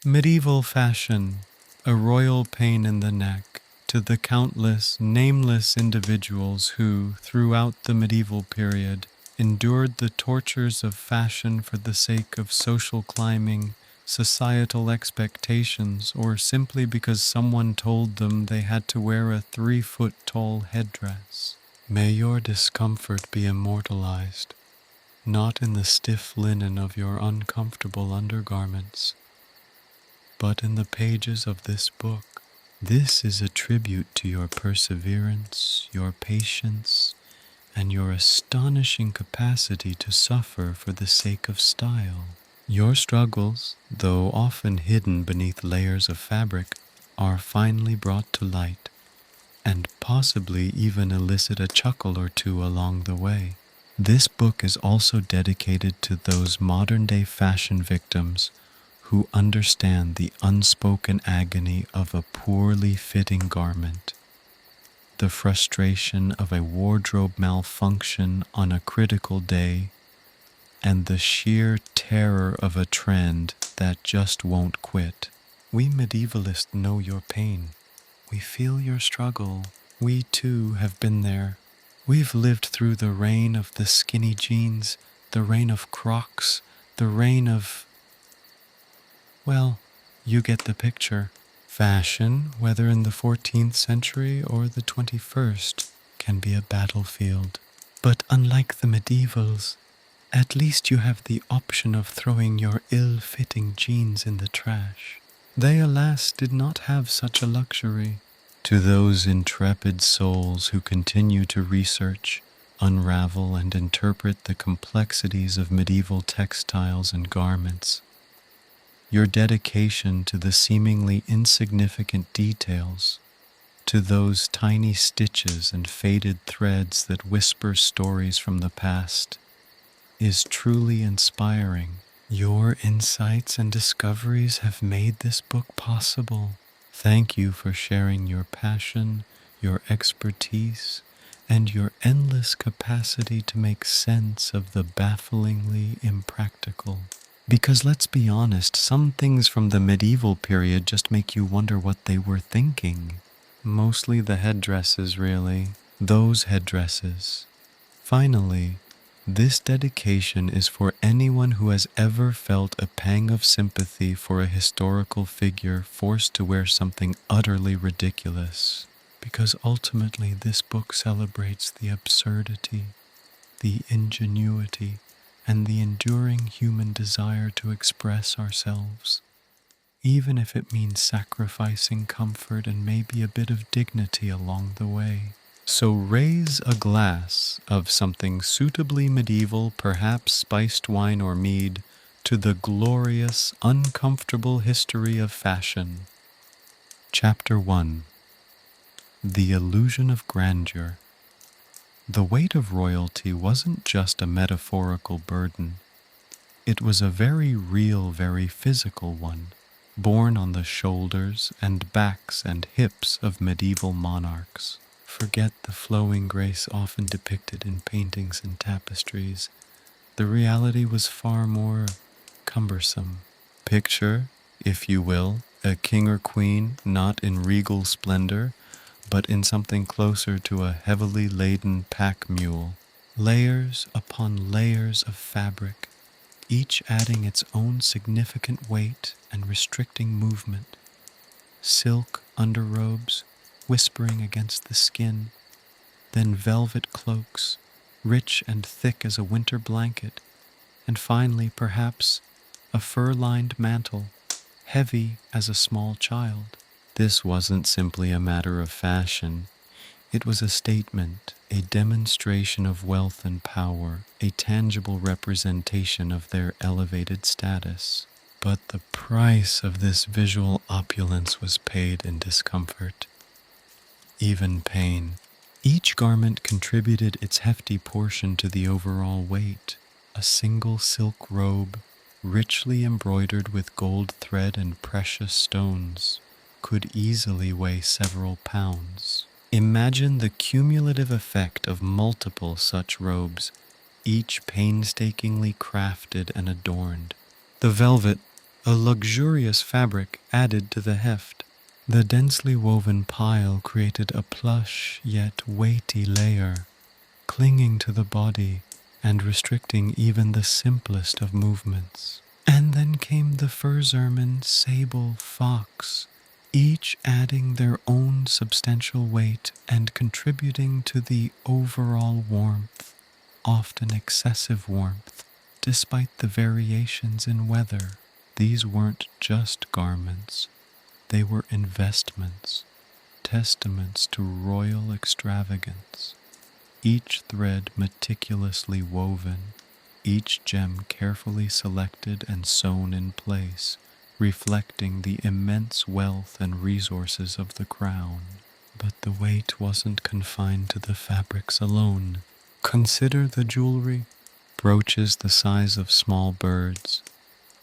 Medieval fashion, a royal pain in the neck to the countless, nameless individuals who, throughout the medieval period, endured the tortures of fashion for the sake of social climbing, societal expectations, or simply because someone told them they had to wear a 3-foot-tall headdress. May your discomfort be immortalized, not in the stiff linen of your uncomfortable undergarments, but in the pages of this book. This is a tribute to your perseverance, your patience, and your astonishing capacity to suffer for the sake of style. Your struggles, though often hidden beneath layers of fabric, are finally brought to light, and possibly even elicit a chuckle or two along the way. This book is also dedicated to those modern-day fashion victims who understand the unspoken agony of a poorly fitting garment, the frustration of a wardrobe malfunction on a critical day, and the sheer terror of a trend that just won't quit. We medievalists know your pain. We feel your struggle. We too have been there. We've lived through the reign of the skinny jeans, the reign of Crocs, the reign of... well, you get the picture. Fashion, whether in the 14th century or the 21st, can be a battlefield. But unlike the medievals, at least you have the option of throwing your ill-fitting jeans in the trash. They, alas, did not have such a luxury. To those intrepid souls who continue to research, unravel, and interpret the complexities of medieval textiles and garments, your dedication to the seemingly insignificant details, to those tiny stitches and faded threads that whisper stories from the past, is truly inspiring. Your insights and discoveries have made this book possible. Thank you for sharing your passion, your expertise, and your endless capacity to make sense of the bafflingly impractical. Because let's be honest, some things from the medieval period just make you wonder what they were thinking. Mostly the headdresses, really. Those headdresses. Finally, this dedication is for anyone who has ever felt a pang of sympathy for a historical figure forced to wear something utterly ridiculous. Because ultimately this book celebrates the absurdity, the ingenuity, and the enduring human desire to express ourselves, even if it means sacrificing comfort and maybe a bit of dignity along the way. So raise a glass of something suitably medieval, perhaps spiced wine or mead, to the glorious, uncomfortable history of fashion. Chapter 1. The Illusion of Grandeur. The weight of royalty wasn't just a metaphorical burden. It was a very real, very physical one, borne on the shoulders and backs and hips of medieval monarchs. Forget the flowing grace often depicted in paintings and tapestries. The reality was far more cumbersome. Picture, if you will, a king or queen not in regal splendor, but in something closer to a heavily laden pack mule. Layers upon layers of fabric, each adding its own significant weight and restricting movement. Silk underrobes, whispering against the skin, then velvet cloaks, rich and thick as a winter blanket, and finally, perhaps, a fur-lined mantle, heavy as a small child. This wasn't simply a matter of fashion. It was a statement, a demonstration of wealth and power, a tangible representation of their elevated status. But the price of this visual opulence was paid in discomfort, even pain. Each garment contributed its hefty portion to the overall weight. A single silk robe, richly embroidered with gold thread and precious stones, could easily weigh several pounds. Imagine the cumulative effect of multiple such robes, each painstakingly crafted and adorned. The velvet, a luxurious fabric added to the heft. The densely woven pile created a plush yet weighty layer, clinging to the body and restricting even the simplest of movements. And then came the furs ermine, sable, fox, each adding their own substantial weight and contributing to the overall warmth, often excessive warmth, despite the variations in weather. These weren't just garments, they were investments, testaments to royal extravagance. Each thread meticulously woven, each gem carefully selected and sewn in place, reflecting the immense wealth and resources of the crown. But the weight wasn't confined to the fabrics alone. Consider the jewelry: brooches the size of small birds,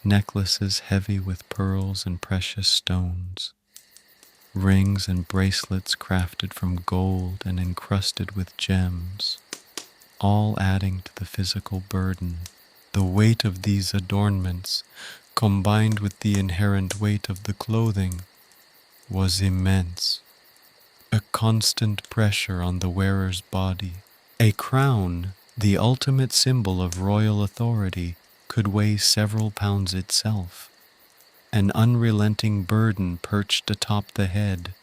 necklaces heavy with pearls and precious stones, rings and bracelets crafted from gold and encrusted with gems, all adding to the physical burden. The weight of these adornments, combined with the inherent weight of the clothing, was immense, a constant pressure on the wearer's body. A crown, the ultimate symbol of royal authority, could weigh several pounds itself, an unrelenting burden perched atop the head,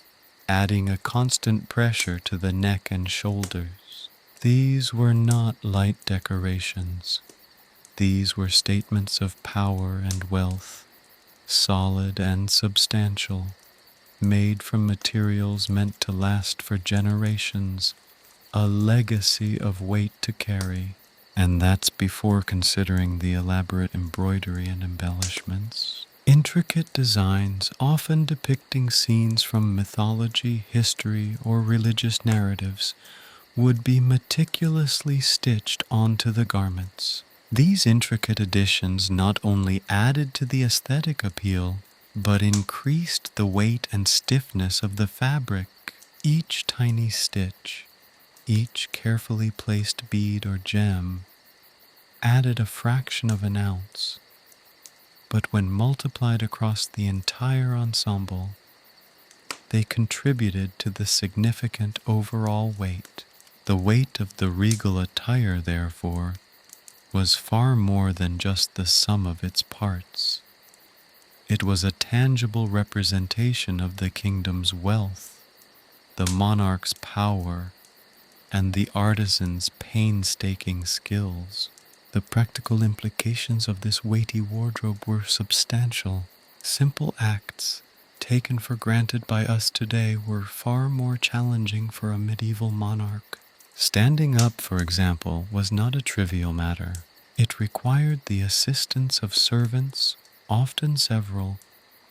adding a constant pressure to the neck and shoulders. These were not light decorations. These were statements of power and wealth, solid and substantial, made from materials meant to last for generations, a legacy of weight to carry. And that's before considering the elaborate embroidery and embellishments. Intricate designs, often depicting scenes from mythology, history, or religious narratives, would be meticulously stitched onto the garments. These intricate additions not only added to the aesthetic appeal, but increased the weight and stiffness of the fabric. Each tiny stitch, each carefully placed bead or gem, added a fraction of an ounce, but when multiplied across the entire ensemble, they contributed to the significant overall weight. The weight of the regal attire, therefore, was far more than just the sum of its parts. It was a tangible representation of the kingdom's wealth, the monarch's power, and the artisan's painstaking skills. The practical implications of this weighty wardrobe were substantial. Simple acts, taken for granted by us today, were far more challenging for a medieval monarch. Standing up, for example, was not a trivial matter. It required the assistance of servants, often several,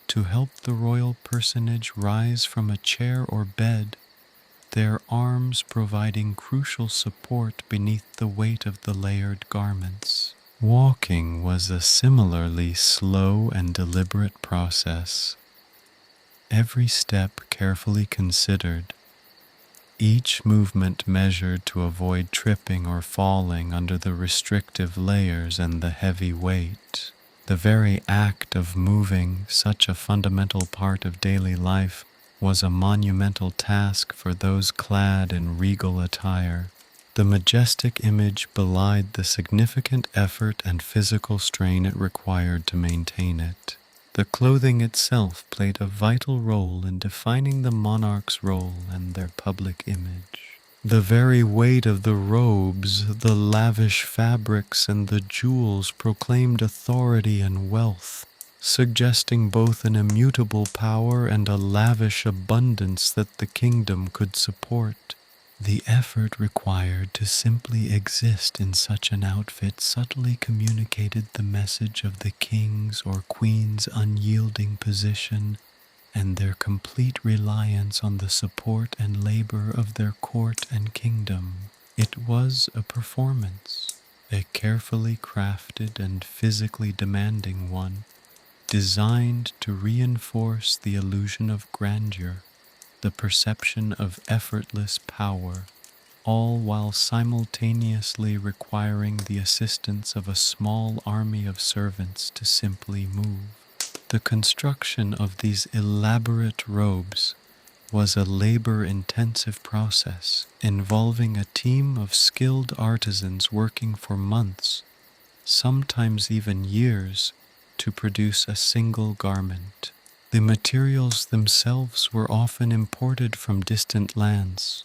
to help the royal personage rise from a chair or bed, their arms providing crucial support beneath the weight of the layered garments. Walking was a similarly slow and deliberate process, every step carefully considered, each movement measured to avoid tripping or falling under the restrictive layers and the heavy weight. The very act of moving, such a fundamental part of daily life, was a monumental task for those clad in regal attire. The majestic image belied the significant effort and physical strain it required to maintain it. The clothing itself played a vital role in defining the monarch's role and their public image. The very weight of the robes, the lavish fabrics, and the jewels proclaimed authority and wealth, suggesting both an immutable power and a lavish abundance that the kingdom could support. The effort required to simply exist in such an outfit subtly communicated the message of the king's or queen's unyielding position and their complete reliance on the support and labor of their court and kingdom. It was a performance, a carefully crafted and physically demanding one, designed to reinforce the illusion of grandeur, the perception of effortless power, all while simultaneously requiring the assistance of a small army of servants to simply move. The construction of these elaborate robes was a labor-intensive process involving a team of skilled artisans working for months, sometimes even years, to produce a single garment. The materials themselves were often imported from distant lands,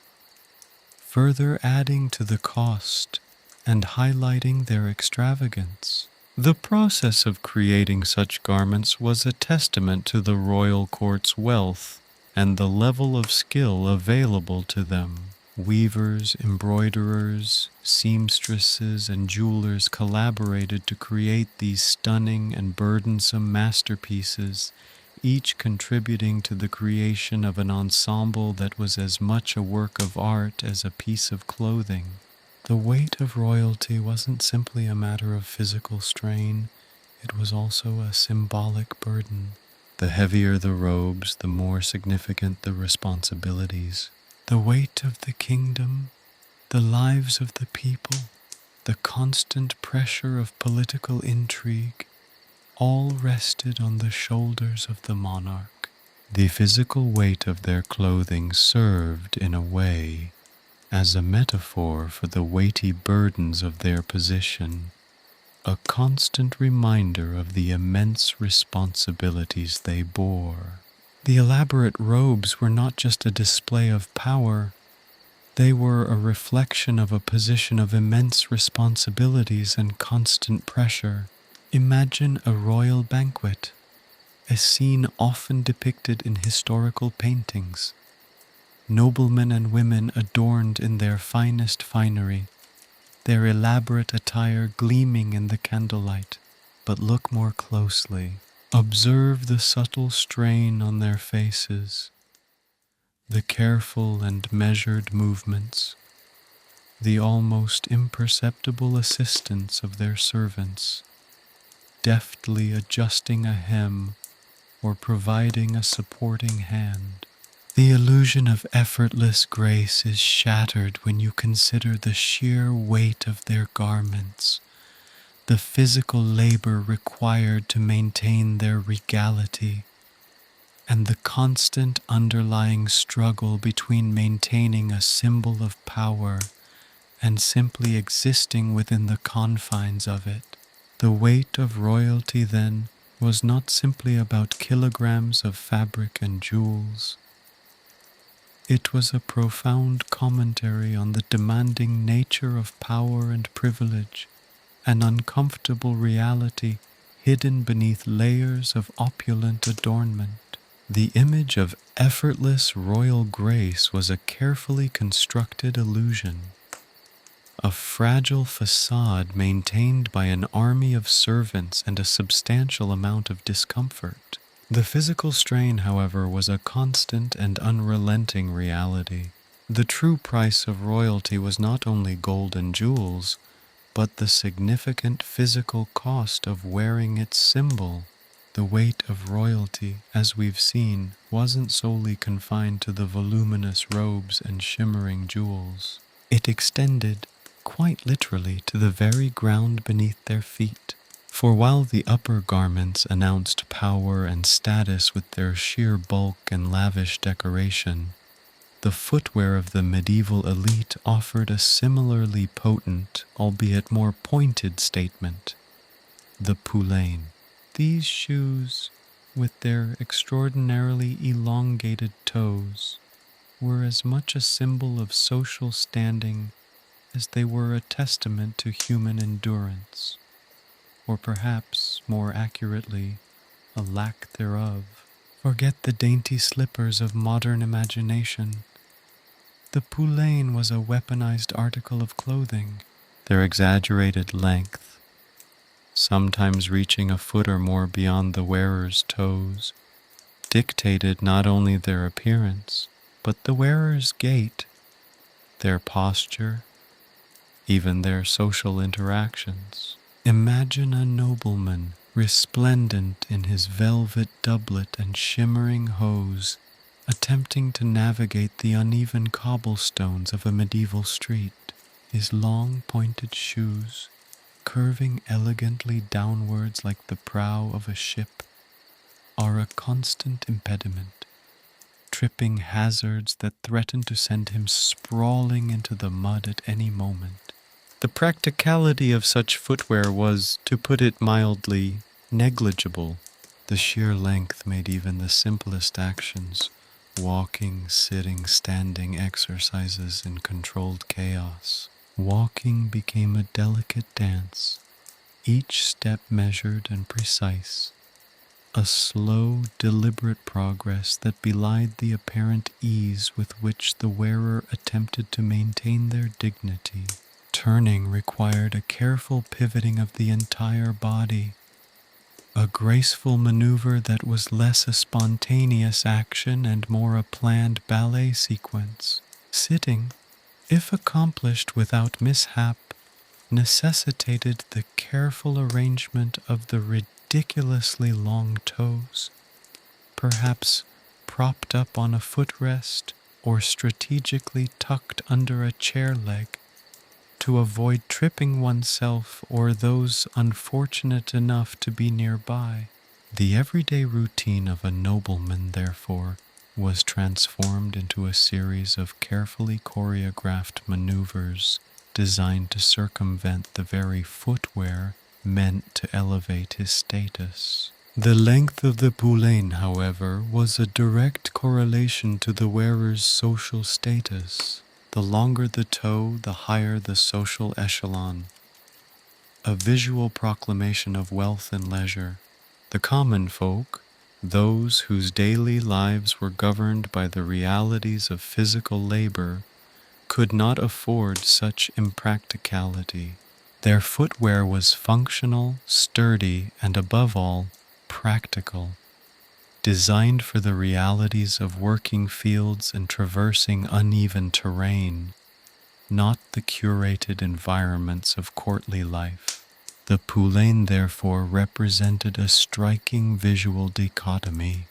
further adding to the cost and highlighting their extravagance. The process of creating such garments was a testament to the royal court's wealth and the level of skill available to them. Weavers, embroiderers, seamstresses, and jewelers collaborated to create these stunning and burdensome masterpieces, each contributing to the creation of an ensemble that was as much a work of art as a piece of clothing. The weight of royalty wasn't simply a matter of physical strain, it was also a symbolic burden. The heavier the robes, the more significant the responsibilities. The weight of the kingdom, the lives of the people, the constant pressure of political intrigue, all rested on the shoulders of the monarch. The physical weight of their clothing served, in a way, as a metaphor for the weighty burdens of their position, a constant reminder of the immense responsibilities they bore. The elaborate robes were not just a display of power, they were a reflection of a position of immense responsibilities and constant pressure. Imagine a royal banquet, a scene often depicted in historical paintings. Noblemen and women adorned in their finest finery, their elaborate attire gleaming in the candlelight. But look more closely. Observe the subtle strain on their faces, the careful and measured movements, the almost imperceptible assistance of their servants, deftly adjusting a hem or providing a supporting hand. The illusion of effortless grace is shattered when you consider the sheer weight of their garments, the physical labor required to maintain their regality, and the constant underlying struggle between maintaining a symbol of power and simply existing within the confines of it. The weight of royalty, then, was not simply about kilograms of fabric and jewels. It was a profound commentary on the demanding nature of power and privilege, an uncomfortable reality hidden beneath layers of opulent adornment. The image of effortless royal grace was a carefully constructed illusion, a fragile facade maintained by an army of servants and a substantial amount of discomfort. The physical strain, however, was a constant and unrelenting reality. The true price of royalty was not only gold and jewels, but the significant physical cost of wearing its symbol. The weight of royalty, as we've seen, wasn't solely confined to the voluminous robes and shimmering jewels. It extended, quite literally, to the very ground beneath their feet. For while the upper garments announced power and status with their sheer bulk and lavish decoration, the footwear of the medieval elite offered a similarly potent, albeit more pointed statement: the poulain. These shoes, with their extraordinarily elongated toes, were as much a symbol of social standing as they were a testament to human endurance, or perhaps, more accurately, a lack thereof. Forget the dainty slippers of modern imagination. The poulain was a weaponized article of clothing. Their exaggerated length, sometimes reaching a foot or more beyond the wearer's toes, dictated not only their appearance, but the wearer's gait, their posture, even their social interactions. Imagine a nobleman, resplendent in his velvet doublet and shimmering hose, attempting to navigate the uneven cobblestones of a medieval street. His long pointed shoes, curving elegantly downwards like the prow of a ship, are a constant impediment, tripping hazards that threaten to send him sprawling into the mud at any moment. The practicality of such footwear was, to put it mildly, negligible. The sheer length made even the simplest actions, walking, sitting, standing exercises in controlled chaos. Walking became a delicate dance, each step measured and precise, a slow, deliberate progress that belied the apparent ease with which the wearer attempted to maintain their dignity. Turning required a careful pivoting of the entire body, a graceful maneuver that was less a spontaneous action and more a planned ballet sequence. Sitting, if accomplished without mishap, necessitated the careful arrangement of the ridiculously long toes, perhaps propped up on a footrest or strategically tucked under a chair leg, to avoid tripping oneself or those unfortunate enough to be nearby. The everyday routine of a nobleman, therefore, was transformed into a series of carefully choreographed maneuvers designed to circumvent the very footwear meant to elevate his status. The length of the poulain, however, was a direct correlation to the wearer's social status. The longer the toe, the higher the social echelon, a visual proclamation of wealth and leisure. The common folk, those whose daily lives were governed by the realities of physical labor, could not afford such impracticality. Their footwear was functional, sturdy, and above all, practical, designed for the realities of working fields and traversing uneven terrain, not the curated environments of courtly life. The poulain, therefore, represented a striking visual dichotomy: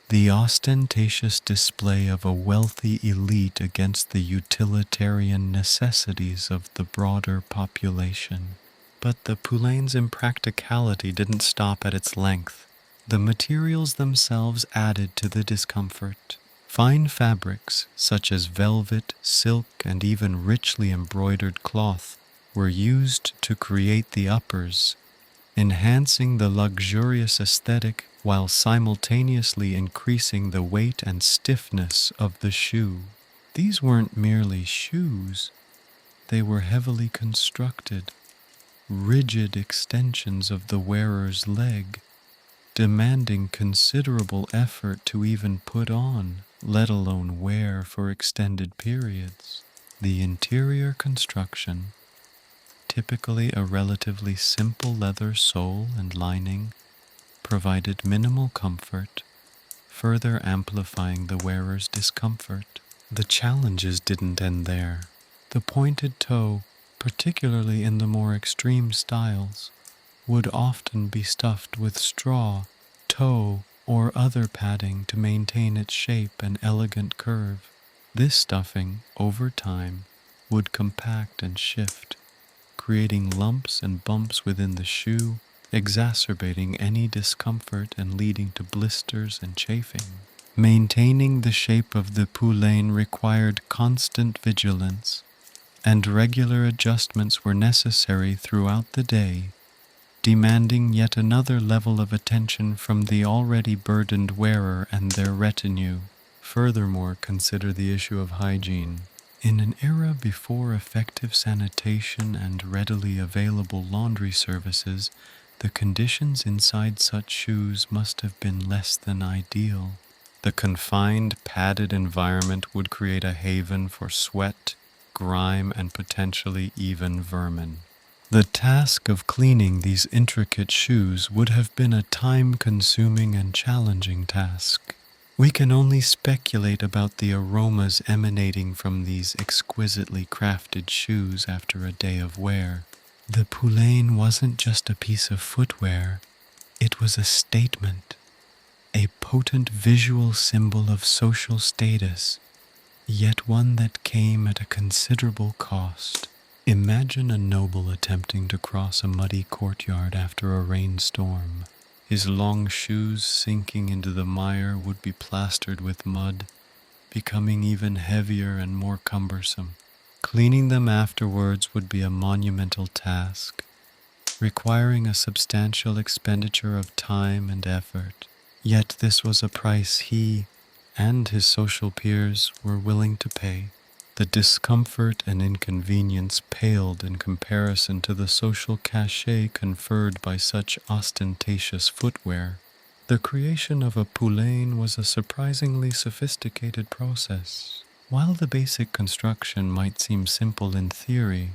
the ostentatious display of a wealthy elite against the utilitarian necessities of the broader population. But the poulain's impracticality didn't stop at its length. The materials themselves added to the discomfort. Fine fabrics, such as velvet, silk, and even richly embroidered cloth, were used to create the uppers, enhancing the luxurious aesthetic while simultaneously increasing the weight and stiffness of the shoe. These weren't merely shoes, they were heavily constructed, rigid extensions of the wearer's leg, demanding considerable effort to even put on, let alone wear for extended periods. The interior construction, typically a relatively simple leather sole and lining, provided minimal comfort, further amplifying the wearer's discomfort. The challenges didn't end there. The pointed toe, particularly in the more extreme styles, would often be stuffed with straw, tow, or other padding to maintain its shape and elegant curve. This stuffing, over time, would compact and shift, creating lumps and bumps within the shoe, exacerbating any discomfort and leading to blisters and chafing. Maintaining the shape of the poulain required constant vigilance, and regular adjustments were necessary throughout the day, demanding yet another level of attention from the already burdened wearer and their retinue. Furthermore, consider the issue of hygiene. In an era before effective sanitation and readily available laundry services, the conditions inside such shoes must have been less than ideal. The confined, padded environment would create a haven for sweat, grime, and potentially even vermin. The task of cleaning these intricate shoes would have been a time-consuming and challenging task. We can only speculate about the aromas emanating from these exquisitely crafted shoes after a day of wear. The poulain wasn't just a piece of footwear, it was a statement, a potent visual symbol of social status, yet one that came at a considerable cost. Imagine a noble attempting to cross a muddy courtyard after a rainstorm. His long shoes sinking into the mire would be plastered with mud, becoming even heavier and more cumbersome. Cleaning them afterwards would be a monumental task, requiring a substantial expenditure of time and effort. Yet this was a price he and his social peers were willing to pay. The discomfort and inconvenience paled in comparison to the social cachet conferred by such ostentatious footwear. The creation of a poulain was a surprisingly sophisticated process. While the basic construction might seem simple in theory,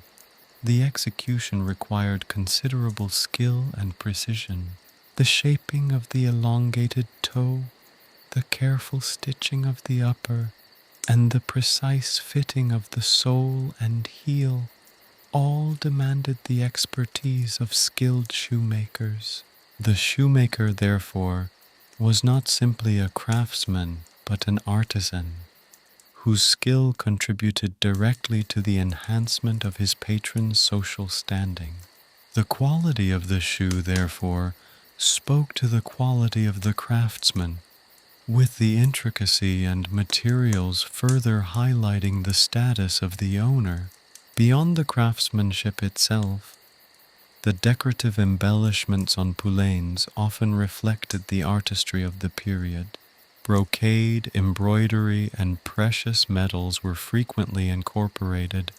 the execution required considerable skill and precision. The shaping of the elongated toe, the careful stitching of the upper, and the precise fitting of the sole and heel all demanded the expertise of skilled shoemakers. The shoemaker, therefore, was not simply a craftsman, but an artisan, whose skill contributed directly to the enhancement of his patron's social standing. The quality of the shoe, therefore, spoke to the quality of the craftsman, with the intricacy and materials further highlighting the status of the owner. Beyond the craftsmanship itself, the decorative embellishments on poulains often reflected the artistry of the period. Brocade, embroidery, and precious metals were frequently incorporated,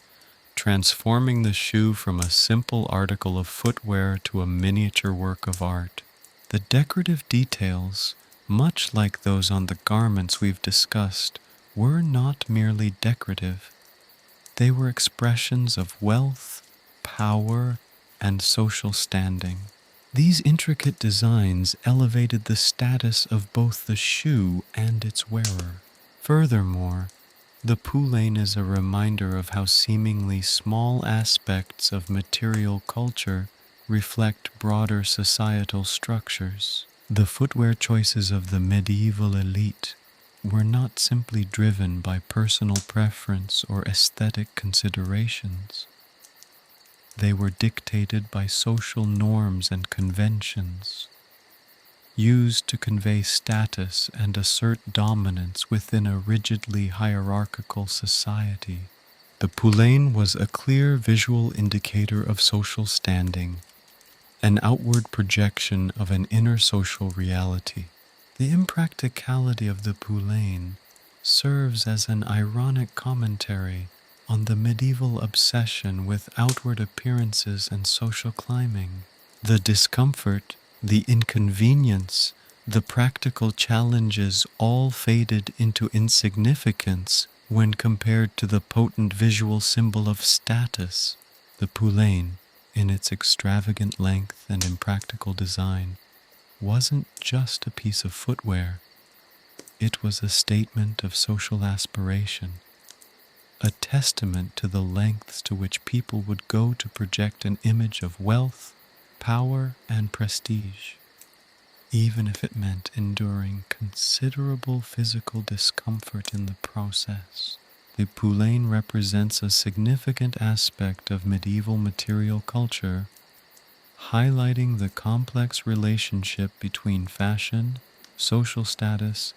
transforming the shoe from a simple article of footwear to a miniature work of art. The decorative details, much like those on the garments we've discussed, were not merely decorative. They were expressions of wealth, power, and social standing. These intricate designs elevated the status of both the shoe and its wearer. Furthermore, the poulain is a reminder of how seemingly small aspects of material culture reflect broader societal structures. The footwear choices of the medieval elite were not simply driven by personal preference or aesthetic considerations. They were dictated by social norms and conventions, used to convey status and assert dominance within a rigidly hierarchical society. The poulain was a clear visual indicator of social standing, an outward projection of an inner social reality. The impracticality of the poulain serves as an ironic commentary on the medieval obsession with outward appearances and social climbing. The discomfort, the inconvenience, the practical challenges all faded into insignificance when compared to the potent visual symbol of status. The poulain, in its extravagant length and impractical design, wasn't just a piece of footwear. It was a statement of social aspiration, a testament to the lengths to which people would go to project an image of wealth, power, and prestige, even if it meant enduring considerable physical discomfort in the process. The poulain represents a significant aspect of medieval material culture, highlighting the complex relationship between fashion, social status,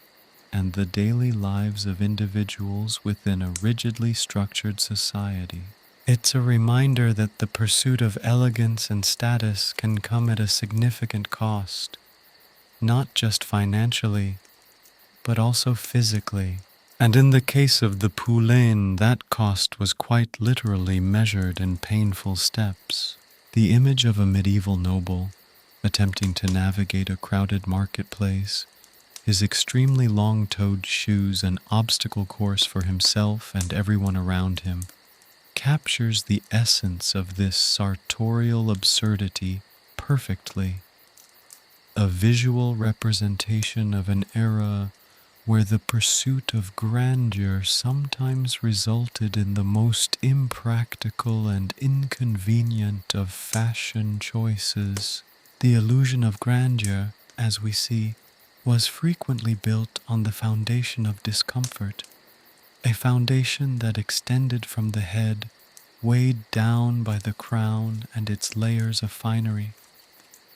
and the daily lives of individuals within a rigidly structured society. It's a reminder that the pursuit of elegance and status can come at a significant cost, not just financially, but also physically. And in the case of the poulain, that cost was quite literally measured in painful steps. The image of a medieval noble attempting to navigate a crowded marketplace, his extremely long-toed shoes an obstacle course for himself and everyone around him, captures the essence of this sartorial absurdity perfectly. A visual representation of an era where the pursuit of grandeur sometimes resulted in the most impractical and inconvenient of fashion choices. The illusion of grandeur, as we see, was frequently built on the foundation of discomfort, a foundation that extended from the head, weighed down by the crown and its layers of finery.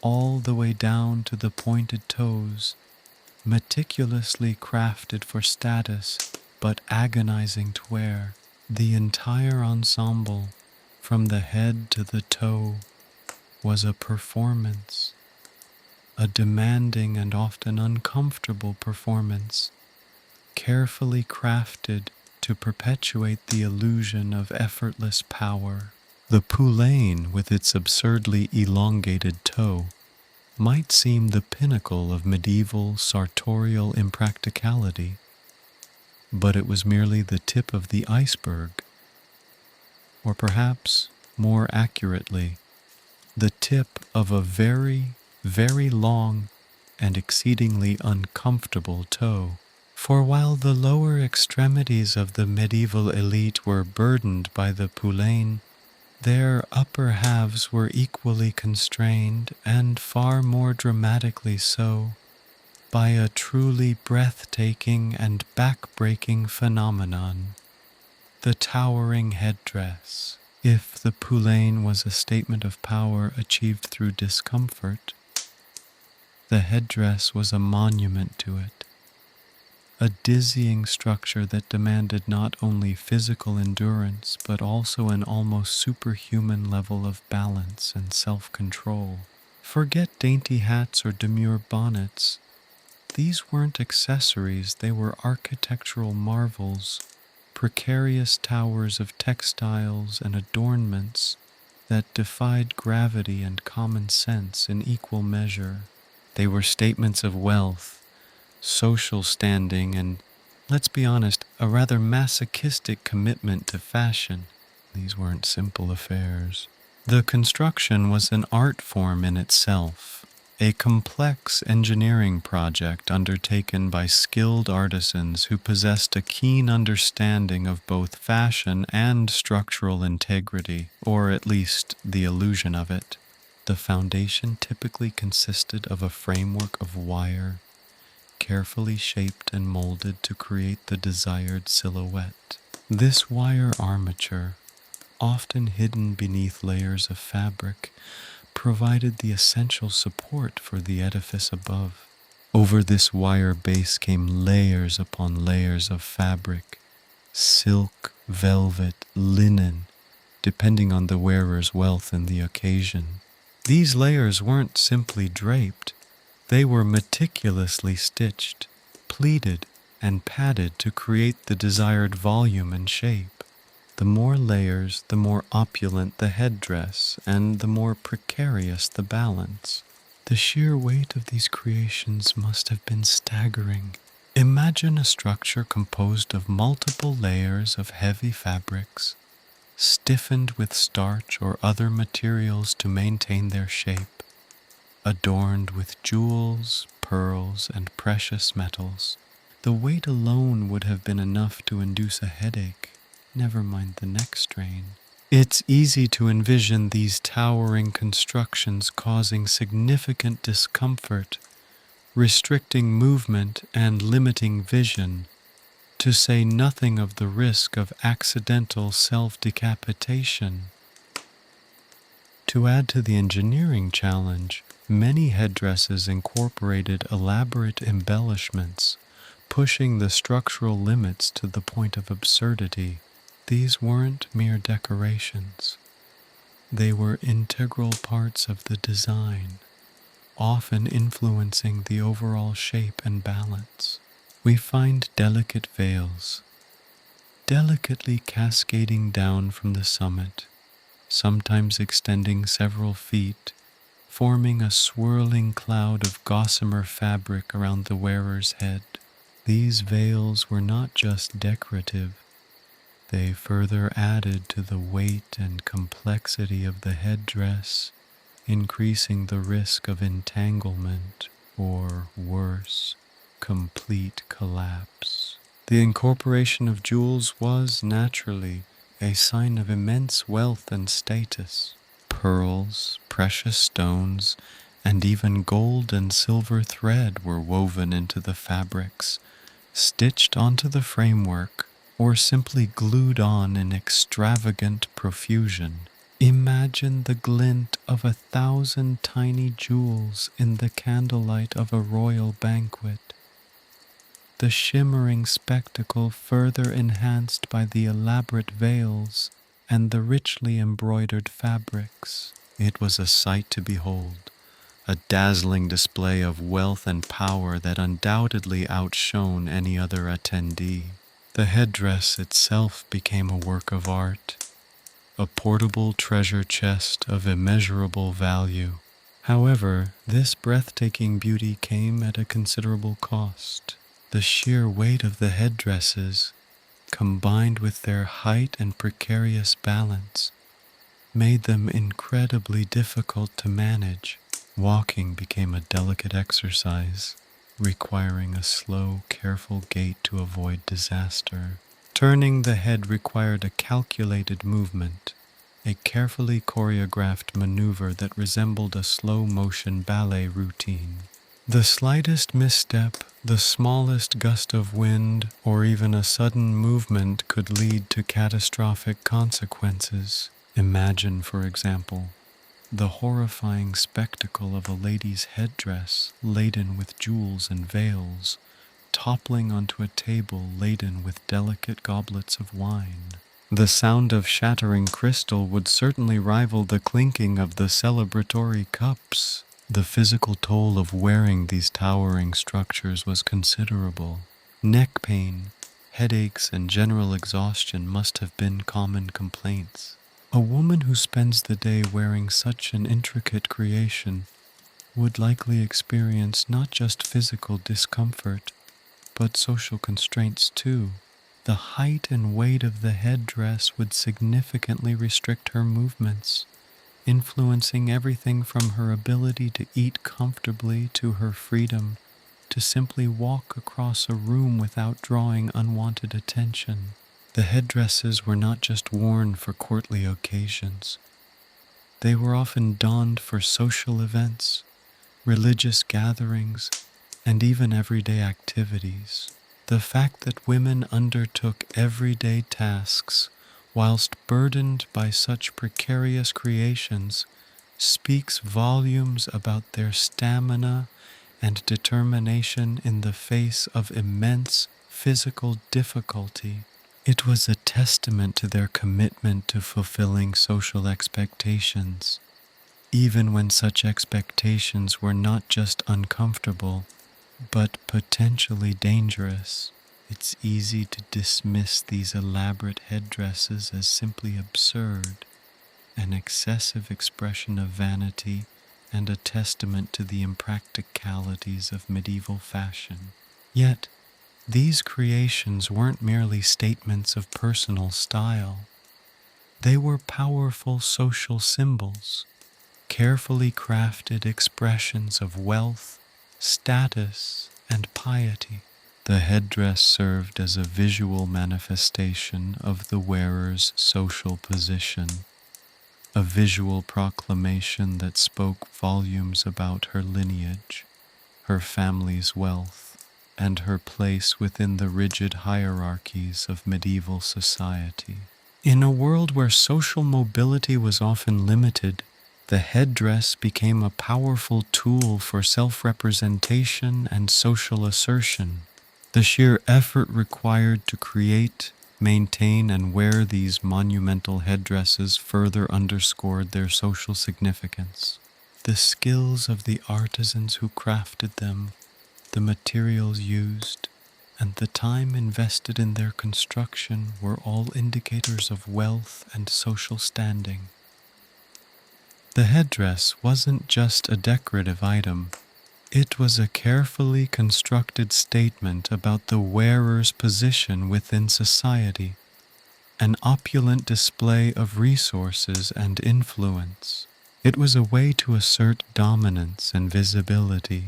all the way down to the pointed toes, meticulously crafted for status, but agonizing to wear. The entire ensemble, from the head to the toe, was a performance, a demanding and often uncomfortable performance, carefully crafted to perpetuate the illusion of effortless power. The poulain, with its absurdly elongated toe, might seem the pinnacle of medieval sartorial impracticality, but it was merely the tip of the iceberg, or perhaps, more accurately, the tip of a very, very long and exceedingly uncomfortable toe. For while the lower extremities of the medieval elite were burdened by the poulain, their upper halves were equally constrained, and far more dramatically so, by a truly breathtaking and back-breaking phenomenon: the towering headdress. If the poulain was a statement of power achieved through discomfort, the headdress was a monument to it, a dizzying structure that demanded not only physical endurance but also an almost superhuman level of balance and self-control. Forget dainty hats or demure bonnets. These weren't accessories, they were architectural marvels, precarious towers of textiles and adornments that defied gravity and common sense in equal measure. They were statements of wealth, social standing, and, let's be honest, a rather masochistic commitment to fashion. These weren't simple affairs. The construction was an art form in itself, a complex engineering project undertaken by skilled artisans who possessed a keen understanding of both fashion and structural integrity, or at least the illusion of it. The foundation typically consisted of a framework of wire, carefully shaped and molded to create the desired silhouette. This wire armature, often hidden beneath layers of fabric, provided the essential support for the edifice above. Over this wire base came layers upon layers of fabric, silk, velvet, linen, depending on the wearer's wealth and the occasion. These layers weren't simply draped, they were meticulously stitched, pleated, and padded to create the desired volume and shape. The more layers, the more opulent the headdress, and the more precarious the balance. The sheer weight of these creations must have been staggering. Imagine a structure composed of multiple layers of heavy fabrics, stiffened with starch or other materials to maintain their shape, adorned with jewels, pearls, and precious metals. The weight alone would have been enough to induce a headache, never mind the neck strain. It's easy to envision these towering constructions causing significant discomfort, restricting movement and limiting vision, to say nothing of the risk of accidental self-decapitation. To add to the engineering challenge, many headdresses incorporated elaborate embellishments, pushing the structural limits to the point of absurdity. These weren't mere decorations. They were integral parts of the design, often influencing the overall shape and balance. We find delicate veils, delicately cascading down from the summit, sometimes extending several feet, forming a swirling cloud of gossamer fabric around the wearer's head. These veils were not just decorative, they further added to the weight and complexity of the headdress, increasing the risk of entanglement or, worse, complete collapse. The incorporation of jewels was, naturally, a sign of immense wealth and status. Pearls, precious stones, and even gold and silver thread were woven into the fabrics, stitched onto the framework, or simply glued on in extravagant profusion. Imagine the glint of 1,000 tiny jewels in the candlelight of a royal banquet, the shimmering spectacle further enhanced by the elaborate veils and the richly embroidered fabrics. It was a sight to behold, a dazzling display of wealth and power that undoubtedly outshone any other attendee. The headdress itself became a work of art, a portable treasure chest of immeasurable value. However, this breathtaking beauty came at a considerable cost. The sheer weight of the headdresses, combined with their height and precarious balance, made them incredibly difficult to manage. Walking became a delicate exercise, requiring a slow, careful gait to avoid disaster. Turning the head required a calculated movement, a carefully choreographed maneuver that resembled a slow-motion ballet routine. The slightest misstep, the smallest gust of wind, or even a sudden movement could lead to catastrophic consequences. Imagine, for example, the horrifying spectacle of a lady's headdress laden with jewels and veils, toppling onto a table laden with delicate goblets of wine. The sound of shattering crystal would certainly rival the clinking of the celebratory cups. The physical toll of wearing these towering structures was considerable. Neck pain, headaches, and general exhaustion must have been common complaints. A woman who spends the day wearing such an intricate creation would likely experience not just physical discomfort, but social constraints too. The height and weight of the headdress would significantly restrict her movements, influencing everything from her ability to eat comfortably to her freedom to simply walk across a room without drawing unwanted attention. The headdresses were not just worn for courtly occasions. They were often donned for social events, religious gatherings, and even everyday activities. The fact that women undertook everyday tasks whilst burdened by such precarious creations speaks volumes about their stamina and determination in the face of immense physical difficulty. It was a testament to their commitment to fulfilling social expectations, even when such expectations were not just uncomfortable, but potentially dangerous. It's easy to dismiss these elaborate headdresses as simply absurd, an excessive expression of vanity and a testament to the impracticalities of medieval fashion. Yet, these creations weren't merely statements of personal style. They were powerful social symbols, carefully crafted expressions of wealth, status, and piety. The headdress served as a visual manifestation of the wearer's social position, a visual proclamation that spoke volumes about her lineage, her family's wealth, and her place within the rigid hierarchies of medieval society. In a world where social mobility was often limited, the headdress became a powerful tool for self-representation and social assertion. The sheer effort required to create, maintain, and wear these monumental headdresses further underscored their social significance. The skills of the artisans who crafted them, the materials used, and the time invested in their construction were all indicators of wealth and social standing. The headdress wasn't just a decorative item. It was a carefully constructed statement about the wearer's position within society, an opulent display of resources and influence. It was a way to assert dominance and visibility,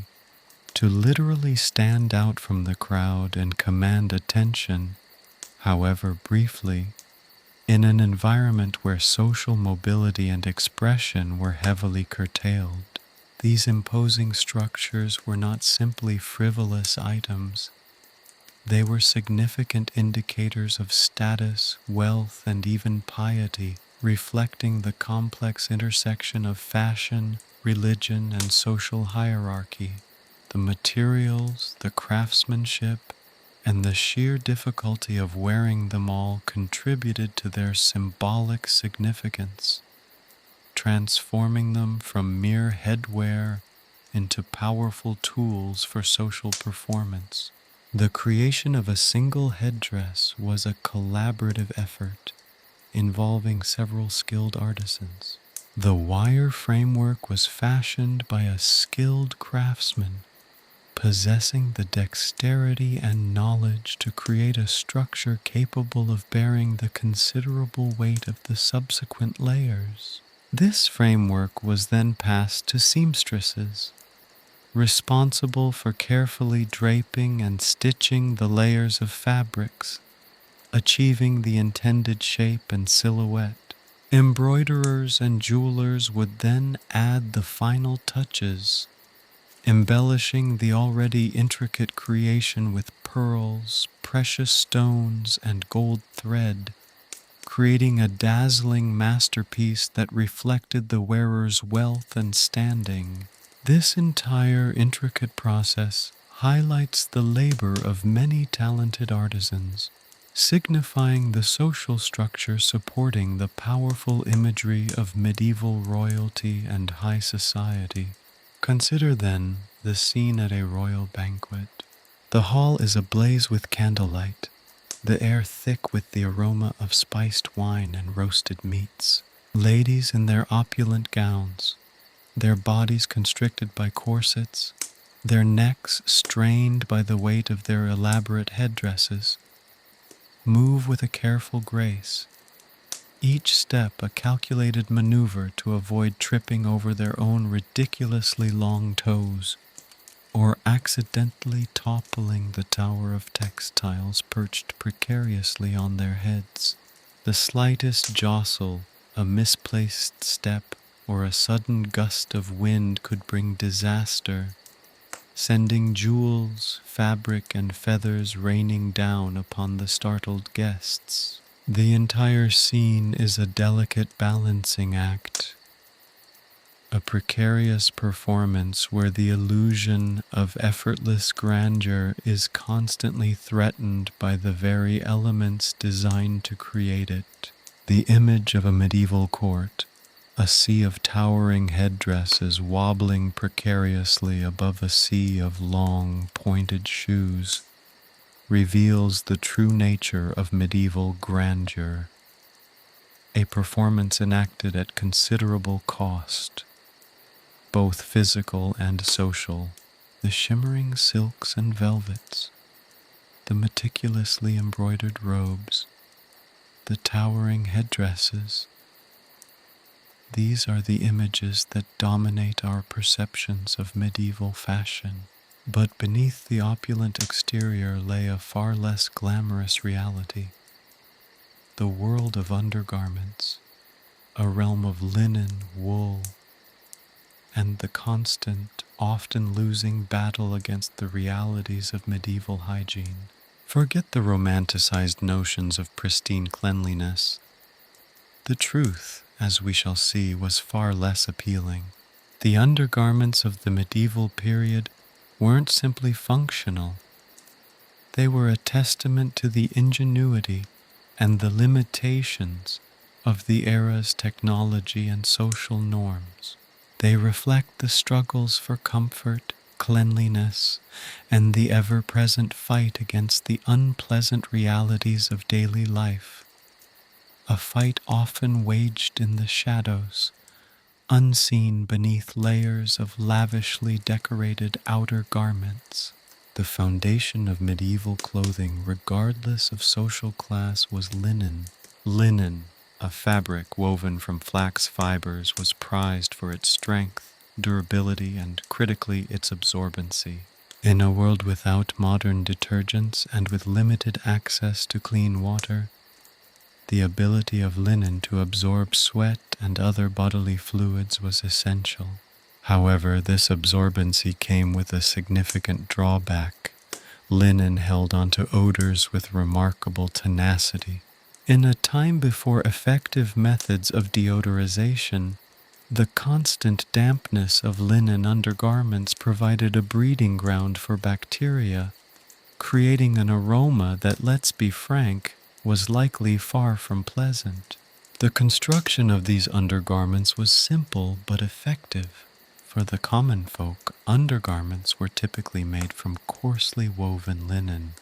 to literally stand out from the crowd and command attention, however briefly, in an environment where social mobility and expression were heavily curtailed. These imposing structures were not simply frivolous items. They were significant indicators of status, wealth, and even piety. reflecting the complex intersection of fashion, religion, and social hierarchy. The materials, the craftsmanship, and the sheer difficulty of wearing them all contributed to their symbolic significance, transforming them from mere headwear into powerful tools for social performance. The creation of a single headdress was a collaborative effort involving several skilled artisans. The wire framework was fashioned by a skilled craftsman, possessing the dexterity and knowledge to create a structure capable of bearing the considerable weight of the subsequent layers. This framework was then passed to seamstresses, responsible for carefully draping and stitching the layers of fabrics, achieving the intended shape and silhouette. Embroiderers and jewelers would then add the final touches, embellishing the already intricate creation with pearls, precious stones, and gold thread, creating a dazzling masterpiece that reflected the wearer's wealth and standing. This entire intricate process highlights the labor of many talented artisans, signifying the social structure supporting the powerful imagery of medieval royalty and high society. Consider then the scene at a royal banquet. The hall is ablaze with candlelight, the air thick with the aroma of spiced wine and roasted meats. Ladies in their opulent gowns, their bodies constricted by corsets, their necks strained by the weight of their elaborate headdresses, move with a careful grace, each step a calculated maneuver to avoid tripping over their own ridiculously long toes or accidentally toppling the tower of textiles perched precariously on their heads. The slightest jostle, a misplaced step, or a sudden gust of wind could bring disaster, sending jewels, fabric, and feathers raining down upon the startled guests. The entire scene is a delicate balancing act, a precarious performance where the illusion of effortless grandeur is constantly threatened by the very elements designed to create it. The image of a medieval court, a sea of towering headdresses wobbling precariously above a sea of long, pointed shoes, reveals the true nature of medieval grandeur, a performance enacted at considerable cost, both physical and social. The shimmering silks and velvets, the meticulously embroidered robes, the towering headdresses, these are the images that dominate our perceptions of medieval fashion. But beneath the opulent exterior lay a far less glamorous reality. The world of undergarments, a realm of linen, wool, and the constant, often losing battle against the realities of medieval hygiene. Forget the romanticized notions of pristine cleanliness. The truth, as we shall see, was far less appealing. The undergarments of the medieval period weren't simply functional. They were a testament to the ingenuity and the limitations of the era's technology and social norms. They reflect the struggles for comfort, cleanliness, and the ever-present fight against the unpleasant realities of daily life. A fight often waged in the shadows, unseen beneath layers of lavishly decorated outer garments. The foundation of medieval clothing, regardless of social class, was linen. Linen, a fabric woven from flax fibers, was prized for its strength, durability, and critically its absorbency. In a world without modern detergents and with limited access to clean water, the ability of linen to absorb sweat and other bodily fluids was essential. However, this absorbency came with a significant drawback. Linen held onto odors with remarkable tenacity, In a time before effective methods of deodorization, the constant dampness of linen undergarments provided a breeding ground for bacteria, creating an aroma that, let's be frank, was likely far from pleasant. The construction of these undergarments was simple but effective. For the common folk, undergarments were typically made from coarsely woven linen,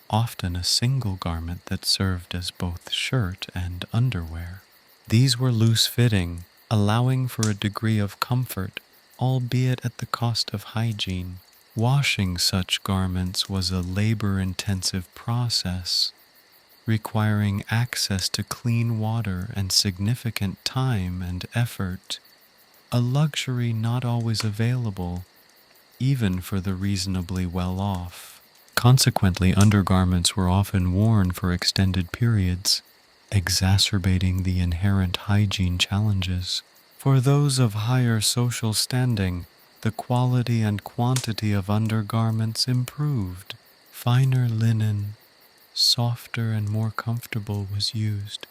often a single garment that served as both shirt and underwear. These were loose-fitting, allowing for a degree of comfort, albeit at the cost of hygiene. Washing such garments was a labor-intensive process, requiring access to clean water and significant time and effort, a luxury not always available, even for the reasonably well-off. Consequently, undergarments were often worn for extended periods, exacerbating the inherent hygiene challenges. For those of higher social standing, the quality and quantity of undergarments improved. Finer linen, softer and more comfortable, was used,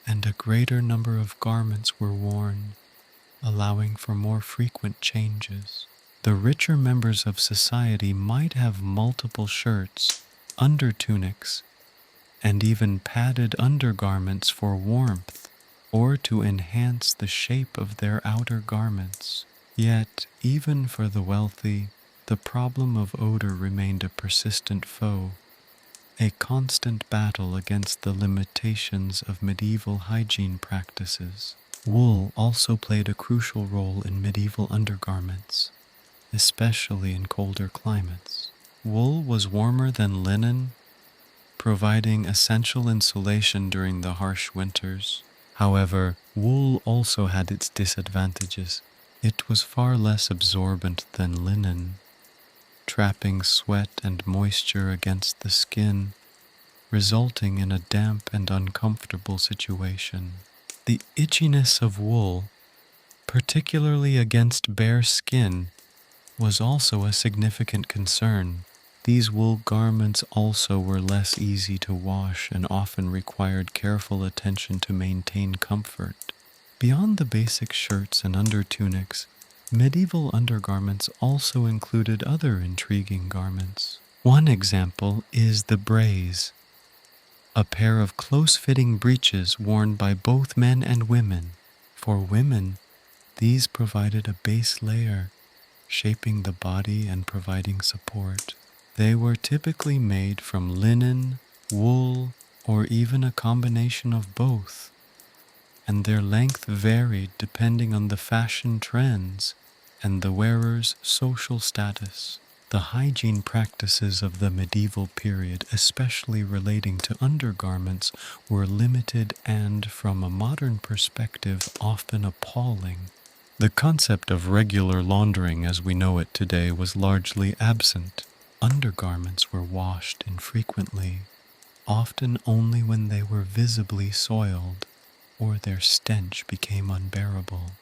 and a greater number of garments were worn, allowing for more frequent changes. The richer members of society might have multiple shirts, undertunics, and even padded undergarments for warmth or to enhance the shape of their outer garments. Yet, even for the wealthy, the problem of odor remained a persistent foe, a constant battle against the limitations of medieval hygiene practices. Wool also played a crucial role in medieval undergarments, especially in colder climates. Wool was warmer than linen, providing essential insulation during the harsh winters. However, wool also had its disadvantages. It was far less absorbent than linen, trapping sweat and moisture against the skin, resulting in a damp and uncomfortable situation. The itchiness of wool, particularly against bare skin, was also a significant concern. These wool garments also were less easy to wash and often required careful attention to maintain comfort. Beyond the basic shirts and undertunics, medieval undergarments also included other intriguing garments. One example is the braise, a pair of close-fitting breeches worn by both men and women. For women, these provided a base layer, shaping the body and providing support. They were typically made from linen, wool, or even a combination of both, and their length varied depending on the fashion trends and the wearer's social status. The hygiene practices of the medieval period, especially relating to undergarments, were limited and, from a modern perspective, often appalling. The concept of regular laundering as we know it today was largely absent. Undergarments were washed infrequently, often only when they were visibly soiled or their stench became unbearable.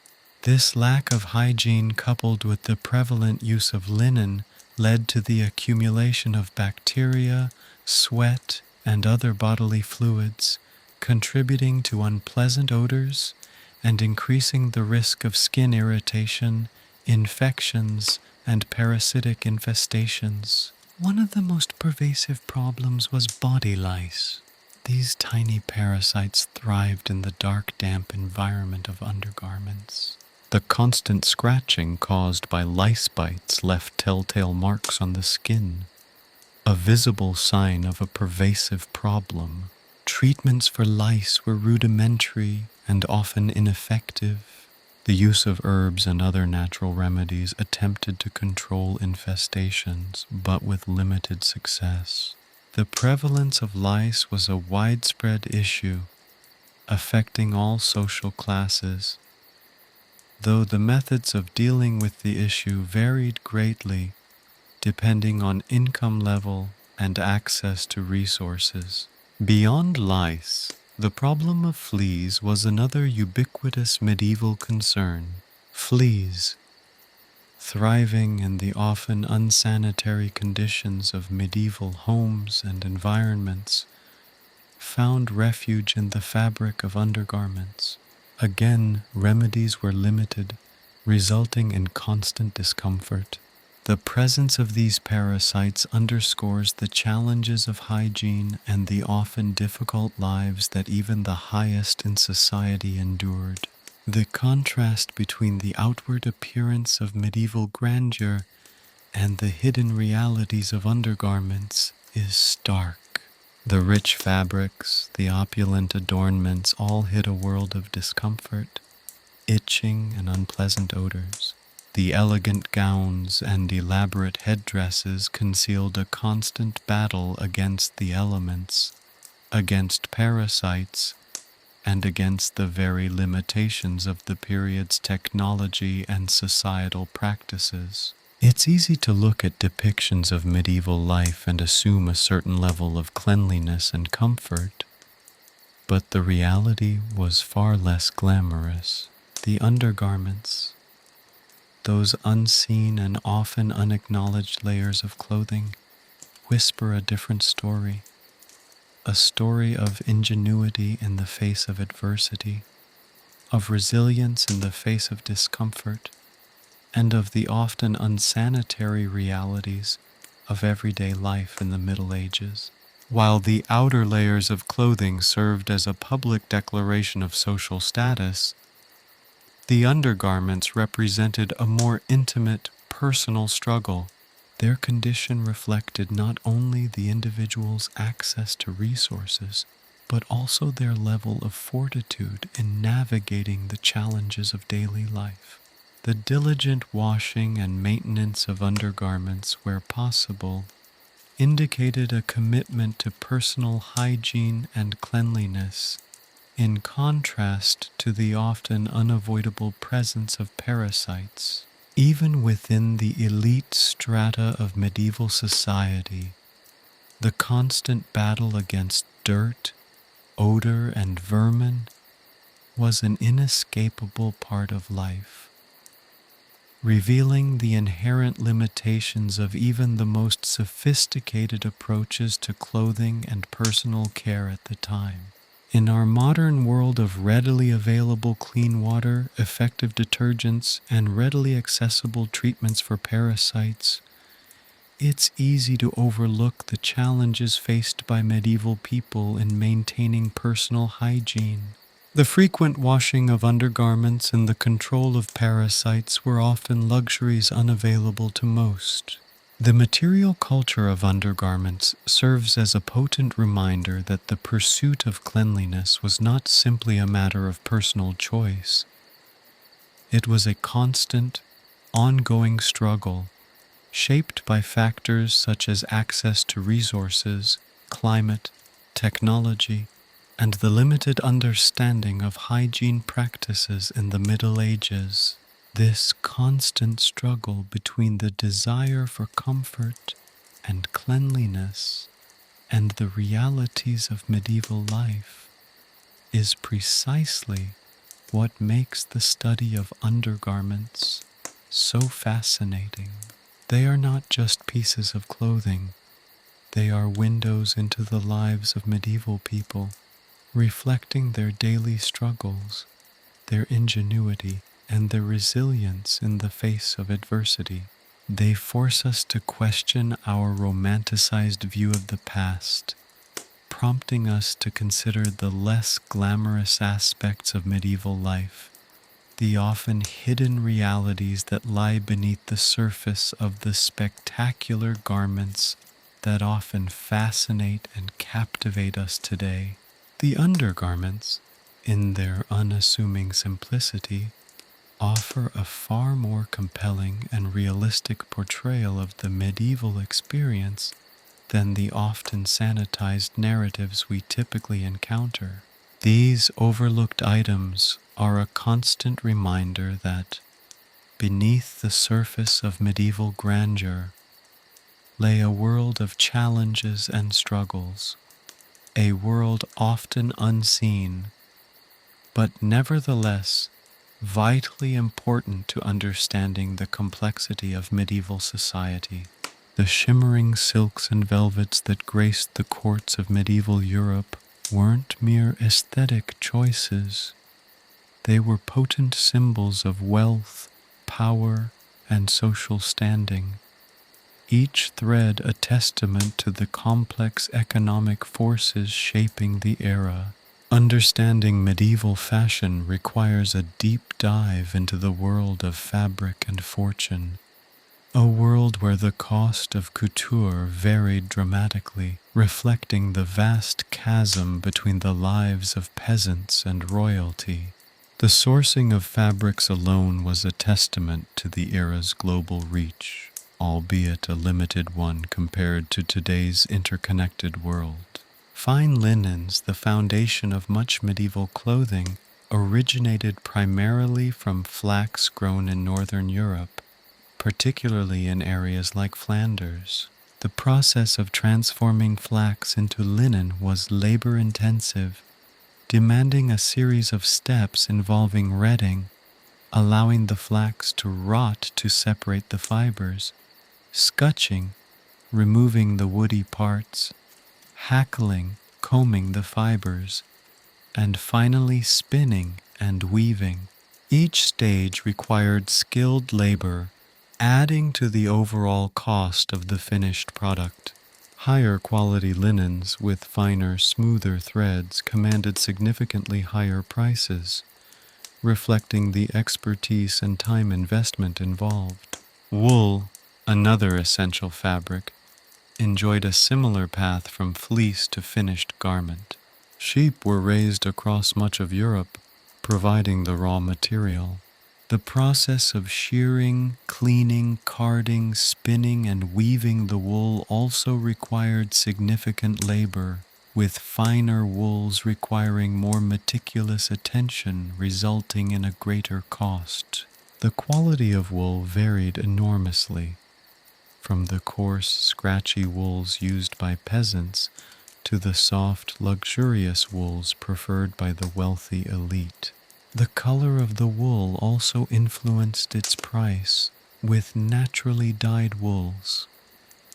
This lack of hygiene, coupled with the prevalent use of linen, led to the accumulation of bacteria, sweat, and other bodily fluids, contributing to unpleasant odors and increasing the risk of skin irritation, infections, and parasitic infestations. One of the most pervasive problems was body lice. These tiny parasites thrived in the dark, damp environment of undergarments. The constant scratching caused by lice bites left telltale marks on the skin, a visible sign of a pervasive problem. Treatments for lice were rudimentary and often ineffective. The use of herbs and other natural remedies attempted to control infestations, but with limited success. The prevalence of lice was a widespread issue, affecting all social classes, though the methods of dealing with the issue varied greatly depending on income level and access to resources. Beyond lice, the problem of fleas was another ubiquitous medieval concern. Fleas, thriving in the often unsanitary conditions of medieval homes and environments, found refuge in the fabric of undergarments. Again, remedies were limited, resulting in constant discomfort. The presence of these parasites underscores the challenges of hygiene and the often difficult lives that even the highest in society endured. The contrast between the outward appearance of medieval grandeur and the hidden realities of undergarments is stark. The rich fabrics, the opulent adornments all hid a world of discomfort, itching, and unpleasant odors. The elegant gowns and elaborate headdresses concealed a constant battle against the elements, against parasites, and against the very limitations of the period's technology and societal practices. It's easy to look at depictions of medieval life and assume a certain level of cleanliness and comfort, but the reality was far less glamorous. The undergarments, those unseen and often unacknowledged layers of clothing, whisper a different story, a story of ingenuity in the face of adversity, of resilience in the face of discomfort, and of the often unsanitary realities of everyday life in the Middle Ages. While the outer layers of clothing served as a public declaration of social status, the undergarments represented a more intimate, personal struggle. Their condition reflected not only the individual's access to resources, but also their level of fortitude in navigating the challenges of daily life. The diligent washing and maintenance of undergarments where possible indicated a commitment to personal hygiene and cleanliness, in contrast to the often unavoidable presence of parasites. Even within the elite strata of medieval society, the constant battle against dirt, odor, and vermin was an inescapable part of life, revealing the inherent limitations of even the most sophisticated approaches to clothing and personal care at the time. In our modern world of readily available clean water, effective detergents, and readily accessible treatments for parasites, it's easy to overlook the challenges faced by medieval people in maintaining personal hygiene. The frequent washing of undergarments and the control of parasites were often luxuries unavailable to most. The material culture of undergarments serves as a potent reminder that the pursuit of cleanliness was not simply a matter of personal choice. It was a constant, ongoing struggle, shaped by factors such as access to resources, climate, technology, and the limited understanding of hygiene practices in the Middle Ages. This constant struggle between the desire for comfort and cleanliness and the realities of medieval life is precisely what makes the study of undergarments so fascinating. They are not just pieces of clothing, they are windows into the lives of medieval people, reflecting their daily struggles, their ingenuity, and their resilience in the face of adversity. They force us to question our romanticized view of the past, prompting us to consider the less glamorous aspects of medieval life, the often hidden realities that lie beneath the surface of the spectacular garments that often fascinate and captivate us today. The undergarments, in their unassuming simplicity, offer a far more compelling and realistic portrayal of the medieval experience than the often sanitized narratives we typically encounter. These overlooked items are a constant reminder that, beneath the surface of medieval grandeur, lay a world of challenges and struggles, a world often unseen, but nevertheless vitally important to understanding the complexity of medieval society. The shimmering silks and velvets that graced the courts of medieval Europe weren't mere aesthetic choices. They were potent symbols of wealth, power, and social standing, each thread a testament to the complex economic forces shaping the era. Understanding medieval fashion requires a deep dive into the world of fabric and fortune, a world where the cost of couture varied dramatically, reflecting the vast chasm between the lives of peasants and royalty. The sourcing of fabrics alone was a testament to the era's global reach, albeit a limited one compared to today's interconnected world. Fine linens, the foundation of much medieval clothing, originated primarily from flax grown in northern Europe, particularly in areas like Flanders. The process of transforming flax into linen was labor-intensive, demanding a series of steps involving retting, allowing the flax to rot to separate the fibers, scutching, removing the woody parts, hackling, combing the fibers, and finally spinning and weaving. Each stage required skilled labor, adding to the overall cost of the finished product. Higher quality linens with finer, smoother threads commanded significantly higher prices, reflecting the expertise and time investment involved. Wool, another essential fabric, enjoyed a similar path from fleece to finished garment. Sheep were raised across much of Europe, providing the raw material. The process of shearing, cleaning, carding, spinning, and weaving the wool also required significant labor, with finer wools requiring more meticulous attention, resulting in a greater cost. The quality of wool varied enormously, from the coarse, scratchy wools used by peasants to the soft, luxurious wools preferred by the wealthy elite. The color of the wool also influenced its price, with naturally dyed wools,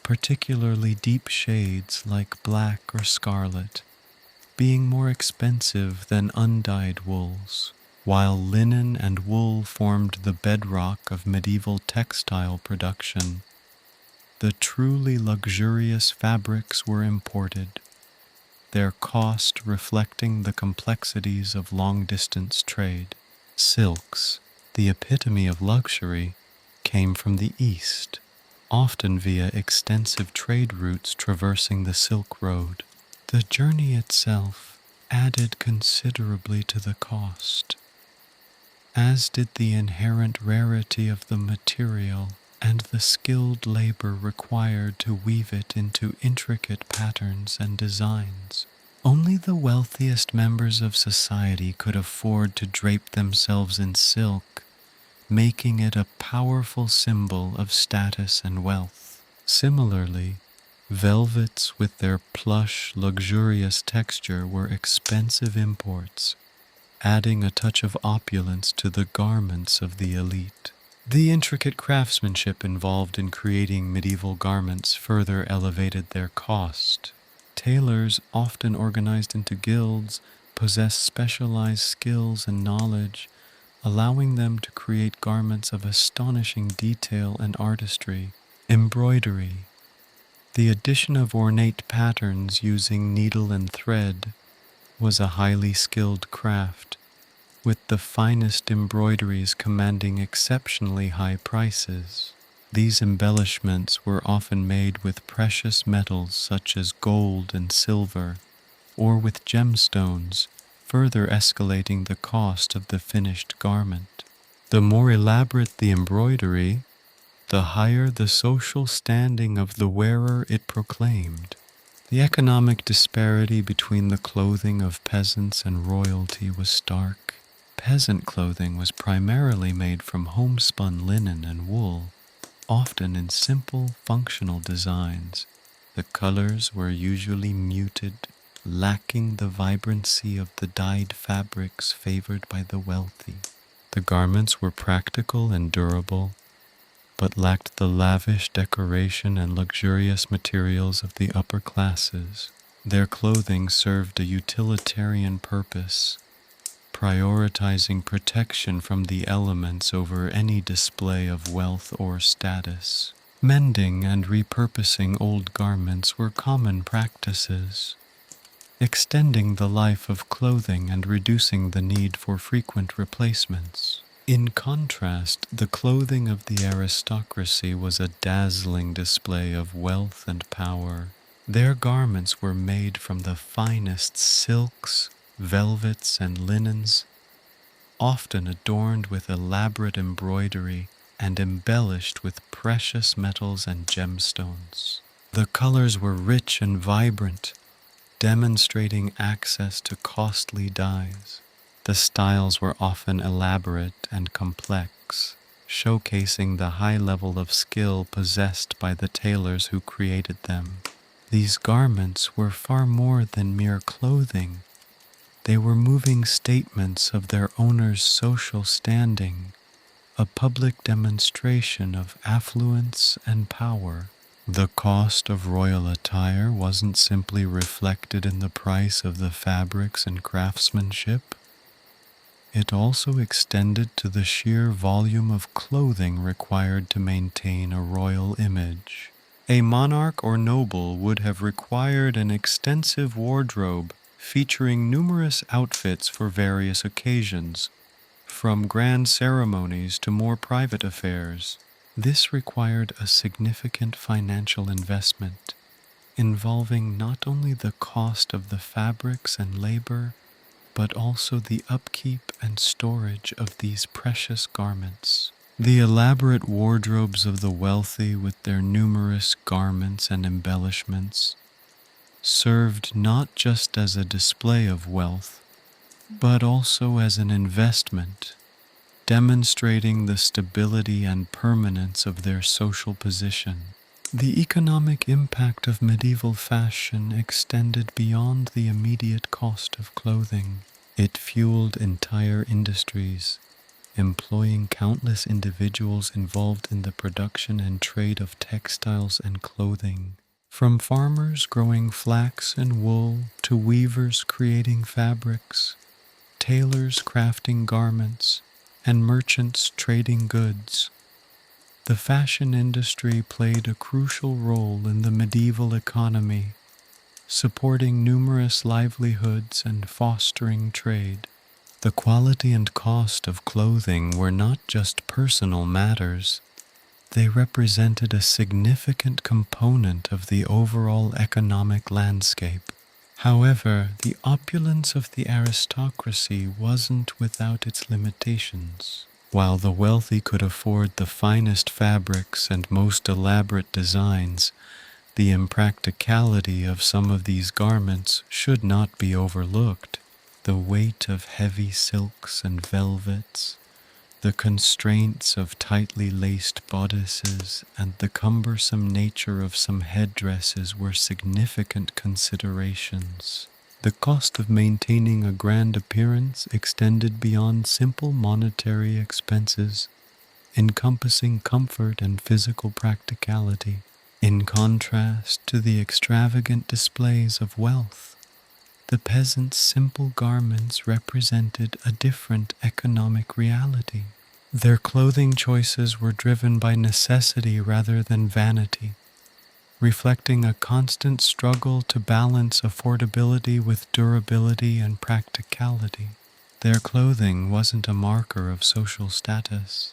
particularly deep shades like black or scarlet, being more expensive than undyed wools. While linen and wool formed the bedrock of medieval textile production, the truly luxurious fabrics were imported, their cost reflecting the complexities of long-distance trade. Silks, the epitome of luxury, came from the East, often via extensive trade routes traversing the Silk Road. The journey itself added considerably to the cost, as did the inherent rarity of the material and the skilled labor required to weave it into intricate patterns and designs. Only the wealthiest members of society could afford to drape themselves in silk, making it a powerful symbol of status and wealth. Similarly, velvets with their plush, luxurious texture were expensive imports, adding a touch of opulence to the garments of the elite. The intricate craftsmanship involved in creating medieval garments further elevated their cost. Tailors, often organized into guilds, possessed specialized skills and knowledge, allowing them to create garments of astonishing detail and artistry. Embroidery, the addition of ornate patterns using needle and thread, was a highly skilled craft, with the finest embroideries commanding exceptionally high prices. These embellishments were often made with precious metals such as gold and silver, or with gemstones, further escalating the cost of the finished garment. The more elaborate the embroidery, the higher the social standing of the wearer it proclaimed. The economic disparity between the clothing of peasants and royalty was stark. Peasant clothing was primarily made from homespun linen and wool, often in simple, functional designs. The colors were usually muted, lacking the vibrancy of the dyed fabrics favored by the wealthy. The garments were practical and durable, but lacked the lavish decoration and luxurious materials of the upper classes. Their clothing served a utilitarian purpose, prioritizing protection from the elements over any display of wealth or status. Mending and repurposing old garments were common practices, extending the life of clothing and reducing the need for frequent replacements. In contrast, the clothing of the aristocracy was a dazzling display of wealth and power. Their garments were made from the finest silks, velvets, and linens, often adorned with elaborate embroidery and embellished with precious metals and gemstones. The colors were rich and vibrant, demonstrating access to costly dyes. The styles were often elaborate and complex, showcasing the high level of skill possessed by the tailors who created them. These garments were far more than mere clothing. They were moving statements of their owner's social standing, a public demonstration of affluence and power. The cost of royal attire wasn't simply reflected in the price of the fabrics and craftsmanship. It also extended to the sheer volume of clothing required to maintain a royal image. A monarch or noble would have required an extensive wardrobe featuring numerous outfits for various occasions, from grand ceremonies to more private affairs. This required a significant financial investment, involving not only the cost of the fabrics and labor, but also the upkeep and storage of these precious garments. The elaborate wardrobes of the wealthy, with their numerous garments and embellishments, served not just as a display of wealth, but also as an investment, demonstrating the stability and permanence of their social position. The economic impact of medieval fashion extended beyond the immediate cost of clothing. It fueled entire industries, employing countless individuals involved in the production and trade of textiles and clothing. From farmers growing flax and wool to weavers creating fabrics, tailors crafting garments, and merchants trading goods, the fashion industry played a crucial role in the medieval economy, supporting numerous livelihoods and fostering trade. The quality and cost of clothing were not just personal matters. They represented a significant component of the overall economic landscape. However, the opulence of the aristocracy wasn't without its limitations. While the wealthy could afford the finest fabrics and most elaborate designs, the impracticality of some of these garments should not be overlooked. The weight of heavy silks and velvets, the constraints of tightly laced bodices, and the cumbersome nature of some headdresses were significant considerations. The cost of maintaining a grand appearance extended beyond simple monetary expenses, encompassing comfort and physical practicality. In contrast to the extravagant displays of wealth, the peasants' simple garments represented a different economic reality. Their clothing choices were driven by necessity rather than vanity, reflecting a constant struggle to balance affordability with durability and practicality. Their clothing wasn't a marker of social status.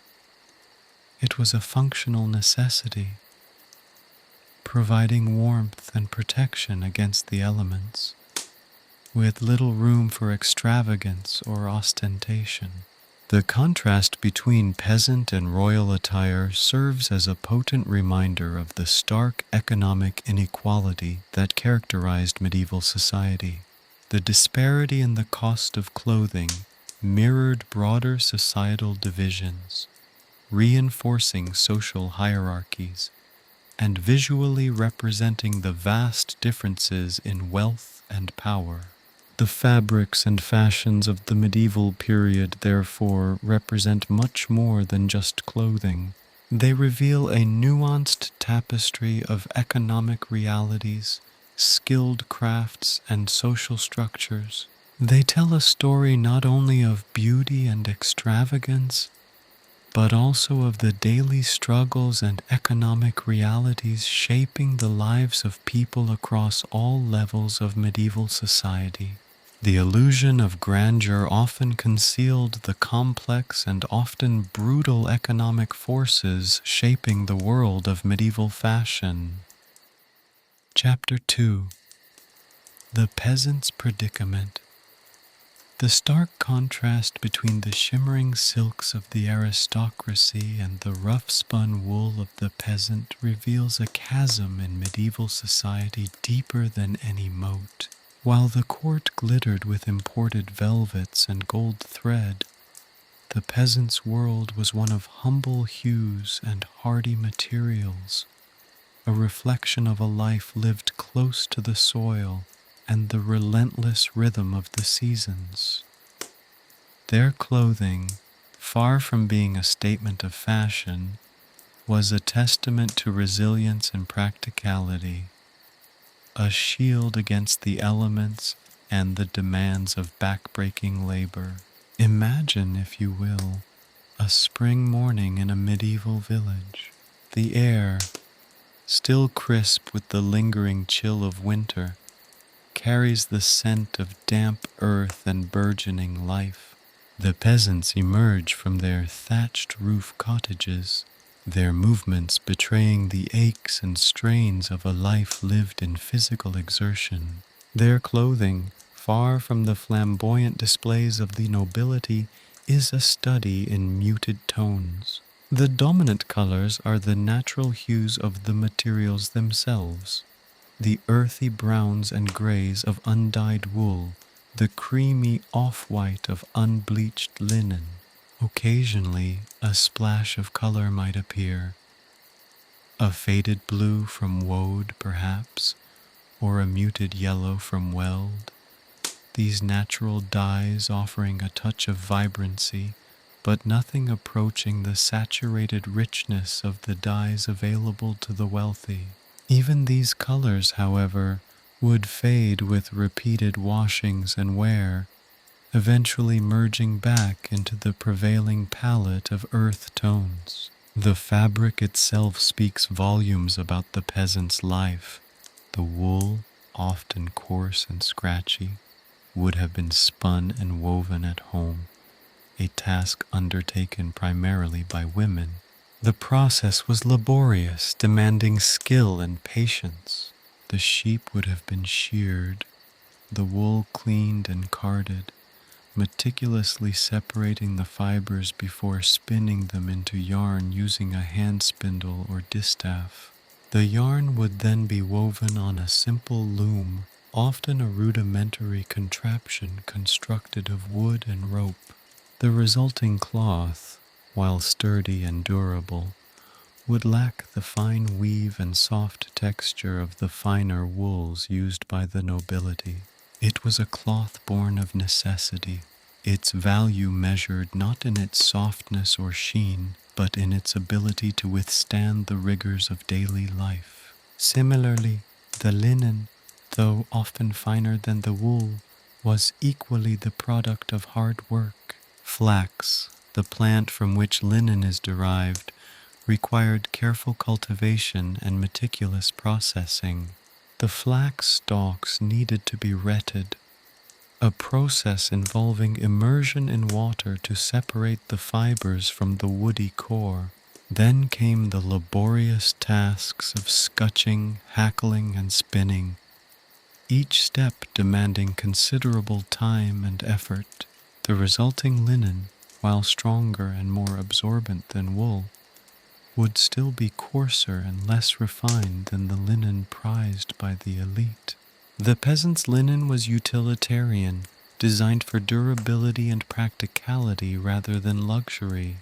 It was a functional necessity, providing warmth and protection against the elements, with little room for extravagance or ostentation. The contrast between peasant and royal attire serves as a potent reminder of the stark economic inequality that characterized medieval society. The disparity in the cost of clothing mirrored broader societal divisions, reinforcing social hierarchies and visually representing the vast differences in wealth and power. The fabrics and fashions of the medieval period, therefore, represent much more than just clothing. They reveal a nuanced tapestry of economic realities, skilled crafts, and social structures. They tell a story not only of beauty and extravagance, but also of the daily struggles and economic realities shaping the lives of people across all levels of medieval society. The illusion of grandeur often concealed the complex and often brutal economic forces shaping the world of medieval fashion. Chapter 2: The Peasant's Predicament. The stark contrast between the shimmering silks of the aristocracy and the rough-spun wool of the peasant reveals a chasm in medieval society deeper than any moat. While the court glittered with imported velvets and gold thread, the peasant's world was one of humble hues and hardy materials, a reflection of a life lived close to the soil and the relentless rhythm of the seasons. Their clothing, far from being a statement of fashion, was a testament to resilience and practicality, a shield against the elements and the demands of backbreaking labor. Imagine, if you will, a spring morning in a medieval village. The air, still crisp with the lingering chill of winter, carries the scent of damp earth and burgeoning life. The peasants emerge from their thatched roof cottages, their movements betraying the aches and strains of a life lived in physical exertion. Their clothing, far from the flamboyant displays of the nobility, is a study in muted tones. The dominant colors are the natural hues of the materials themselves, the earthy browns and grays of undyed wool, the creamy off-white of unbleached linen. Occasionally, a splash of color might appear, a faded blue from woad, perhaps, or a muted yellow from weld, these natural dyes offering a touch of vibrancy, but nothing approaching the saturated richness of the dyes available to the wealthy. Even these colors, however, would fade with repeated washings and wear, eventually merging back into the prevailing palette of earth tones. The fabric itself speaks volumes about the peasant's life. The wool, often coarse and scratchy, would have been spun and woven at home, a task undertaken primarily by women. The process was laborious, demanding skill and patience. The sheep would have been sheared, the wool cleaned and carded, meticulously separating the fibers before spinning them into yarn using a hand spindle or distaff. The yarn would then be woven on a simple loom, often a rudimentary contraption constructed of wood and rope. The resulting cloth, while sturdy and durable, would lack the fine weave and soft texture of the finer wools used by the nobility. It was a cloth born of necessity, its value measured not in its softness or sheen, but in its ability to withstand the rigors of daily life. Similarly, the linen, though often finer than the wool, was equally the product of hard work. Flax, the plant from which linen is derived, required careful cultivation and meticulous processing. The flax stalks needed to be retted, a process involving immersion in water to separate the fibers from the woody core. Then came the laborious tasks of scutching, hackling, and spinning, each step demanding considerable time and effort. The resulting linen, while stronger and more absorbent than wool, would still be coarser and less refined than the linen prized by the elite. The peasant's linen was utilitarian, designed for durability and practicality rather than luxury.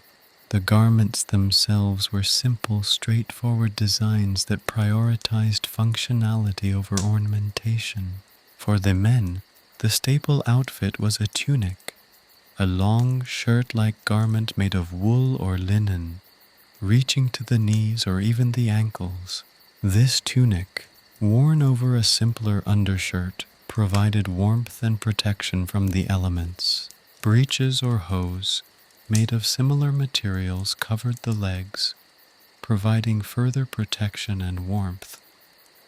The garments themselves were simple, straightforward designs that prioritized functionality over ornamentation. For the men, the staple outfit was a tunic, a long shirt-like garment made of wool or linen, reaching to the knees or even the ankles. This tunic, worn over a simpler undershirt, provided warmth and protection from the elements. Breeches or hose, made of similar materials, covered the legs, providing further protection and warmth,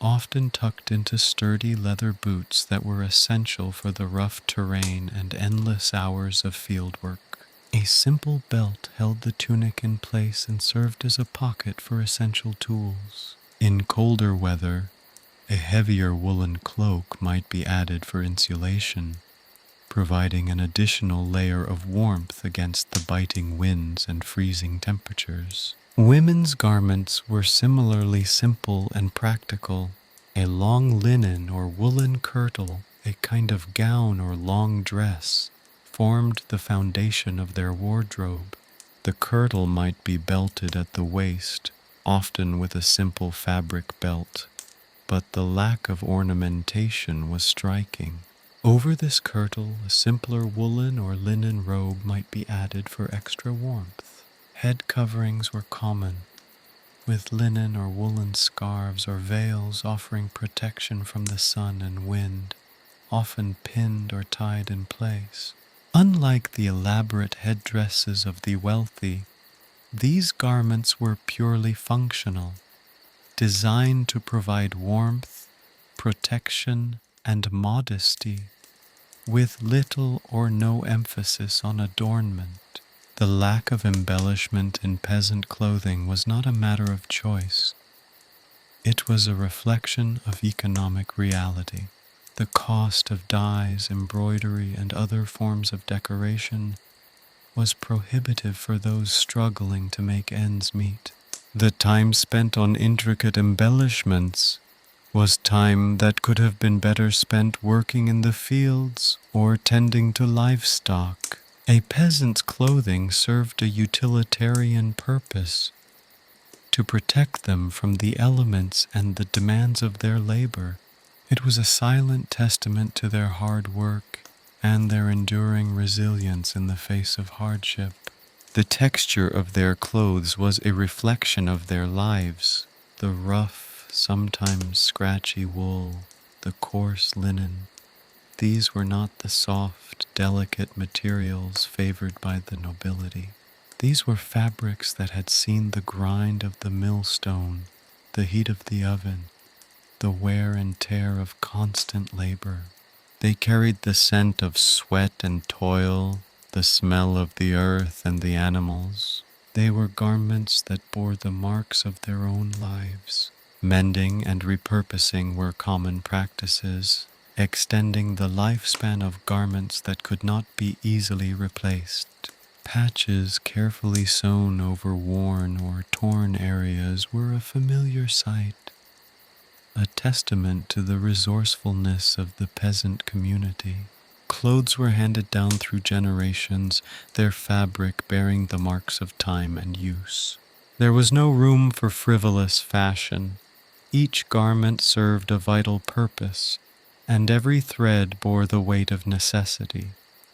often tucked into sturdy leather boots that were essential for the rough terrain and endless hours of fieldwork. A simple belt held the tunic in place and served as a pocket for essential tools. In colder weather, a heavier woolen cloak might be added for insulation, providing an additional layer of warmth against the biting winds and freezing temperatures. Women's garments were similarly simple and practical. A long linen or woolen kirtle, a kind of gown or long dress, formed the foundation of their wardrobe. The kirtle might be belted at the waist, often with a simple fabric belt, but the lack of ornamentation was striking. Over this kirtle, a simpler woolen or linen robe might be added for extra warmth. Head coverings were common, with linen or woolen scarves or veils offering protection from the sun and wind, often pinned or tied in place. Unlike the elaborate headdresses of the wealthy, these garments were purely functional, designed to provide warmth, protection, and modesty, with little or no emphasis on adornment. The lack of embellishment in peasant clothing was not a matter of choice. It was a reflection of economic reality. The cost of dyes, embroidery, and other forms of decoration was prohibitive for those struggling to make ends meet. The time spent on intricate embellishments was time that could have been better spent working in the fields or tending to livestock. A peasant's clothing served a utilitarian purpose, to protect them from the elements and the demands of their labor. It was a silent testament to their hard work and their enduring resilience in the face of hardship. The texture of their clothes was a reflection of their lives. The rough, sometimes scratchy wool, the coarse linen, these were not the soft, delicate materials favored by the nobility. These were fabrics that had seen the grind of the millstone, the heat of the oven, the wear and tear of constant labor. They carried the scent of sweat and toil, the smell of the earth and the animals. They were garments that bore the marks of their own lives. Mending and repurposing were common practices, extending the lifespan of garments that could not be easily replaced. Patches carefully sewn over worn or torn areas were a familiar sight, a testament to the resourcefulness of the peasant community. Clothes were handed down through generations, their fabric bearing the marks of time and use. There was no room for frivolous fashion. Each garment served a vital purpose, and every thread bore the weight of necessity.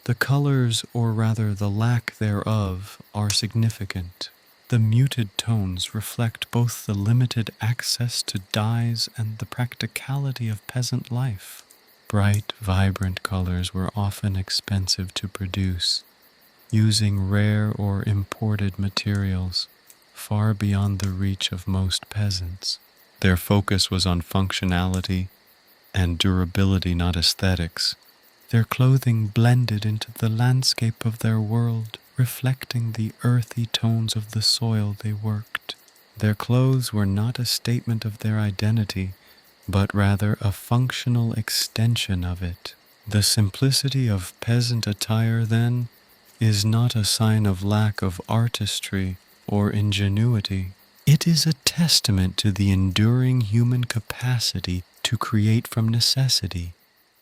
The colors, or rather the lack thereof, are significant. The muted tones reflect both the limited access to dyes and the practicality of peasant life. Bright, vibrant colors were often expensive to produce, using rare or imported materials far beyond the reach of most peasants. Their focus was on functionality and durability, not aesthetics. Their clothing blended into the landscape of their world, reflecting the earthy tones of the soil they worked. Their clothes were not a statement of their identity, but rather a functional extension of it. The simplicity of peasant attire, then, is not a sign of lack of artistry or ingenuity. It is a testament to the enduring human capacity to create from necessity,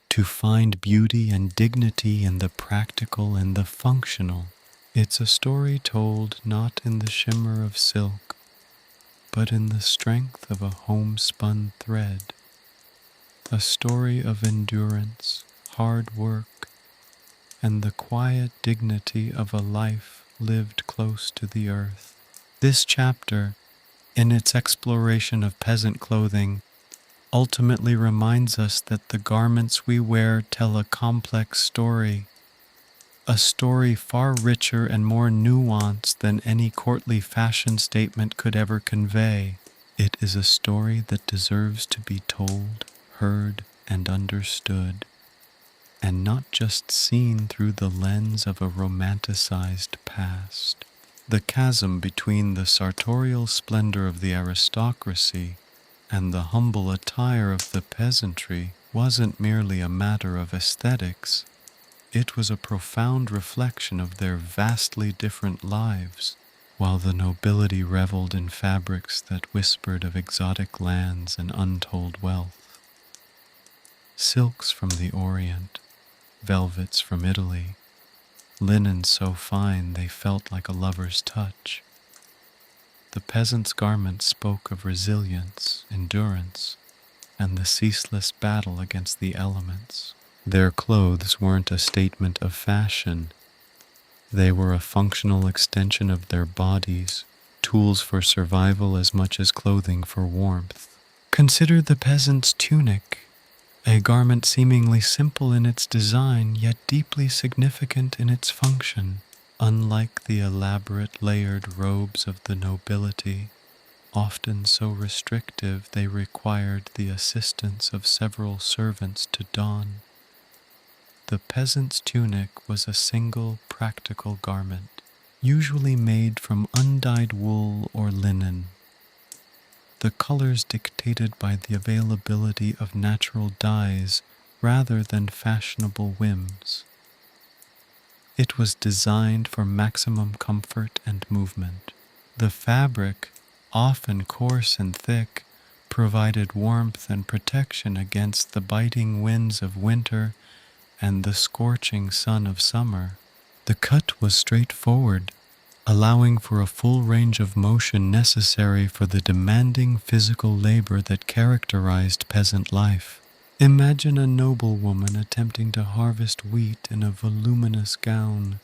to find beauty and dignity in the practical and the functional. It's a story told not in the shimmer of silk, but in the strength of a homespun thread. A story of endurance, hard work, and the quiet dignity of a life lived close to the earth. This chapter, in its exploration of peasant clothing, ultimately reminds us that the garments we wear tell a complex story, a story far richer and more nuanced than any courtly fashion statement could ever convey. It is a story that deserves to be told, heard, and understood, and not just seen through the lens of a romanticized past. The chasm between the sartorial splendor of the aristocracy and the humble attire of the peasantry wasn't merely a matter of aesthetics. It was a profound reflection of their vastly different lives. While the nobility reveled in fabrics that whispered of exotic lands and untold wealth, silks from the Orient, velvets from Italy, linen so fine they felt like a lover's touch. The peasant's garments spoke of resilience, endurance, and the ceaseless battle against the elements. Their clothes weren't a statement of fashion. They were a functional extension of their bodies, tools for survival as much as clothing for warmth. Consider the peasant's tunic, a garment seemingly simple in its design, yet deeply significant in its function. Unlike the elaborate layered robes of the nobility, often so restrictive they required the assistance of several servants to don, the peasant's tunic was a single practical garment, usually made from undyed wool or linen. The colors dictated by the availability of natural dyes rather than fashionable whims. It was designed for maximum comfort and movement. The fabric, often coarse and thick, provided warmth and protection against the biting winds of winter and the scorching sun of summer. The cut was straightforward, allowing for a full range of motion necessary for the demanding physical labor that characterized peasant life. Imagine a noblewoman attempting to harvest wheat in a voluminous gown,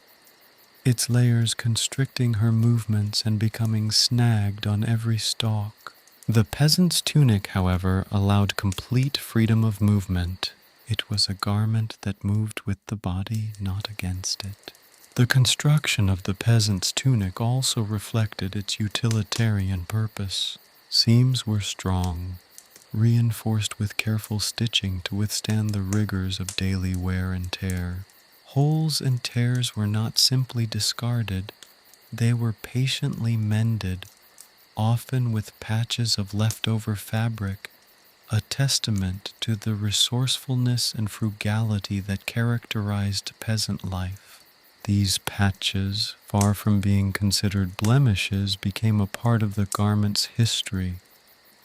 its layers constricting her movements and becoming snagged on every stalk. The peasant's tunic, however, allowed complete freedom of movement. It was a garment that moved with the body, not against it. The construction of the peasant's tunic also reflected its utilitarian purpose. Seams were strong, reinforced with careful stitching to withstand the rigors of daily wear and tear. Holes and tears were not simply discarded, they were patiently mended, often with patches of leftover fabric, a testament to the resourcefulness and frugality that characterized peasant life. These patches, far from being considered blemishes, became a part of the garment's history,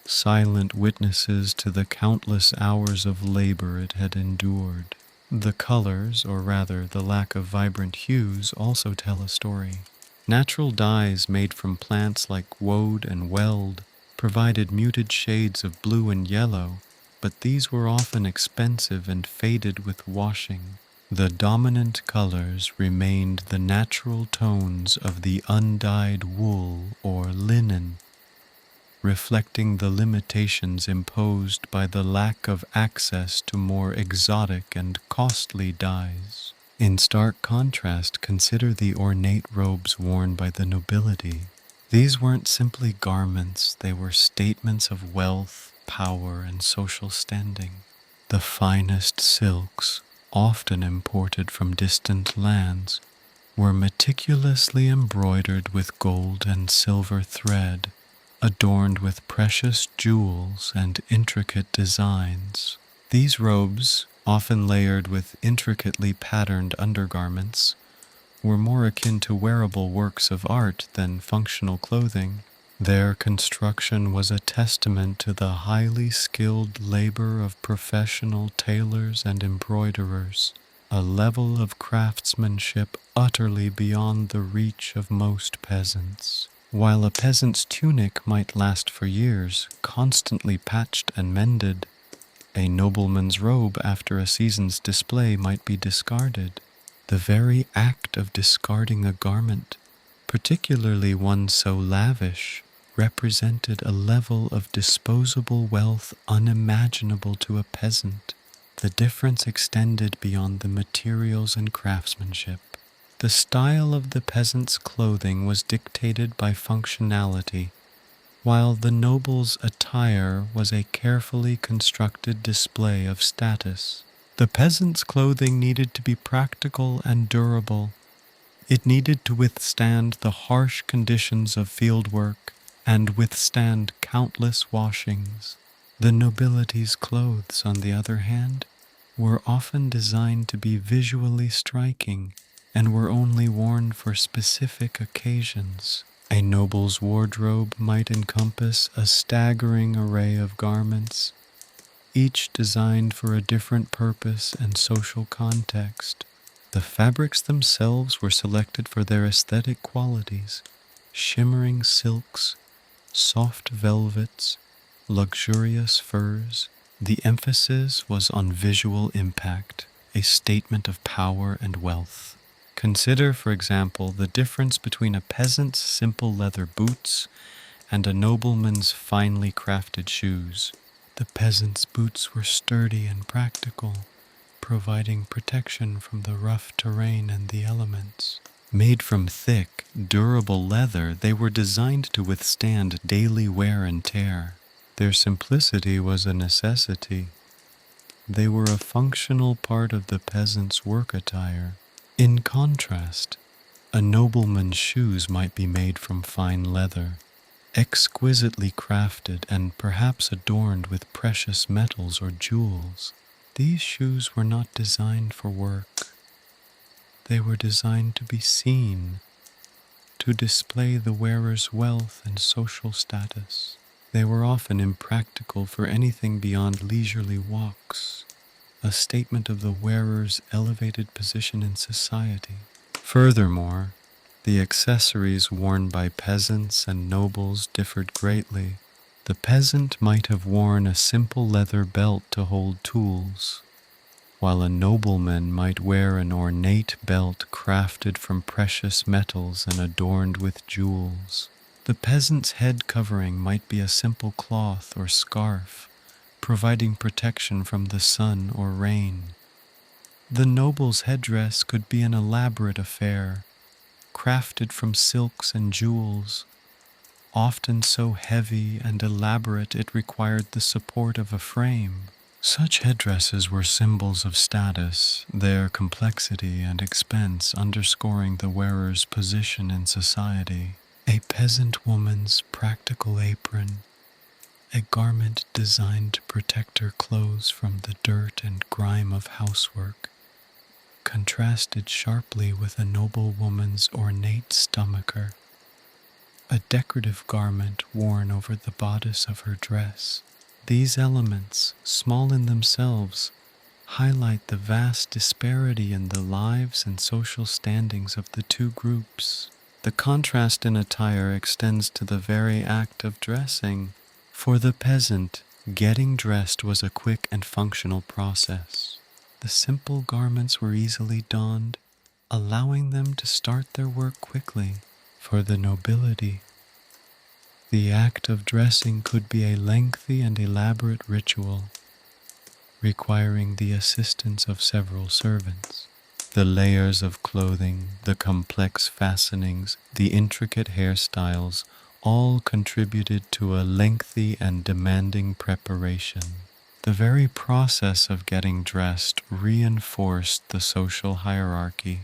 silent witnesses to the countless hours of labor it had endured. The colors, or rather the lack of vibrant hues, also tell a story. Natural dyes made from plants like woad and weld provided muted shades of blue and yellow, but these were often expensive and faded with washing. The dominant colors remained the natural tones of the undyed wool or linen, reflecting the limitations imposed by the lack of access to more exotic and costly dyes. In stark contrast, consider the ornate robes worn by the nobility. These weren't simply garments, they were statements of wealth, power, and social standing. The finest silks, often imported from distant lands, were meticulously embroidered with gold and silver thread, adorned with precious jewels and intricate designs. These robes, often layered with intricately patterned undergarments, were more akin to wearable works of art than functional clothing. Their construction was a testament to the highly skilled labor of professional tailors and embroiderers, a level of craftsmanship utterly beyond the reach of most peasants. While a peasant's tunic might last for years, constantly patched and mended, a nobleman's robe after a season's display might be discarded. The very act of discarding a garment, particularly one so lavish, represented a level of disposable wealth unimaginable to a peasant. The difference extended beyond the materials and craftsmanship. The style of the peasant's clothing was dictated by functionality, while the noble's attire was a carefully constructed display of status. The peasant's clothing needed to be practical and durable. It needed to withstand the harsh conditions of fieldwork and withstand countless washings. The nobility's clothes, on the other hand, were often designed to be visually striking and were only worn for specific occasions. A noble's wardrobe might encompass a staggering array of garments, each designed for a different purpose and social context. The fabrics themselves were selected for their aesthetic qualities: shimmering silks, soft velvets, luxurious furs. The emphasis was on visual impact, a statement of power and wealth. Consider, for example, the difference between a peasant's simple leather boots and a nobleman's finely crafted shoes. The peasant's boots were sturdy and practical, providing protection from the rough terrain and the elements. Made from thick, durable leather, they were designed to withstand daily wear and tear. Their simplicity was a necessity. They were a functional part of the peasant's work attire. In contrast, a nobleman's shoes might be made from fine leather, exquisitely crafted and perhaps adorned with precious metals or jewels. These shoes were not designed for work. They were designed to be seen, to display the wearer's wealth and social status. They were often impractical for anything beyond leisurely walks, a statement of the wearer's elevated position in society. Furthermore, the accessories worn by peasants and nobles differed greatly. The peasant might have worn a simple leather belt to hold tools, while a nobleman might wear an ornate belt crafted from precious metals and adorned with jewels. The peasant's head covering might be a simple cloth or scarf, providing protection from the sun or rain. The noble's headdress could be an elaborate affair, crafted from silks and jewels, often so heavy and elaborate it required the support of a frame. Such headdresses were symbols of status, their complexity and expense underscoring the wearer's position in society. A peasant woman's practical apron, a garment designed to protect her clothes from the dirt and grime of housework, contrasted sharply with a noblewoman's ornate stomacher, a decorative garment worn over the bodice of her dress. These elements, small in themselves, highlight the vast disparity in the lives and social standings of the two groups. The contrast in attire extends to the very act of dressing. For the peasant, getting dressed was a quick and functional process. The simple garments were easily donned, allowing them to start their work quickly. For the nobility, the act of dressing could be a lengthy and elaborate ritual, requiring the assistance of several servants. The layers of clothing, the complex fastenings, the intricate hairstyles, all contributed to a lengthy and demanding preparation. The very process of getting dressed reinforced the social hierarchy,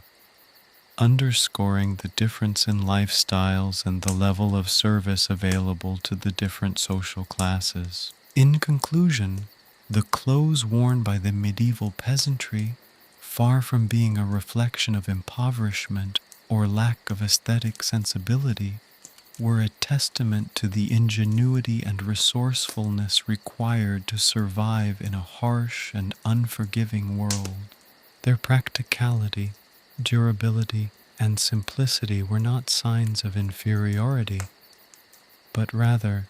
underscoring the difference in lifestyles and the level of service available to the different social classes. In conclusion, the clothes worn by the medieval peasantry, far from being a reflection of impoverishment or lack of aesthetic sensibility, were a testament to the ingenuity and resourcefulness required to survive in a harsh and unforgiving world. Their practicality, durability, and simplicity were not signs of inferiority, but rather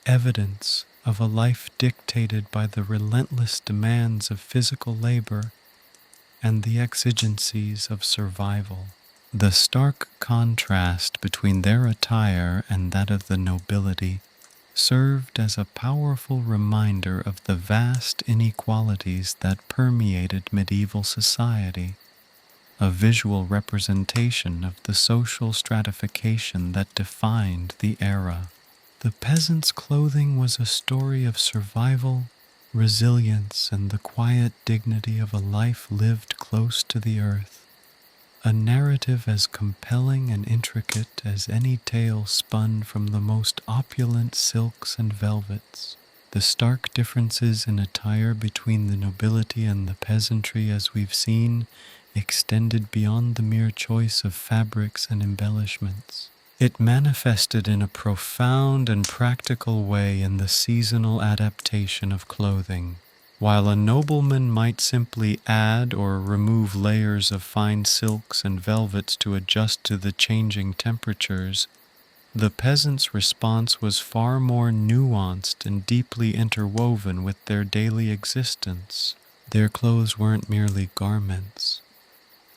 evidence of a life dictated by the relentless demands of physical labor and the exigencies of survival. The stark contrast between their attire and that of the nobility served as a powerful reminder of the vast inequalities that permeated medieval society, a visual representation of the social stratification that defined the era. The peasant's clothing was a story of survival, resilience, and the quiet dignity of a life lived close to the earth. A narrative as compelling and intricate as any tale spun from the most opulent silks and velvets. The stark differences in attire between the nobility and the peasantry, as we've seen, extended beyond the mere choice of fabrics and embellishments. It manifested in a profound and practical way in the seasonal adaptation of clothing. While a nobleman might simply add or remove layers of fine silks and velvets to adjust to the changing temperatures, the peasant's response was far more nuanced and deeply interwoven with their daily existence. Their clothes weren't merely garments.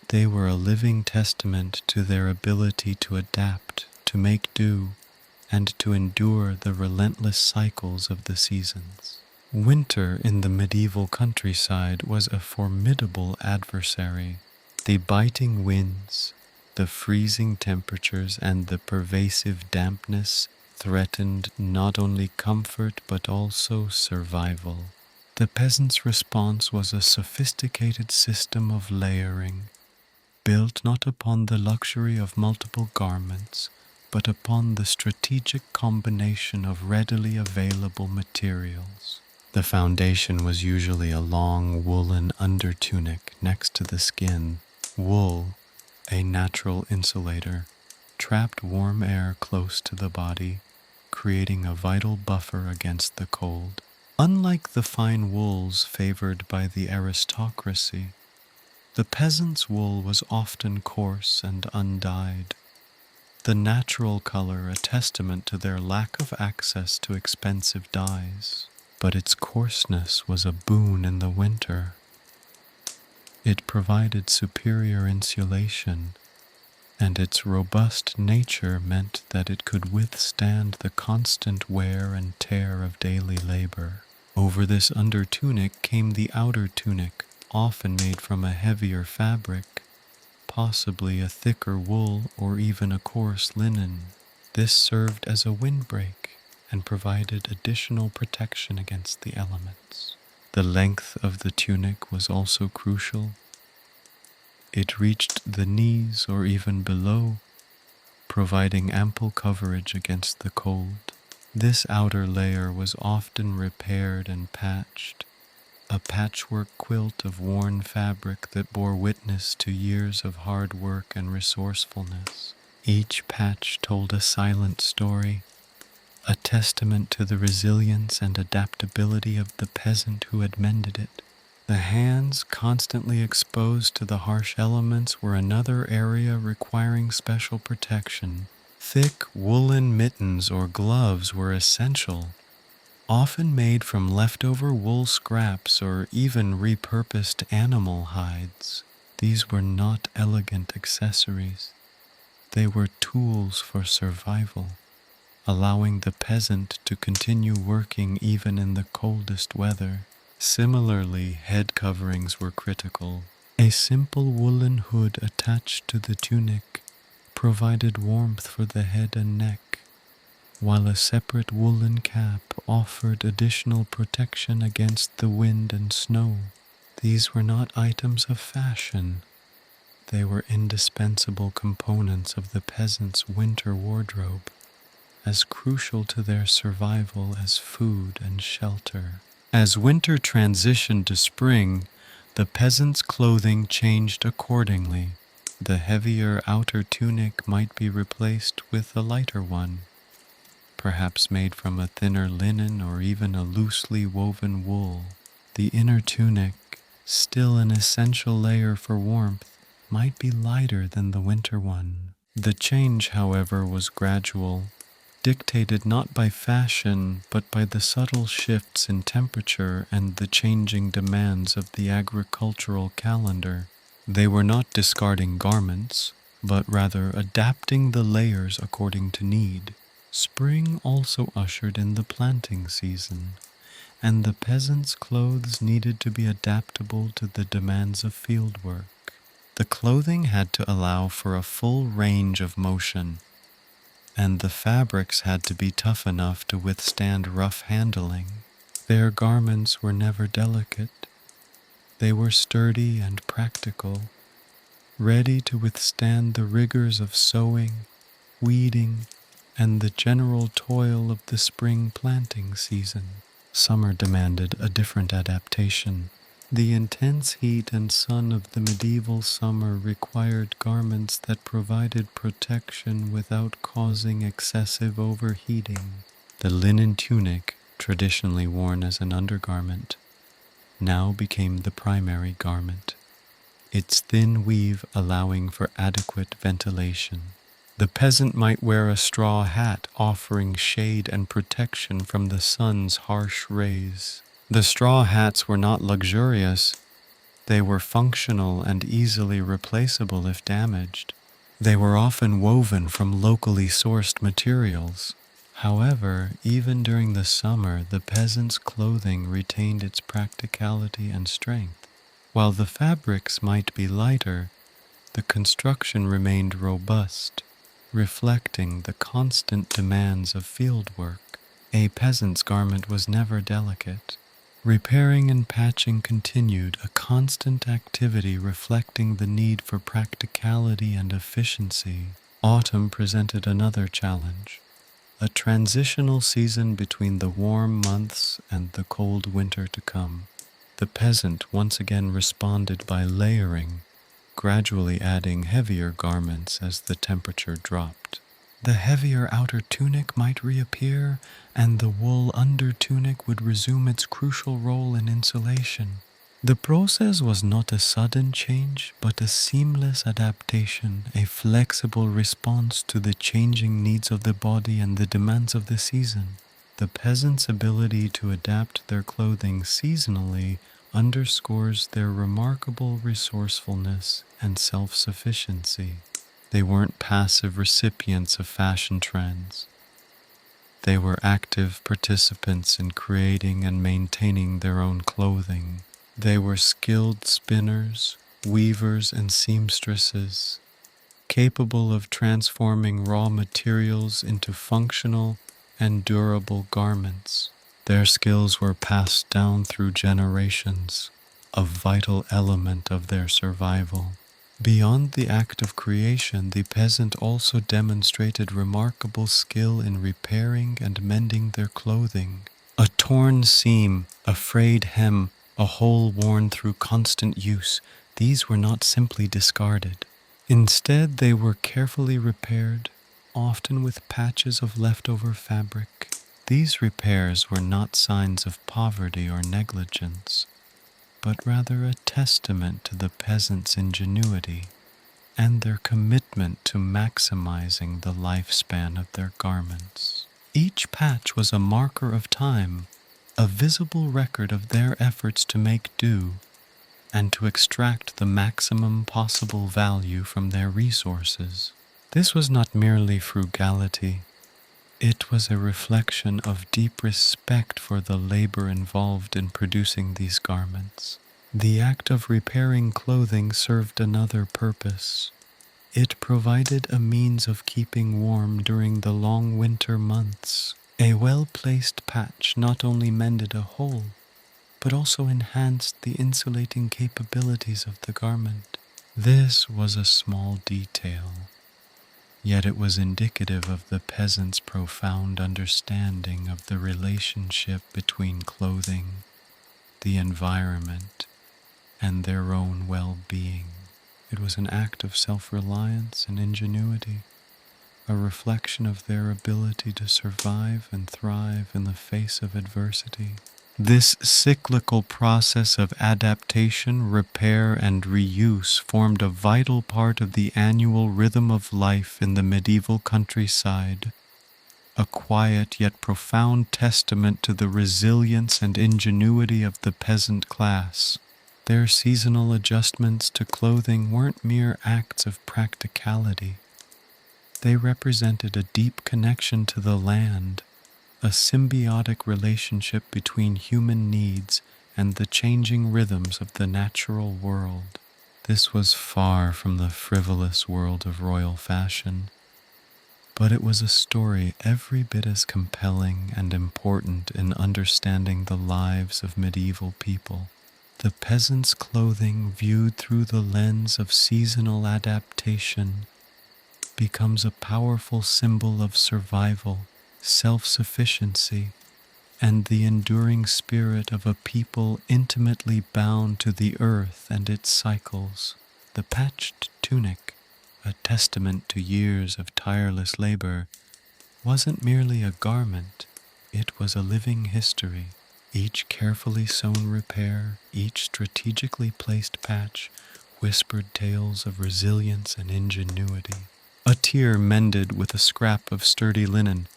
They were a living testament to their ability to adapt, to make do, and to endure the relentless cycles of the seasons. Winter in the medieval countryside was a formidable adversary. The biting winds, the freezing temperatures, and the pervasive dampness threatened not only comfort but also survival. The peasant's response was a sophisticated system of layering, built not upon the luxury of multiple garments, but upon the strategic combination of readily available materials. The foundation was usually a long woolen undertunic next to the skin. Wool, a natural insulator, trapped warm air close to the body, creating a vital buffer against the cold. Unlike the fine wools favored by the aristocracy, the peasant's wool was often coarse and undyed, the natural color a testament to their lack of access to expensive dyes. But its coarseness was a boon in the winter. It provided superior insulation, and its robust nature meant that it could withstand the constant wear and tear of daily labor. Over this undertunic came the outer tunic, often made from a heavier fabric, possibly a thicker wool or even a coarse linen. This served as a windbreak and provided additional protection against the elements. The length of the tunic was also crucial. It reached the knees or even below, providing ample coverage against the cold. This outer layer was often repaired and patched, a patchwork quilt of worn fabric that bore witness to years of hard work and resourcefulness. Each patch told a silent story, a testament to the resilience and adaptability of the peasant who had mended it. The hands, constantly exposed to the harsh elements, were another area requiring special protection. Thick woolen mittens or gloves were essential, often made from leftover wool scraps or even repurposed animal hides. These were not elegant accessories. They were tools for survival, allowing the peasant to continue working even in the coldest weather. Similarly, head coverings were critical. A simple woolen hood attached to the tunic provided warmth for the head and neck, while a separate woolen cap offered additional protection against the wind and snow. These were not items of fashion. They were indispensable components of the peasant's winter wardrobe, as crucial to their survival as food and shelter. As winter transitioned to spring, the peasant's clothing changed accordingly. The heavier outer tunic might be replaced with a lighter one, perhaps made from a thinner linen or even a loosely woven wool. The inner tunic, still an essential layer for warmth, might be lighter than the winter one. The change, however, was gradual, dictated not by fashion but by the subtle shifts in temperature and the changing demands of the agricultural calendar. They were not discarding garments, but rather adapting the layers according to need. Spring also ushered in the planting season, and the peasants' clothes needed to be adaptable to the demands of fieldwork. The clothing had to allow for a full range of motion, and the fabrics had to be tough enough to withstand rough handling. Their garments were never delicate. They were sturdy and practical, ready to withstand the rigors of sowing, weeding, and the general toil of the spring planting season. Summer demanded a different adaptation. The intense heat and sun of the medieval summer required garments that provided protection without causing excessive overheating. The linen tunic, traditionally worn as an undergarment, now became the primary garment, its thin weave allowing for adequate ventilation. The peasant might wear a straw hat offering shade and protection from the sun's harsh rays. The straw hats were not luxurious, they were functional and easily replaceable if damaged. They were often woven from locally sourced materials. However, even during the summer, the peasant's clothing retained its practicality and strength. While the fabrics might be lighter, the construction remained robust, reflecting the constant demands of fieldwork. A peasant's garment was never delicate. Repairing and patching continued, a constant activity reflecting the need for practicality and efficiency. Autumn presented another challenge, a transitional season between the warm months and the cold winter to come. The peasant once again responded by layering, gradually adding heavier garments as the temperature dropped. The heavier outer tunic might reappear, and the wool under tunic would resume its crucial role in insulation. The process was not a sudden change, but a seamless adaptation, a flexible response to the changing needs of the body and the demands of the season. The peasants' ability to adapt their clothing seasonally underscores their remarkable resourcefulness and self-sufficiency. They weren't passive recipients of fashion trends. They were active participants in creating and maintaining their own clothing. They were skilled spinners, weavers, and seamstresses, capable of transforming raw materials into functional and durable garments. Their skills were passed down through generations, a vital element of their survival. Beyond the act of creation, the peasant also demonstrated remarkable skill in repairing and mending their clothing. A torn seam, a frayed hem, a hole worn through constant use, these were not simply discarded. Instead, they were carefully repaired, often with patches of leftover fabric. These repairs were not signs of poverty or negligence, but rather a testament to the peasants' ingenuity and their commitment to maximizing the lifespan of their garments. Each patch was a marker of time, a visible record of their efforts to make do and to extract the maximum possible value from their resources. This was not merely frugality. It was a reflection of deep respect for the labor involved in producing these garments. The act of repairing clothing served another purpose. It provided a means of keeping warm during the long winter months. A well-placed patch not only mended a hole, but also enhanced the insulating capabilities of the garment. This was a small detail, yet it was indicative of the peasants' profound understanding of the relationship between clothing, the environment, and their own well-being. It was an act of self-reliance and ingenuity, a reflection of their ability to survive and thrive in the face of adversity. This cyclical process of adaptation, repair, and reuse formed a vital part of the annual rhythm of life in the medieval countryside, a quiet yet profound testament to the resilience and ingenuity of the peasant class. Their seasonal adjustments to clothing weren't mere acts of practicality. They represented a deep connection to the land, a symbiotic relationship between human needs and the changing rhythms of the natural world. This was far from the frivolous world of royal fashion, but it was a story every bit as compelling and important in understanding the lives of medieval people. The peasant's clothing, viewed through the lens of seasonal adaptation, becomes a powerful symbol of survival, self-sufficiency, and the enduring spirit of a people intimately bound to the earth and its cycles. The patched tunic, a testament to years of tireless labor, wasn't merely a garment, it was a living history. Each carefully sewn repair, each strategically placed patch, whispered tales of resilience and ingenuity. A tear mended with a scrap of sturdy linen,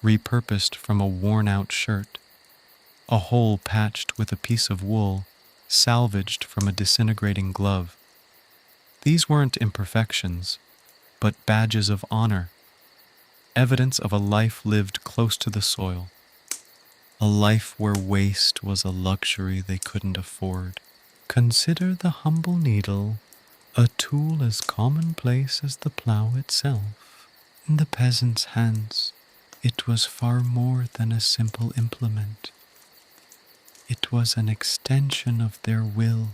repurposed from a worn-out shirt. A hole patched with a piece of wool, salvaged from a disintegrating glove. These weren't imperfections, but badges of honor, evidence of a life lived close to the soil, a life where waste was a luxury they couldn't afford. Consider the humble needle, a tool as commonplace as the plow itself. In the peasant's hands, it was far more than a simple implement. It was an extension of their will,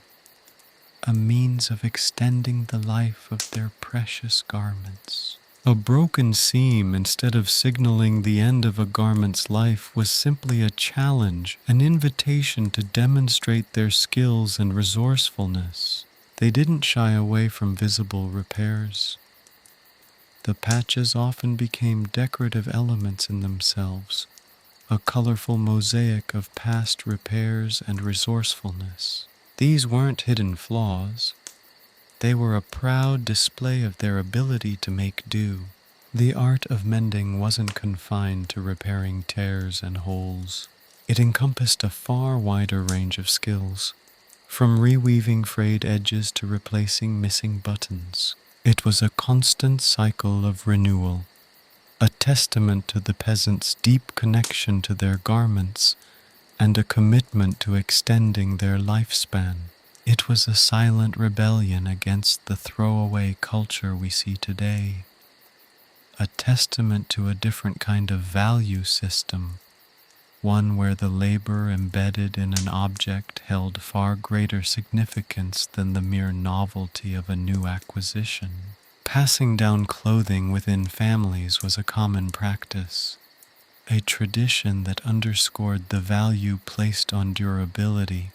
a means of extending the life of their precious garments. A broken seam, instead of signaling the end of a garment's life, was simply a challenge, an invitation to demonstrate their skills and resourcefulness. They didn't shy away from visible repairs. The patches often became decorative elements in themselves, a colorful mosaic of past repairs and resourcefulness. These weren't hidden flaws. They were a proud display of their ability to make do. The art of mending wasn't confined to repairing tears and holes. It encompassed a far wider range of skills, from reweaving frayed edges to replacing missing buttons. It was a constant cycle of renewal, a testament to the peasants' deep connection to their garments and a commitment to extending their lifespan. It was a silent rebellion against the throwaway culture we see today, a testament to a different kind of value system, one where the labor embedded in an object held far greater significance than the mere novelty of a new acquisition. Passing down clothing within families was a common practice, a tradition that underscored the value placed on durability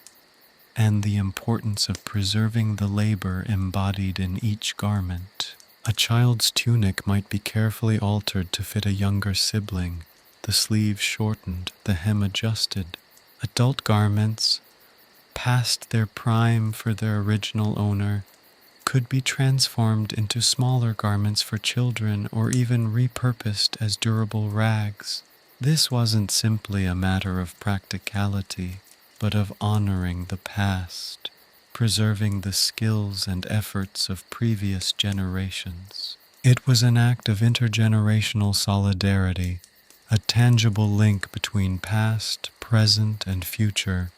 and the importance of preserving the labor embodied in each garment. A child's tunic might be carefully altered to fit a younger sibling, the sleeves shortened, the hem adjusted. Adult garments, past their prime for their original owner, could be transformed into smaller garments for children or even repurposed as durable rags. This wasn't simply a matter of practicality, but of honoring the past, preserving the skills and efforts of previous generations. It was an act of intergenerational solidarity, a tangible link between past, present, and future,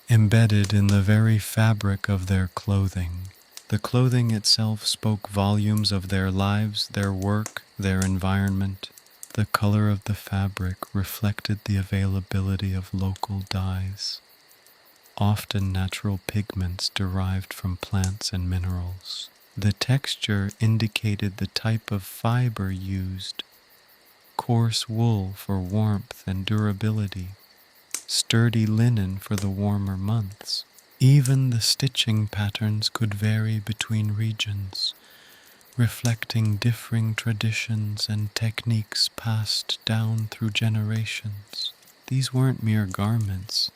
embedded in the very fabric of their clothing. The clothing itself spoke volumes of their lives, their work, their environment. The color of the fabric reflected the availability of local dyes, often natural pigments derived from plants and minerals. The texture indicated the type of fiber used: coarse wool for warmth and durability, sturdy linen for the warmer months. Even the stitching patterns could vary between regions, reflecting differing traditions and techniques passed down through generations. These weren't mere garments.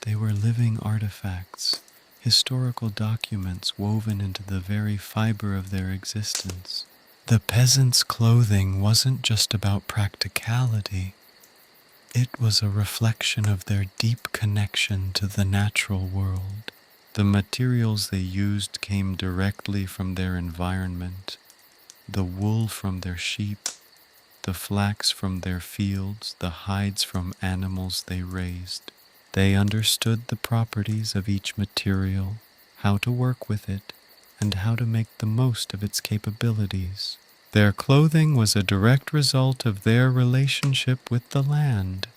They were living artifacts, historical documents woven into the very fiber of their existence. The peasants' clothing wasn't just about practicality. It was a reflection of their deep connection to the natural world. The materials they used came directly from their environment, the wool from their sheep, the flax from their fields, the hides from animals they raised. They understood the properties of each material, how to work with it, and how to make the most of its capabilities. Their clothing was a direct result of their relationship with the land,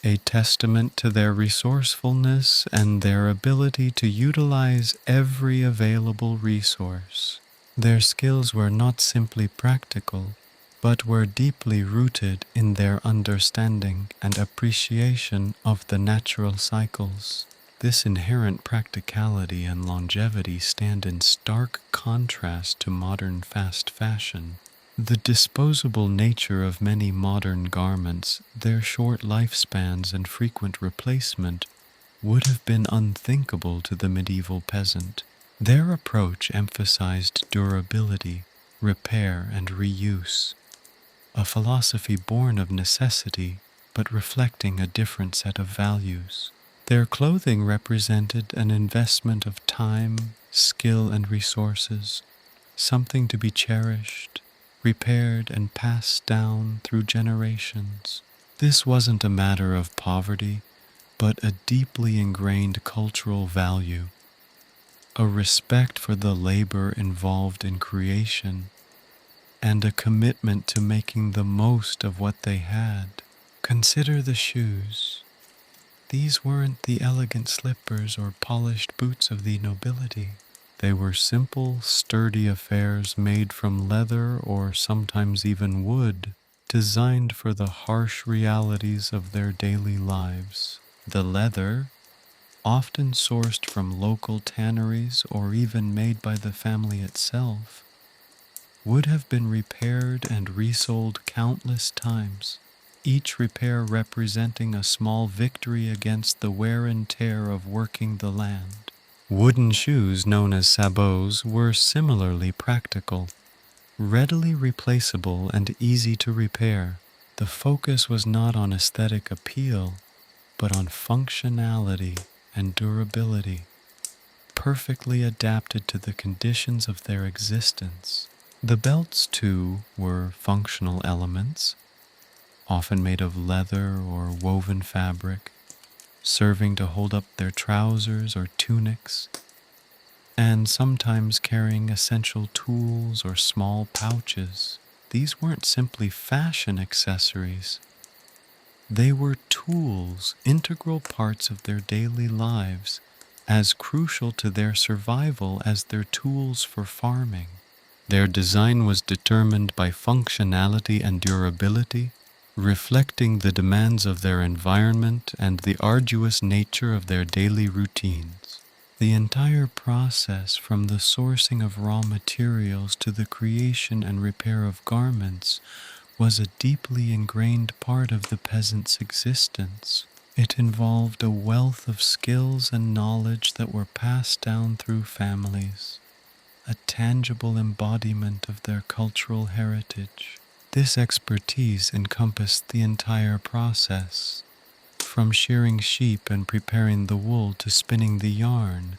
a testament to their resourcefulness and their ability to utilize every available resource. Their skills were not simply practical, but were deeply rooted in their understanding and appreciation of the natural cycles. This inherent practicality and longevity stand in stark contrast to modern fast fashion. The disposable nature of many modern garments, their short lifespans and frequent replacement, would have been unthinkable to the medieval peasant. Their approach emphasized durability, repair, and reuse, a philosophy born of necessity but reflecting a different set of values. Their clothing represented an investment of time, skill, and resources, something to be cherished, repaired, and passed down through generations. This wasn't a matter of poverty, but a deeply ingrained cultural value, a respect for the labor involved in creation, and a commitment to making the most of what they had. Consider the shoes. These weren't the elegant slippers or polished boots of the nobility. They were simple, sturdy affairs made from leather or sometimes even wood, designed for the harsh realities of their daily lives. The leather, often sourced from local tanneries or even made by the family itself, would have been repaired and resold countless times, each repair representing a small victory against the wear and tear of working the land. Wooden shoes known as sabots were similarly practical, readily replaceable and easy to repair. The focus was not on aesthetic appeal, but on functionality and durability, perfectly adapted to the conditions of their existence. The belts, too, were functional elements, often made of leather or woven fabric, serving to hold up their trousers or tunics, and sometimes carrying essential tools or small pouches. These weren't simply fashion accessories. They were tools, integral parts of their daily lives, as crucial to their survival as their tools for farming. Their design was determined by functionality and durability, reflecting the demands of their environment and the arduous nature of their daily routines. The entire process, from the sourcing of raw materials to the creation and repair of garments, was a deeply ingrained part of the peasant's existence. It involved a wealth of skills and knowledge that were passed down through families, a tangible embodiment of their cultural heritage. This expertise encompassed the entire process, from shearing sheep and preparing the wool to spinning the yarn,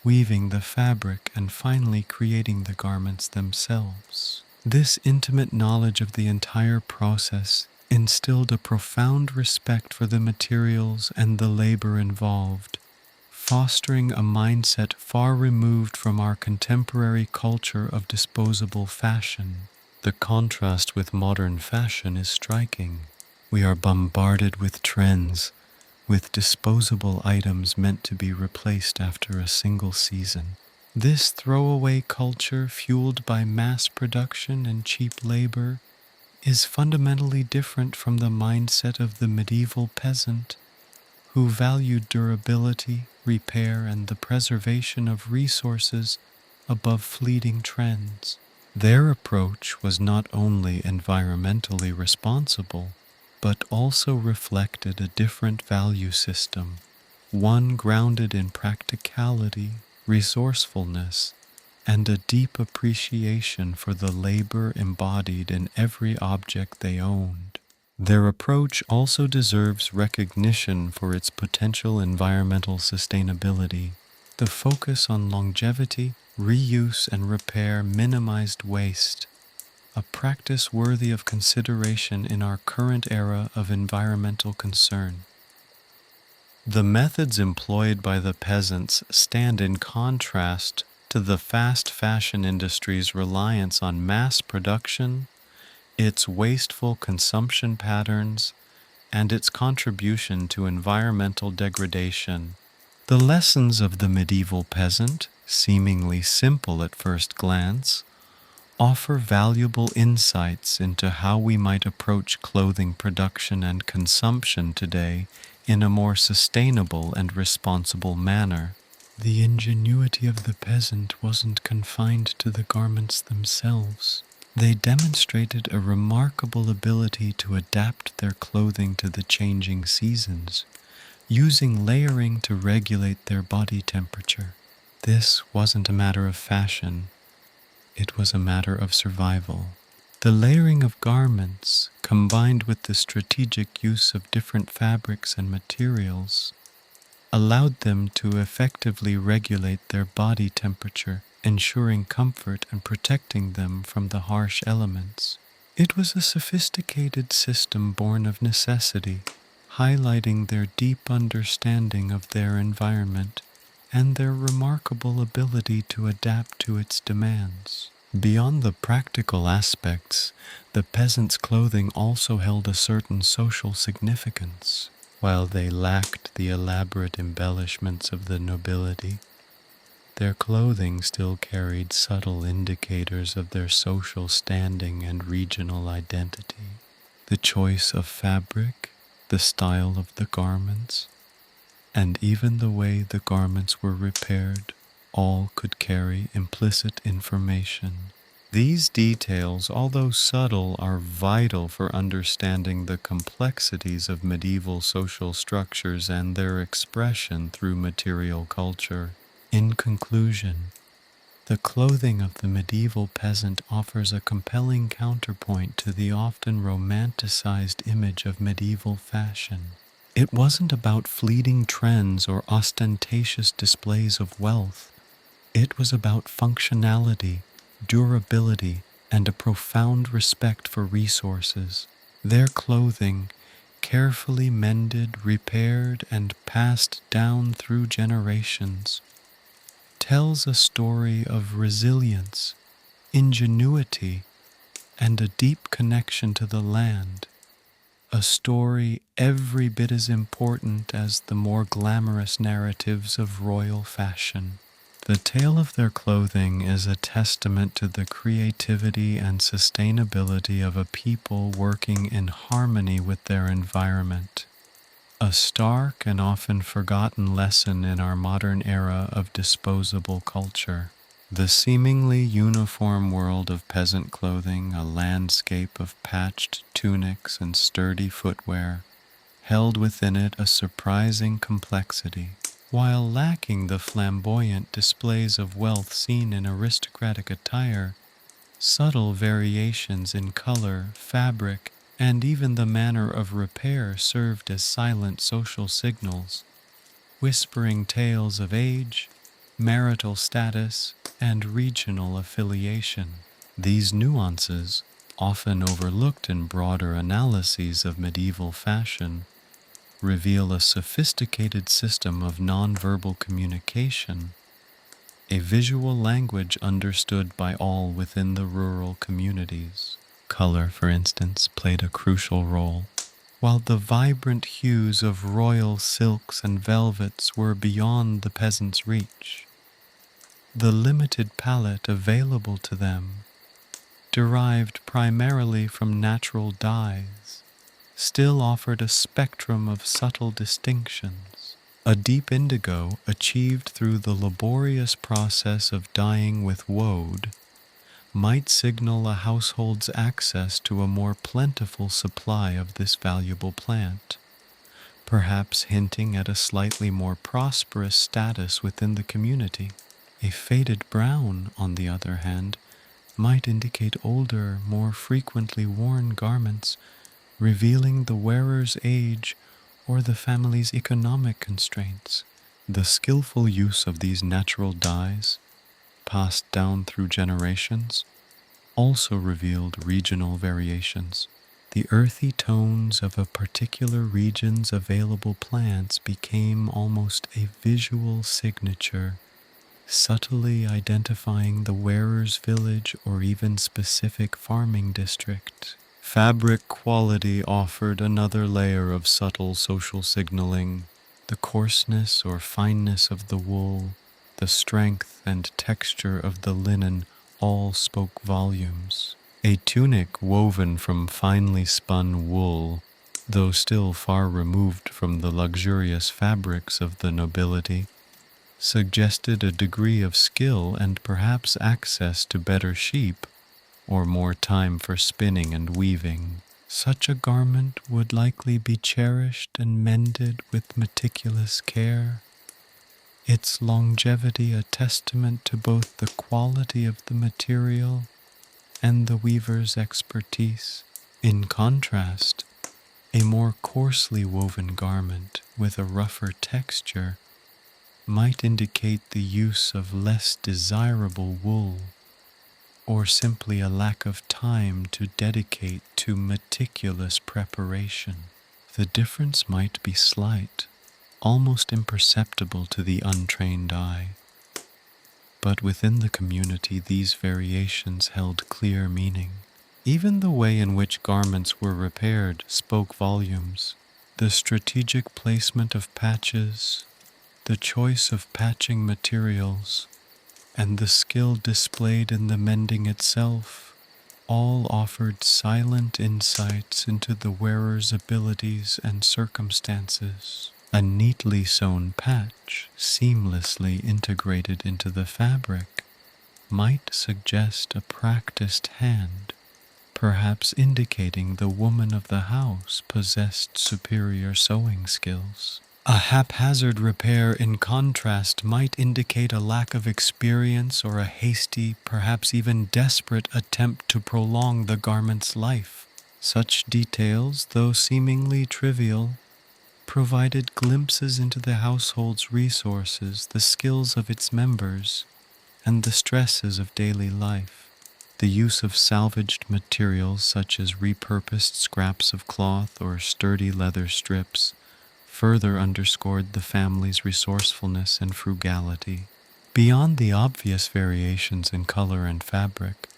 weaving the fabric, and finally creating the garments themselves. This intimate knowledge of the entire process instilled a profound respect for the materials and the labor involved, fostering a mindset far removed from our contemporary culture of disposable fashion. The contrast with modern fashion is striking. We are bombarded with trends, with disposable items meant to be replaced after a single season. This throwaway culture, fueled by mass production and cheap labor, is fundamentally different from the mindset of the medieval peasant, who valued durability, repair, and the preservation of resources above fleeting trends. Their approach was not only environmentally responsible, but also reflected a different value system, one grounded in practicality, resourcefulness, and a deep appreciation for the labor embodied in every object they owned. Their approach also deserves recognition for its potential environmental sustainability. The focus on longevity, reuse, and repair minimized waste, a practice worthy of consideration in our current era of environmental concern. The methods employed by the peasants stand in contrast to the fast fashion industry's reliance on mass production, its wasteful consumption patterns, and its contribution to environmental degradation. The lessons of the medieval peasant, seemingly simple at first glance, offer valuable insights into how we might approach clothing production and consumption today in a more sustainable and responsible manner. The ingenuity of the peasant wasn't confined to the garments themselves. They demonstrated a remarkable ability to adapt their clothing to the changing seasons, using layering to regulate their body temperature. This wasn't a matter of fashion, it was a matter of survival. The layering of garments, combined with the strategic use of different fabrics and materials, allowed them to effectively regulate their body temperature, ensuring comfort and protecting them from the harsh elements. It was a sophisticated system born of necessity, highlighting their deep understanding of their environment and their remarkable ability to adapt to its demands. Beyond the practical aspects, the peasants' clothing also held a certain social significance. While they lacked the elaborate embellishments of the nobility, their clothing still carried subtle indicators of their social standing and regional identity. The choice of fabric, the style of the garments, and even the way the garments were repaired, all could carry implicit information. These details, although subtle, are vital for understanding the complexities of medieval social structures and their expression through material culture. In conclusion, the clothing of the medieval peasant offers a compelling counterpoint to the often romanticized image of medieval fashion. It wasn't about fleeting trends or ostentatious displays of wealth. It was about functionality, durability, and a profound respect for resources. Their clothing, carefully mended, repaired, and passed down through generations, tells a story of resilience, ingenuity, and a deep connection to the land. A story every bit as important as the more glamorous narratives of royal fashion. The tale of their clothing is a testament to the creativity and sustainability of a people working in harmony with their environment. A stark and often forgotten lesson in our modern era of disposable culture. The seemingly uniform world of peasant clothing, a landscape of patched tunics and sturdy footwear, held within it a surprising complexity. While lacking the flamboyant displays of wealth seen in aristocratic attire, subtle variations in color, fabric, and even the manner of repair served as silent social signals, whispering tales of age, marital status, and regional affiliation. These nuances, often overlooked in broader analyses of medieval fashion, reveal a sophisticated system of nonverbal communication, a visual language understood by all within the rural communities. Color, for instance, played a crucial role. While the vibrant hues of royal silks and velvets were beyond the peasants' reach, the limited palette available to them, derived primarily from natural dyes, still offered a spectrum of subtle distinctions. A deep indigo, achieved through the laborious process of dyeing with woad, might signal a household's access to a more plentiful supply of this valuable plant, perhaps hinting at a slightly more prosperous status within the community. A faded brown, on the other hand, might indicate older, more frequently worn garments, revealing the wearer's age or the family's economic constraints. The skillful use of these natural dyes, passed down through generations, also revealed regional variations. The earthy tones of a particular region's available plants became almost a visual signature, subtly identifying the wearer's village or even specific farming district. Fabric quality offered another layer of subtle social signaling. The coarseness or fineness of the wool, the strength and texture of the linen all spoke volumes. A tunic woven from finely spun wool, though still far removed from the luxurious fabrics of the nobility, suggested a degree of skill and perhaps access to better sheep or more time for spinning and weaving. Such a garment would likely be cherished and mended with meticulous care, its longevity a testament to both the quality of the material and the weaver's expertise. In contrast, a more coarsely woven garment with a rougher texture might indicate the use of less desirable wool, or simply a lack of time to dedicate to meticulous preparation. The difference might be slight, almost imperceptible to the untrained eye, but within the community these variations held clear meaning. Even the way in which garments were repaired spoke volumes. The strategic placement of patches, the choice of patching materials, and the skill displayed in the mending itself all offered silent insights into the wearer's abilities and circumstances. A neatly sewn patch, seamlessly integrated into the fabric, might suggest a practiced hand, perhaps indicating the woman of the house possessed superior sewing skills. A haphazard repair, in contrast, might indicate a lack of experience or a hasty, perhaps even desperate attempt to prolong the garment's life. Such details, though seemingly trivial, provided glimpses into the household's resources, the skills of its members, and the stresses of daily life. The use of salvaged materials such as repurposed scraps of cloth or sturdy leather strips further underscored the family's resourcefulness and frugality. Beyond the obvious variations in color and fabric,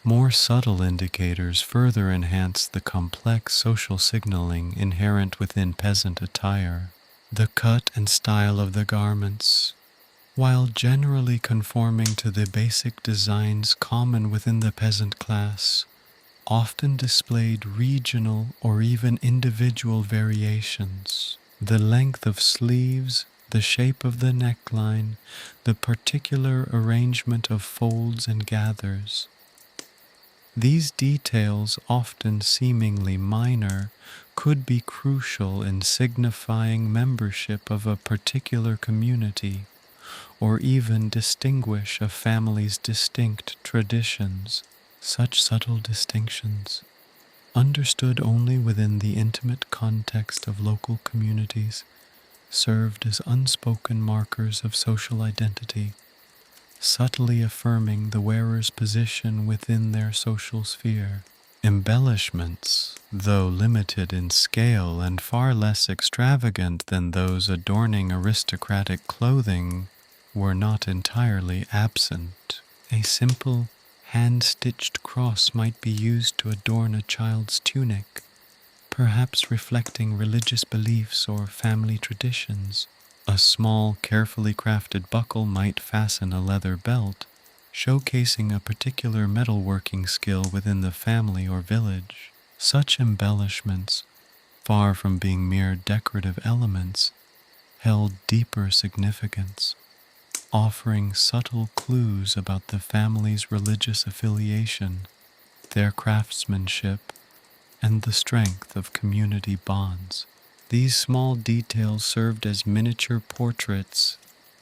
more subtle indicators further enhanced the complex social signaling inherent within peasant attire. The cut and style of the garments, while generally conforming to the basic designs common within the peasant class, often displayed regional or even individual variations. The length of sleeves, the shape of the neckline, the particular arrangement of folds and gathers. These details, often seemingly minor, could be crucial in signifying membership of a particular community, or even distinguish a family's distinct traditions. Such subtle distinctions, understood only within the intimate context of local communities, served as unspoken markers of social identity, subtly affirming the wearer's position within their social sphere. Embellishments, though limited in scale and far less extravagant than those adorning aristocratic clothing, were not entirely absent. A simple, hand-stitched cross might be used to adorn a child's tunic, perhaps reflecting religious beliefs or family traditions. A small, carefully crafted buckle might fasten a leather belt, showcasing a particular metalworking skill within the family or village. Such embellishments, far from being mere decorative elements, held deeper significance, offering subtle clues about the family's religious affiliation, their craftsmanship, and the strength of community bonds. These small details served as miniature portraits,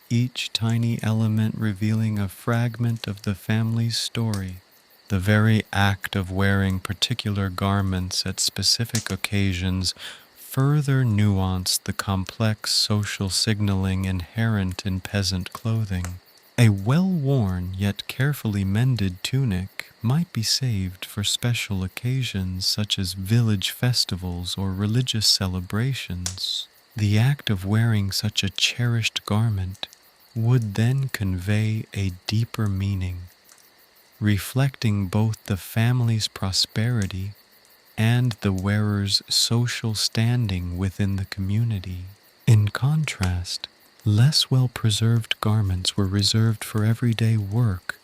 each tiny element revealing a fragment of the family's story. The very act of wearing particular garments at specific occasions further nuanced the complex social signaling inherent in peasant clothing. A well-worn yet carefully mended tunic might be saved for special occasions such as village festivals or religious celebrations. The act of wearing such a cherished garment would then convey a deeper meaning, reflecting both the family's prosperity and the wearer's social standing within the community. In contrast, less well-preserved garments were reserved for everyday work,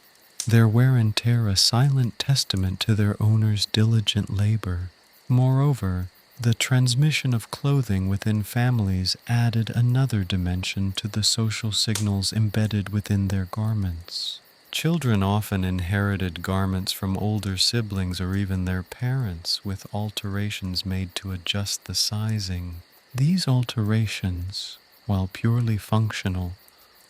their wear and tear a silent testament to their owner's diligent labor. Moreover, the transmission of clothing within families added another dimension to the social signals embedded within their garments. Children often inherited garments from older siblings or even their parents, with alterations made to adjust the sizing. These alterations, while purely functional,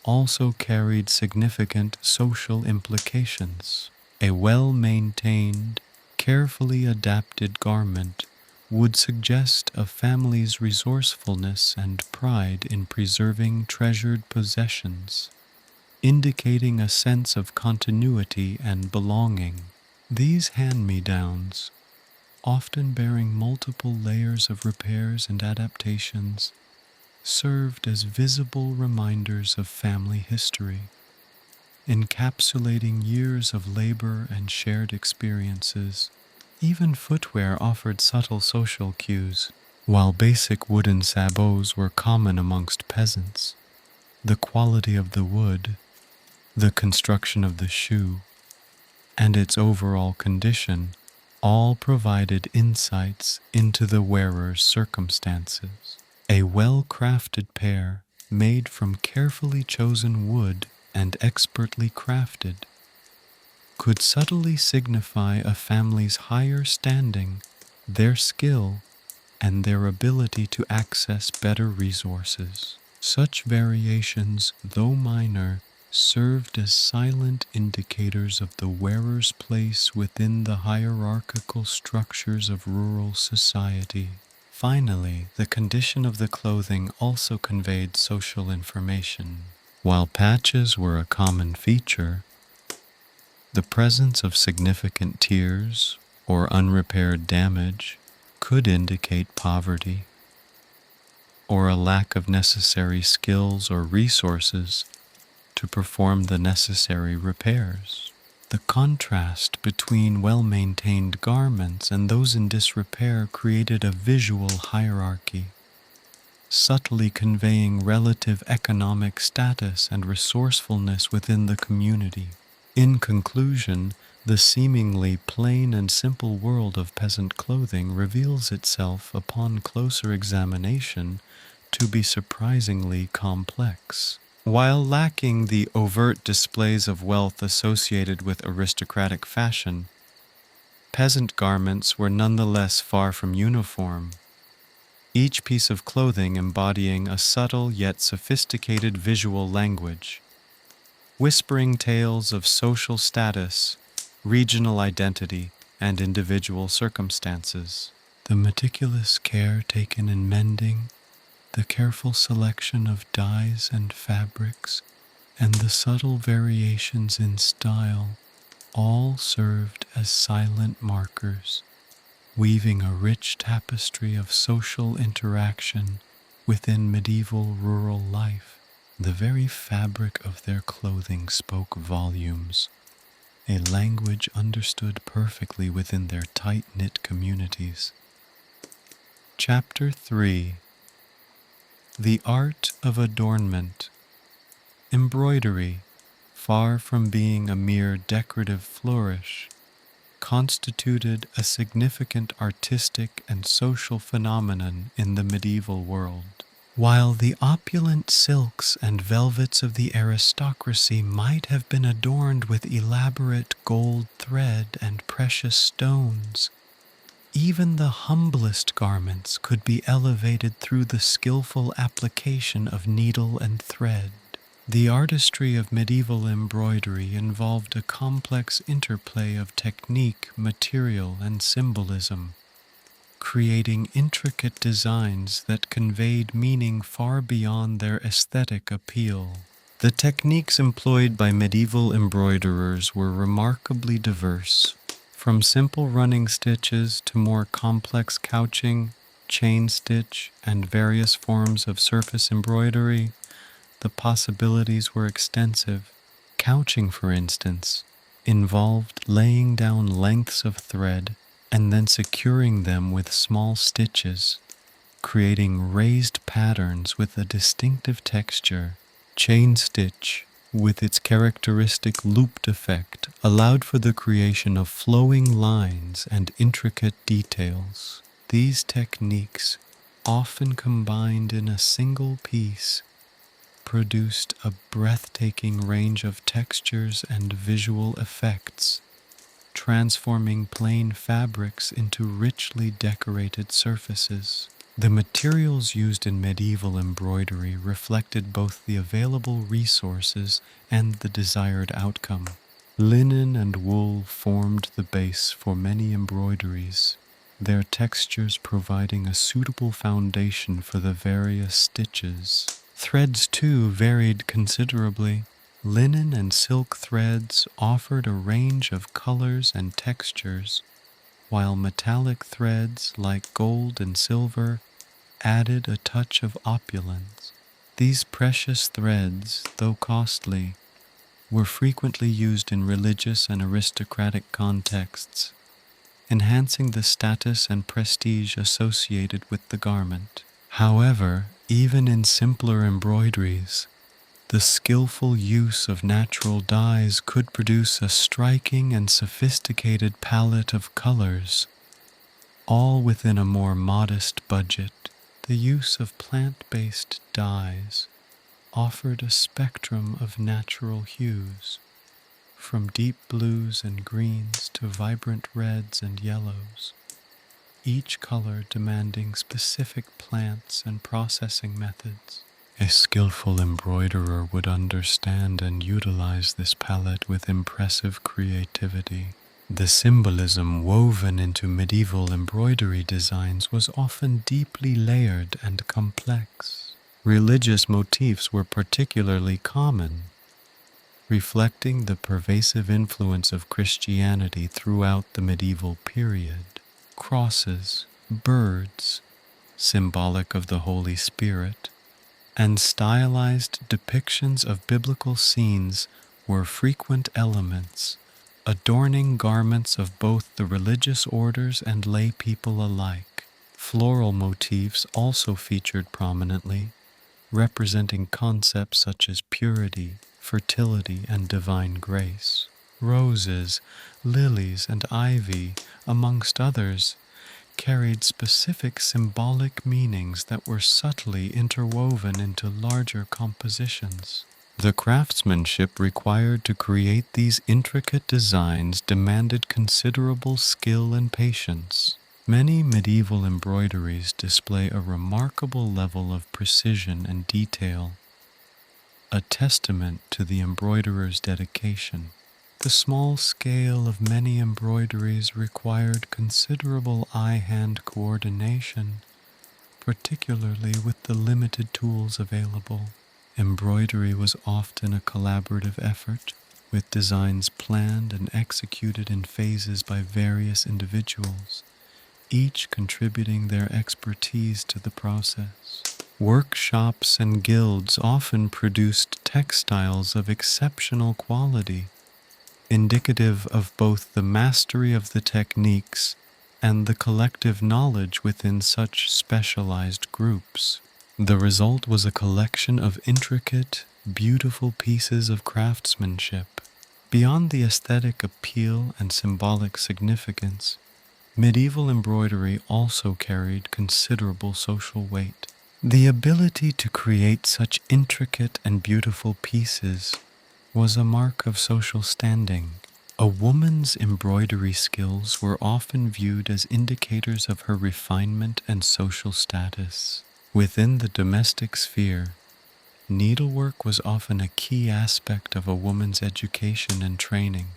also carried significant social implications. A well-maintained, carefully adapted garment would suggest a family's resourcefulness and pride in preserving treasured possessions, indicating a sense of continuity and belonging. These hand-me-downs, often bearing multiple layers of repairs and adaptations, served as visible reminders of family history, encapsulating years of labor and shared experiences. Even footwear offered subtle social cues. While basic wooden sabots were common amongst peasants, the quality of the wood, the construction of the shoe, and its overall condition all provided insights into the wearer's circumstances. A well-crafted pair, made from carefully chosen wood and expertly crafted, could subtly signify a family's higher standing, their skill, and their ability to access better resources. Such variations, though minor, served as silent indicators of the wearer's place within the hierarchical structures of rural society. Finally, the condition of the clothing also conveyed social information. While patches were a common feature, the presence of significant tears or unrepaired damage could indicate poverty or a lack of necessary skills or resources to perform the necessary repairs. The contrast between well-maintained garments and those in disrepair created a visual hierarchy, subtly conveying relative economic status and resourcefulness within the community. In conclusion, the seemingly plain and simple world of peasant clothing reveals itself upon closer examination to be surprisingly complex. While lacking the overt displays of wealth associated with aristocratic fashion, peasant garments were nonetheless far from uniform, each piece of clothing embodying a subtle yet sophisticated visual language, whispering tales of social status, regional identity, and individual circumstances. The meticulous care taken in mending, the careful selection of dyes and fabrics, and the subtle variations in style all served as silent markers, weaving a rich tapestry of social interaction within medieval rural life. The very fabric of their clothing spoke volumes, a language understood perfectly within their tight-knit communities. Chapter 3: The Art of Adornment. Embroidery, far from being a mere decorative flourish, constituted a significant artistic and social phenomenon in the medieval world. While the opulent silks and velvets of the aristocracy might have been adorned with elaborate gold thread and precious stones, even the humblest garments could be elevated through the skillful application of needle and thread. The artistry of medieval embroidery involved a complex interplay of technique, material, and symbolism, creating intricate designs that conveyed meaning far beyond their aesthetic appeal. The techniques employed by medieval embroiderers were remarkably diverse, from simple running stitches to more complex couching, chain stitch, and various forms of surface embroidery. The possibilities were extensive. Couching, for instance, involved laying down lengths of thread and then securing them with small stitches, creating raised patterns with a distinctive texture. Chain stitch, with its characteristic looped effect, allowed for the creation of flowing lines and intricate details. These techniques, often combined in a single piece, produced a breathtaking range of textures and visual effects, transforming plain fabrics into richly decorated surfaces. The materials used in medieval embroidery reflected both the available resources and the desired outcome. Linen and wool formed the base for many embroideries, their textures providing a suitable foundation for the various stitches. Threads, too, varied considerably. Linen and silk threads offered a range of colors and textures, while metallic threads like gold and silver added a touch of opulence. These precious threads, though costly, were frequently used in religious and aristocratic contexts, enhancing the status and prestige associated with the garment. However, even in simpler embroideries, the skillful use of natural dyes could produce a striking and sophisticated palette of colors, all within a more modest budget. The use of plant-based dyes offered a spectrum of natural hues, from deep blues and greens to vibrant reds and yellows, each color demanding specific plants and processing methods. A skillful embroiderer would understand and utilize this palette with impressive creativity. The symbolism woven into medieval embroidery designs was often deeply layered and complex. Religious motifs were particularly common, reflecting the pervasive influence of Christianity throughout the medieval period. Crosses, birds, symbolic of the Holy Spirit, and stylized depictions of biblical scenes were frequent elements, adorning garments of both the religious orders and lay people alike. Floral motifs also featured prominently, representing concepts such as purity, fertility, and divine grace. Roses, lilies, and ivy, amongst others, carried specific symbolic meanings that were subtly interwoven into larger compositions. The craftsmanship required to create these intricate designs demanded considerable skill and patience. Many medieval embroideries display a remarkable level of precision and detail, a testament to the embroiderer's dedication. The small scale of many embroideries required considerable eye-hand coordination, particularly with the limited tools available. Embroidery was often a collaborative effort, with designs planned and executed in phases by various individuals, each contributing their expertise to the process. Workshops and guilds often produced textiles of exceptional quality, indicative of both the mastery of the techniques and the collective knowledge within such specialized groups. The result was a collection of intricate, beautiful pieces of craftsmanship. Beyond the aesthetic appeal and symbolic significance, medieval embroidery also carried considerable social weight. The ability to create such intricate and beautiful pieces was a mark of social standing. A woman's embroidery skills were often viewed as indicators of her refinement and social status. Within the domestic sphere, needlework was often a key aspect of a woman's education and training,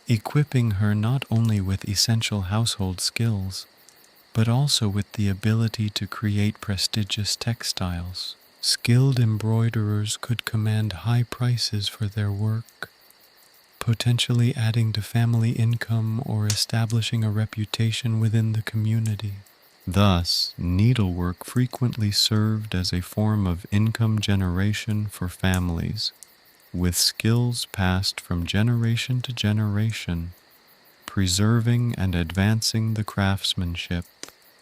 equipping her not only with essential household skills, but also with the ability to create prestigious textiles. Skilled embroiderers could command high prices for their work, potentially adding to family income or establishing a reputation within the community. Thus, needlework frequently served as a form of income generation for families, with skills passed from generation to generation, preserving and advancing the craftsmanship.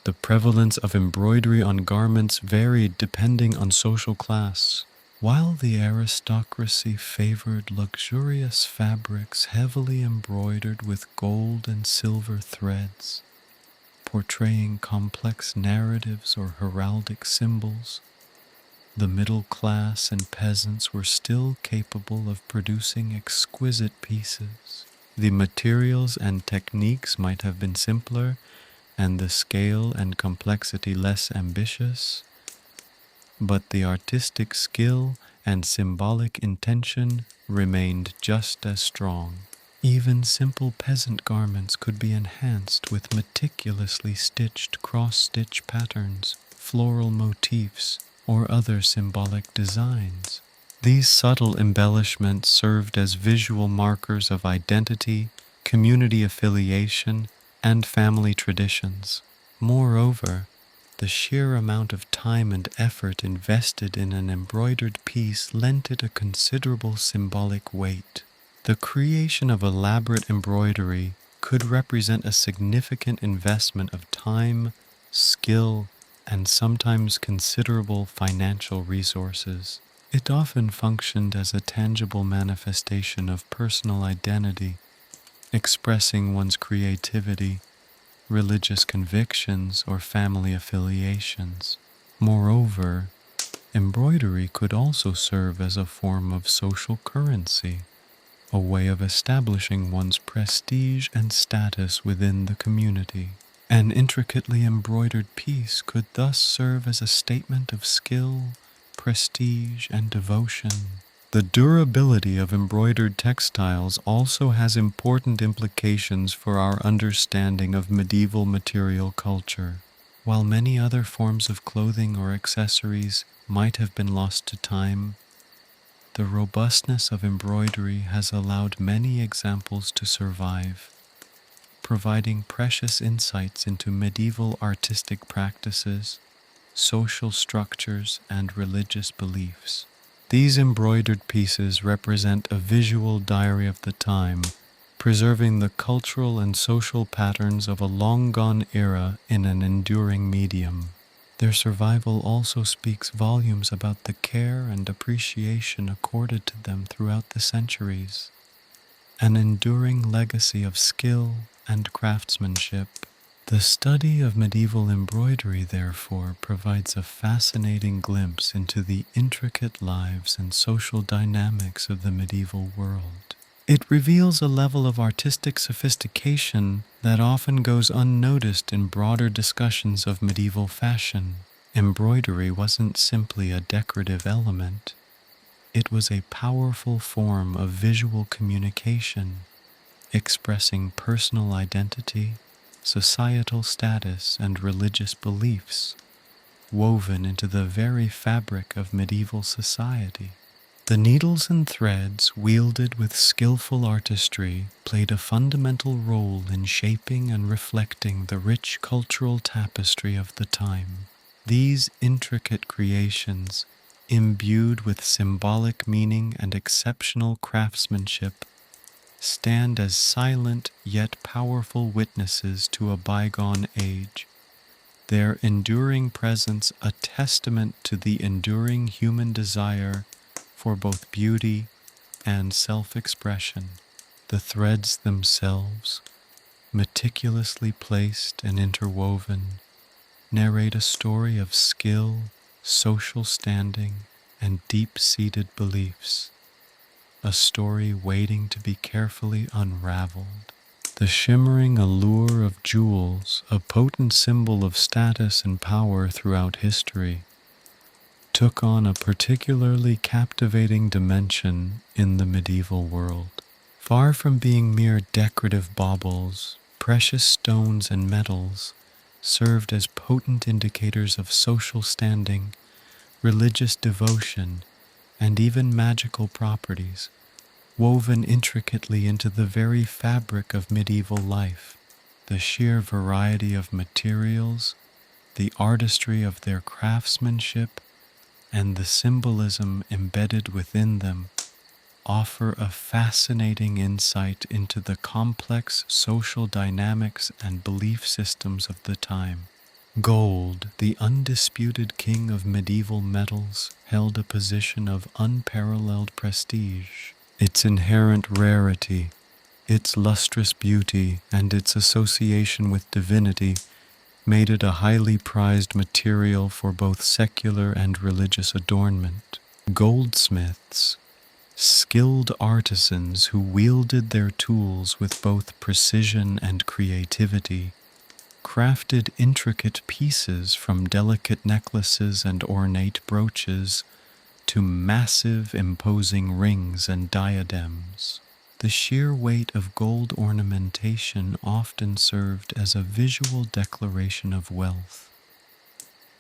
The prevalence of embroidery on garments varied depending on social class. While the aristocracy favored luxurious fabrics heavily embroidered with gold and silver threads, portraying complex narratives or heraldic symbols, the middle class and peasants were still capable of producing exquisite pieces. The materials and techniques might have been simpler, and the scale and complexity less ambitious, but the artistic skill and symbolic intention remained just as strong. Even simple peasant garments could be enhanced with meticulously stitched cross-stitch patterns, floral motifs, or other symbolic designs. These subtle embellishments served as visual markers of identity, community affiliation, and family traditions. Moreover, the sheer amount of time and effort invested in an embroidered piece lent it a considerable symbolic weight. The creation of elaborate embroidery could represent a significant investment of time, skill, and sometimes considerable financial resources. It often functioned as a tangible manifestation of personal identity, expressing one's creativity, religious convictions, or family affiliations. Moreover, embroidery could also serve as a form of social currency, a way of establishing one's prestige and status within the community. An intricately embroidered piece could thus serve as a statement of skill, prestige, and devotion. The durability of embroidered textiles also has important implications for our understanding of medieval material culture. While many other forms of clothing or accessories might have been lost to time, the robustness of embroidery has allowed many examples to survive, providing precious insights into medieval artistic practices, social structures, and religious beliefs. These embroidered pieces represent a visual diary of the time, preserving the cultural and social patterns of a long-gone era in an enduring medium. Their survival also speaks volumes about the care and appreciation accorded to them throughout the centuries, an enduring legacy of skill and craftsmanship. The study of medieval embroidery, therefore, provides a fascinating glimpse into the intricate lives and social dynamics of the medieval world. It reveals a level of artistic sophistication that often goes unnoticed in broader discussions of medieval fashion. Embroidery wasn't simply a decorative element. It was a powerful form of visual communication, expressing personal identity, societal status, and religious beliefs, woven into the very fabric of medieval society. The needles and threads, wielded with skillful artistry, played a fundamental role in shaping and reflecting the rich cultural tapestry of the time. These intricate creations, imbued with symbolic meaning and exceptional craftsmanship, stand as silent yet powerful witnesses to a bygone age, their enduring presence a testament to the enduring human desire for both beauty and self-expression. The threads themselves, meticulously placed and interwoven, narrate a story of skill, social standing, and deep-seated beliefs, a story waiting to be carefully unraveled. The shimmering allure of jewels, a potent symbol of status and power throughout history, took on a particularly captivating dimension in the medieval world. Far from being mere decorative baubles, precious stones and metals served as potent indicators of social standing, religious devotion, and even magical properties, woven intricately into the very fabric of medieval life. The sheer variety of materials, the artistry of their craftsmanship, and the symbolism embedded within them offer a fascinating insight into the complex social dynamics and belief systems of the time. Gold, the undisputed king of medieval metals, held a position of unparalleled prestige. Its inherent rarity, its lustrous beauty, and its association with divinity made it a highly prized material for both secular and religious adornment. Goldsmiths, skilled artisans who wielded their tools with both precision and creativity, crafted intricate pieces from delicate necklaces and ornate brooches to massive, imposing rings and diadems. The sheer weight of gold ornamentation often served as a visual declaration of wealth,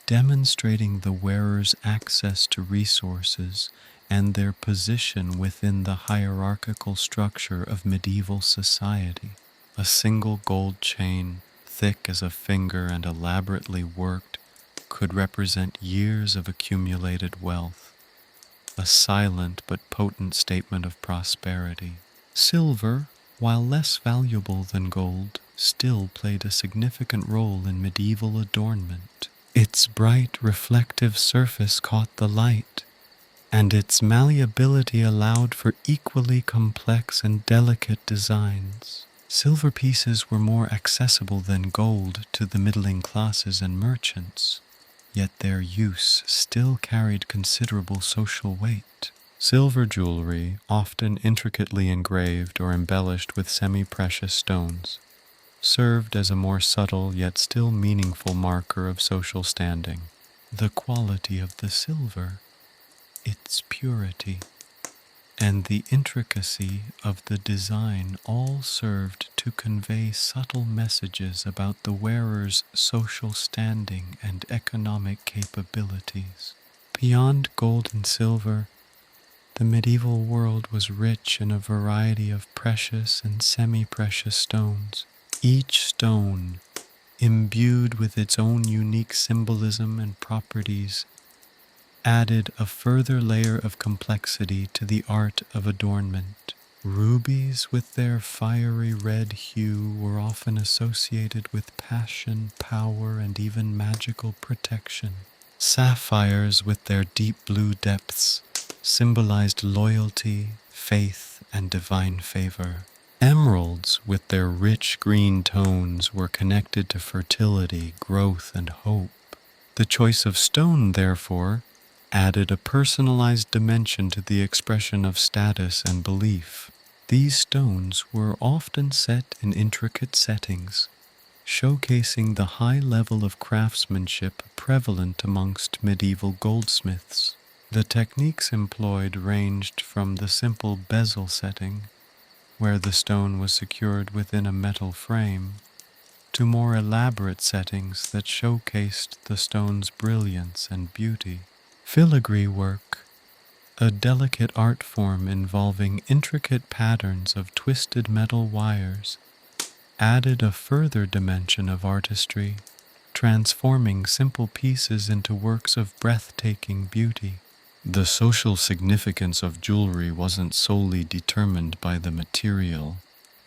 demonstrating the wearer's access to resources and their position within the hierarchical structure of medieval society. A single gold chain, thick as a finger and elaborately worked, could represent years of accumulated wealth, a silent but potent statement of prosperity. Silver, while less valuable than gold, still played a significant role in medieval adornment. Its bright, reflective surface caught the light, and its malleability allowed for equally complex and delicate designs. Silver pieces were more accessible than gold to the middling classes and merchants, yet their use still carried considerable social weight. Silver jewelry, often intricately engraved or embellished with semi-precious stones, served as a more subtle yet still meaningful marker of social standing. The quality of the silver, its purity, and the intricacy of the design all served to convey subtle messages about the wearer's social standing and economic capabilities. Beyond gold and silver, the medieval world was rich in a variety of precious and semi-precious stones. Each stone, imbued with its own unique symbolism and properties, added a further layer of complexity to the art of adornment. Rubies, with their fiery red hue, were often associated with passion, power, and even magical protection. Sapphires, with their deep blue depths, symbolized loyalty, faith, and divine favor. Emeralds, with their rich green tones, were connected to fertility, growth, and hope. The choice of stone, therefore, added a personalized dimension to the expression of status and belief. These stones were often set in intricate settings, showcasing the high level of craftsmanship prevalent amongst medieval goldsmiths. The techniques employed ranged from the simple bezel setting, where the stone was secured within a metal frame, to more elaborate settings that showcased the stone's brilliance and beauty. Filigree work, a delicate art form involving intricate patterns of twisted metal wires, added a further dimension of artistry, transforming simple pieces into works of breathtaking beauty. The social significance of jewelry wasn't solely determined by the material.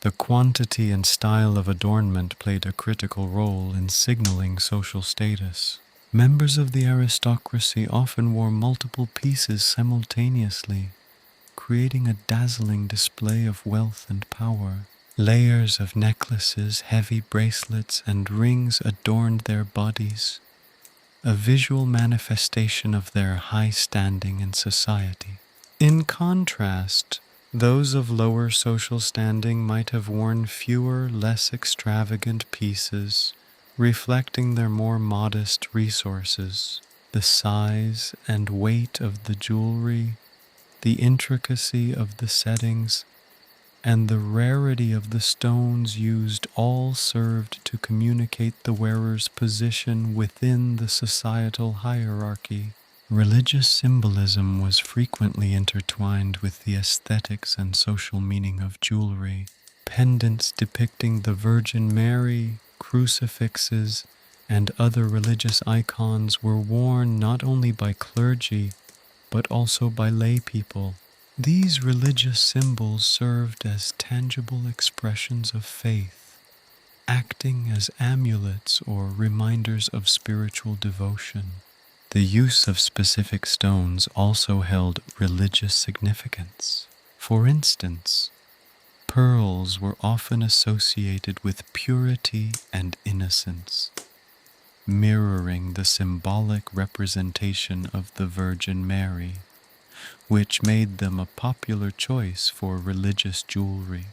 The quantity and style of adornment played a critical role in signaling social status. Members of the aristocracy often wore multiple pieces simultaneously, creating a dazzling display of wealth and power. Layers of necklaces, heavy bracelets, and rings adorned their bodies, a visual manifestation of their high standing in society. In contrast, those of lower social standing might have worn fewer, less extravagant pieces, reflecting their more modest resources. The size and weight of the jewelry, the intricacy of the settings, and the rarity of the stones used all served to communicate the wearer's position within the societal hierarchy. Religious symbolism was frequently intertwined with the aesthetics and social meaning of jewelry. Pendants depicting the Virgin Mary, crucifixes, and other religious icons were worn not only by clergy, but also by lay people. These religious symbols served as tangible expressions of faith, acting as amulets or reminders of spiritual devotion. The use of specific stones also held religious significance. For instance, pearls were often associated with purity and innocence, mirroring the symbolic representation of the Virgin Mary, which made them a popular choice for religious jewelry.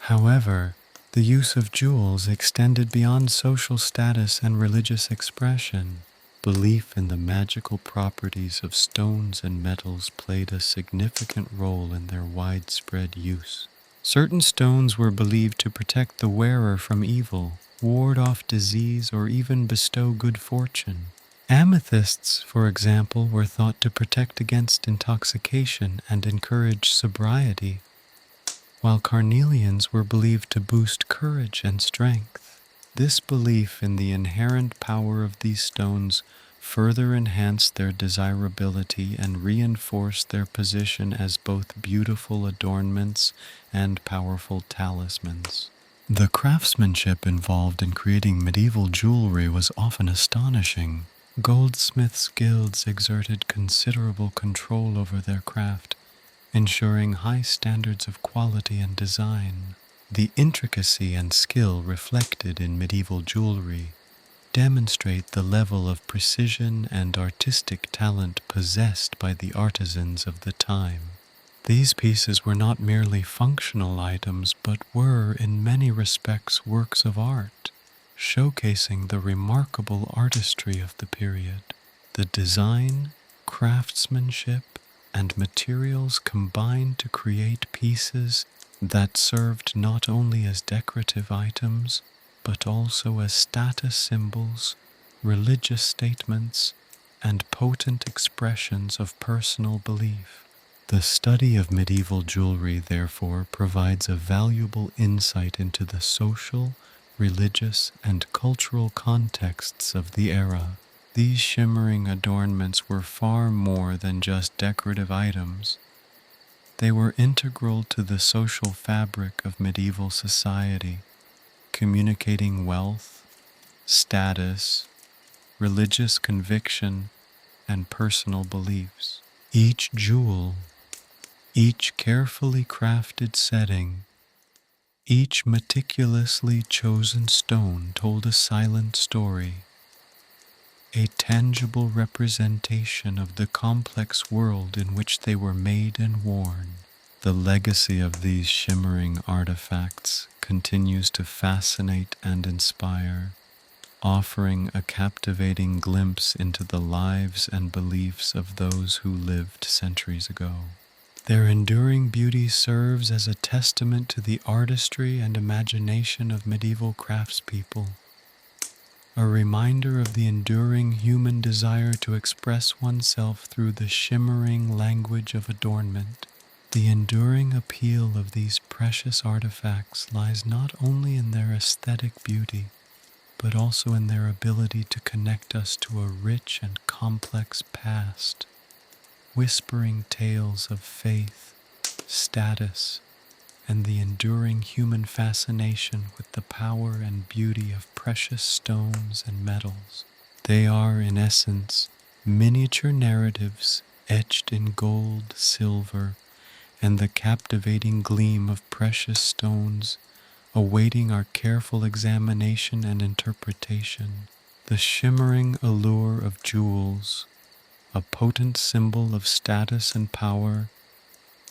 However, the use of jewels extended beyond social status and religious expression. Belief in the magical properties of stones and metals played a significant role in their widespread use. Certain stones were believed to protect the wearer from evil, ward off disease, or even bestow good fortune. Amethysts, for example, were thought to protect against intoxication and encourage sobriety, while carnelians were believed to boost courage and strength. This belief in the inherent power of these stones further enhanced their desirability and reinforced their position as both beautiful adornments and powerful talismans. The craftsmanship involved in creating medieval jewelry was often astonishing. Goldsmiths' guilds exerted considerable control over their craft, ensuring high standards of quality and design. The intricacy and skill reflected in medieval jewelry demonstrate the level of precision and artistic talent possessed by the artisans of the time. These pieces were not merely functional items, but were, in many respects, works of art, showcasing the remarkable artistry of the period. The design, craftsmanship, and materials combined to create pieces that served not only as decorative items, but also as status symbols, religious statements, and potent expressions of personal belief. The study of medieval jewelry, therefore, provides a valuable insight into the social, religious, and cultural contexts of the era. These shimmering adornments were far more than just decorative items. They were integral to the social fabric of medieval society, communicating wealth, status, religious conviction, and personal beliefs. Each jewel, each carefully crafted setting, each meticulously chosen stone told a silent story, a tangible representation of the complex world in which they were made and worn. The legacy of these shimmering artifacts continues to fascinate and inspire, offering a captivating glimpse into the lives and beliefs of those who lived centuries ago. Their enduring beauty serves as a testament to the artistry and imagination of medieval craftspeople, a reminder of the enduring human desire to express oneself through the shimmering language of adornment. The enduring appeal of these precious artifacts lies not only in their aesthetic beauty, but also in their ability to connect us to a rich and complex past, whispering tales of faith, status, and the enduring human fascination with the power and beauty of precious stones and metals. They are, in essence, miniature narratives etched in gold, silver, and the captivating gleam of precious stones, awaiting our careful examination and interpretation. The shimmering allure of jewels, a potent symbol of status and power,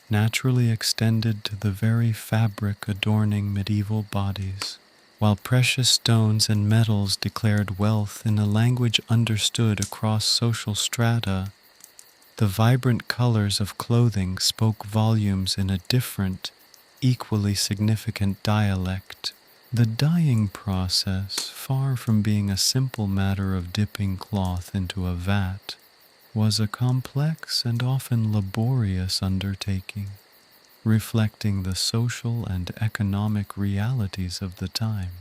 naturally extended to the very fabric adorning medieval bodies, while precious stones and metals declared wealth in a language understood across social strata. The vibrant colors of clothing spoke volumes in a different, equally significant dialect. The dyeing process, far from being a simple matter of dipping cloth into a vat, was a complex and often laborious undertaking, reflecting the social and economic realities of the time.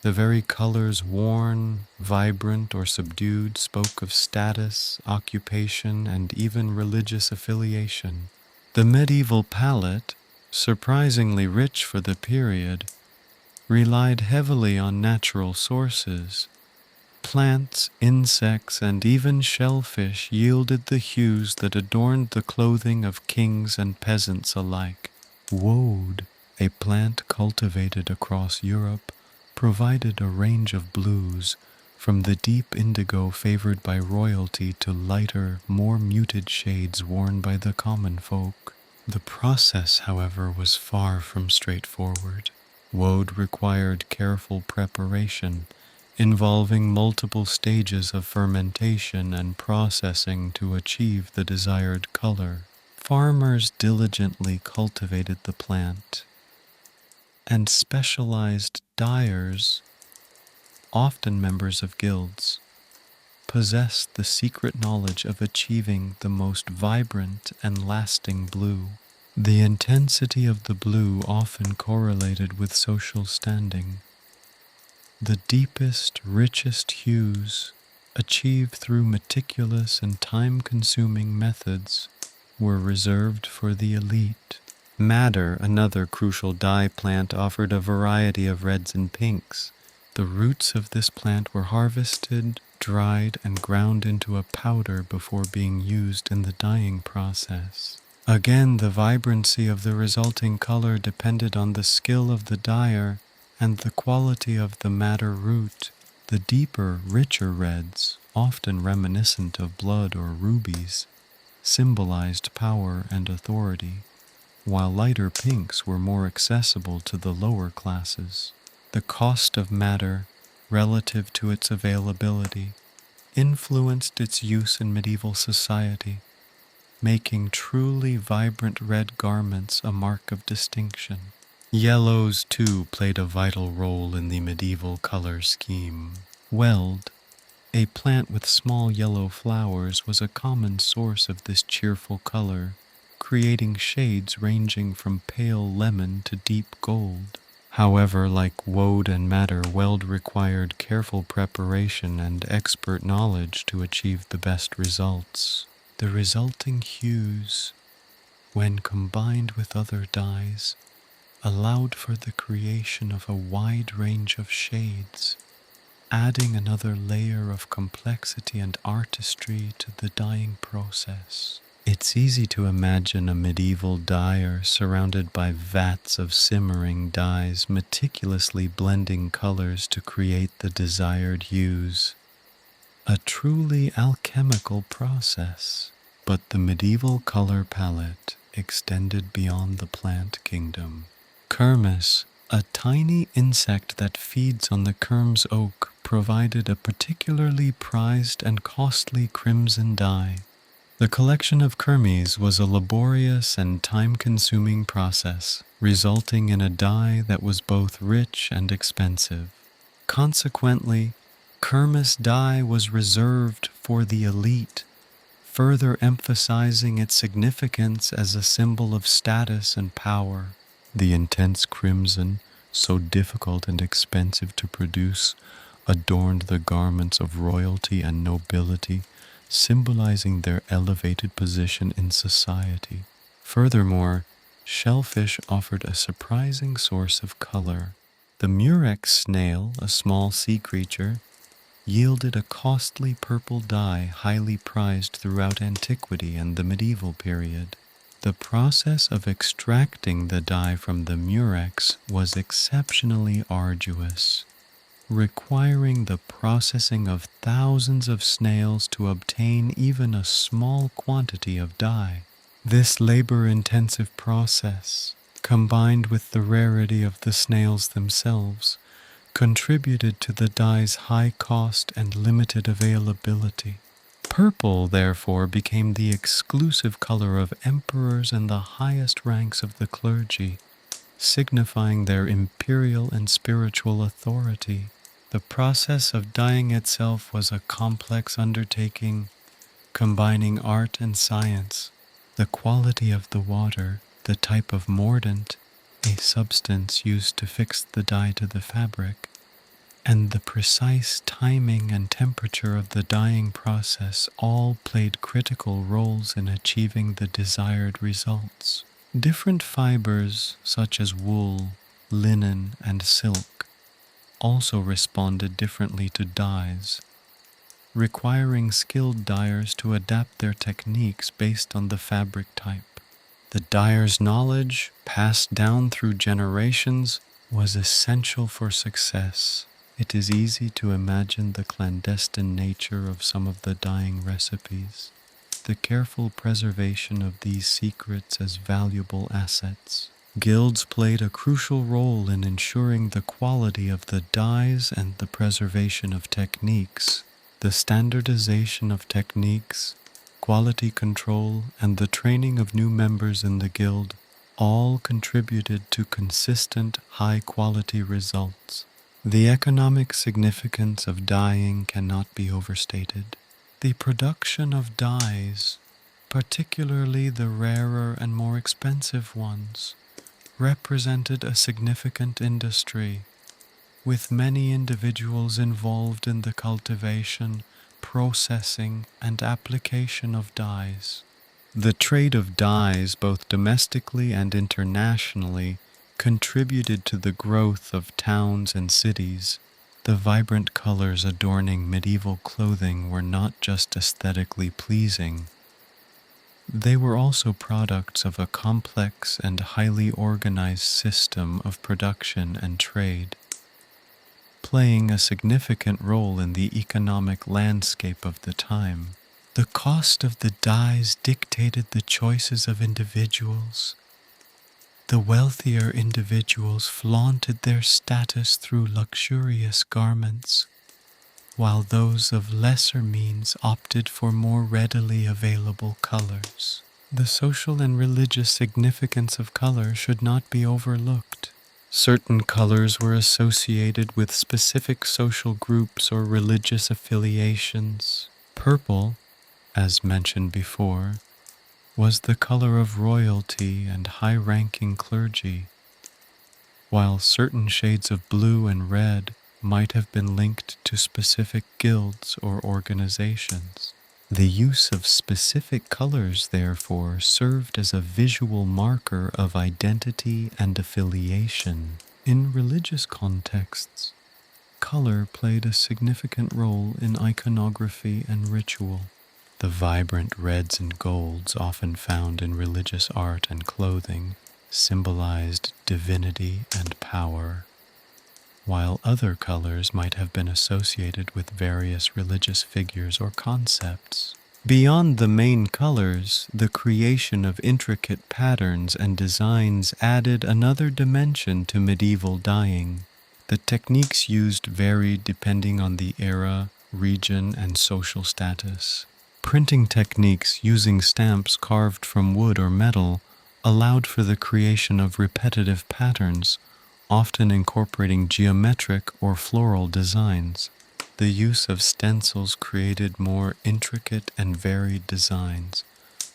The very colors worn, vibrant or subdued, spoke of status, occupation, and even religious affiliation. The medieval palette, surprisingly rich for the period, relied heavily on natural sources. Plants, insects, and even shellfish yielded the hues that adorned the clothing of kings and peasants alike. Woad, a plant cultivated across Europe, provided a range of blues, from the deep indigo favored by royalty to lighter, more muted shades worn by the common folk. The process, however, was far from straightforward. Woad required careful preparation, involving multiple stages of fermentation and processing to achieve the desired color. Farmers diligently cultivated the plant, and specialized dyers, often members of guilds, possessed the secret knowledge of achieving the most vibrant and lasting blue. The intensity of the blue often correlated with social standing. The deepest, richest hues, achieved through meticulous and time-consuming methods, were reserved for the elite. Madder, another crucial dye plant, offered a variety of reds and pinks. The roots of this plant were harvested, dried, and ground into a powder before being used in the dyeing process. Again, the vibrancy of the resulting color depended on the skill of the dyer and the quality of the madder root. The deeper, richer reds, often reminiscent of blood or rubies, symbolized power and authority, while lighter pinks were more accessible to the lower classes. The cost of madder, relative to its availability, influenced its use in medieval society, making truly vibrant red garments a mark of distinction. Yellows, too, played a vital role in the medieval color scheme. Weld, a plant with small yellow flowers, was a common source of this cheerful color, creating shades ranging from pale lemon to deep gold. However, like woad and madder, weld required careful preparation and expert knowledge to achieve the best results. The resulting hues, when combined with other dyes, allowed for the creation of a wide range of shades, adding another layer of complexity and artistry to the dyeing process. It's easy to imagine a medieval dyer surrounded by vats of simmering dyes, meticulously blending colors to create the desired hues. A truly alchemical process. But the medieval color palette extended beyond the plant kingdom. Kermes, a tiny insect that feeds on the kermes oak, provided a particularly prized and costly crimson dye. The collection of kermes was a laborious and time-consuming process, resulting in a dye that was both rich and expensive. Consequently, kermes dye was reserved for the elite, further emphasizing its significance as a symbol of status and power. The intense crimson, so difficult and expensive to produce, adorned the garments of royalty and nobility, symbolizing their elevated position in society. Furthermore, shellfish offered a surprising source of color. The murex snail, a small sea creature, yielded a costly purple dye highly prized throughout antiquity and the medieval period. The process of extracting the dye from the murex was exceptionally arduous, requiring the processing of thousands of snails to obtain even a small quantity of dye. This labor-intensive process, combined with the rarity of the snails themselves, contributed to the dye's high cost and limited availability. Purple, therefore, became the exclusive color of emperors and the highest ranks of the clergy, signifying their imperial and spiritual authority. The process of dyeing itself was a complex undertaking, combining art and science. The quality of the water, the type of mordant, a substance used to fix the dye to the fabric, and the precise timing and temperature of the dyeing process all played critical roles in achieving the desired results. Different fibers, such as wool, linen, and silk, also responded differently to dyes, requiring skilled dyers to adapt their techniques based on the fabric type. The dyer's knowledge, passed down through generations, was essential for success. It is easy to imagine the clandestine nature of some of the dyeing recipes, the careful preservation of these secrets as valuable assets. Guilds played a crucial role in ensuring the quality of the dyes and the preservation of techniques. The standardization of techniques, quality control, and the training of new members in the guild all contributed to consistent, high-quality results. The economic significance of dyeing cannot be overstated. The production of dyes, particularly the rarer and more expensive ones, represented a significant industry, with many individuals involved in the cultivation, processing, and application of dyes. The trade of dyes, both domestically and internationally, contributed to the growth of towns and cities. The vibrant colors adorning medieval clothing were not just aesthetically pleasing. They were also products of a complex and highly organized system of production and trade, playing a significant role in the economic landscape of the time. The cost of the dyes dictated the choices of individuals. The wealthier individuals flaunted their status through luxurious garments, while those of lesser means opted for more readily available colors. The social and religious significance of color should not be overlooked. Certain colors were associated with specific social groups or religious affiliations. Purple, as mentioned before, was the color of royalty and high-ranking clergy, while certain shades of blue and red might have been linked to specific guilds or organizations. The use of specific colors, therefore, served as a visual marker of identity and affiliation. In religious contexts, color played a significant role in iconography and ritual. The vibrant reds and golds often found in religious art and clothing symbolized divinity and power, while other colors might have been associated with various religious figures or concepts. Beyond the main colors, the creation of intricate patterns and designs added another dimension to medieval dyeing. The techniques used varied depending on the era, region, and social status. Printing techniques using stamps carved from wood or metal allowed for the creation of repetitive patterns, often incorporating geometric or floral designs. The use of stencils created more intricate and varied designs,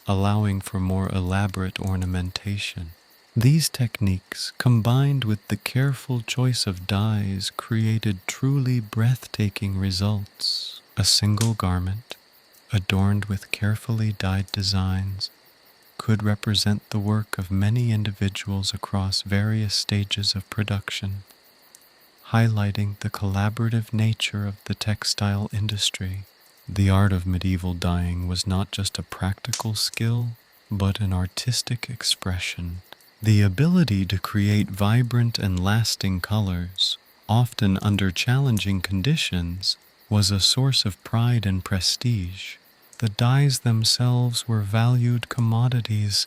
allowing for more elaborate ornamentation. These techniques, combined with the careful choice of dyes, created truly breathtaking results. A single garment, adorned with carefully dyed designs, could represent the work of many individuals across various stages of production, highlighting the collaborative nature of the textile industry. The art of medieval dyeing was not just a practical skill, but an artistic expression. The ability to create vibrant and lasting colors, often under challenging conditions, was a source of pride and prestige. The dyes themselves were valued commodities,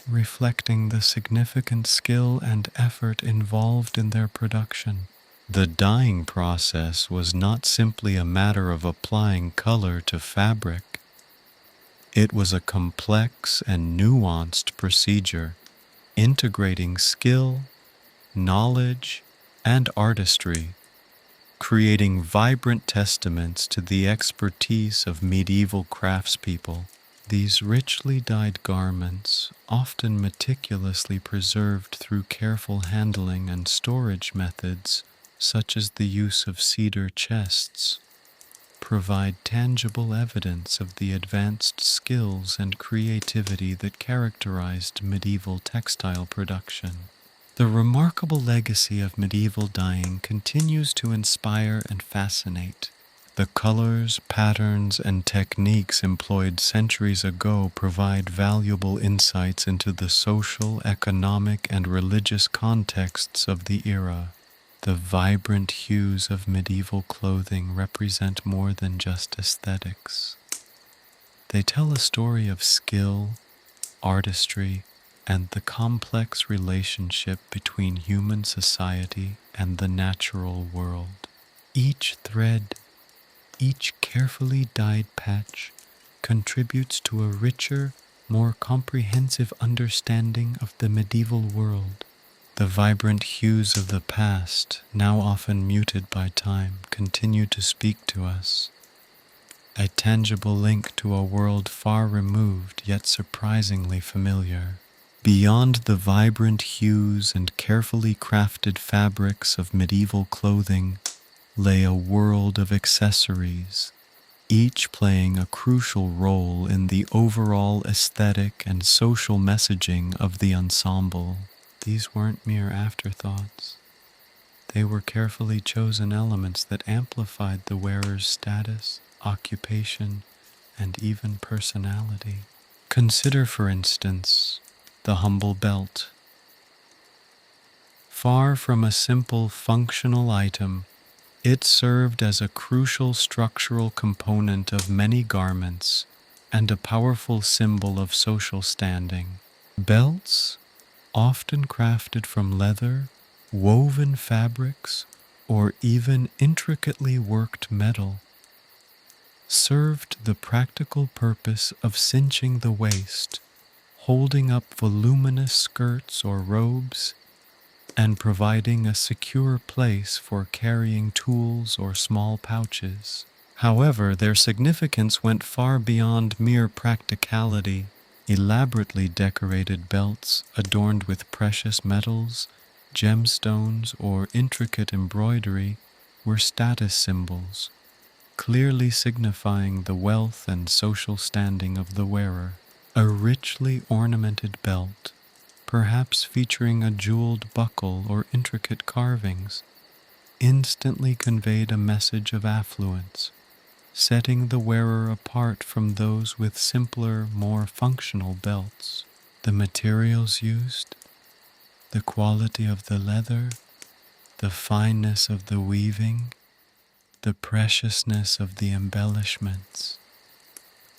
reflecting the significant skill and effort involved in their production. The dyeing process was not simply a matter of applying color to fabric. It was a complex and nuanced procedure, integrating skill, knowledge, and artistry, creating vibrant testaments to the expertise of medieval craftspeople. These richly dyed garments, often meticulously preserved through careful handling and storage methods, such as the use of cedar chests, provide tangible evidence of the advanced skills and creativity that characterized medieval textile production. The remarkable legacy of medieval dyeing continues to inspire and fascinate. The colors, patterns, and techniques employed centuries ago provide valuable insights into the social, economic, and religious contexts of the era. The vibrant hues of medieval clothing represent more than just aesthetics. They tell a story of skill, artistry, and the complex relationship between human society and the natural world. Each thread, each carefully dyed patch, contributes to a richer, more comprehensive understanding of the medieval world. The vibrant hues of the past, now often muted by time, continue to speak to us, a tangible link to a world far removed yet surprisingly familiar. Beyond the vibrant hues and carefully crafted fabrics of medieval clothing lay a world of accessories, each playing a crucial role in the overall aesthetic and social messaging of the ensemble. These weren't mere afterthoughts. They were carefully chosen elements that amplified the wearer's status, occupation, and even personality. Consider, for instance, the humble belt. Far from a simple functional item, it served as a crucial structural component of many garments and a powerful symbol of social standing. Belts, often crafted from leather, woven fabrics, or even intricately worked metal, served the practical purpose of cinching the waist, holding up voluminous skirts or robes, and providing a secure place for carrying tools or small pouches. However, their significance went far beyond mere practicality. Elaborately decorated belts adorned with precious metals, gemstones, or intricate embroidery were status symbols, clearly signifying the wealth and social standing of the wearer. A richly ornamented belt, perhaps featuring a jeweled buckle or intricate carvings, instantly conveyed a message of affluence, setting the wearer apart from those with simpler, more functional belts. The materials used, the quality of the leather, the fineness of the weaving, the preciousness of the embellishments,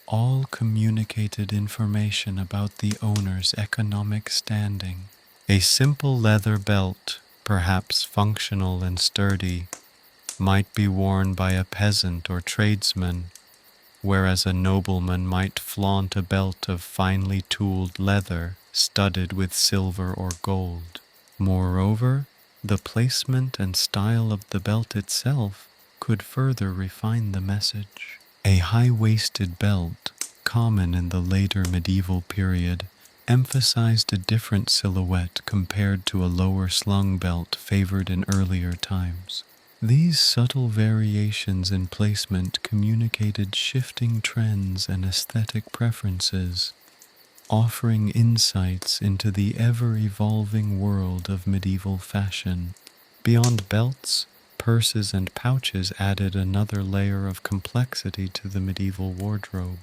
all communicated information about the owner's economic standing. A simple leather belt, perhaps functional and sturdy, might be worn by a peasant or tradesman, whereas a nobleman might flaunt a belt of finely tooled leather studded with silver or gold. Moreover, the placement and style of the belt itself could further refine the message. A high-waisted belt, common in the later medieval period, emphasized a different silhouette compared to a lower-slung belt favored in earlier times. These subtle variations in placement communicated shifting trends and aesthetic preferences, offering insights into the ever-evolving world of medieval fashion. Beyond belts, purses and pouches added another layer of complexity to the medieval wardrobe.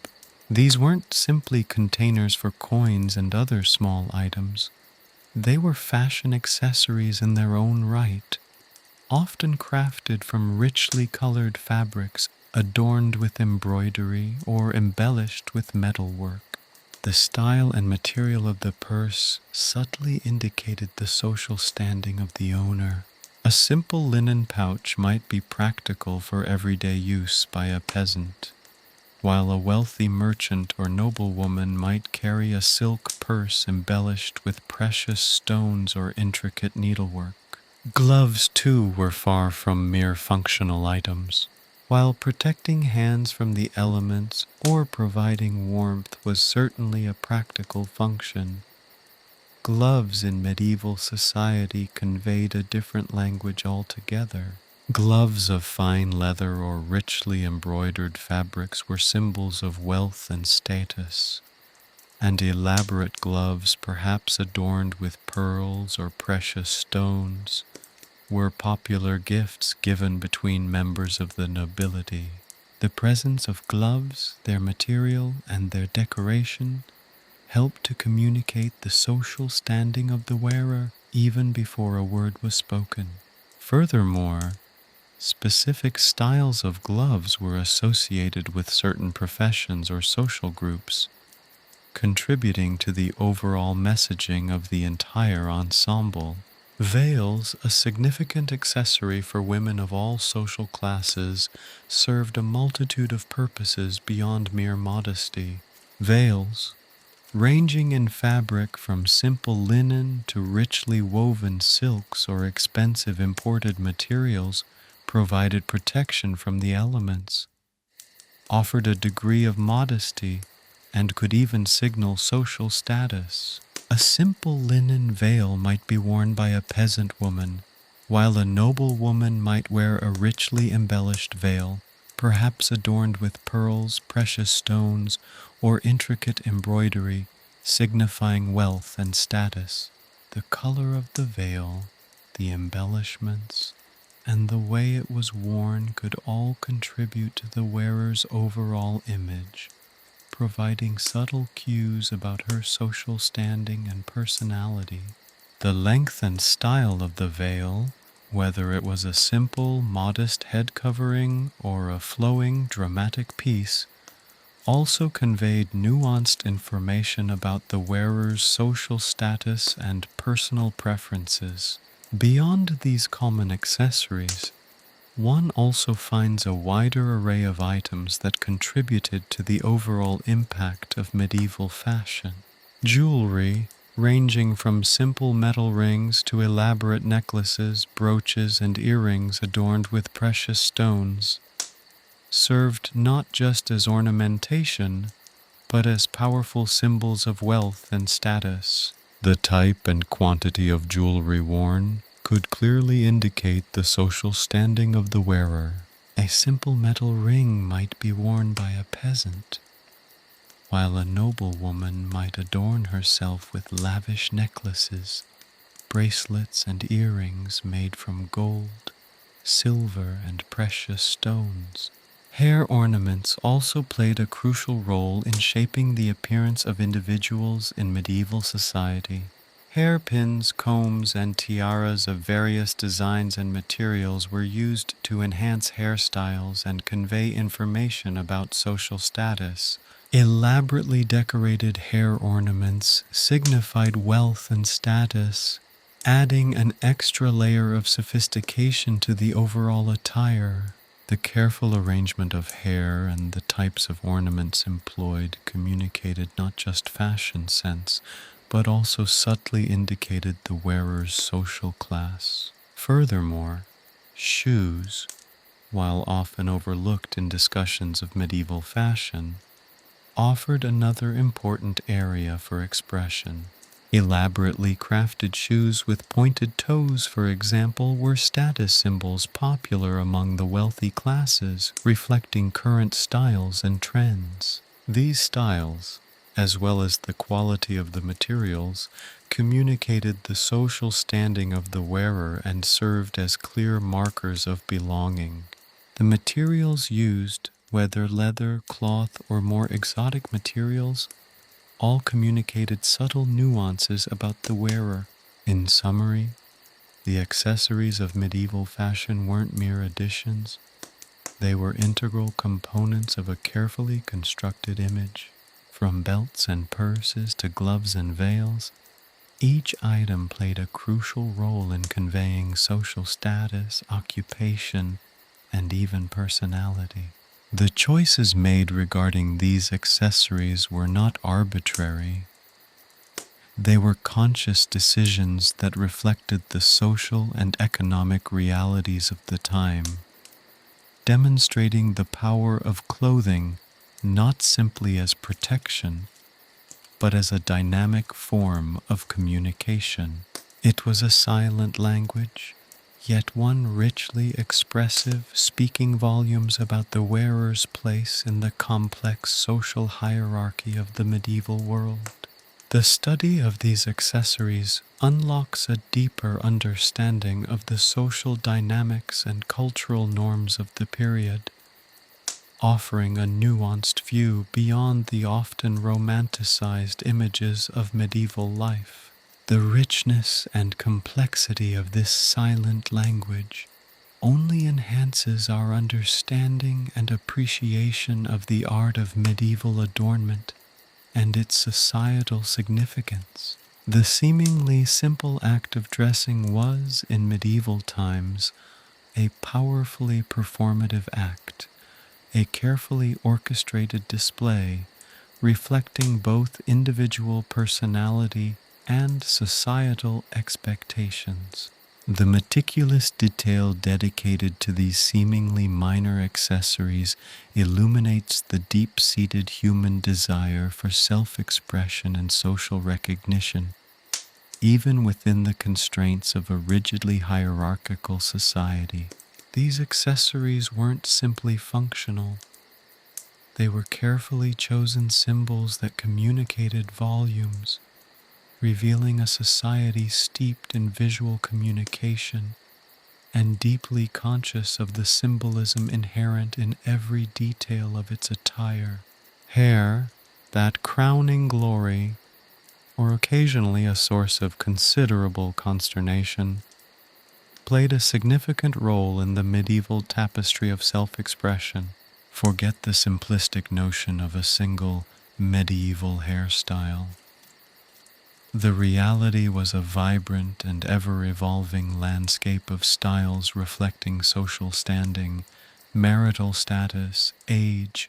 These weren't simply containers for coins and other small items. They were fashion accessories in their own right, often crafted from richly colored fabrics adorned with embroidery or embellished with metalwork. The style and material of the purse subtly indicated the social standing of the owner. A simple linen pouch might be practical for everyday use by a peasant, while a wealthy merchant or noblewoman might carry a silk purse embellished with precious stones or intricate needlework. Gloves, too, were far from mere functional items. While protecting hands from the elements or providing warmth was certainly a practical function, gloves in medieval society conveyed a different language altogether. Gloves of fine leather or richly embroidered fabrics were symbols of wealth and status, and elaborate gloves, perhaps adorned with pearls or precious stones, were popular gifts given between members of the nobility. The presence of gloves, their material, and their decoration helped to communicate the social standing of the wearer even before a word was spoken. Furthermore, specific styles of gloves were associated with certain professions or social groups, contributing to the overall messaging of the entire ensemble. Veils, a significant accessory for women of all social classes, served a multitude of purposes beyond mere modesty. Veils, ranging in fabric from simple linen to richly woven silks or expensive imported materials, provided protection from the elements, offered a degree of modesty, and could even signal social status. A simple linen veil might be worn by a peasant woman, while a noble woman might wear a richly embellished veil, perhaps adorned with pearls, precious stones, or intricate embroidery, signifying wealth and status. The color of the veil, the embellishments, and the way it was worn could all contribute to the wearer's overall image, providing subtle cues about her social standing and personality. The length and style of the veil, whether it was a simple, modest head covering or a flowing, dramatic piece, also conveyed nuanced information about the wearer's social status and personal preferences. Beyond these common accessories, one also finds a wider array of items that contributed to the overall impact of medieval fashion. Jewelry, ranging from simple metal rings to elaborate necklaces, brooches, and earrings adorned with precious stones, served not just as ornamentation, but as powerful symbols of wealth and status. The type and quantity of jewelry worn could clearly indicate the social standing of the wearer. A simple metal ring might be worn by a peasant, while a noblewoman might adorn herself with lavish necklaces, bracelets, and earrings made from gold, silver, and precious stones. Hair ornaments also played a crucial role in shaping the appearance of individuals in medieval society. Hairpins, combs, and tiaras of various designs and materials were used to enhance hairstyles and convey information about social status. Elaborately decorated hair ornaments signified wealth and status, adding an extra layer of sophistication to the overall attire. The careful arrangement of hair and the types of ornaments employed communicated not just fashion sense, but also subtly indicated the wearer's social class. Furthermore, shoes, while often overlooked in discussions of medieval fashion, offered another important area for expression. Elaborately crafted shoes with pointed toes, for example, were status symbols popular among the wealthy classes, reflecting current styles and trends. These styles, as well as the quality of the materials, communicated the social standing of the wearer and served as clear markers of belonging. The materials used, whether leather, cloth, or more exotic materials, all communicated subtle nuances about the wearer. In summary, the accessories of medieval fashion weren't mere additions. They were integral components of a carefully constructed image. From belts and purses to gloves and veils, each item played a crucial role in conveying social status, occupation, and even personality. The choices made regarding these accessories were not arbitrary. They were conscious decisions that reflected the social and economic realities of the time, demonstrating the power of clothing not simply as protection, but as a dynamic form of communication. It was a silent language, yet one richly expressive, speaking volumes about the wearer's place in the complex social hierarchy of the medieval world. The study of these accessories unlocks a deeper understanding of the social dynamics and cultural norms of the period, offering a nuanced view beyond the often romanticized images of medieval life. The richness and complexity of this silent language only enhances our understanding and appreciation of the art of medieval adornment and its societal significance. The seemingly simple act of dressing was, in medieval times, a powerfully performative act, a carefully orchestrated display reflecting both individual personality and societal expectations. The meticulous detail dedicated to these seemingly minor accessories illuminates the deep-seated human desire for self-expression and social recognition, even within the constraints of a rigidly hierarchical society. These accessories weren't simply functional. They were carefully chosen symbols that communicated volumes, revealing a society steeped in visual communication and deeply conscious of the symbolism inherent in every detail of its attire. Hair, that crowning glory, or occasionally a source of considerable consternation, played a significant role in the medieval tapestry of self-expression. Forget the simplistic notion of a single medieval hairstyle. The reality was a vibrant and ever-evolving landscape of styles reflecting social standing, marital status, age,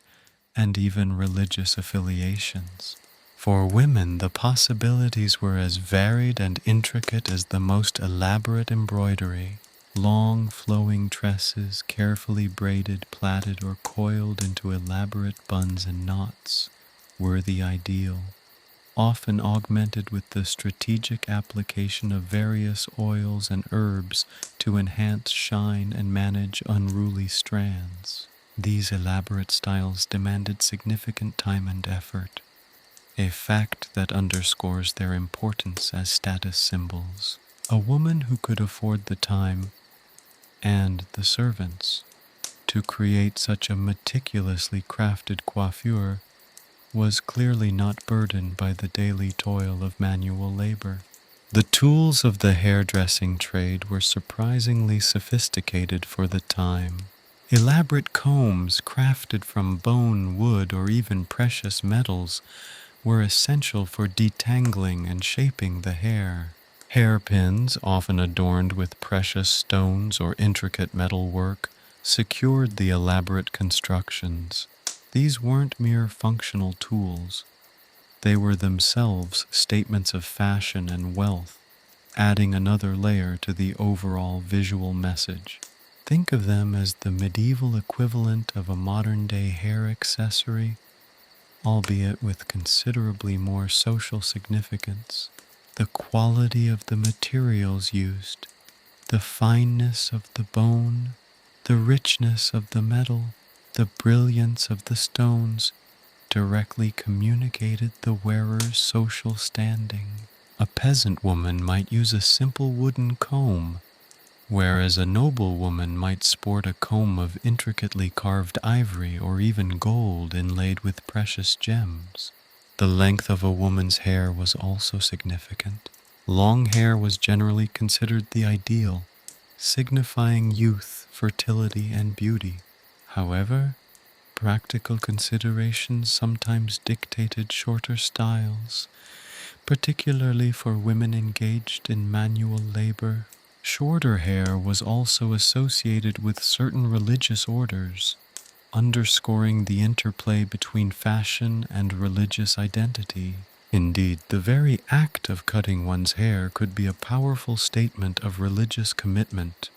and even religious affiliations. For women, the possibilities were as varied and intricate as the most elaborate embroidery. Long, flowing tresses, carefully braided, plaited, or coiled into elaborate buns and knots, were the ideal, often augmented with the strategic application of various oils and herbs to enhance shine and manage unruly strands. These elaborate styles demanded significant time and effort, a fact that underscores their importance as status symbols. A woman who could afford the time and the servants to create such a meticulously crafted coiffure was clearly not burdened by the daily toil of manual labor. The tools of the hairdressing trade were surprisingly sophisticated for the time. Elaborate combs crafted from bone, wood, or even precious metals were essential for detangling and shaping the hair. Hairpins, often adorned with precious stones or intricate metal work, secured the elaborate constructions. These weren't mere functional tools. They were themselves statements of fashion and wealth, adding another layer to the overall visual message. Think of them as the medieval equivalent of a modern-day hair accessory, albeit with considerably more social significance. The quality of the materials used, the fineness of the bone, the richness of the metal, the brilliance of the stones directly communicated the wearer's social standing. A peasant woman might use a simple wooden comb, whereas a noble woman might sport a comb of intricately carved ivory or even gold inlaid with precious gems. The length of a woman's hair was also significant. Long hair was generally considered the ideal, signifying youth, fertility, and beauty. However, practical considerations sometimes dictated shorter styles, particularly for women engaged in manual labor. Shorter hair was also associated with certain religious orders, underscoring the interplay between fashion and religious identity. Indeed, the very act of cutting one's hair could be a powerful statement of religious commitment,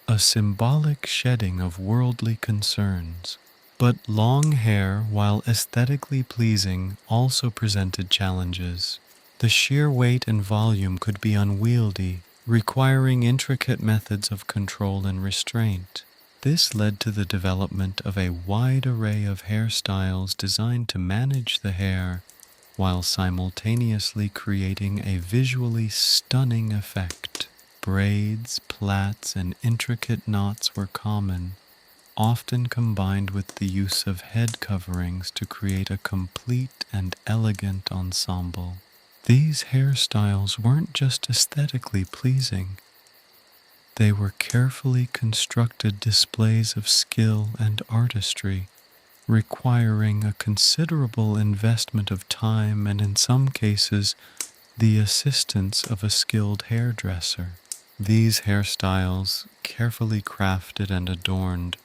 a symbolic shedding of worldly concerns. But long hair, while aesthetically pleasing, also presented challenges. The sheer weight and volume could be unwieldy, requiring intricate methods of control and restraint. This led to the development of a wide array of hairstyles designed to manage the hair while simultaneously creating a visually stunning effect. Braids, plaits, and intricate knots were common, often combined with the use of head coverings to create a complete and elegant ensemble. These hairstyles weren't just aesthetically pleasing. They were carefully constructed displays of skill and artistry, requiring a considerable investment of time and, in some cases, the assistance of a skilled hairdresser. These hairstyles, carefully crafted and adorned,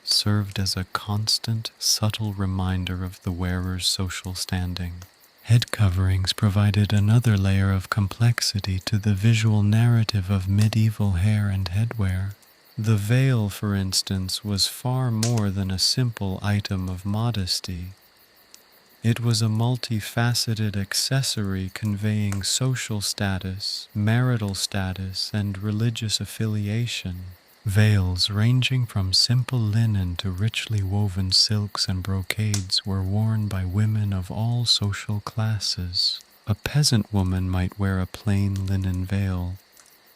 served as a constant, subtle reminder of the wearer's social standing. Head coverings provided another layer of complexity to the visual narrative of medieval hair and headwear. The veil, for instance, was far more than a simple item of modesty. It was a multifaceted accessory conveying social status, marital status, and religious affiliation. Veils ranging from simple linen to richly woven silks and brocades were worn by women of all social classes. A peasant woman might wear a plain linen veil,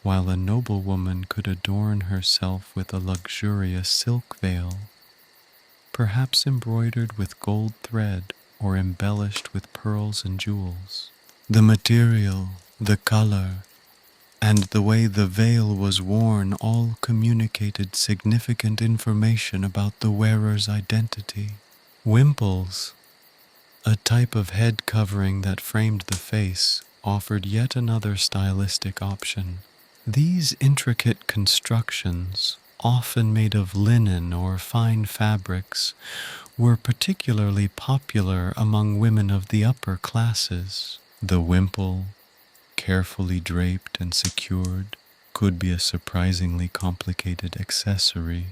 while a noblewoman could adorn herself with a luxurious silk veil, perhaps embroidered with gold thread or embellished with pearls and jewels. The material, the color, and the way the veil was worn all communicated significant information about the wearer's identity. Wimples, a type of head covering that framed the face, offered yet another stylistic option. These intricate constructions, often made of linen or fine fabrics, were particularly popular among women of the upper classes. The wimple, carefully draped and secured, could be a surprisingly complicated accessory,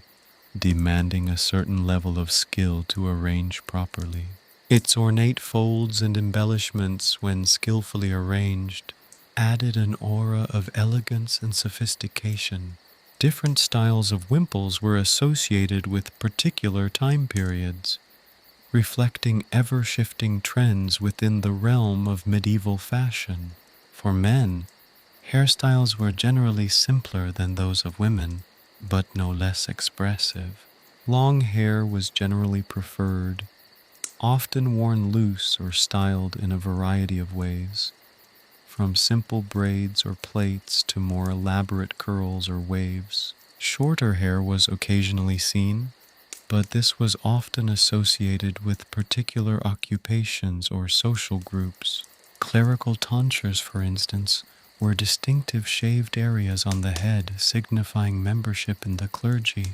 demanding a certain level of skill to arrange properly. Its ornate folds and embellishments, when skillfully arranged, added an aura of elegance and sophistication. Different styles of wimples were associated with particular time periods, reflecting ever-shifting trends within the realm of medieval fashion. For men, hairstyles were generally simpler than those of women, but no less expressive. Long hair was generally preferred, often worn loose or styled in a variety of ways, from simple braids or plaits to more elaborate curls or waves. Shorter hair was occasionally seen, but this was often associated with particular occupations or social groups. Clerical tonsures, for instance, were distinctive shaved areas on the head signifying membership in the clergy.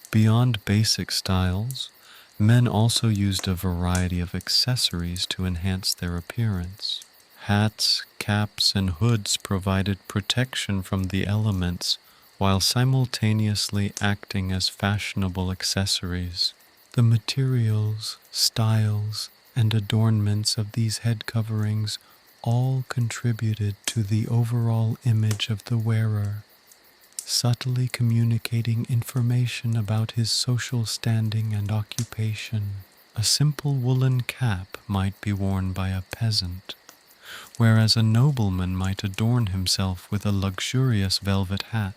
Beyond basic styles, men also used a variety of accessories to enhance their appearance. Hats, caps, and hoods provided protection from the elements while simultaneously acting as fashionable accessories. The materials, styles, and adornments of these head coverings all contributed to the overall image of the wearer, subtly communicating information about his social standing and occupation. A simple woolen cap might be worn by a peasant, whereas a nobleman might adorn himself with a luxurious velvet hat,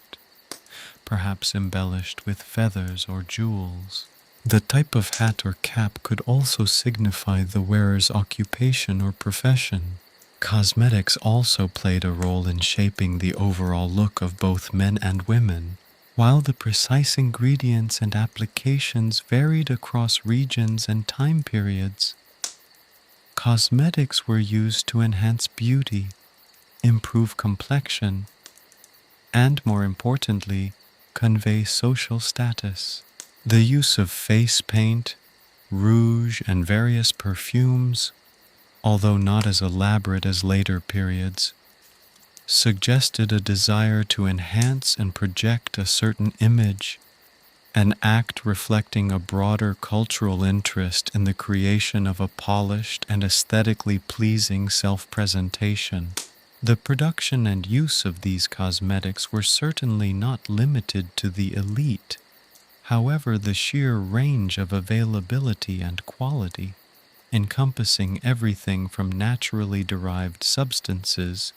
perhaps embellished with feathers or jewels. The type of hat or cap could also signify the wearer's occupation or profession. Cosmetics also played a role in shaping the overall look of both men and women. While the precise ingredients and applications varied across regions and time periods, cosmetics were used to enhance beauty, improve complexion, and, more importantly, convey social status. The use of face paint, rouge, and various perfumes, although not as elaborate as later periods, suggested a desire to enhance and project a certain image, an act reflecting a broader cultural interest in the creation of a polished and aesthetically pleasing self-presentation. The production and use of these cosmetics were certainly not limited to the elite. However, the sheer range of availability and quality, encompassing everything from naturally derived substances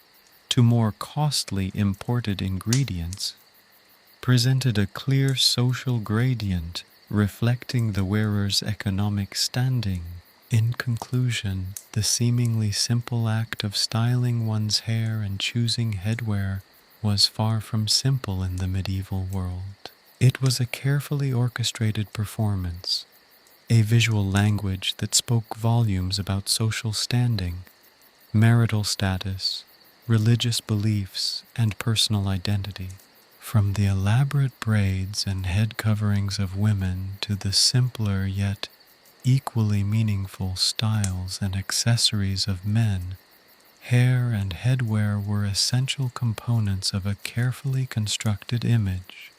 to more costly imported ingredients, presented a clear social gradient reflecting the wearer's economic standing. In conclusion, the seemingly simple act of styling one's hair and choosing headwear was far from simple in the medieval world. It was a carefully orchestrated performance, a visual language that spoke volumes about social standing, marital status, religious beliefs, and personal identity. From the elaborate braids and head coverings of women to the simpler yet equally meaningful styles and accessories of men, hair and headwear were essential components of a carefully constructed image,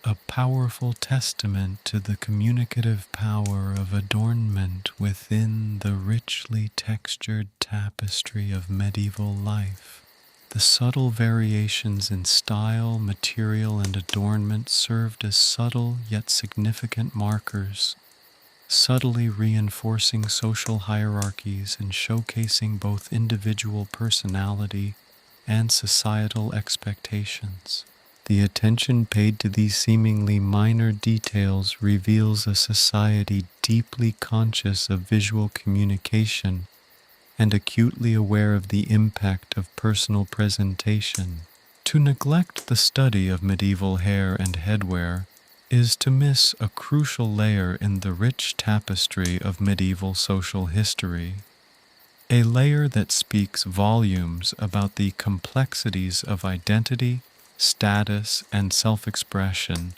a powerful testament to the communicative power of adornment within the richly textured tapestry of medieval life. The subtle variations in style, material, and adornment served as subtle yet significant markers, subtly reinforcing social hierarchies and showcasing both individual personality and societal expectations. The attention paid to these seemingly minor details reveals a society deeply conscious of visual communication and acutely aware of the impact of personal presentation. To neglect the study of medieval hair and headwear is to miss a crucial layer in the rich tapestry of medieval social history, a layer that speaks volumes about the complexities of identity, status, and self-expression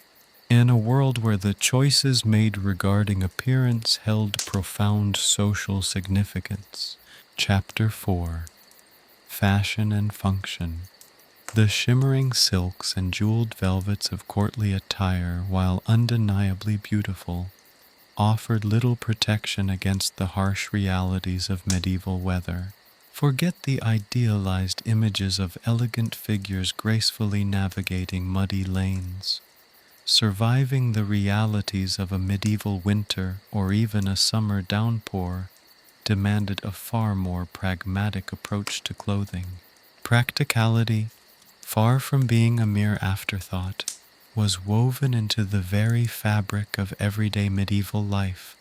in a world where the choices made regarding appearance held profound social significance. Chapter 4: Fashion and Function. The shimmering silks and jeweled velvets of courtly attire, while undeniably beautiful, offered little protection against the harsh realities of medieval weather. Forget the idealized images of elegant figures gracefully navigating muddy lanes. Surviving the realities of a medieval winter or even a summer downpour demanded a far more pragmatic approach to clothing. Practicality, far from being a mere afterthought, was woven into the very fabric of everyday medieval life,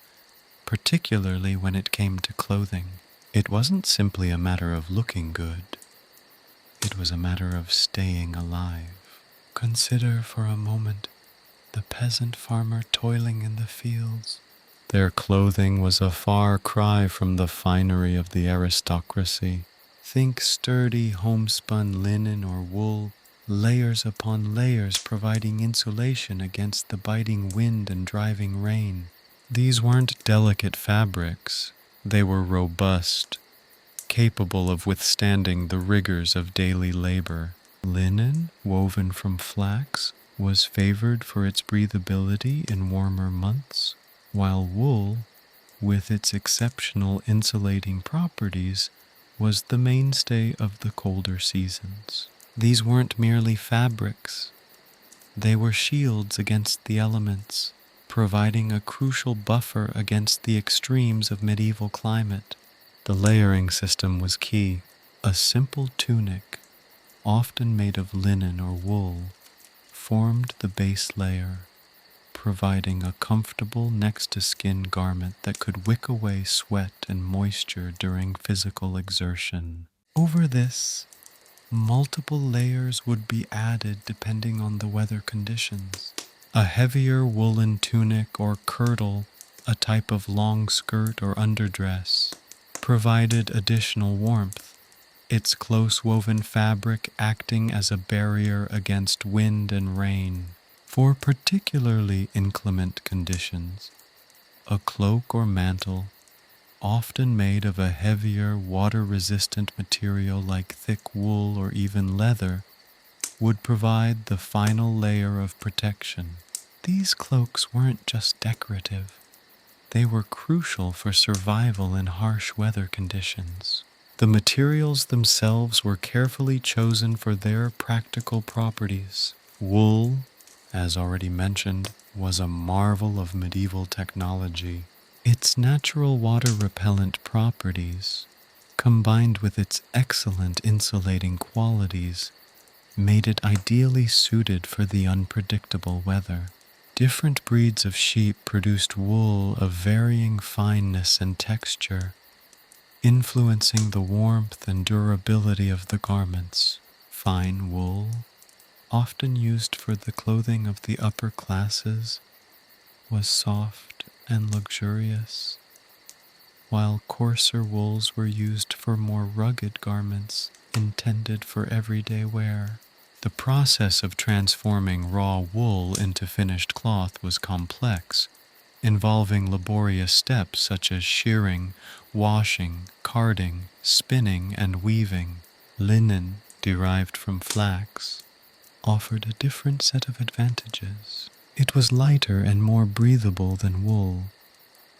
particularly when it came to clothing. It wasn't simply a matter of looking good. It was a matter of staying alive. Consider for a moment the peasant farmer toiling in the fields. Their clothing was a far cry from the finery of the aristocracy. Think sturdy homespun linen or wool, layers upon layers providing insulation against the biting wind and driving rain. These weren't delicate fabrics. They were robust, capable of withstanding the rigors of daily labor. Linen, woven from flax, was favored for its breathability in warmer months, while wool, with its exceptional insulating properties, was the mainstay of the colder seasons. These weren't merely fabrics. They were shields against the elements, providing a crucial buffer against the extremes of medieval climate. The layering system was key. A simple tunic, often made of linen or wool, formed the base layer, providing a comfortable next-to-skin garment that could wick away sweat and moisture during physical exertion. Over this, multiple layers would be added depending on the weather conditions. A heavier woolen tunic or kirtle, a type of long skirt or underdress, provided additional warmth, its close-woven fabric acting as a barrier against wind and rain. For particularly inclement conditions, a cloak or mantle, often made of a heavier, water-resistant material like thick wool or even leather, would provide the final layer of protection. These cloaks weren't just decorative. They were crucial for survival in harsh weather conditions. The materials themselves were carefully chosen for their practical properties. Wool, as already mentioned, was a marvel of medieval technology. Its natural water-repellent properties, combined with its excellent insulating qualities, made it ideally suited for the unpredictable weather. Different breeds of sheep produced wool of varying fineness and texture, influencing the warmth and durability of the garments. Fine wool, often used for the clothing of the upper classes, was soft and luxurious, while coarser wools were used for more rugged garments intended for everyday wear. The process of transforming raw wool into finished cloth was complex, involving laborious steps such as shearing, washing, carding, spinning, and weaving. Linen, derived from flax, offered a different set of advantages. It was lighter and more breathable than wool,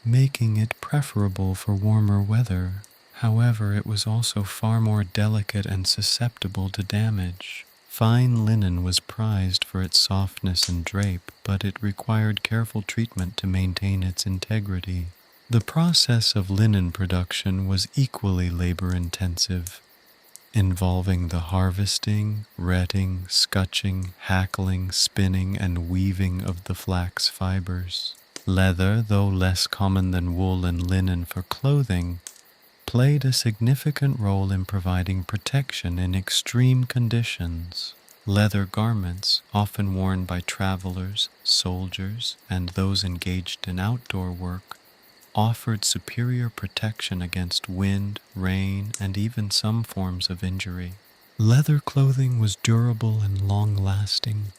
making it preferable for warmer weather. However, it was also far more delicate and susceptible to damage. Fine linen was prized for its softness and drape, but it required careful treatment to maintain its integrity. The process of linen production was equally labor-intensive, involving the harvesting, retting, scutching, hackling, spinning, and weaving of the flax fibers. Leather, though less common than wool and linen for clothing, played a significant role in providing protection in extreme conditions. Leather garments, often worn by travelers, soldiers, and those engaged in outdoor work, offered superior protection against wind, rain, and even some forms of injury. Leather clothing was durable and long-lasting,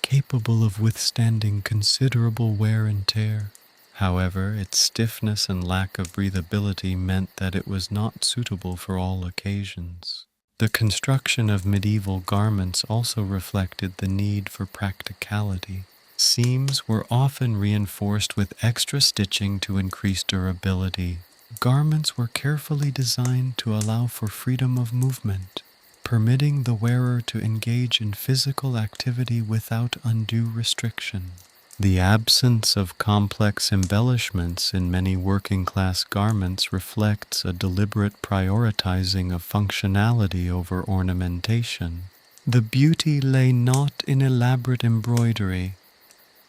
capable of withstanding considerable wear and tear. However, its stiffness and lack of breathability meant that it was not suitable for all occasions. The construction of medieval garments also reflected the need for practicality. Seams were often reinforced with extra stitching to increase durability. Garments were carefully designed to allow for freedom of movement, permitting the wearer to engage in physical activity without undue restriction. The absence of complex embellishments in many working-class garments reflects a deliberate prioritizing of functionality over ornamentation. The beauty lay not in elaborate embroidery,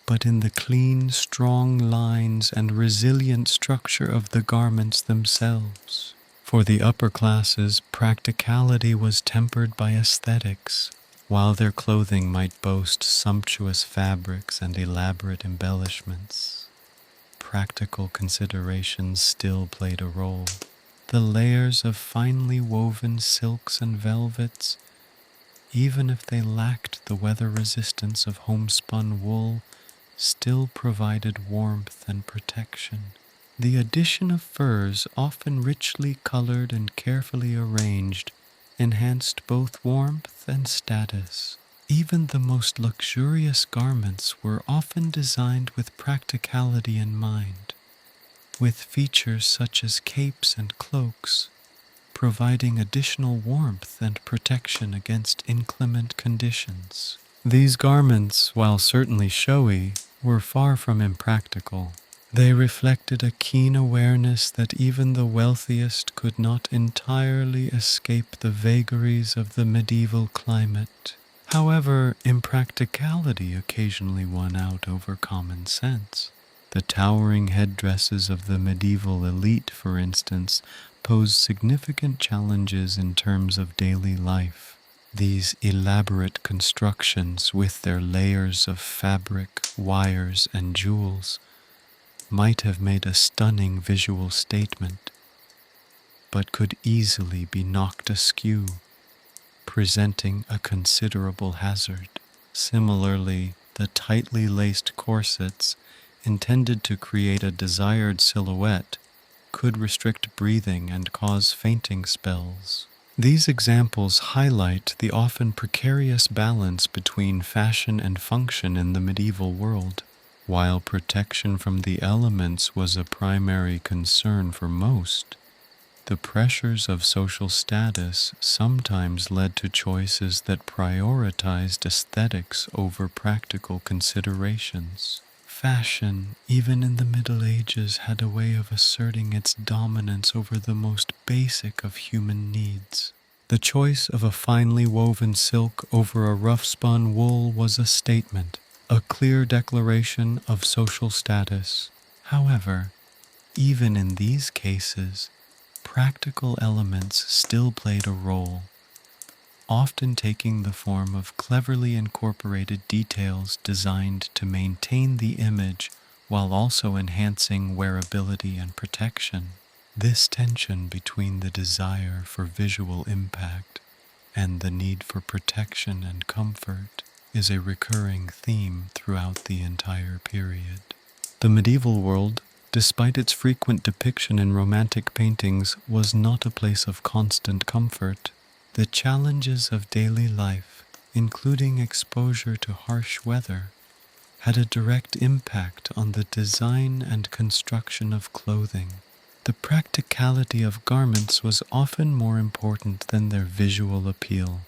but in the clean, strong lines and resilient structure of the garments themselves. For the upper classes, practicality was tempered by aesthetics. While their clothing might boast sumptuous fabrics and elaborate embellishments, practical considerations still played a role. The layers of finely woven silks and velvets, even if they lacked the weather resistance of homespun wool, still provided warmth and protection. The addition of furs, often richly colored and carefully arranged, enhanced both warmth and status. Even the most luxurious garments were often designed with practicality in mind, with features such as capes and cloaks, providing additional warmth and protection against inclement conditions. These garments, while certainly showy, were far from impractical. They reflected a keen awareness that even the wealthiest could not entirely escape the vagaries of the medieval climate. However, impracticality occasionally won out over common sense. The towering headdresses of the medieval elite, for instance, posed significant challenges in terms of daily life. These elaborate constructions, with their layers of fabric, wires, and jewels, might have made a stunning visual statement, but could easily be knocked askew, presenting a considerable hazard. Similarly, the tightly laced corsets intended to create a desired silhouette could restrict breathing and cause fainting spells. These examples highlight the often precarious balance between fashion and function in the medieval world. While protection from the elements was a primary concern for most, the pressures of social status sometimes led to choices that prioritized aesthetics over practical considerations. Fashion, even in the Middle Ages, had a way of asserting its dominance over the most basic of human needs. The choice of a finely woven silk over a rough-spun wool was a statement, a clear declaration of social status. However, even in these cases, practical elements still played a role, often taking the form of cleverly incorporated details designed to maintain the image while also enhancing wearability and protection. This tension between the desire for visual impact and the need for protection and comfort is a recurring theme throughout the entire period. The medieval world, despite its frequent depiction in romantic paintings, was not a place of constant comfort. The challenges of daily life, including exposure to harsh weather, had a direct impact on the design and construction of clothing. The practicality of garments was often more important than their visual appeal,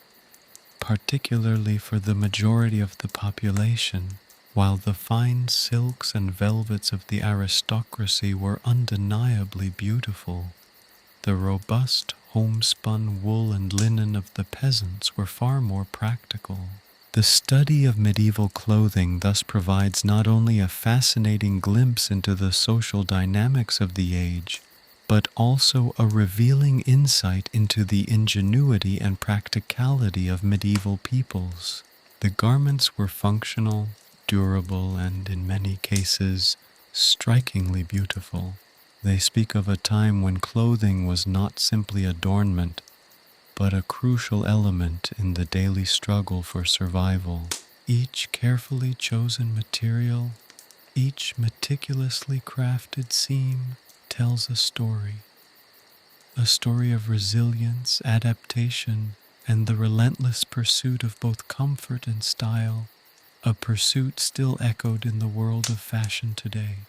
particularly for the majority of the population. While the fine silks and velvets of the aristocracy were undeniably beautiful, the robust homespun wool and linen of the peasants were far more practical. The study of medieval clothing thus provides not only a fascinating glimpse into the social dynamics of the age, but also a revealing insight into the ingenuity and practicality of medieval peoples. The garments were functional, durable, and in many cases, strikingly beautiful. They speak of a time when clothing was not simply adornment, but a crucial element in the daily struggle for survival. Each carefully chosen material, each meticulously crafted seam tells a story of resilience, adaptation, and the relentless pursuit of both comfort and style, a pursuit still echoed in the world of fashion today.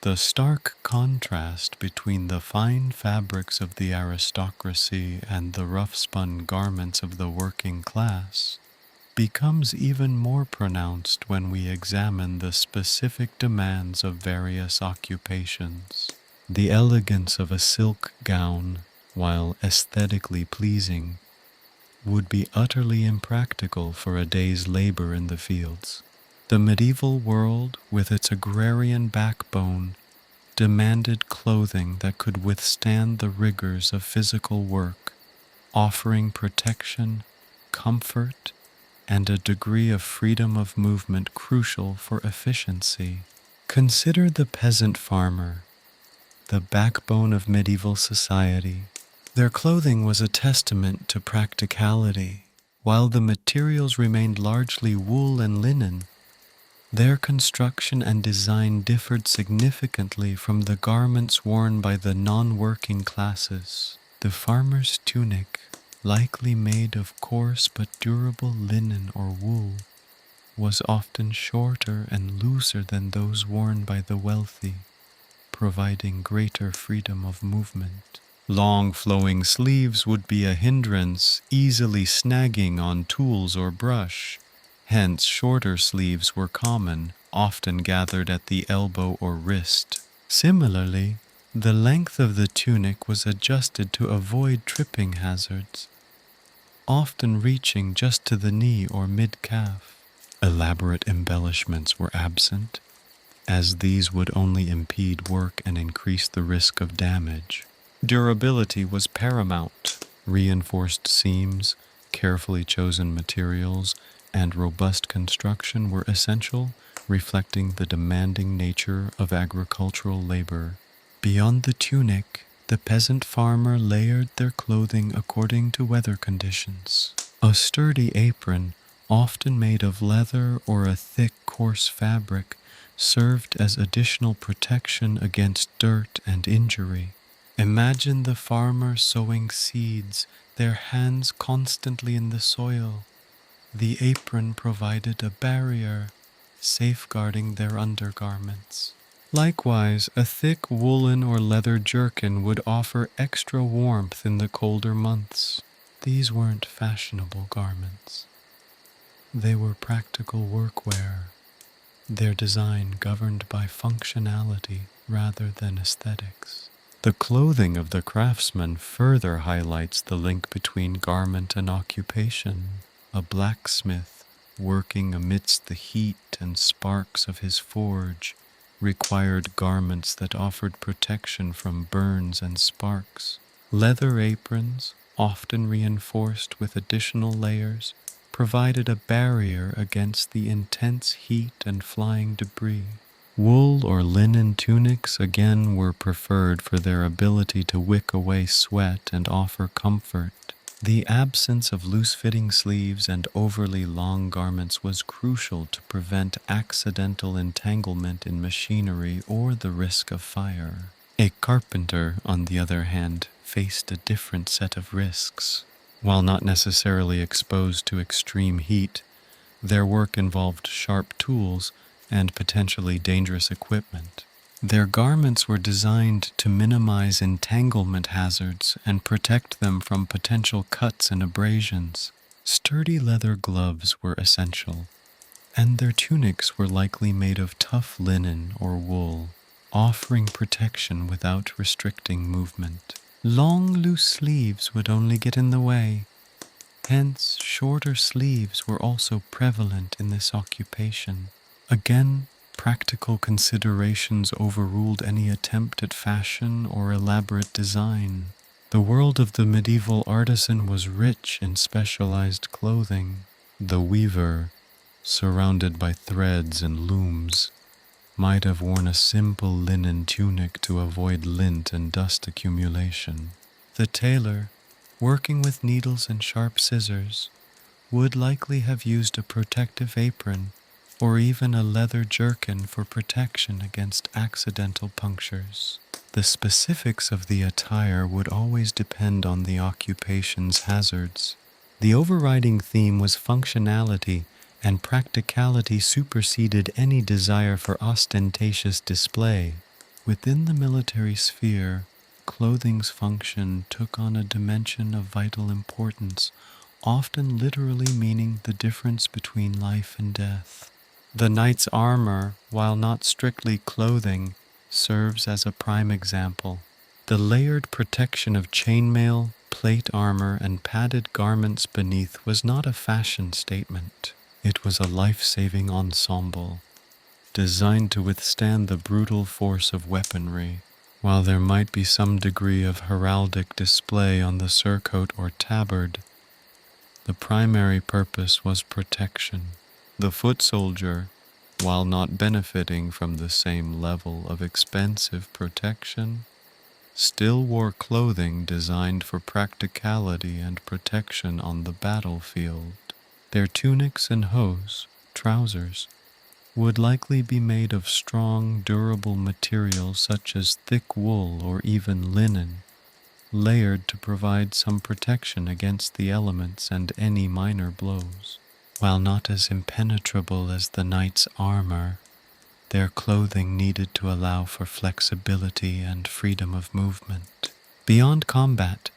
The stark contrast between the fine fabrics of the aristocracy and the rough-spun garments of the working class becomes even more pronounced when we examine the specific demands of various occupations. The elegance of a silk gown, while aesthetically pleasing, would be utterly impractical for a day's labor in the fields. The medieval world, with its agrarian backbone, demanded clothing that could withstand the rigors of physical work, offering protection, comfort, and a degree of freedom of movement crucial for efficiency. Consider the peasant farmer, the backbone of medieval society. Their clothing was a testament to practicality. While the materials remained largely wool and linen, their construction and design differed significantly from the garments worn by the non-working classes. The farmer's tunic, likely made of coarse but durable linen or wool, was often shorter and looser than those worn by the wealthy, providing greater freedom of movement. Long flowing sleeves would be a hindrance, easily snagging on tools or brush. Hence, shorter sleeves were common, often gathered at the elbow or wrist. Similarly, the length of the tunic was adjusted to avoid tripping hazards, often reaching just to the knee or mid-calf. Elaborate embellishments were absent, as these would only impede work and increase the risk of damage. Durability was paramount. Reinforced seams, carefully chosen materials, and robust construction were essential, reflecting the demanding nature of agricultural labor. Beyond the tunic, the peasant farmer layered their clothing according to weather conditions. A sturdy apron, often made of leather or a thick, coarse fabric, served as additional protection against dirt and injury. Imagine the farmer sowing seeds, their hands constantly in the soil. The apron provided a barrier, safeguarding their undergarments. Likewise, a thick woolen or leather jerkin would offer extra warmth in the colder months. These weren't fashionable garments. They were practical workwear, their design governed by functionality rather than aesthetics. The clothing of the craftsman further highlights the link between garment and occupation. A blacksmith, working amidst the heat and sparks of his forge, required garments that offered protection from burns and sparks. Leather aprons, often reinforced with additional layers, provided a barrier against the intense heat and flying debris. Wool or linen tunics again were preferred for their ability to wick away sweat and offer comfort. The absence of loose-fitting sleeves and overly long garments was crucial to prevent accidental entanglement in machinery or the risk of fire. A carpenter, on the other hand, faced a different set of risks. While not necessarily exposed to extreme heat, their work involved sharp tools and potentially dangerous equipment. Their garments were designed to minimize entanglement hazards and protect them from potential cuts and abrasions. Sturdy leather gloves were essential, and their tunics were likely made of tough linen or wool, offering protection without restricting movement. Long, loose sleeves would only get in the way. Hence, shorter sleeves were also prevalent in this occupation. Again, practical considerations overruled any attempt at fashion or elaborate design. The world of the medieval artisan was rich in specialized clothing. The weaver, surrounded by threads and looms, might have worn a simple linen tunic to avoid lint and dust accumulation. The tailor, working with needles and sharp scissors, would likely have used a protective apron or even a leather jerkin for protection against accidental punctures. The specifics of the attire would always depend on the occupation's hazards. The overriding theme was functionality, and practicality superseded any desire for ostentatious display. Within the military sphere, clothing's function took on a dimension of vital importance, often literally meaning the difference between life and death. The knight's armor, while not strictly clothing, serves as a prime example. The layered protection of chainmail, plate armor, and padded garments beneath was not a fashion statement. It was a life-saving ensemble, designed to withstand the brutal force of weaponry. While there might be some degree of heraldic display on the surcoat or tabard, the primary purpose was protection. The foot soldier, while not benefiting from the same level of expensive protection, still wore clothing designed for practicality and protection on the battlefield. Their tunics and hose, trousers, would likely be made of strong, durable materials such as thick wool or even linen, layered to provide some protection against the elements and any minor blows. While not as impenetrable as the knight's armor, their clothing needed to allow for flexibility and freedom of movement. Beyond combat,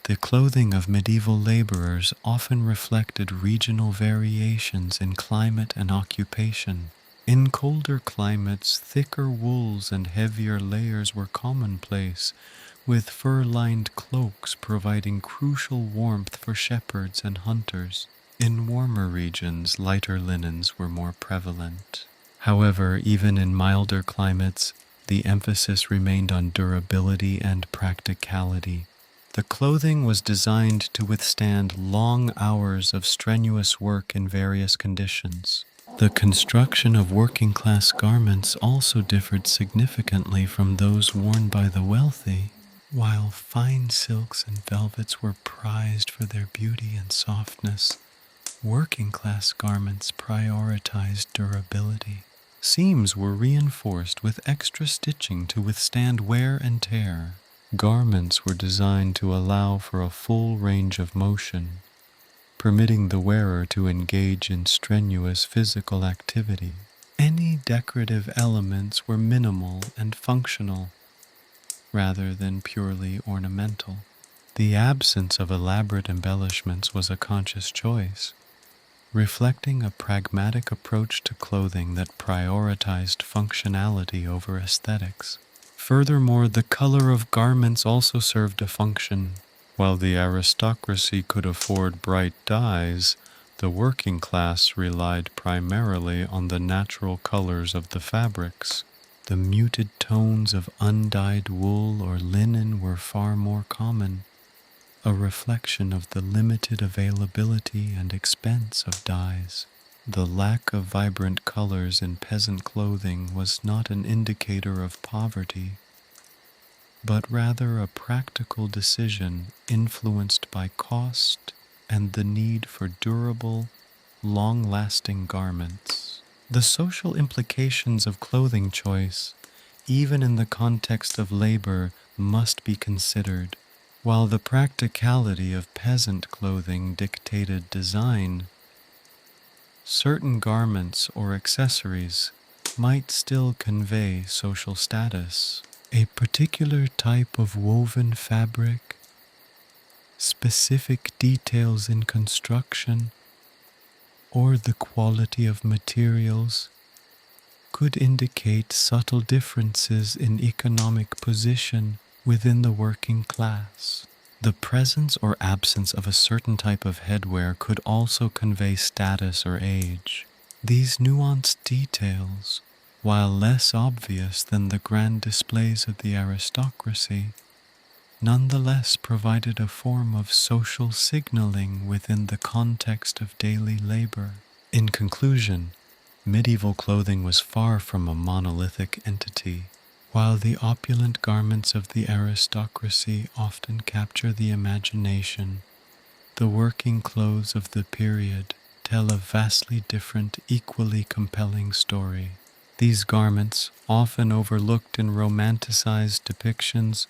the clothing of medieval laborers often reflected regional variations in climate and occupation. In colder climates, thicker wools and heavier layers were commonplace, with fur-lined cloaks providing crucial warmth for shepherds and hunters. In warmer regions, lighter linens were more prevalent. However, even in milder climates, the emphasis remained on durability and practicality. The clothing was designed to withstand long hours of strenuous work in various conditions. The construction of working-class garments also differed significantly from those worn by the wealthy. While fine silks and velvets were prized for their beauty and softness, Working-class garments prioritized durability. Seams were reinforced with extra stitching to withstand wear and tear. Garments were designed to allow for a full range of motion, permitting the wearer to engage in strenuous physical activity. Any decorative elements were minimal and functional, rather than purely ornamental. The absence of elaborate embellishments was a conscious choice, reflecting a pragmatic approach to clothing that prioritized functionality over aesthetics. Furthermore, the color of garments also served a function. While the aristocracy could afford bright dyes, the working class relied primarily on the natural colors of the fabrics. The muted tones of undyed wool or linen were far more common, a reflection of the limited availability and expense of dyes. The lack of vibrant colors in peasant clothing was not an indicator of poverty, but rather a practical decision influenced by cost and the need for durable, long-lasting garments. The social implications of clothing choice, even in the context of labor, must be considered. While the practicality of peasant clothing dictated design, certain garments or accessories might still convey social status. A particular type of woven fabric, specific details in construction, or the quality of materials could indicate subtle differences in economic position within the working class. The presence or absence of a certain type of headwear could also convey status or age. These nuanced details, while less obvious than the grand displays of the aristocracy, nonetheless provided a form of social signaling within the context of daily labor. In conclusion, medieval clothing was far from a monolithic entity. While the opulent garments of the aristocracy often capture the imagination, the working clothes of the period tell a vastly different, equally compelling story. These garments, often overlooked in romanticized depictions,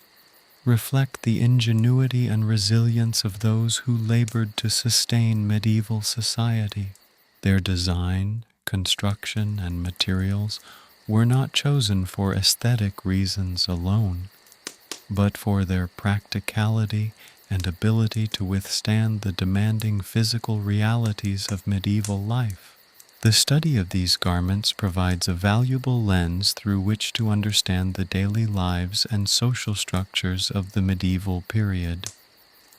reflect the ingenuity and resilience of those who labored to sustain medieval society. Their design, construction, and materials were not chosen for aesthetic reasons alone, but for their practicality and ability to withstand the demanding physical realities of medieval life. The study of these garments provides a valuable lens through which to understand the daily lives and social structures of the medieval period,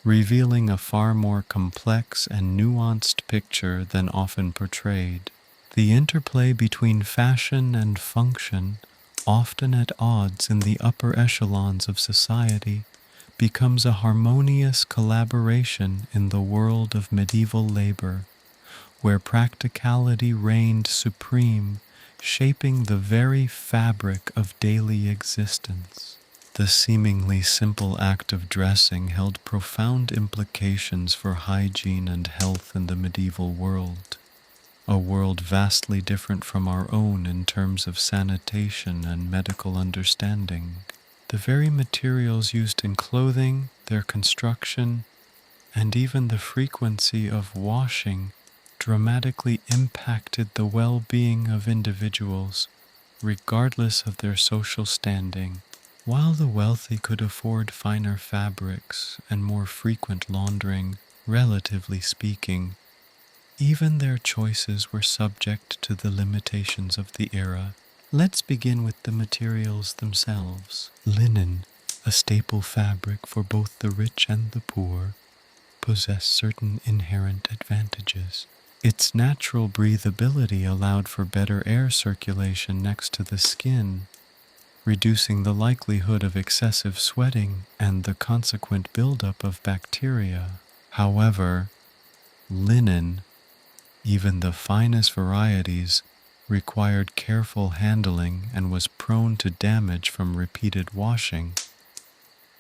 revealing a far more complex and nuanced picture than often portrayed. The interplay between fashion and function, often at odds in the upper echelons of society, becomes a harmonious collaboration in the world of medieval labor, where practicality reigned supreme, shaping the very fabric of daily existence. The seemingly simple act of dressing held profound implications for hygiene and health in the medieval world, a world vastly different from our own in terms of sanitation and medical understanding. The very materials used in clothing, their construction, and even the frequency of washing dramatically impacted the well-being of individuals, regardless of their social standing. While the wealthy could afford finer fabrics and more frequent laundering, relatively speaking, even their choices were subject to the limitations of the era. Let's begin with the materials themselves. Linen, a staple fabric for both the rich and the poor, possessed certain inherent advantages. Its natural breathability allowed for better air circulation next to the skin, reducing the likelihood of excessive sweating and the consequent buildup of bacteria. However, linen, even the finest varieties, required careful handling and was prone to damage from repeated washing,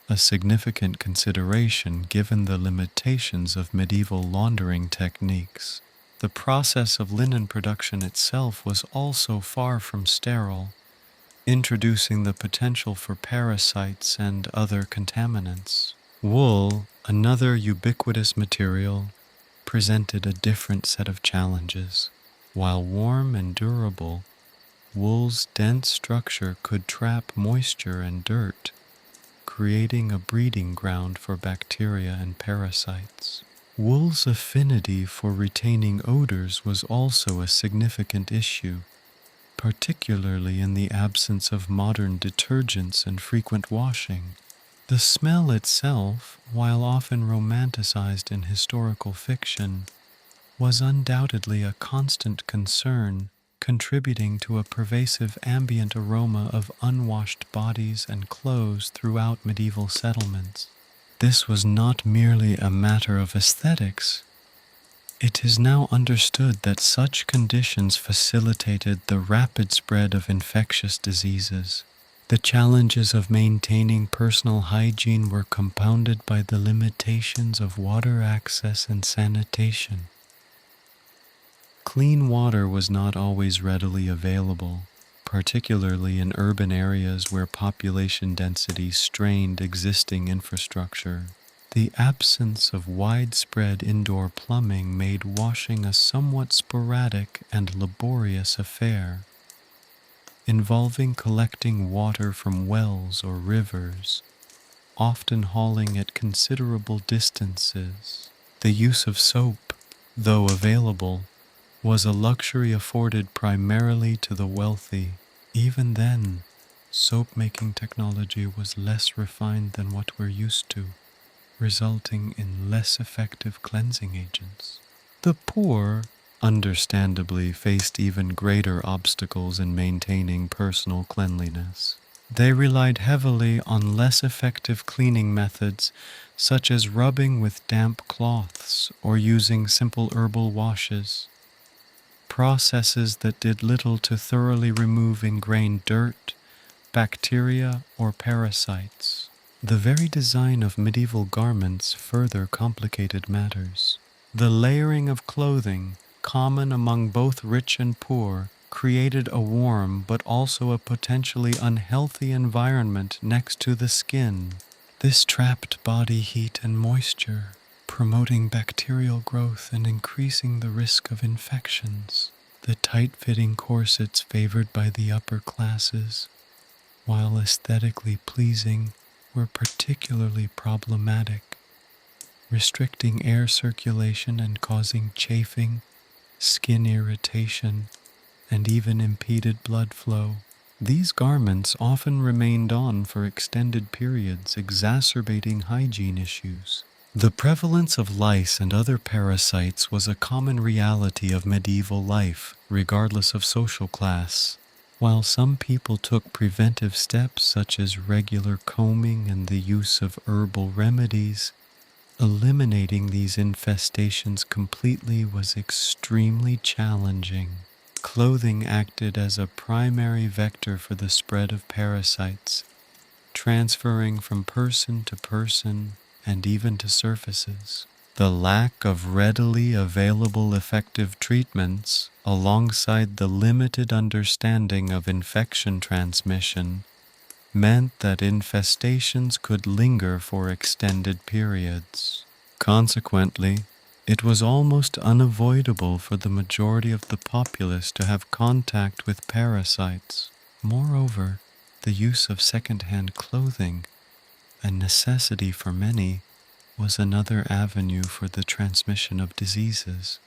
a significant consideration given the limitations of medieval laundering techniques. The process of linen production itself was also far from sterile, introducing the potential for parasites and other contaminants. Wool, another ubiquitous material, presented a different set of challenges. While warm and durable, wool's dense structure could trap moisture and dirt, creating a breeding ground for bacteria and parasites. Wool's affinity for retaining odors was also a significant issue, particularly in the absence of modern detergents and frequent washing. The smell itself, while often romanticized in historical fiction, was undoubtedly a constant concern, contributing to a pervasive ambient aroma of unwashed bodies and clothes throughout medieval settlements. This was not merely a matter of aesthetics. It is now understood that such conditions facilitated the rapid spread of infectious diseases. The challenges of maintaining personal hygiene were compounded by the limitations of water access and sanitation. Clean water was not always readily available, particularly in urban areas where population density strained existing infrastructure. The absence of widespread indoor plumbing made washing a somewhat sporadic and laborious affair, involving collecting water from wells or rivers, often hauling at considerable distances. The use of soap, though available, was a luxury afforded primarily to the wealthy. Even then, soap-making technology was less refined than what we're used to, resulting in less effective cleansing agents. The poor, understandably, faced even greater obstacles in maintaining personal cleanliness. They relied heavily on less effective cleaning methods, such as rubbing with damp cloths or using simple herbal washes, processes that did little to thoroughly remove ingrained dirt, bacteria, or parasites. The very design of medieval garments further complicated matters. The layering of clothing, common among both rich and poor, created a warm but also a potentially unhealthy environment next to the skin. This trapped body heat and moisture, promoting bacterial growth and increasing the risk of infections. The tight-fitting corsets favored by the upper classes, while aesthetically pleasing, were particularly problematic, restricting air circulation and causing chafing, skin irritation, and even impeded blood flow. These garments often remained on for extended periods, exacerbating hygiene issues. The prevalence of lice and other parasites was a common reality of medieval life, regardless of social class. While some people took preventive steps such as regular combing and the use of herbal remedies, eliminating these infestations completely was extremely challenging. Clothing acted as a primary vector for the spread of parasites, transferring from person to person and even to surfaces. The lack of readily available effective treatments, alongside the limited understanding of infection transmission, meant that infestations could linger for extended periods. Consequently, it was almost unavoidable for the majority of the populace to have contact with parasites. Moreover, the use of second-hand clothing, a necessity for many, was another avenue for the transmission of diseases.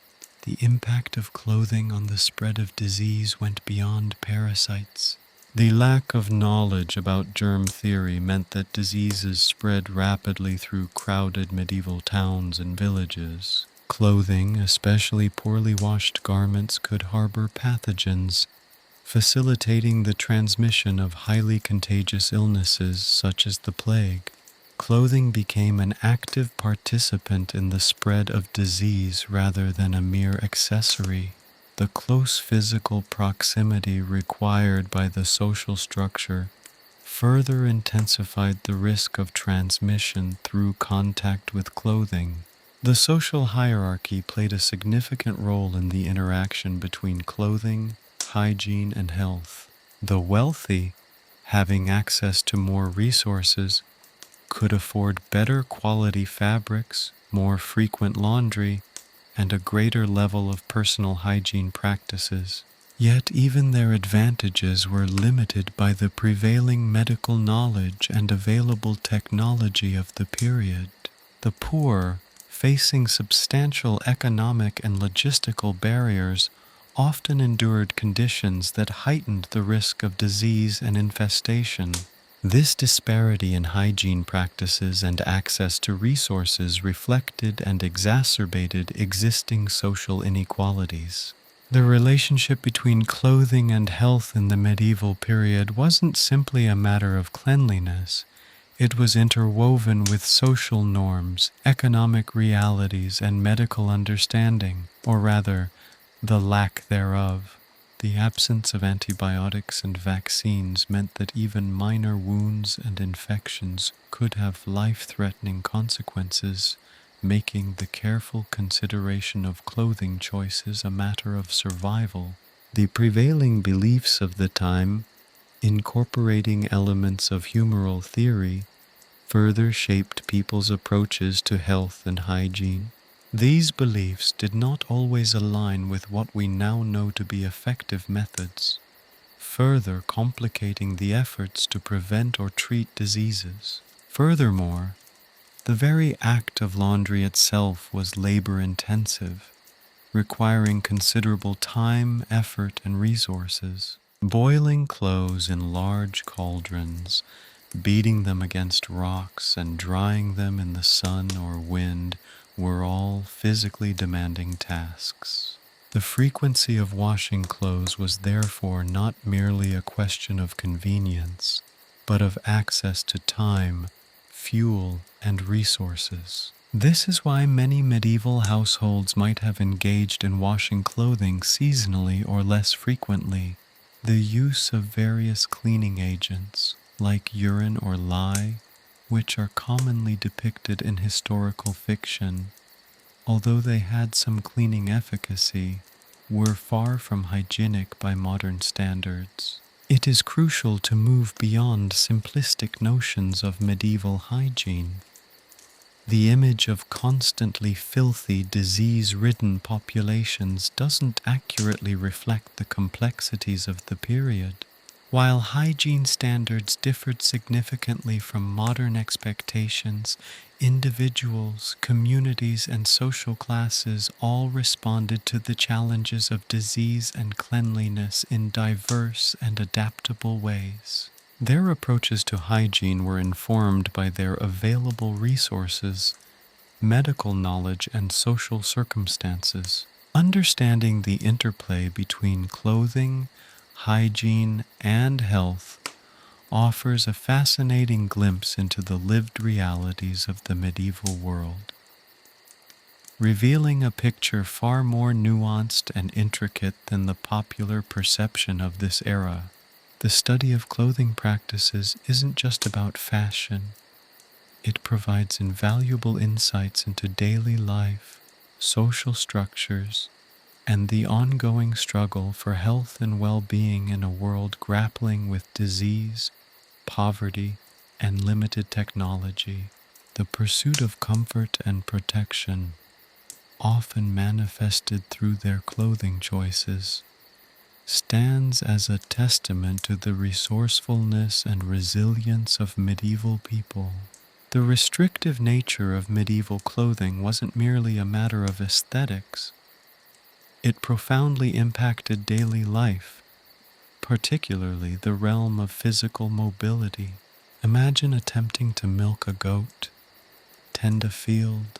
The impact of clothing on the spread of disease went beyond parasites. The lack of knowledge about germ theory meant that diseases spread rapidly through crowded medieval towns and villages. Clothing, especially poorly washed garments, could harbor pathogens, facilitating the transmission of highly contagious illnesses such as the plague. Clothing became an active participant in the spread of disease rather than a mere accessory. The close physical proximity required by the social structure further intensified the risk of transmission through contact with clothing. The social hierarchy played a significant role in the interaction between clothing, hygiene, and health. The wealthy, having access to more resources, could afford better quality fabrics, more frequent laundry, and a greater level of personal hygiene practices. Yet even their advantages were limited by the prevailing medical knowledge and available technology of the period. The poor, facing substantial economic and logistical barriers, often endured conditions that heightened the risk of disease and infestation. This disparity in hygiene practices and access to resources reflected and exacerbated existing social inequalities. The relationship between clothing and health in the medieval period wasn't simply a matter of cleanliness. It was interwoven with social norms, economic realities, and medical understanding, or rather, the lack thereof. The absence of antibiotics and vaccines meant that even minor wounds and infections could have life-threatening consequences, making the careful consideration of clothing choices a matter of survival. The prevailing beliefs of the time, incorporating elements of humoral theory, further shaped people's approaches to health and hygiene. These beliefs did not always align with what we now know to be effective methods, further complicating the efforts to prevent or treat diseases. Furthermore, the very act of laundry itself was labor-intensive, requiring considerable time, effort, and resources. Boiling clothes in large cauldrons, beating them against rocks, and drying them in the sun or wind were all physically demanding tasks. The frequency of washing clothes was therefore not merely a question of convenience, but of access to time, fuel, and resources. This is why many medieval households might have engaged in washing clothing seasonally or less frequently. The use of various cleaning agents, like urine or lye, which are commonly depicted in historical fiction, although they had some cleaning efficacy, were far from hygienic by modern standards. It is crucial to move beyond simplistic notions of medieval hygiene. The image of constantly filthy, disease-ridden populations doesn't accurately reflect the complexities of the period. While hygiene standards differed significantly from modern expectations, individuals, communities, and social classes all responded to the challenges of disease and cleanliness in diverse and adaptable ways. Their approaches to hygiene were informed by their available resources, medical knowledge, and social circumstances. Understanding the interplay between clothing, hygiene, and health offers a fascinating glimpse into the lived realities of the medieval world, revealing a picture far more nuanced and intricate than the popular perception of this era. The study of clothing practices isn't just about fashion. It provides invaluable insights into daily life, social structures, and the ongoing struggle for health and well-being in a world grappling with disease, poverty, and limited technology. The pursuit of comfort and protection, often manifested through their clothing choices, stands as a testament to the resourcefulness and resilience of medieval people. The restrictive nature of medieval clothing wasn't merely a matter of aesthetics. It profoundly impacted daily life, particularly the realm of physical mobility. Imagine attempting to milk a goat, tend a field,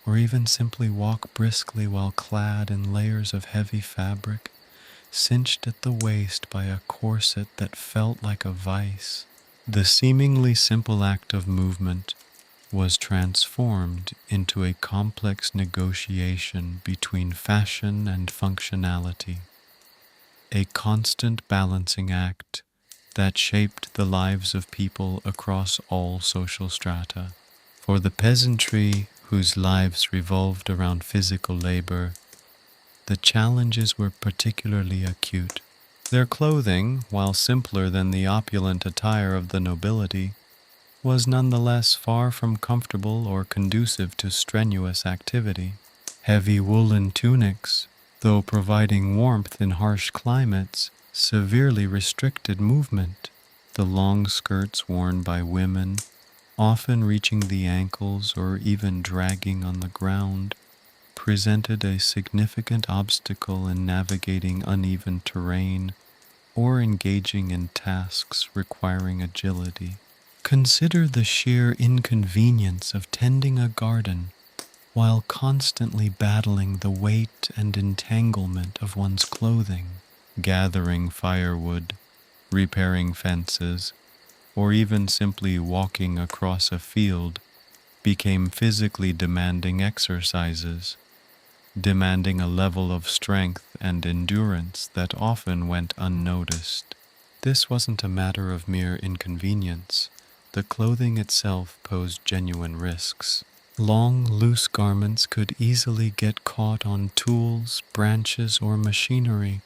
or even simply walk briskly while clad in layers of heavy fabric, cinched at the waist by a corset that felt like a vice. The seemingly simple act of movement was transformed into a complex negotiation between fashion and functionality, a constant balancing act that shaped the lives of people across all social strata. For the peasantry whose lives revolved around physical labor, the challenges were particularly acute. Their clothing, while simpler than the opulent attire of the nobility, was nonetheless far from comfortable or conducive to strenuous activity. Heavy woolen tunics, though providing warmth in harsh climates, severely restricted movement. The long skirts worn by women, often reaching the ankles or even dragging on the ground, presented a significant obstacle in navigating uneven terrain or engaging in tasks requiring agility. Consider the sheer inconvenience of tending a garden while constantly battling the weight and entanglement of one's clothing. Gathering firewood, repairing fences, or even simply walking across a field became physically demanding exercises, demanding a level of strength and endurance that often went unnoticed. This wasn't a matter of mere inconvenience. The clothing itself posed genuine risks. Long, loose garments could easily get caught on tools, branches, or machinery,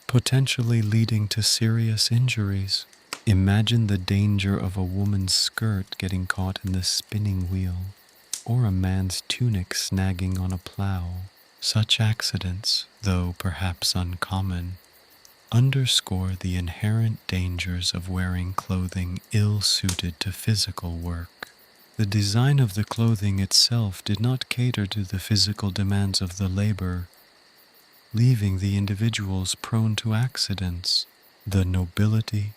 potentially leading to serious injuries. Imagine the danger of a woman's skirt getting caught in the spinning wheel, or a man's tunic snagging on a plow. Such accidents, though perhaps uncommon, underscore the inherent dangers of wearing clothing ill-suited to physical work. The design of the clothing itself did not cater to the physical demands of the labor, leaving the individuals prone to accidents. The nobility,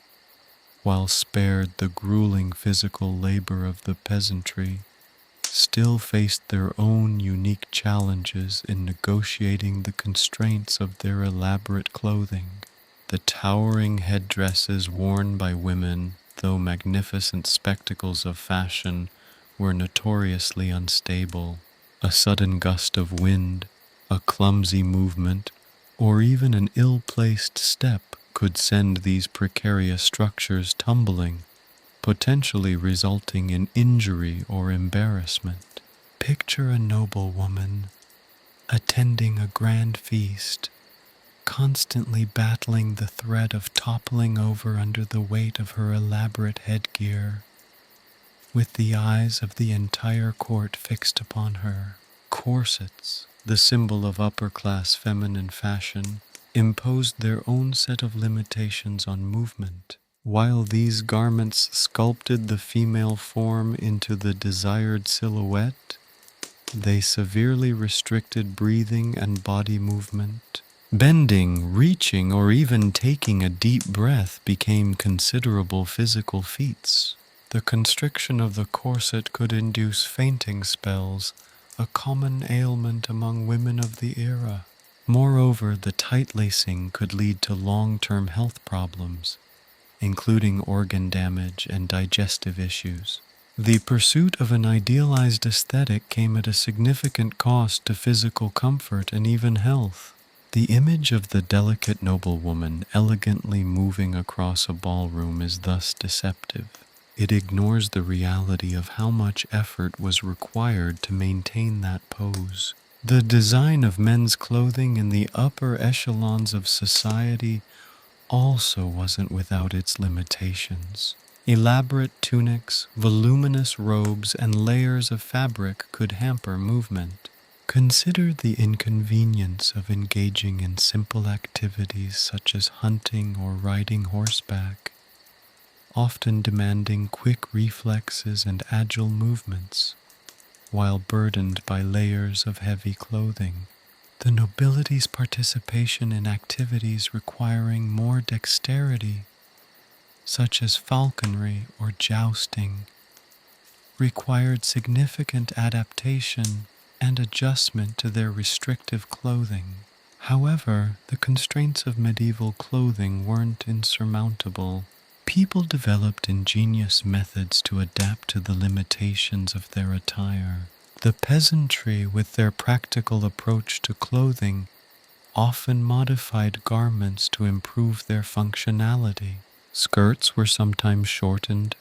while spared the grueling physical labor of the peasantry, still faced their own unique challenges in negotiating the constraints of their elaborate clothing. The towering headdresses worn by women, though magnificent spectacles of fashion, were notoriously unstable. A sudden gust of wind, a clumsy movement, or even an ill-placed step could send these precarious structures tumbling, potentially resulting in injury or embarrassment. Picture a noblewoman attending a grand feast, constantly battling the threat of toppling over under the weight of her elaborate headgear, with the eyes of the entire court fixed upon her. Corsets, the symbol of upper-class feminine fashion, imposed their own set of limitations on movement. While these garments sculpted the female form into the desired silhouette, they severely restricted breathing and body movement. Bending, reaching, or even taking a deep breath became considerable physical feats. The constriction of the corset could induce fainting spells, a common ailment among women of the era. Moreover, the tight lacing could lead to long-term health problems, including organ damage and digestive issues. The pursuit of an idealized aesthetic came at a significant cost to physical comfort and even health. The image of the delicate noblewoman elegantly moving across a ballroom is thus deceptive. It ignores the reality of how much effort was required to maintain that pose. The design of men's clothing in the upper echelons of society also wasn't without its limitations. Elaborate tunics, voluminous robes, and layers of fabric could hamper movement. Consider the inconvenience of engaging in simple activities such as hunting or riding horseback, often demanding quick reflexes and agile movements, while burdened by layers of heavy clothing. The nobility's participation in activities requiring more dexterity, such as falconry or jousting, required significant adaptation and adjustment to their restrictive clothing. However, the constraints of medieval clothing weren't insurmountable. People developed ingenious methods to adapt to the limitations of their attire. The peasantry, with their practical approach to clothing, often modified garments to improve their functionality. Skirts were sometimes shortened,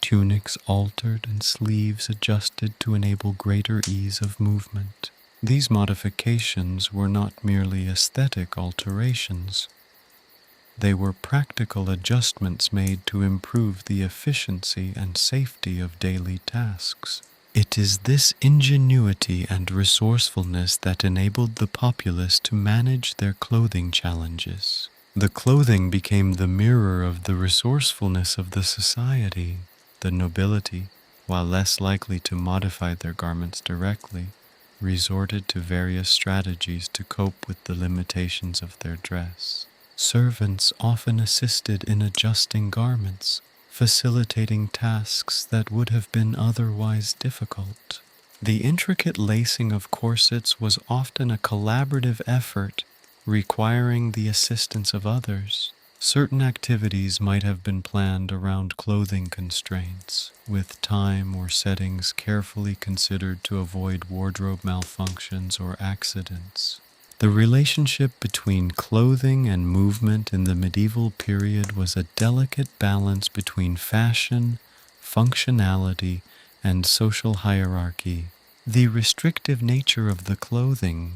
tunics altered and sleeves adjusted to enable greater ease of movement. These modifications were not merely aesthetic alterations. They were practical adjustments made to improve the efficiency and safety of daily tasks. It is this ingenuity and resourcefulness that enabled the populace to manage their clothing challenges. The clothing became the mirror of the resourcefulness of the society. The nobility, while less likely to modify their garments directly, resorted to various strategies to cope with the limitations of their dress. Servants often assisted in adjusting garments, facilitating tasks that would have been otherwise difficult. The intricate lacing of corsets was often a collaborative effort, requiring the assistance of others. Certain activities might have been planned around clothing constraints, with time or settings carefully considered to avoid wardrobe malfunctions or accidents. The relationship between clothing and movement in the medieval period was a delicate balance between fashion, functionality, and social hierarchy. The restrictive nature of the clothing,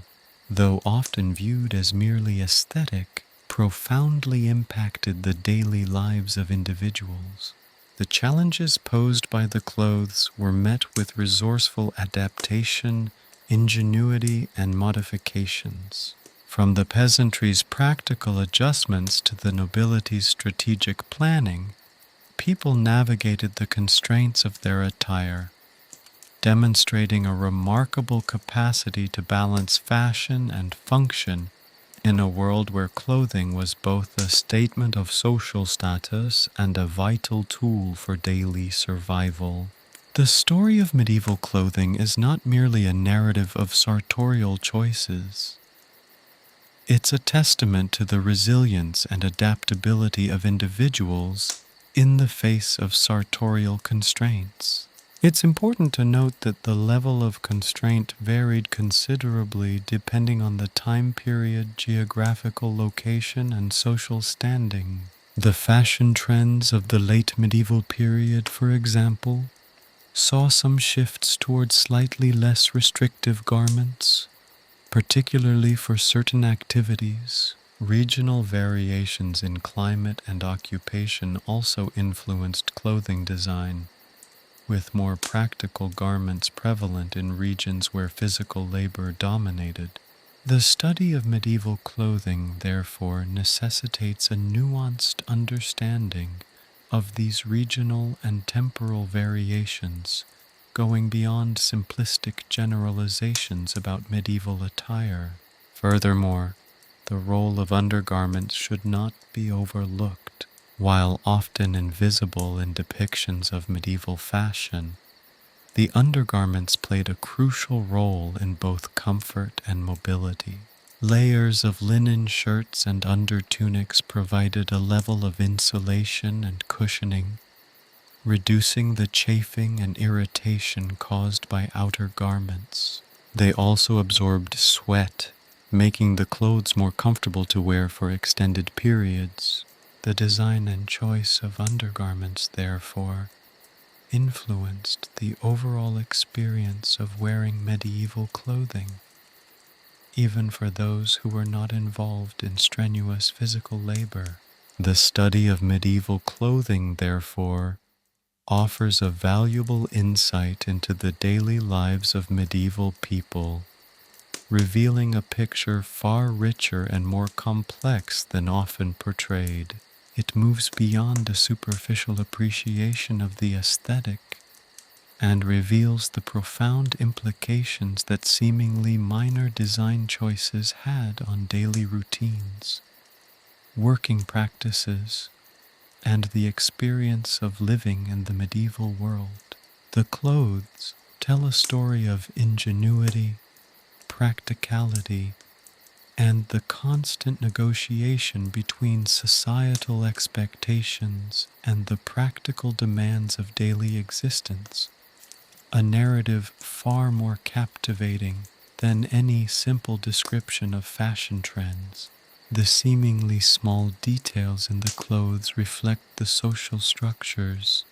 though often viewed as merely aesthetic, profoundly impacted the daily lives of individuals. The challenges posed by the clothes were met with resourceful adaptation, ingenuity, and modifications. From the peasantry's practical adjustments to the nobility's strategic planning, people navigated the constraints of their attire, demonstrating a remarkable capacity to balance fashion and function in a world where clothing was both a statement of social status and a vital tool for daily survival. The story of medieval clothing is not merely a narrative of sartorial choices. It's a testament to the resilience and adaptability of individuals in the face of sartorial constraints. It's important to note that the level of constraint varied considerably depending on the time period, geographical location, and social standing. The fashion trends of the late medieval period, for example, saw some shifts towards slightly less restrictive garments, particularly for certain activities. Regional variations in climate and occupation also influenced clothing design, with more practical garments prevalent in regions where physical labor dominated. The study of medieval clothing, therefore, necessitates a nuanced understanding of these regional and temporal variations, going beyond simplistic generalizations about medieval attire. Furthermore, the role of undergarments should not be overlooked. While often invisible in depictions of medieval fashion, the undergarments played a crucial role in both comfort and mobility. Layers of linen shirts and undertunics provided a level of insulation and cushioning, reducing the chafing and irritation caused by outer garments. They also absorbed sweat, making the clothes more comfortable to wear for extended periods. The design and choice of undergarments, therefore, influenced the overall experience of wearing medieval clothing, even for those who were not involved in strenuous physical labor. The study of medieval clothing, therefore, offers a valuable insight into the daily lives of medieval people, revealing a picture far richer and more complex than often portrayed. It moves beyond a superficial appreciation of the aesthetic and reveals the profound implications that seemingly minor design choices had on daily routines, working practices, and the experience of living in the medieval world. The clothes tell a story of ingenuity, practicality, and the constant negotiation between societal expectations and the practical demands of daily existence, a narrative far more captivating than any simple description of fashion trends. The seemingly small details in the clothes reflect the social structures,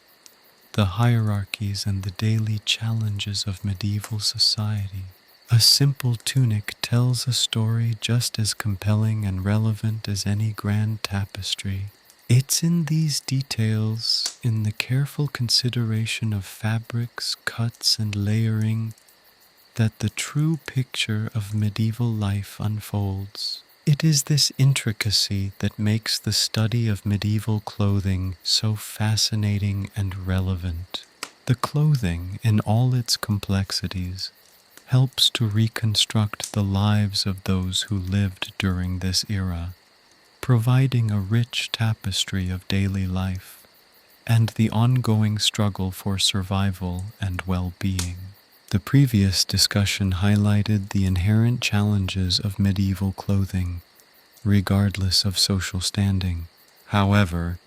the hierarchies and the daily challenges of medieval society. A simple tunic tells a story just as compelling and relevant as any grand tapestry. It's in these details, in the careful consideration of fabrics, cuts, and layering, that the true picture of medieval life unfolds. It is this intricacy that makes the study of medieval clothing so fascinating and relevant. The clothing, in all its complexities, helps to reconstruct the lives of those who lived during this era, providing a rich tapestry of daily life and the ongoing struggle for survival and well-being. The previous discussion highlighted the inherent challenges of medieval clothing, regardless of social standing. However,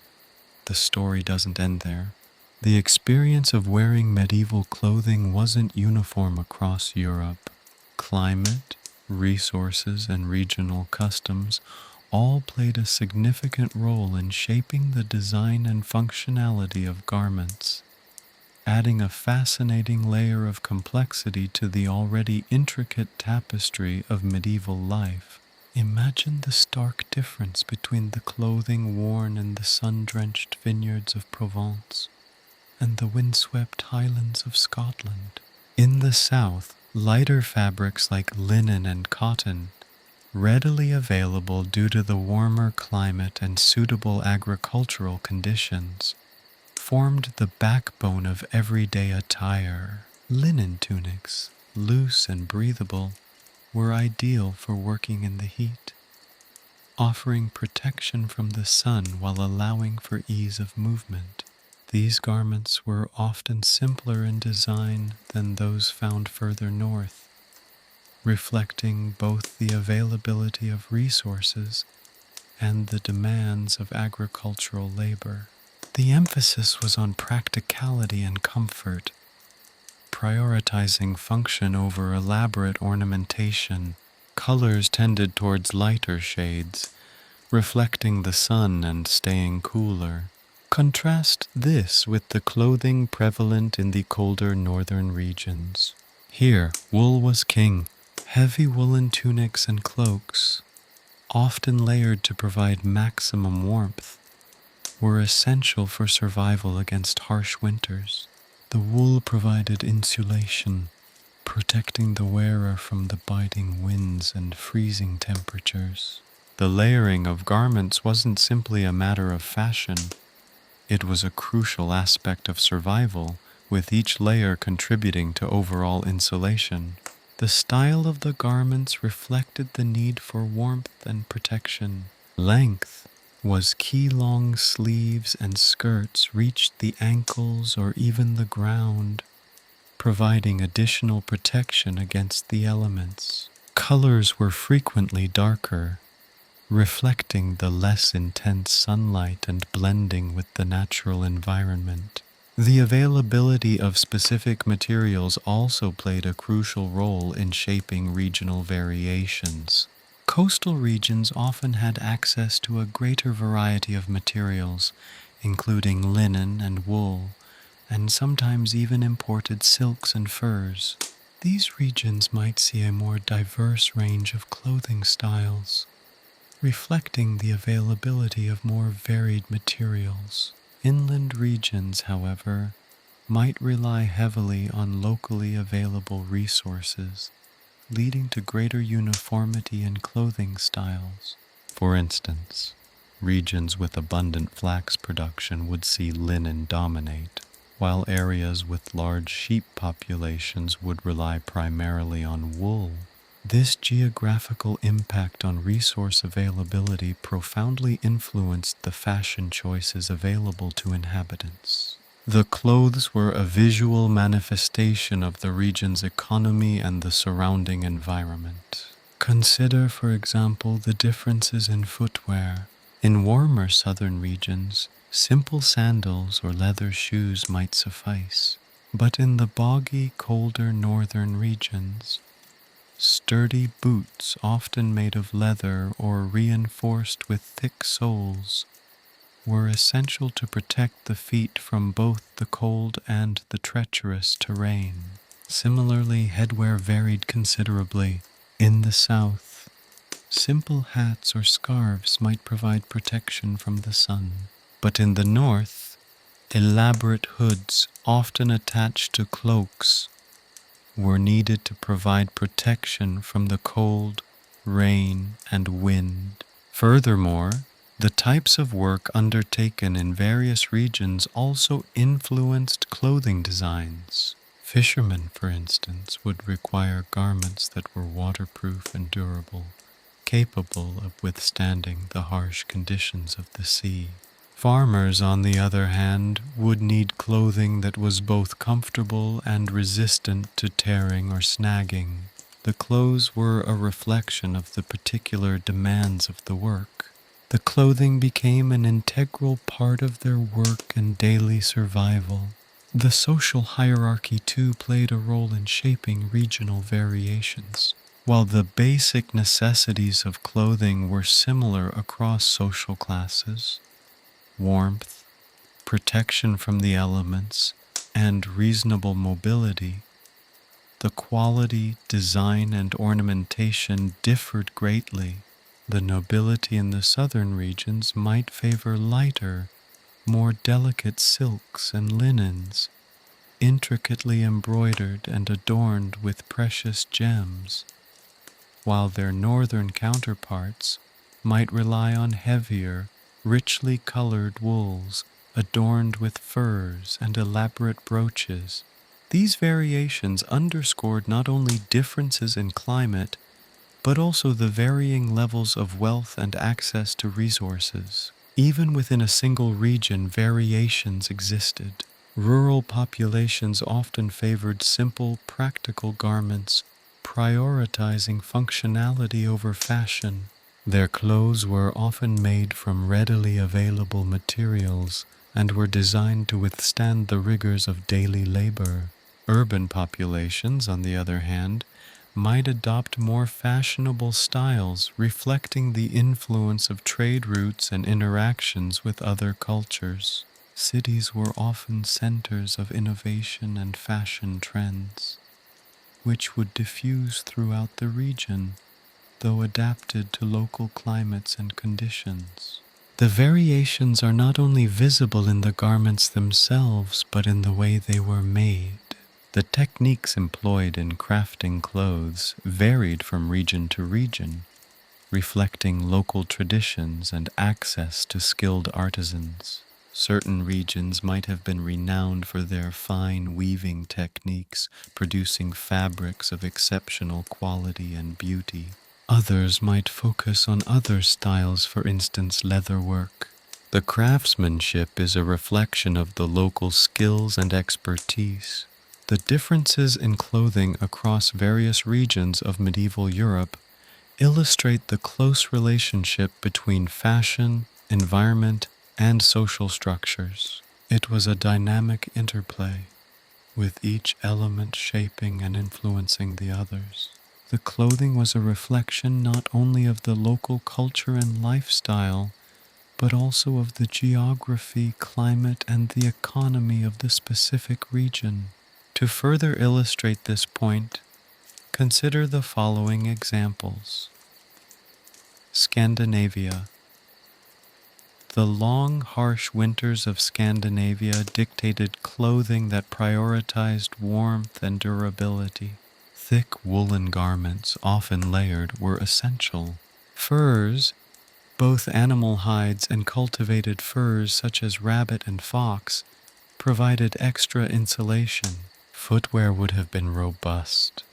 the story doesn't end there. The experience of wearing medieval clothing wasn't uniform across Europe. Climate, resources, and regional customs all played a significant role in shaping the design and functionality of garments, adding a fascinating layer of complexity to the already intricate tapestry of medieval life. Imagine the stark difference between the clothing worn in the sun-drenched vineyards of Provence and the windswept highlands of Scotland. In the south, lighter fabrics like linen and cotton, readily available due to the warmer climate and suitable agricultural conditions, formed the backbone of everyday attire. Linen tunics, loose and breathable, were ideal for working in the heat, offering protection from the sun while allowing for ease of movement. These garments were often simpler in design than those found further north, reflecting both the availability of resources and the demands of agricultural labor. The emphasis was on practicality and comfort, prioritizing function over elaborate ornamentation. Colors tended towards lighter shades, reflecting the sun and staying cooler. Contrast this with the clothing prevalent in the colder northern regions. Here, wool was king. Heavy woolen tunics and cloaks, often layered to provide maximum warmth, were essential for survival against harsh winters. The wool provided insulation, protecting the wearer from the biting winds and freezing temperatures. The layering of garments wasn't simply a matter of fashion. It was a crucial aspect of survival, with each layer contributing to overall insulation. The style of the garments reflected the need for warmth and protection. Length was key. Long sleeves and skirts reached the ankles or even the ground, providing additional protection against the elements. Colors were frequently darker, reflecting the less intense sunlight and blending with the natural environment. The availability of specific materials also played a crucial role in shaping regional variations. Coastal regions often had access to a greater variety of materials, including linen and wool, and sometimes even imported silks and furs. These regions might see a more diverse range of clothing styles, reflecting the availability of more varied materials. Inland regions, however, might rely heavily on locally available resources, leading to greater uniformity in clothing styles. For instance, regions with abundant flax production would see linen dominate, while areas with large sheep populations would rely primarily on wool. This geographical impact on resource availability profoundly influenced the fashion choices available to inhabitants. The clothes were a visual manifestation of the region's economy and the surrounding environment. Consider, for example, the differences in footwear. In warmer southern regions, simple sandals or leather shoes might suffice, but in the boggy, colder northern regions, sturdy boots, often made of leather or reinforced with thick soles, were essential to protect the feet from both the cold and the treacherous terrain. Similarly, headwear varied considerably. In the south, simple hats or scarves might provide protection from the sun. But in the north, elaborate hoods, often attached to cloaks, were needed to provide protection from the cold, rain, and wind. Furthermore, the types of work undertaken in various regions also influenced clothing designs. Fishermen, for instance, would require garments that were waterproof and durable, capable of withstanding the harsh conditions of the sea. Farmers, on the other hand, would need clothing that was both comfortable and resistant to tearing or snagging. The clothes were a reflection of the particular demands of the work. The clothing became an integral part of their work and daily survival. The social hierarchy, too, played a role in shaping regional variations. While the basic necessities of clothing were similar across social classes, warmth, protection from the elements, and reasonable mobility, the quality, design, and ornamentation differed greatly. The nobility in the southern regions might favor lighter, more delicate silks and linens, intricately embroidered and adorned with precious gems, while their northern counterparts might rely on heavier, richly colored wools adorned with furs and elaborate brooches. These variations underscored not only differences in climate, but also the varying levels of wealth and access to resources. Even within a single region, variations existed. Rural populations often favored simple, practical garments, prioritizing functionality over fashion. Their clothes were often made from readily available materials and were designed to withstand the rigors of daily labor. Urban populations, on the other hand, might adopt more fashionable styles, reflecting the influence of trade routes and interactions with other cultures. Cities were often centers of innovation and fashion trends, which would diffuse throughout the region, though adapted to local climates and conditions. The variations are not only visible in the garments themselves, but in the way they were made. The techniques employed in crafting clothes varied from region to region, reflecting local traditions and access to skilled artisans. Certain regions might have been renowned for their fine weaving techniques, producing fabrics of exceptional quality and beauty. Others might focus on other styles, for instance, leatherwork. The craftsmanship is a reflection of the local skills and expertise. The differences in clothing across various regions of medieval Europe illustrate the close relationship between fashion, environment, and social structures. It was a dynamic interplay, with each element shaping and influencing the others. The clothing was a reflection not only of the local culture and lifestyle, but also of the geography, climate, and the economy of the specific region. To further illustrate this point, consider the following examples. Scandinavia. The long, harsh winters of Scandinavia dictated clothing that prioritized warmth and durability. Thick woolen garments, often layered, were essential. Furs, both animal hides and cultivated furs such as rabbit and fox, provided extra insulation. Footwear would have been robust,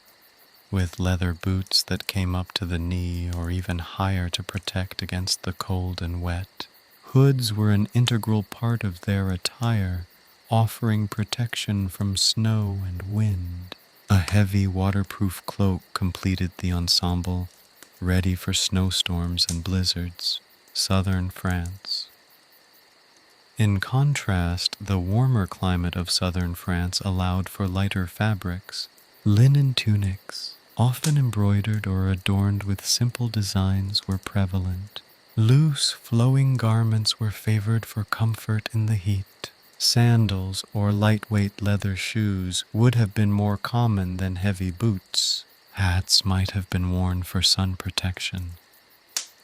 with leather boots that came up to the knee or even higher to protect against the cold and wet. Hoods were an integral part of their attire, offering protection from snow and wind. A heavy waterproof cloak completed the ensemble, ready for snowstorms and blizzards. Southern France. In contrast, the warmer climate of southern France allowed for lighter fabrics. Linen tunics, often embroidered or adorned with simple designs, were prevalent. Loose, flowing garments were favored for comfort in the heat. Sandals or lightweight leather shoes would have been more common than heavy boots. Hats might have been worn for sun protection,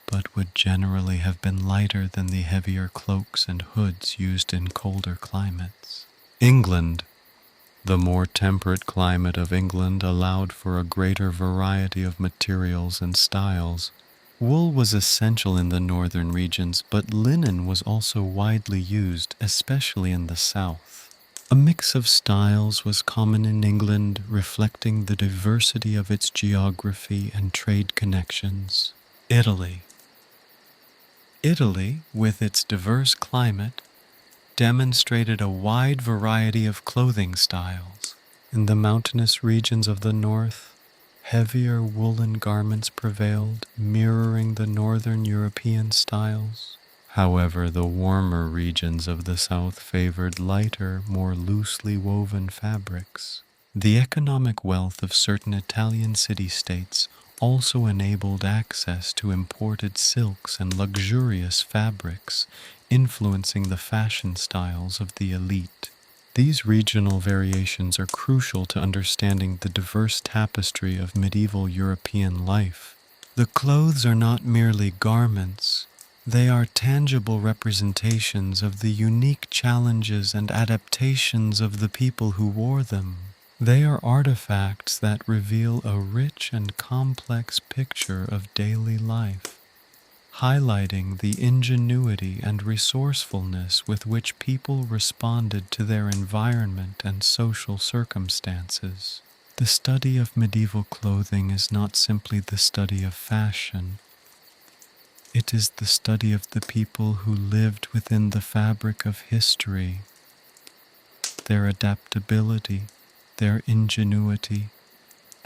but would generally have been lighter than the heavier cloaks and hoods used in colder climates. England. The more temperate climate of England allowed for a greater variety of materials and styles. Wool was essential in the northern regions, but linen was also widely used, especially in the south. A mix of styles was common in England, reflecting the diversity of its geography and trade connections. Italy. Italy, with its diverse climate, demonstrated a wide variety of clothing styles. In the mountainous regions of the north, heavier woolen garments prevailed, mirroring the northern European styles. However, the warmer regions of the south favored lighter, more loosely woven fabrics. The economic wealth of certain Italian city-states also enabled access to imported silks and luxurious fabrics, influencing the fashion styles of the elite. These regional variations are crucial to understanding the diverse tapestry of medieval European life. The clothes are not merely garments, they are tangible representations of the unique challenges and adaptations of the people who wore them. They are artifacts that reveal a rich and complex picture of daily life, highlighting the ingenuity and resourcefulness with which people responded to their environment and social circumstances. The study of medieval clothing is not simply the study of fashion. It is the study of the people who lived within the fabric of history, their adaptability, their ingenuity,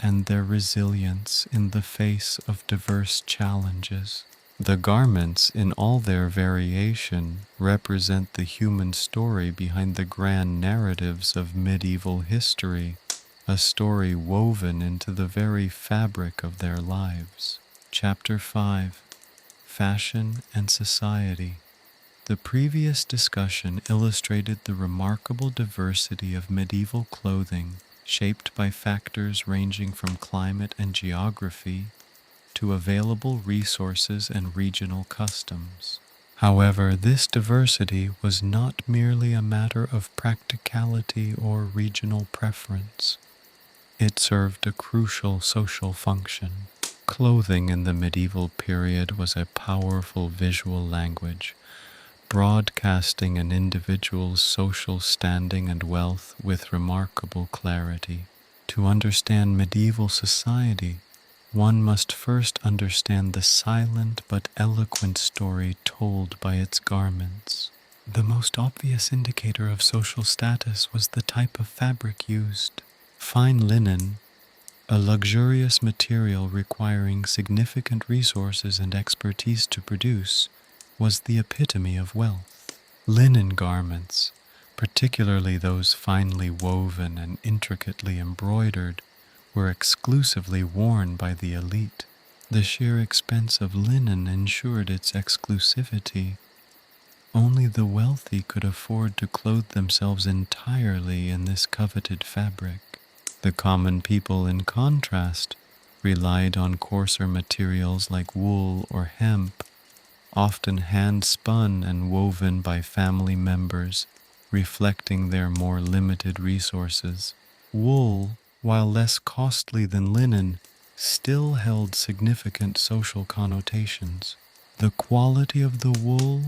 and their resilience in the face of diverse challenges. The garments, in all their variation, represent the human story behind the grand narratives of medieval history, a story woven into the very fabric of their lives. Chapter 5. Fashion and Society. The previous discussion illustrated the remarkable diversity of medieval clothing, shaped by factors ranging from climate and geography to available resources and regional customs. However, this diversity was not merely a matter of practicality or regional preference. It served a crucial social function. Clothing in the medieval period was a powerful visual language, broadcasting an individual's social standing and wealth with remarkable clarity. To understand medieval society, one must first understand the silent but eloquent story told by its garments. The most obvious indicator of social status was the type of fabric used. Fine linen, a luxurious material requiring significant resources and expertise to produce, was the epitome of wealth. Linen garments, particularly those finely woven and intricately embroidered, were exclusively worn by the elite. The sheer expense of linen ensured its exclusivity. Only the wealthy could afford to clothe themselves entirely in this coveted fabric. The common people, in contrast, relied on coarser materials like wool or hemp, often hand-spun and woven by family members, reflecting their more limited resources. Wool, while less costly than linen, still held significant social connotations. The quality of the wool,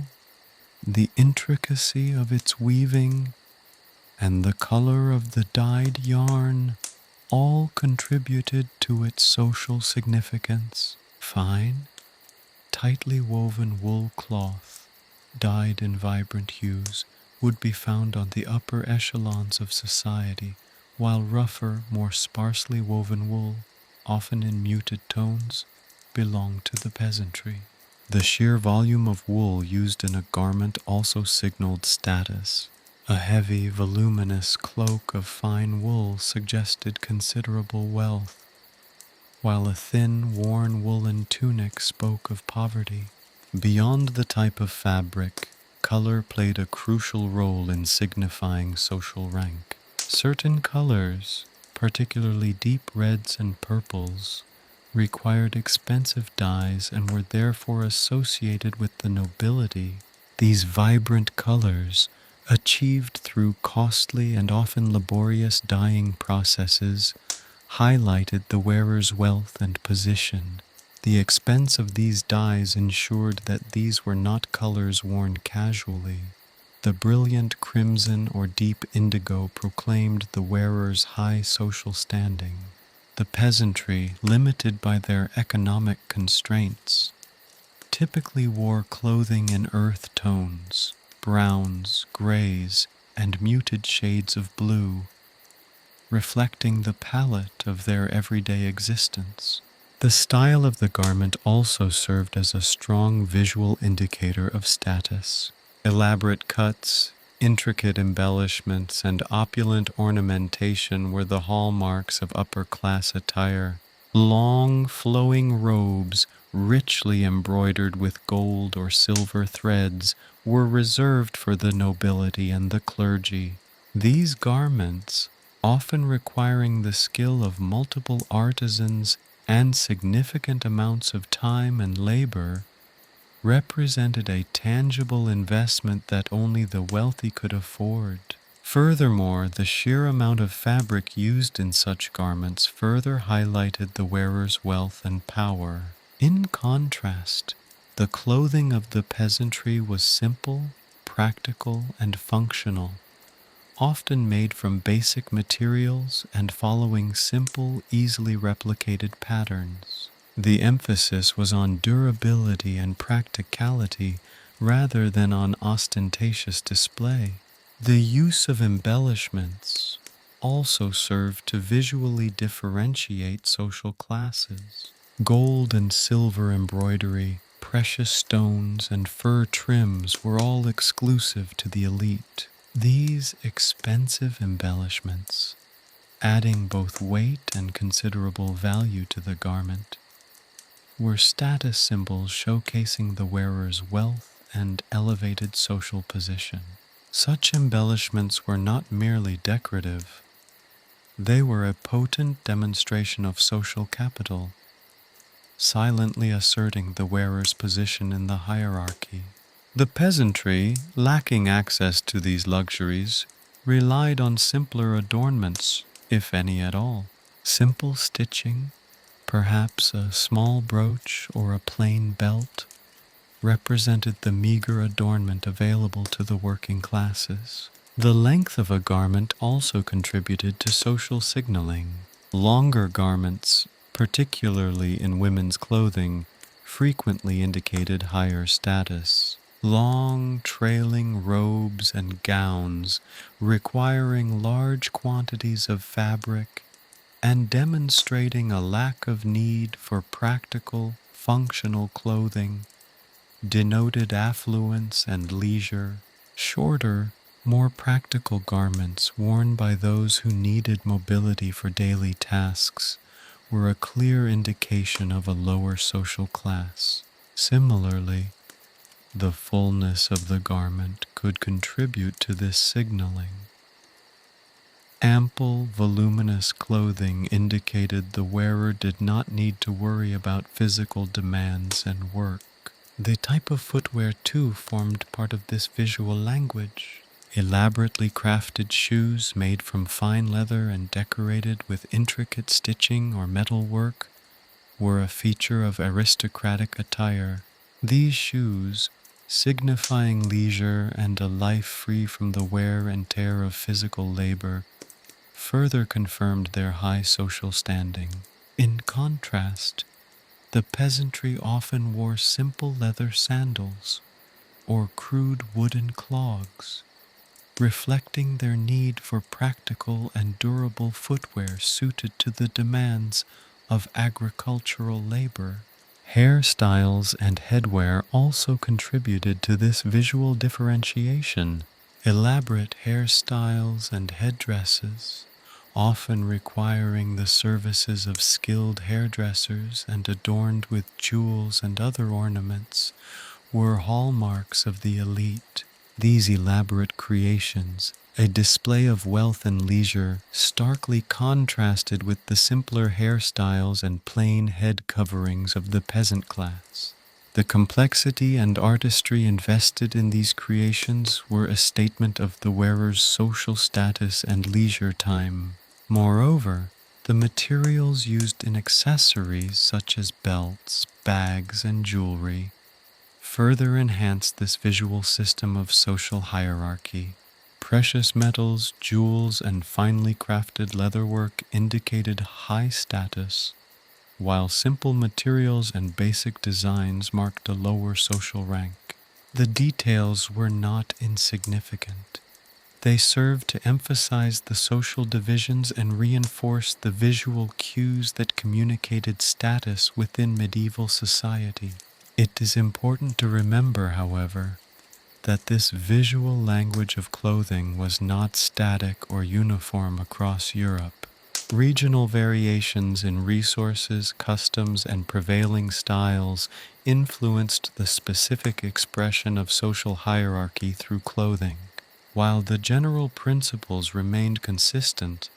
the intricacy of its weaving, and the color of the dyed yarn all contributed to its social significance. Fine, tightly woven wool cloth, dyed in vibrant hues, would be found on the upper echelons of society, while rougher, more sparsely woven wool, often in muted tones, belonged to the peasantry. The sheer volume of wool used in a garment also signaled status. A heavy, voluminous cloak of fine wool suggested considerable wealth, while a thin, worn woolen tunic spoke of poverty. Beyond the type of fabric, color played a crucial role in signifying social rank. Certain colors, particularly deep reds and purples, required expensive dyes and were therefore associated with the nobility. These vibrant colors, achieved through costly and often laborious dyeing processes, highlighted the wearer's wealth and position. The expense of these dyes ensured that these were not colors worn casually. The brilliant crimson or deep indigo proclaimed the wearer's high social standing. The peasantry, limited by their economic constraints, typically wore clothing in earth tones, browns, grays, and muted shades of blue, reflecting the palette of their everyday existence. The style of the garment also served as a strong visual indicator of status. Elaborate cuts, intricate embellishments, and opulent ornamentation were the hallmarks of upper-class attire. Long, flowing robes, richly embroidered with gold or silver threads, were reserved for the nobility and the clergy. These garments, often requiring the skill of multiple artisans and significant amounts of time and labor, represented a tangible investment that only the wealthy could afford. Furthermore, the sheer amount of fabric used in such garments further highlighted the wearer's wealth and power. In contrast, the clothing of the peasantry was simple, practical, and functional, often made from basic materials and following simple, easily replicated patterns. The emphasis was on durability and practicality rather than on ostentatious display. The use of embellishments also served to visually differentiate social classes. Gold and silver embroidery, precious stones, and fur trims were all exclusive to the elite. These expensive embellishments, adding both weight and considerable value to the garment, were status symbols showcasing the wearer's wealth and elevated social position. Such embellishments were not merely decorative, they were a potent demonstration of social capital, silently asserting the wearer's position in the hierarchy. The peasantry, lacking access to these luxuries, relied on simpler adornments, if any at all. Simple stitching, perhaps a small brooch or a plain belt, represented the meager adornment available to the working classes. The length of a garment also contributed to social signaling. Longer garments, particularly in women's clothing, frequently indicated higher status. Long, trailing robes and gowns, requiring large quantities of fabric and demonstrating a lack of need for practical, functional clothing, denoted affluence and leisure. Shorter, more practical garments worn by those who needed mobility for daily tasks were a clear indication of a lower social class. Similarly, the fullness of the garment could contribute to this signaling. Ample, voluminous clothing indicated the wearer did not need to worry about physical demands and work. The type of footwear, too, formed part of this visual language. Elaborately crafted shoes made from fine leather and decorated with intricate stitching or metalwork were a feature of aristocratic attire. These shoes, signifying leisure and a life free from the wear and tear of physical labor, further confirmed their high social standing. In contrast, the peasantry often wore simple leather sandals or crude wooden clogs, reflecting their need for practical and durable footwear suited to the demands of agricultural labor. Hairstyles and headwear also contributed to this visual differentiation. Elaborate hairstyles and headdresses, often requiring the services of skilled hairdressers and adorned with jewels and other ornaments, were hallmarks of the elite. These elaborate creations, a display of wealth and leisure, starkly contrasted with the simpler hairstyles and plain head coverings of the peasant class. The complexity and artistry invested in these creations were a statement of the wearer's social status and leisure time. Moreover, the materials used in accessories such as belts, bags, and jewelry further enhanced this visual system of social hierarchy. Precious metals, jewels, and finely crafted leatherwork indicated high status, while simple materials and basic designs marked a lower social rank. The details were not insignificant. They served to emphasize the social divisions and reinforce the visual cues that communicated status within medieval society. It is important to remember, however, that this visual language of clothing was not static or uniform across Europe. Regional variations in resources, customs, and prevailing styles influenced the specific expression of social hierarchy through clothing. While the general principles remained consistent,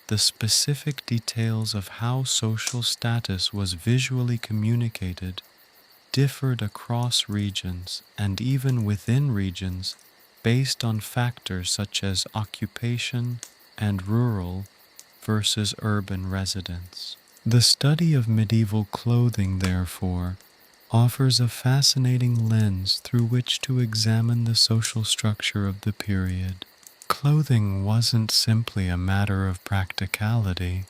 the specific details of how social status was visually communicated differed across regions and even within regions based on factors such as occupation and rural versus urban residence. The study of medieval clothing, therefore, offers a fascinating lens through which to examine the social structure of the period. Clothing wasn't simply a matter of practicality.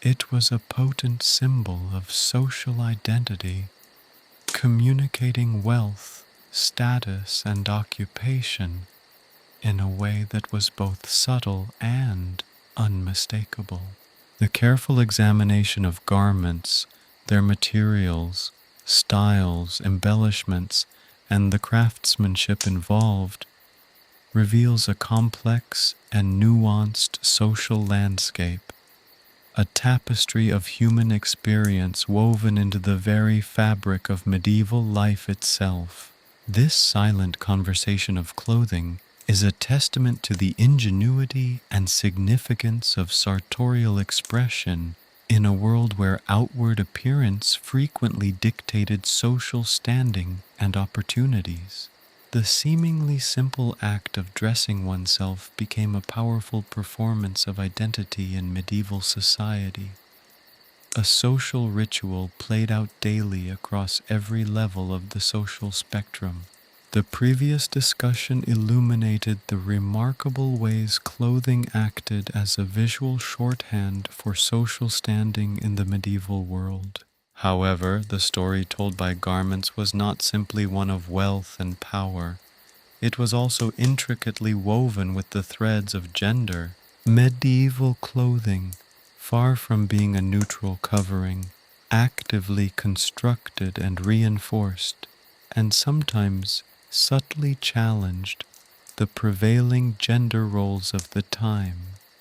It was a potent symbol of social identity, communicating wealth, status, and occupation in a way that was both subtle and unmistakable. The careful examination of garments, their materials, styles, embellishments, and the craftsmanship involved reveals a complex and nuanced social landscape, a tapestry of human experience woven into the very fabric of medieval life itself. This silent conversation of clothing is a testament to the ingenuity and significance of sartorial expression in a world where outward appearance frequently dictated social standing and opportunities. The seemingly simple act of dressing oneself became a powerful performance of identity in medieval society, a social ritual played out daily across every level of the social spectrum. The previous discussion illuminated the remarkable ways clothing acted as a visual shorthand for social standing in the medieval world. However, the story told by garments was not simply one of wealth and power. It was also intricately woven with the threads of gender. Medieval clothing, far from being a neutral covering, actively constructed and reinforced, and sometimes subtly challenged the prevailing gender roles of the time.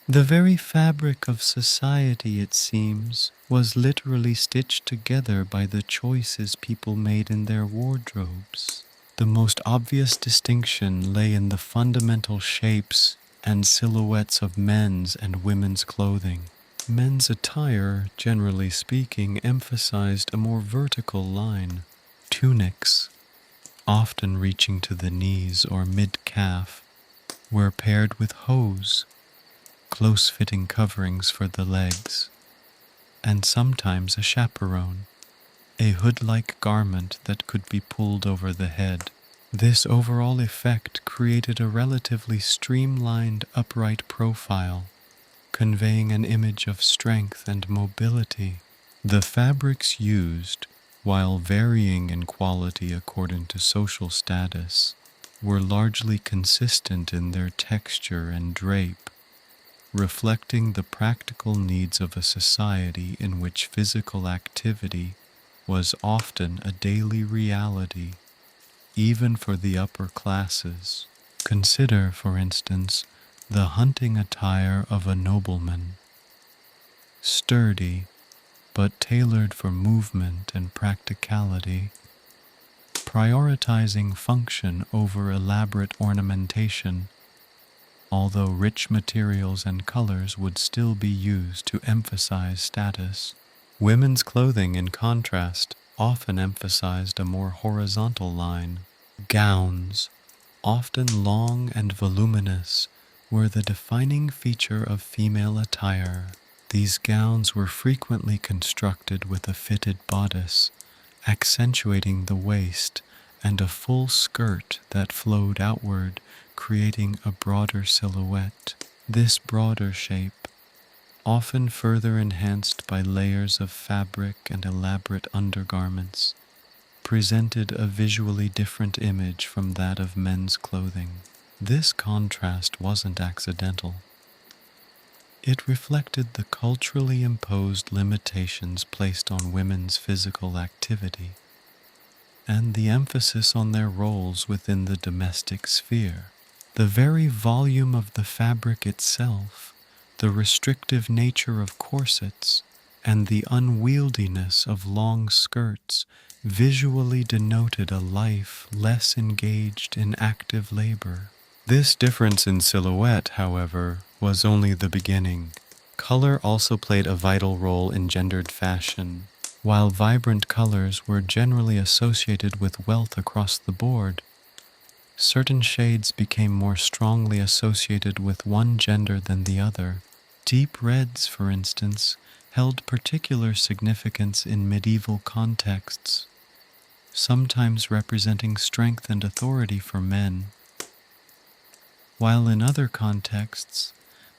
The very fabric of society, it seems, was literally stitched together by the choices people made in their wardrobes. The most obvious distinction lay in the fundamental shapes and silhouettes of men's and women's clothing. Men's attire, generally speaking, emphasized a more vertical line. Tunics, often reaching to the knees or mid-calf, were paired with hose, close-fitting coverings for the legs, and sometimes a chaperone, a hood-like garment that could be pulled over the head. This overall effect created a relatively streamlined, upright profile, conveying an image of strength and mobility. The fabrics used, while varying in quality according to social status, were largely consistent in their texture and drape, reflecting the practical needs of a society in which physical activity was often a daily reality, even for the upper classes. Consider, for instance, the hunting attire of a nobleman. Sturdy, but tailored for movement and practicality, prioritizing function over elaborate ornamentation, although rich materials and colors would still be used to emphasize status. Women's clothing, in contrast, often emphasized a more horizontal line. Gowns, often long and voluminous, were the defining feature of female attire. These gowns were frequently constructed with a fitted bodice, accentuating the waist, and a full skirt that flowed outward, creating a broader silhouette. This broader shape, often further enhanced by layers of fabric and elaborate undergarments, presented a visually different image from that of men's clothing. This contrast wasn't accidental. It reflected the culturally imposed limitations placed on women's physical activity and the emphasis on their roles within the domestic sphere. The very volume of the fabric itself, the restrictive nature of corsets, and the unwieldiness of long skirts visually denoted a life less engaged in active labor. This difference in silhouette, however, was only the beginning. Color also played a vital role in gendered fashion. While vibrant colors were generally associated with wealth across the board, certain shades became more strongly associated with one gender than the other. Deep reds, for instance, held particular significance in medieval contexts, sometimes representing strength and authority for men, while in other contexts,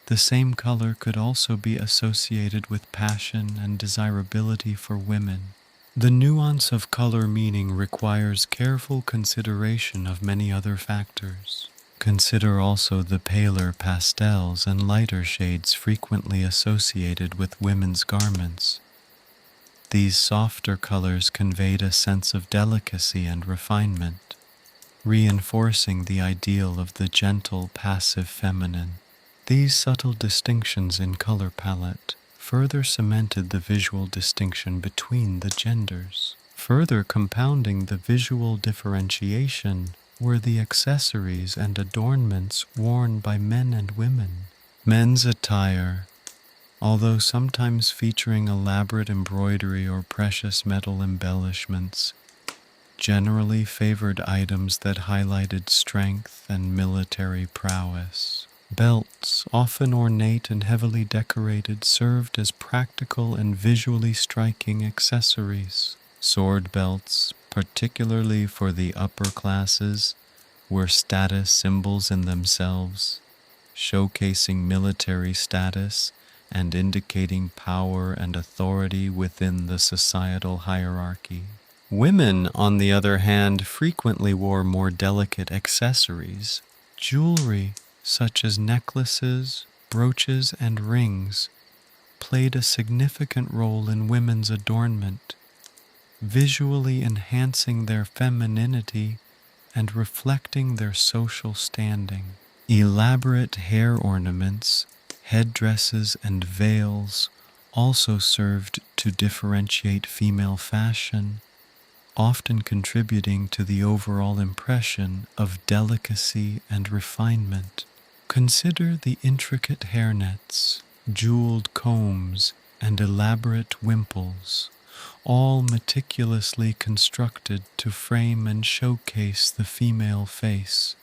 the same color could also be associated with passion and desirability for women. The nuance of color meaning requires careful consideration of many other factors. Consider also the paler pastels and lighter shades frequently associated with women's garments. These softer colors conveyed a sense of delicacy and refinement, reinforcing the ideal of the gentle, passive feminine. These subtle distinctions in color palette further cemented the visual distinction between the genders. Further compounding the visual differentiation were the accessories and adornments worn by men and women. Men's attire, although sometimes featuring elaborate embroidery or precious metal embellishments, generally favored items that highlighted strength and military prowess. Belts, often ornate and heavily decorated, served as practical and visually striking accessories. Sword belts, particularly for the upper classes, were status symbols in themselves, showcasing military status and indicating power and authority within the societal hierarchy. Women, on the other hand, frequently wore more delicate accessories. Jewelry, such as necklaces, brooches, and rings, played a significant role in women's adornment, visually enhancing their femininity and reflecting their social standing. Elaborate hair ornaments, headdresses, and veils also served to differentiate female fashion, often contributing to the overall impression of delicacy and refinement. Consider the intricate hairnets, jeweled combs, and elaborate wimples, all meticulously constructed to frame and showcase the female face,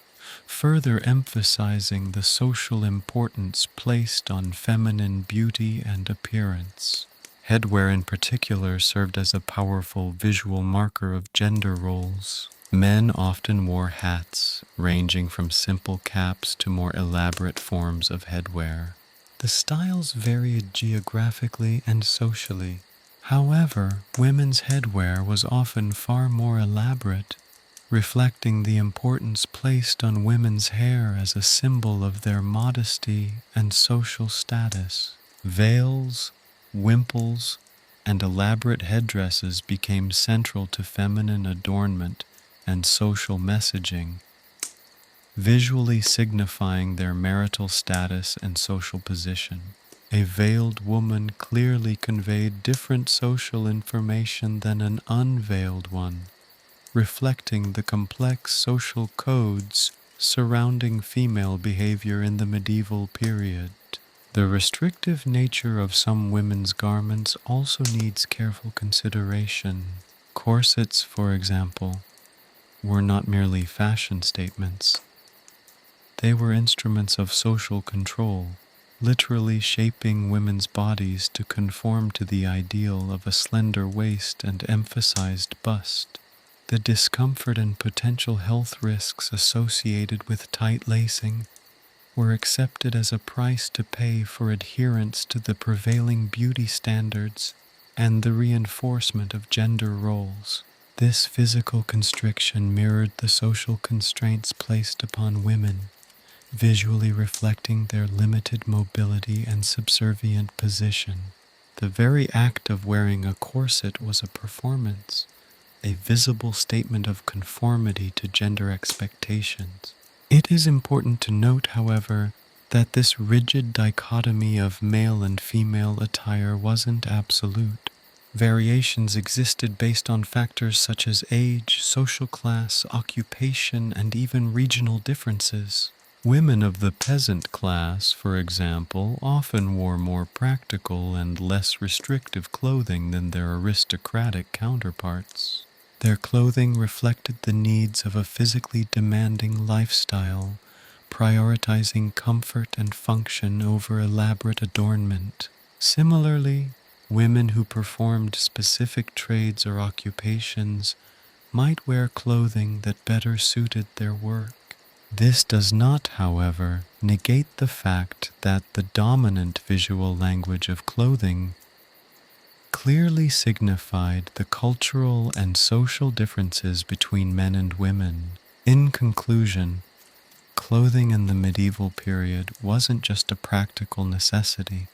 further emphasizing the social importance placed on feminine beauty and appearance. Headwear in particular served as a powerful visual marker of gender roles. Men often wore hats, ranging from simple caps to more elaborate forms of headwear. The styles varied geographically and socially. However, women's headwear was often far more elaborate, reflecting the importance placed on women's hair as a symbol of their modesty and social status. Veils, wimples, and elaborate headdresses became central to feminine adornment and social messaging, visually signifying their marital status and social position. A veiled woman clearly conveyed different social information than an unveiled one, reflecting the complex social codes surrounding female behavior in the medieval period. The restrictive nature of some women's garments also needs careful consideration. Corsets, for example, were not merely fashion statements. They were instruments of social control, literally shaping women's bodies to conform to the ideal of a slender waist and emphasized bust. The discomfort and potential health risks associated with tight lacing were accepted as a price to pay for adherence to the prevailing beauty standards and the reinforcement of gender roles. This physical constriction mirrored the social constraints placed upon women, visually reflecting their limited mobility and subservient position. The very act of wearing a corset was a performance, a visible statement of conformity to gender expectations. It is important to note, however, that this rigid dichotomy of male and female attire wasn't absolute. Variations existed based on factors such as age, social class, occupation, and even regional differences. Women of the peasant class, for example, often wore more practical and less restrictive clothing than their aristocratic counterparts. Their clothing reflected the needs of a physically demanding lifestyle, prioritizing comfort and function over elaborate adornment. Similarly, women who performed specific trades or occupations might wear clothing that better suited their work. This does not, however, negate the fact that the dominant visual language of clothing clearly signified the cultural and social differences between men and women. In conclusion, clothing in the medieval period wasn't just a practical necessity.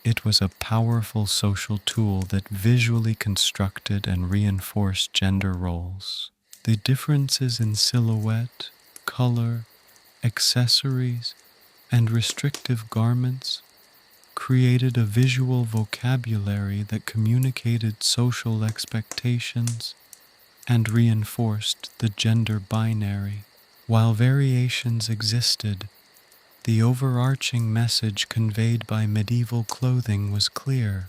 It was a powerful social tool that visually constructed and reinforced gender roles. The differences in silhouette, color, accessories, and restrictive garments created a visual vocabulary that communicated social expectations and reinforced the gender binary. While variations existed, the overarching message conveyed by medieval clothing was clear.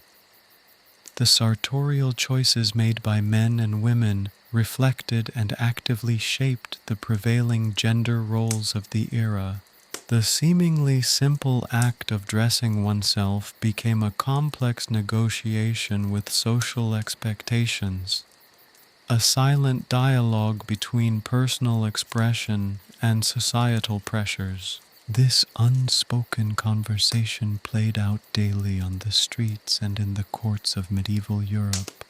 The sartorial choices made by men and women reflected and actively shaped the prevailing gender roles of the era. The seemingly simple act of dressing oneself became a complex negotiation with social expectations, a silent dialogue between personal expression and societal pressures. This unspoken conversation played out daily on the streets and in the courts of medieval Europe,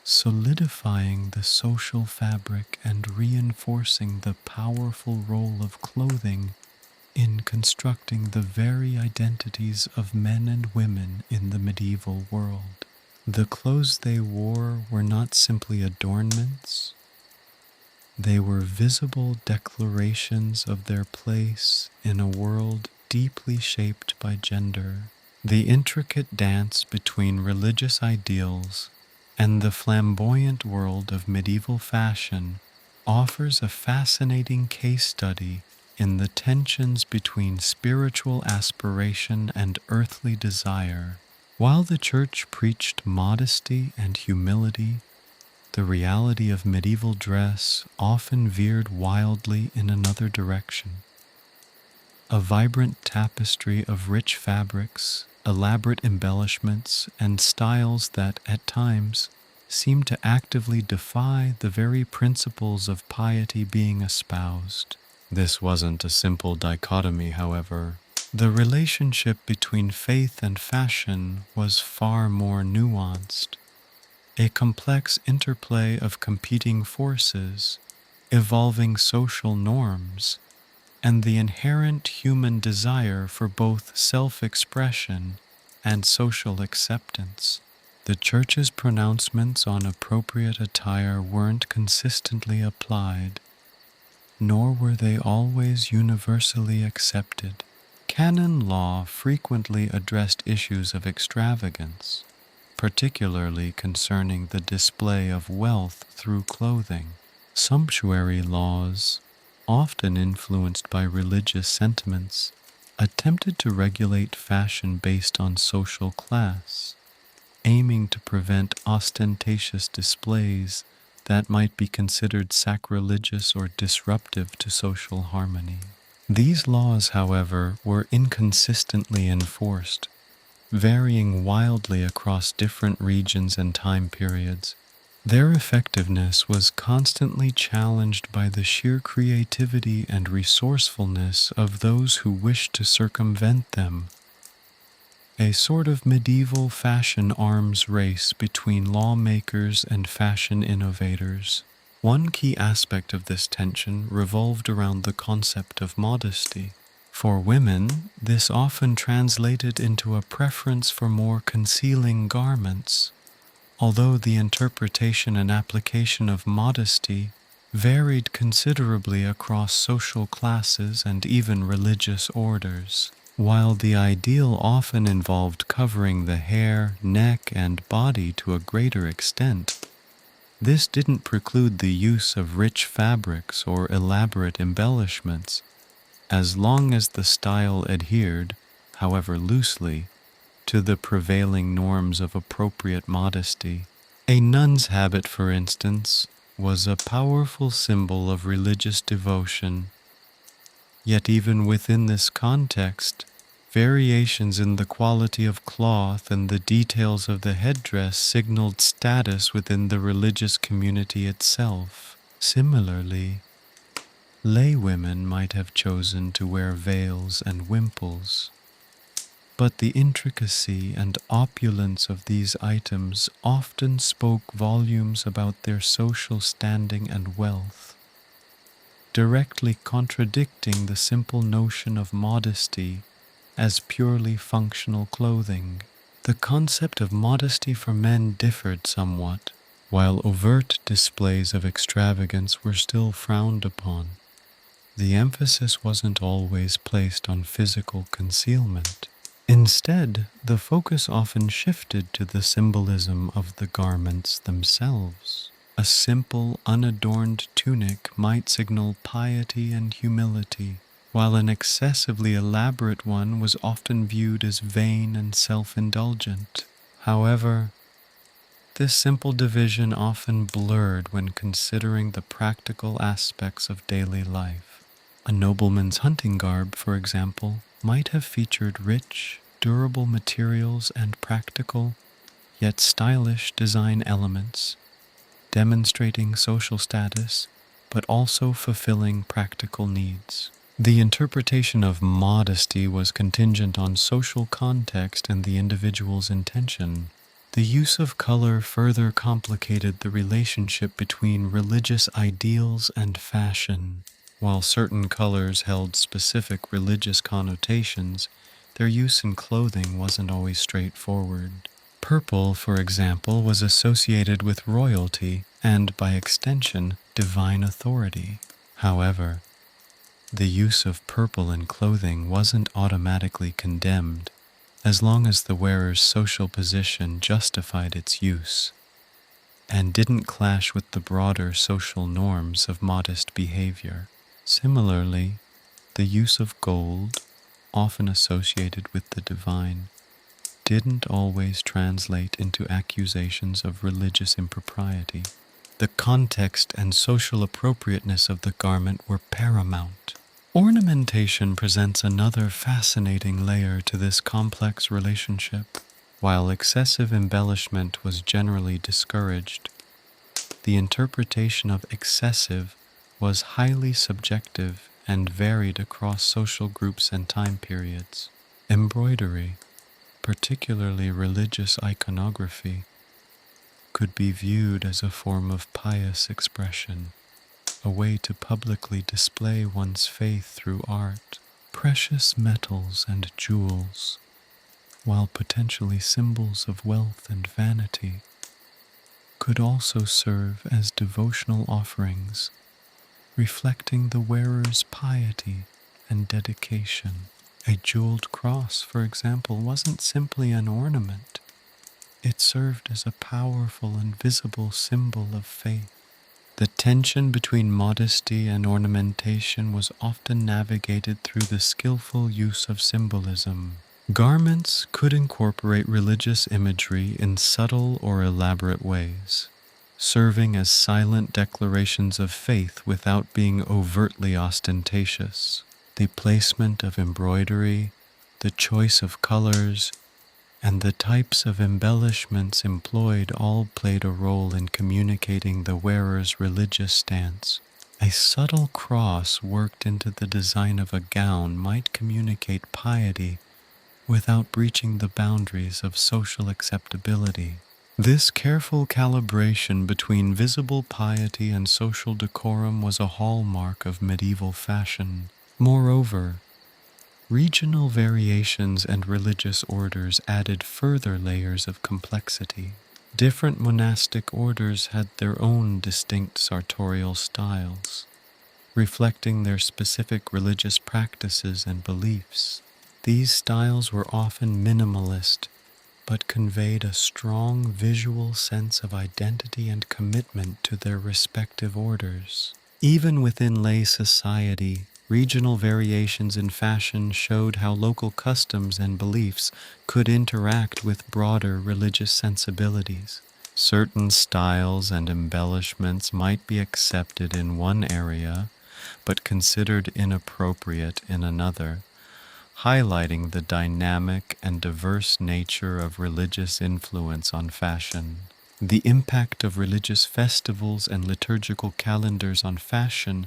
solidifying the social fabric and reinforcing the powerful role of clothing in constructing the very identities of men and women in the medieval world. The clothes they wore were not simply adornments. They were visible declarations of their place in a world deeply shaped by gender. The intricate dance between religious ideals and the flamboyant world of medieval fashion offers a fascinating case study in the tensions between spiritual aspiration and earthly desire. While the Church preached modesty and humility, the reality of medieval dress often veered wildly in another direction. A vibrant tapestry of rich fabrics, elaborate embellishments, and styles that, at times, seemed to actively defy the very principles of piety being espoused. This wasn't a simple dichotomy, however. The relationship between faith and fashion was far more nuanced. A complex interplay of competing forces, evolving social norms, and the inherent human desire for both self-expression and social acceptance. The Church's pronouncements on appropriate attire weren't consistently applied, nor were they always universally accepted. Canon law frequently addressed issues of extravagance, particularly concerning the display of wealth through clothing. Sumptuary laws, often influenced by religious sentiments, attempted to regulate fashion based on social class, aiming to prevent ostentatious displays that might be considered sacrilegious or disruptive to social harmony. These laws, however, were inconsistently enforced, varying wildly across different regions and time periods. Their effectiveness was constantly challenged by the sheer creativity and resourcefulness of those who wished to circumvent them, a sort of medieval fashion arms race between lawmakers and fashion innovators. One key aspect of this tension revolved around the concept of modesty. For women, this often translated into a preference for more concealing garments, although the interpretation and application of modesty varied considerably across social classes and even religious orders. While the ideal often involved covering the hair, neck, and body to a greater extent, this didn't preclude the use of rich fabrics or elaborate embellishments, as long as the style adhered, however loosely, to the prevailing norms of appropriate modesty. A nun's habit, for instance, was a powerful symbol of religious devotion. Yet even within this context, variations in the quality of cloth and the details of the headdress signaled status within the religious community itself. Similarly, laywomen might have chosen to wear veils and wimples, but the intricacy and opulence of these items often spoke volumes about their social standing and wealth, directly contradicting the simple notion of modesty as purely functional clothing. The concept of modesty for men differed somewhat. While overt displays of extravagance were still frowned upon, the emphasis wasn't always placed on physical concealment. Instead, the focus often shifted to the symbolism of the garments themselves. A simple, unadorned tunic might signal piety and humility, while an excessively elaborate one was often viewed as vain and self-indulgent. However, this simple division often blurred when considering the practical aspects of daily life. A nobleman's hunting garb, for example, might have featured rich, durable materials and practical, yet stylish design elements, demonstrating social status, but also fulfilling practical needs. The interpretation of modesty was contingent on social context and the individual's intention. The use of color further complicated the relationship between religious ideals and fashion. While certain colors held specific religious connotations, their use in clothing wasn't always straightforward. Purple, for example, was associated with royalty and, by extension, divine authority. However, the use of purple in clothing wasn't automatically condemned, as long as the wearer's social position justified its use, and didn't clash with the broader social norms of modest behavior. Similarly, the use of gold, often associated with the divine, didn't always translate into accusations of religious impropriety. The context and social appropriateness of the garment were paramount. Ornamentation presents another fascinating layer to this complex relationship. While excessive embellishment was generally discouraged, the interpretation of excessive was highly subjective and varied across social groups and time periods. Embroidery, particularly religious iconography, could be viewed as a form of pious expression, a way to publicly display one's faith through art. Precious metals and jewels, while potentially symbols of wealth and vanity, could also serve as devotional offerings, reflecting the wearer's piety and dedication. A jeweled cross, for example, wasn't simply an ornament. It served as a powerful and visible symbol of faith, The tension between modesty and ornamentation was often navigated through the skillful use of symbolism. Garments could incorporate religious imagery in subtle or elaborate ways, serving as silent declarations of faith without being overtly ostentatious. The placement of embroidery, the choice of colors, and the types of embellishments employed all played a role in communicating the wearer's religious stance. A subtle cross worked into the design of a gown might communicate piety without breaching the boundaries of social acceptability. This careful calibration between visible piety and social decorum was a hallmark of medieval fashion. Moreover, regional variations and religious orders added further layers of complexity. Different monastic orders had their own distinct sartorial styles, reflecting their specific religious practices and beliefs. These styles were often minimalist, but conveyed a strong visual sense of identity and commitment to their respective orders. Even within lay society, regional variations in fashion showed how local customs and beliefs could interact with broader religious sensibilities. Certain styles and embellishments might be accepted in one area, but considered inappropriate in another, highlighting the dynamic and diverse nature of religious influence on fashion. The impact of religious festivals and liturgical calendars on fashion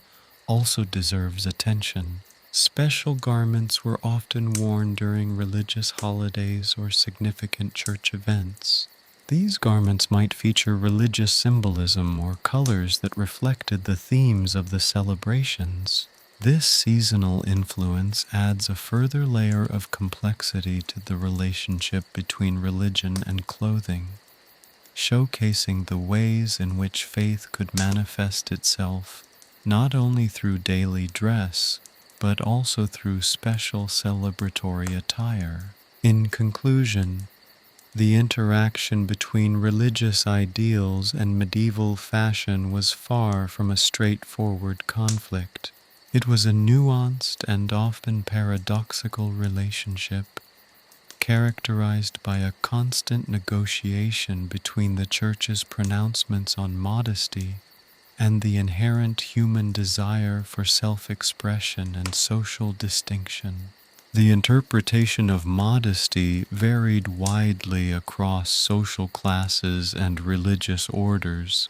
also deserves attention. Special garments were often worn during religious holidays or significant church events. These garments might feature religious symbolism or colors that reflected the themes of the celebrations. This seasonal influence adds a further layer of complexity to the relationship between religion and clothing, showcasing the ways in which faith could manifest itself not only through daily dress, but also through special celebratory attire. In conclusion, the interaction between religious ideals and medieval fashion was far from a straightforward conflict. It was a nuanced and often paradoxical relationship, characterized by a constant negotiation between the Church's pronouncements on modesty and the inherent human desire for self-expression and social distinction. The interpretation of modesty varied widely across social classes and religious orders,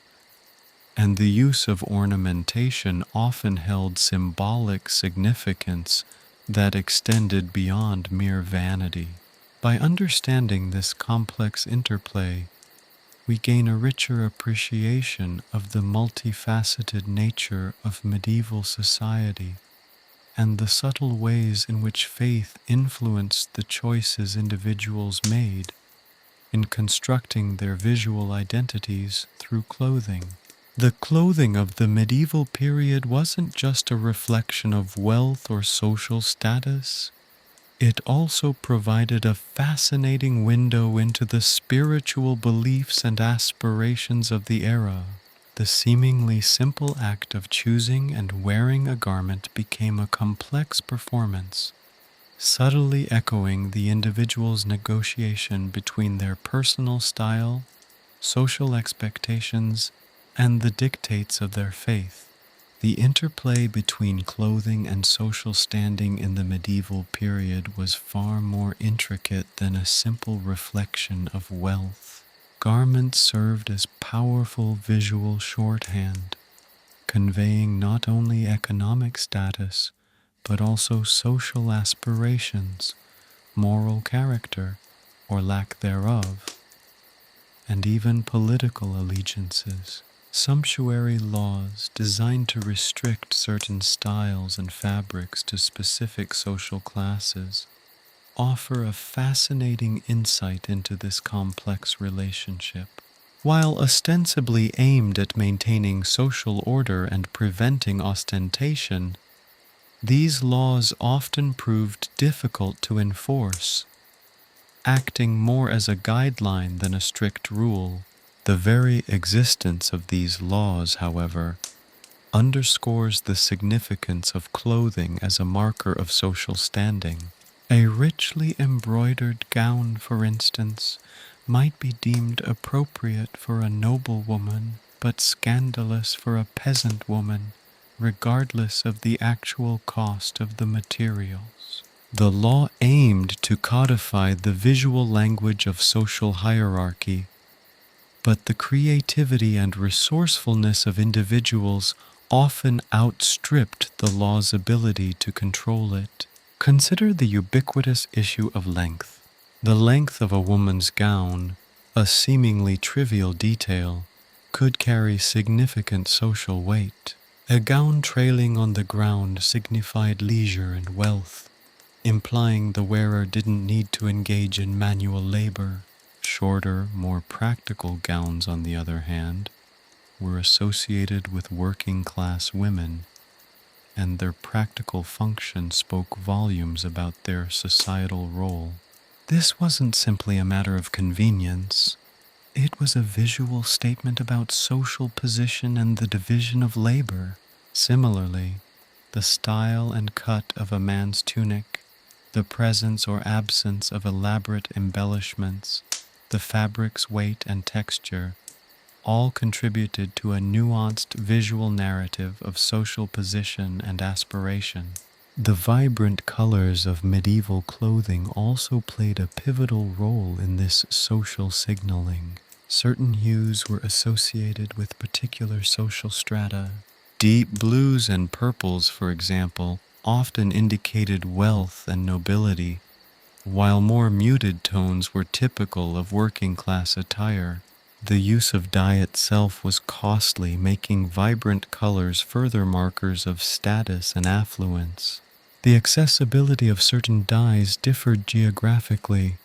and the use of ornamentation often held symbolic significance that extended beyond mere vanity. By understanding this complex interplay, we gain a richer appreciation of the multifaceted nature of medieval society and the subtle ways in which faith influenced the choices individuals made in constructing their visual identities through clothing. The clothing of the medieval period wasn't just a reflection of wealth or social status. It also provided a fascinating window into the spiritual beliefs and aspirations of the era. The seemingly simple act of choosing and wearing a garment became a complex performance, subtly echoing the individual's negotiation between their personal style, social expectations, and the dictates of their faith. The interplay between clothing and social standing in the medieval period was far more intricate than a simple reflection of wealth. Garments served as powerful visual shorthand, conveying not only economic status, but also social aspirations, moral character, or lack thereof, and even political allegiances. Sumptuary laws designed to restrict certain styles and fabrics to specific social classes offer a fascinating insight into this complex relationship. While ostensibly aimed at maintaining social order and preventing ostentation, these laws often proved difficult to enforce, acting more as a guideline than a strict rule. The very existence of these laws, however, underscores the significance of clothing as a marker of social standing. A richly embroidered gown, for instance, might be deemed appropriate for a noble woman, but scandalous for a peasant woman, regardless of the actual cost of the materials. The law aimed to codify the visual language of social hierarchy, but the creativity and resourcefulness of individuals often outstripped the law's ability to control it. Consider the ubiquitous issue of length. The length of a woman's gown, a seemingly trivial detail, could carry significant social weight. A gown trailing on the ground signified leisure and wealth, implying the wearer didn't need to engage in manual labor. Shorter, more practical gowns, on the other hand, were associated with working-class women, and their practical function spoke volumes about their societal role. This wasn't simply a matter of convenience. It was a visual statement about social position and the division of labor. Similarly, the style and cut of a man's tunic, the presence or absence of elaborate embellishments, the fabric's weight and texture, all contributed to a nuanced visual narrative of social position and aspiration. The vibrant colors of medieval clothing also played a pivotal role in this social signaling. Certain hues were associated with particular social strata. Deep blues and purples, for example, often indicated wealth and nobility, while more muted tones were typical of working-class attire. The use of dye itself was costly, making vibrant colors further markers of status and affluence. The accessibility of certain dyes differed geographically.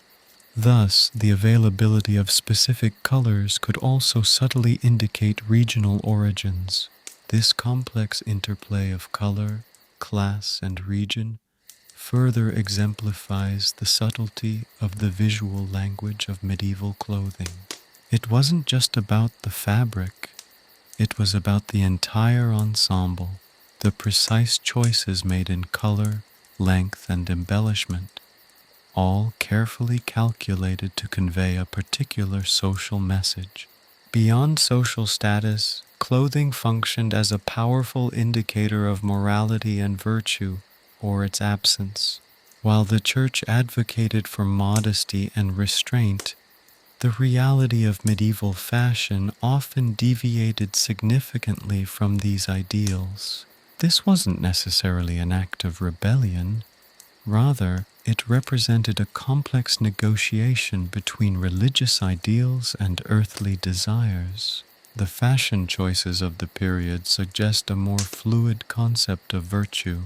Thus, the availability of specific colors could also subtly indicate regional origins. This complex interplay of color, class, and region further exemplifies the subtlety of the visual language of medieval clothing. It wasn't just about the fabric, it was about the entire ensemble, the precise choices made in color, length, and embellishment, all carefully calculated to convey a particular social message. Beyond social status, clothing functioned as a powerful indicator of morality and virtue, or its absence. While the Church advocated for modesty and restraint, the reality of medieval fashion often deviated significantly from these ideals. This wasn't necessarily an act of rebellion. Rather, it represented a complex negotiation between religious ideals and earthly desires. The fashion choices of the period suggest a more fluid concept of virtue,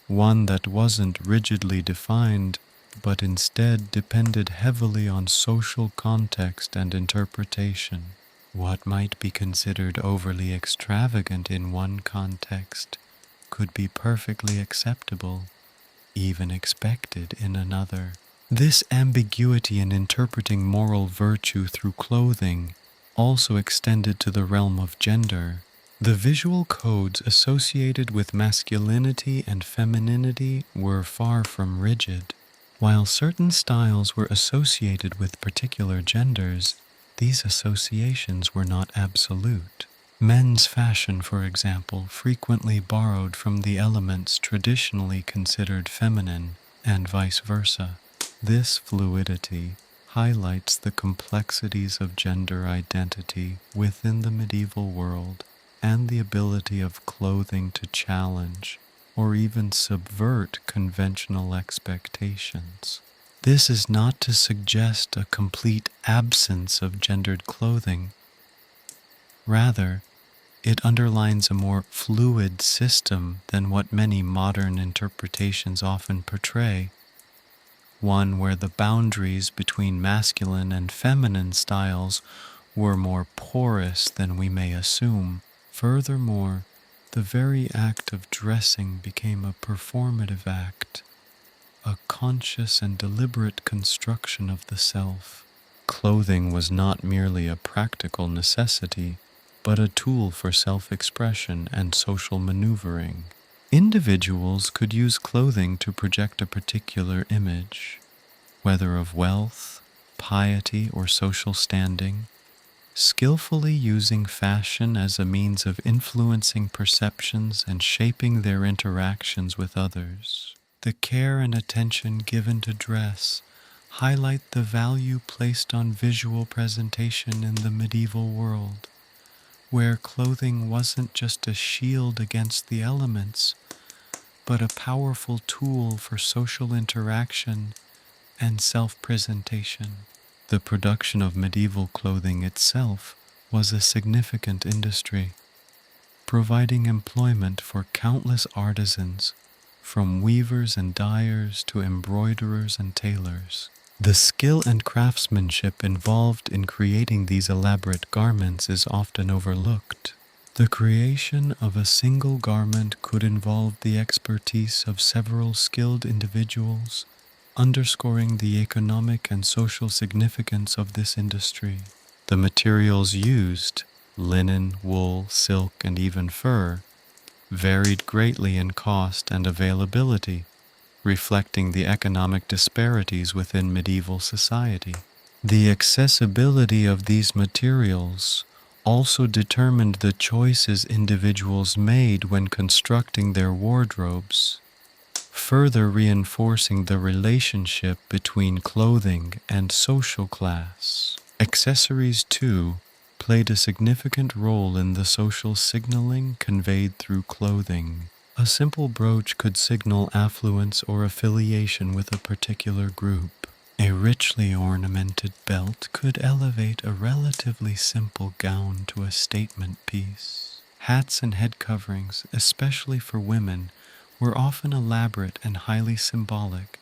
one that wasn't rigidly defined, but instead depended heavily on social context and interpretation. What might be considered overly extravagant in one context could be perfectly acceptable, even expected, in another. This ambiguity in interpreting moral virtue through clothing also extended to the realm of gender. The visual codes associated with masculinity and femininity were far from rigid. While certain styles were associated with particular genders, these associations were not absolute. Men's fashion, for example, frequently borrowed from the elements traditionally considered feminine, and vice versa. This fluidity highlights the complexities of gender identity within the medieval world and the ability of clothing to challenge or even subvert conventional expectations. This is not to suggest a complete absence of gendered clothing. Rather, it underlines a more fluid system than what many modern interpretations often portray, one where the boundaries between masculine and feminine styles were more porous than we may assume. Furthermore, the very act of dressing became a performative act, a conscious and deliberate construction of the self. clothing was not merely a practical necessity, but a tool for self-expression and social maneuvering. Individuals could use clothing to project a particular image, whether of wealth, piety, or social standing, skillfully using fashion as a means of influencing perceptions and shaping their interactions with others. The care and attention given to dress highlight the value placed on visual presentation in the medieval world, where clothing wasn't just a shield against the elements, but a powerful tool for social interaction and self-presentation. The production of medieval clothing itself was a significant industry, providing employment for countless artisans, from weavers and dyers to embroiderers and tailors. The skill and craftsmanship involved in creating these elaborate garments is often overlooked. The creation of a single garment could involve the expertise of several skilled individuals, underscoring the economic and social significance of this industry. The materials used, linen, wool, silk, and even fur, varied greatly in cost and availability, reflecting the economic disparities within medieval society. The accessibility of these materials also determined the choices individuals made when constructing their wardrobes, further reinforcing the relationship between clothing and social class. Accessories, too, played a significant role in the social signaling conveyed through clothing. A simple brooch could signal affluence or affiliation with a particular group. A richly ornamented belt could elevate a relatively simple gown to a statement piece. Hats and head coverings, especially for women, were often elaborate and highly symbolic,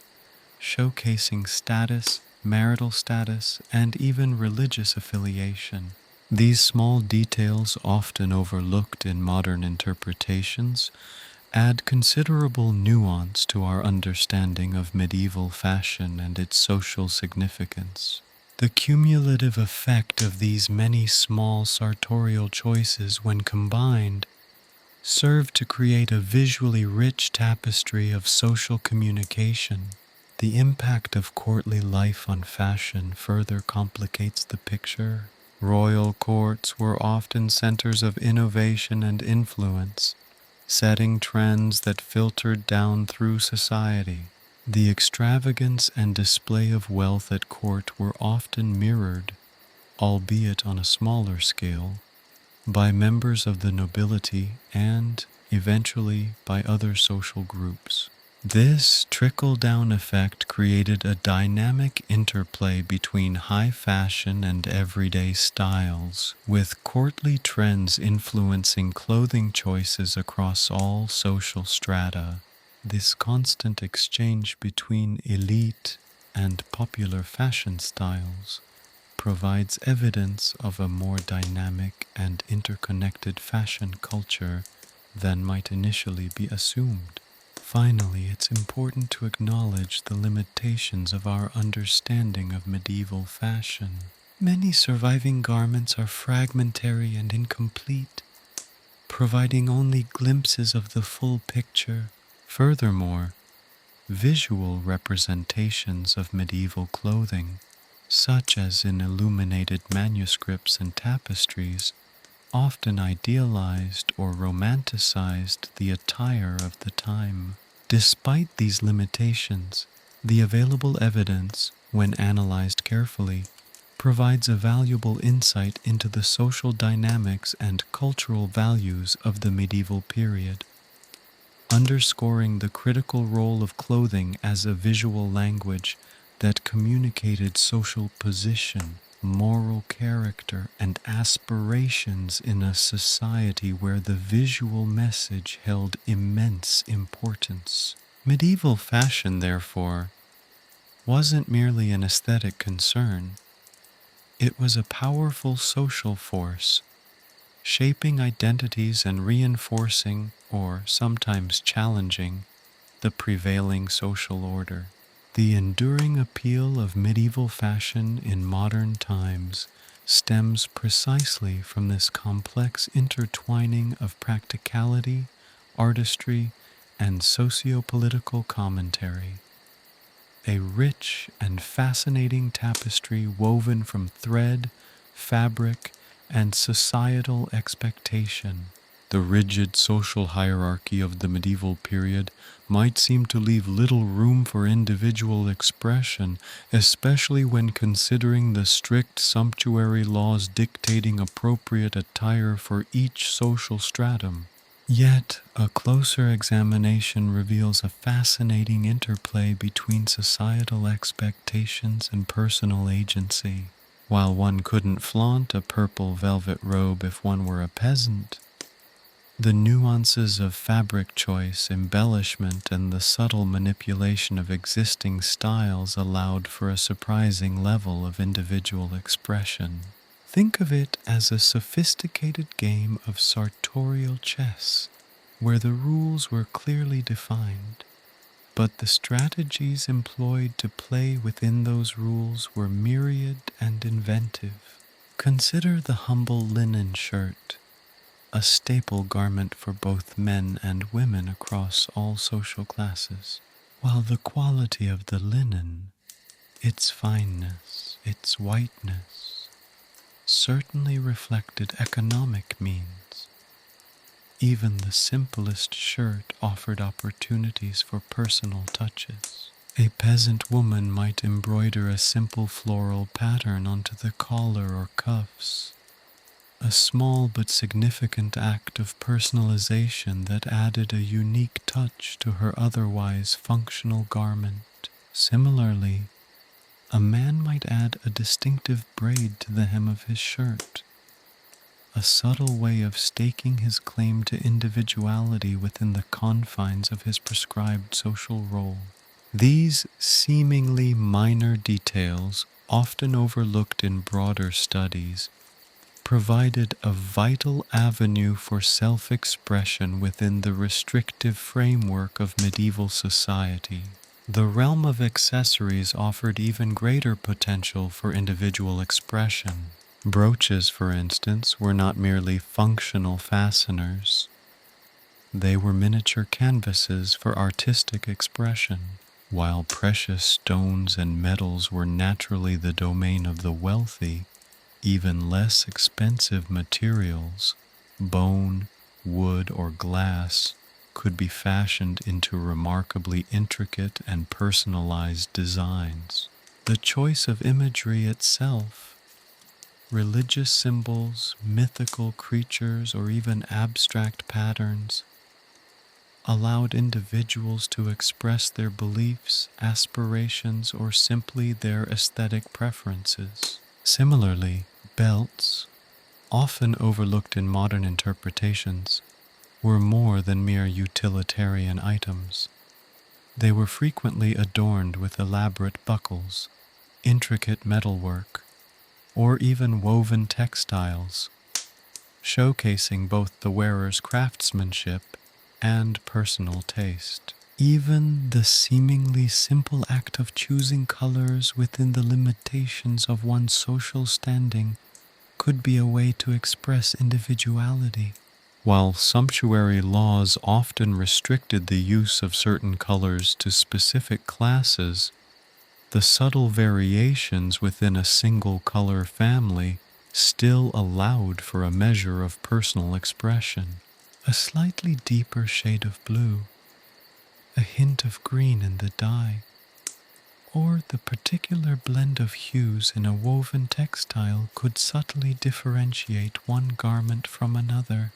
showcasing status, marital status, and even religious affiliation. These small details, often overlooked in modern interpretations, add considerable nuance to our understanding of medieval fashion and its social significance. The cumulative effect of these many small sartorial choices, when combined, serve to create a visually rich tapestry of social communication. The impact of courtly life on fashion further complicates the picture. Royal courts were often centers of innovation and influence, setting trends that filtered down through society. The extravagance and display of wealth at court were often mirrored, albeit on a smaller scale, by members of the nobility and, eventually, by other social groups. This trickle-down effect created a dynamic interplay between high fashion and everyday styles, with courtly trends influencing clothing choices across all social strata. This constant exchange between elite and popular fashion styles provides evidence of a more dynamic and interconnected fashion culture than might initially be assumed. Finally, it's important to acknowledge the limitations of our understanding of medieval fashion. Many surviving garments are fragmentary and incomplete, providing only glimpses of the full picture. Furthermore, visual representations of medieval clothing, such as in illuminated manuscripts and tapestries, often idealized or romanticized the attire of the time. Despite these limitations, the available evidence, when analyzed carefully, provides a valuable insight into the social dynamics and cultural values of the medieval period, underscoring the critical role of clothing as a visual language that communicated social position, moral character, and aspirations in a society where the visual message held immense importance. Medieval fashion, therefore, wasn't merely an aesthetic concern. It was a powerful social force, shaping identities and reinforcing, or sometimes challenging, the prevailing social order. The enduring appeal of medieval fashion in modern times stems precisely from this complex intertwining of practicality, artistry, and socio-political commentary. A rich and fascinating tapestry woven from thread, fabric, and societal expectation. The rigid social hierarchy of the medieval period might seem to leave little room for individual expression, especially when considering the strict sumptuary laws dictating appropriate attire for each social stratum. Yet, a closer examination reveals a fascinating interplay between societal expectations and personal agency. While one couldn't flaunt a purple velvet robe if one were a peasant, the nuances of fabric choice, embellishment, and the subtle manipulation of existing styles allowed for a surprising level of individual expression. Think of it as a sophisticated game of sartorial chess, where the rules were clearly defined, but the strategies employed to play within those rules were myriad and inventive. Consider the humble linen shirt, a staple garment for both men and women across all social classes. While the quality of the linen, its fineness, its whiteness, certainly reflected economic means, even the simplest shirt offered opportunities for personal touches. A peasant woman might embroider a simple floral pattern onto the collar or cuffs, a small but significant act of personalization that added a unique touch to her otherwise functional garment. Similarly, a man might add a distinctive braid to the hem of his shirt, a subtle way of staking his claim to individuality within the confines of his prescribed social role. These seemingly minor details, often overlooked in broader studies, provided a vital avenue for self-expression within the restrictive framework of medieval society. The realm of accessories offered even greater potential for individual expression. Brooches, for instance, were not merely functional fasteners. They were miniature canvases for artistic expression. While precious stones and metals were naturally the domain of the wealthy, even less expensive materials, bone, wood, or glass, could be fashioned into remarkably intricate and personalized designs. The choice of imagery itself, religious symbols, mythical creatures, or even abstract patterns, allowed individuals to express their beliefs, aspirations, or simply their aesthetic preferences. Similarly, belts, often overlooked in modern interpretations, were more than mere utilitarian items. They were frequently adorned with elaborate buckles, intricate metalwork, or even woven textiles, showcasing both the wearer's craftsmanship and personal taste. Even the seemingly simple act of choosing colors within the limitations of one's social standing could be a way to express individuality. While sumptuary laws often restricted the use of certain colors to specific classes, the subtle variations within a single color family still allowed for a measure of personal expression. A slightly deeper shade of blue, a hint of green in the dye, or the particular blend of hues in a woven textile could subtly differentiate one garment from another,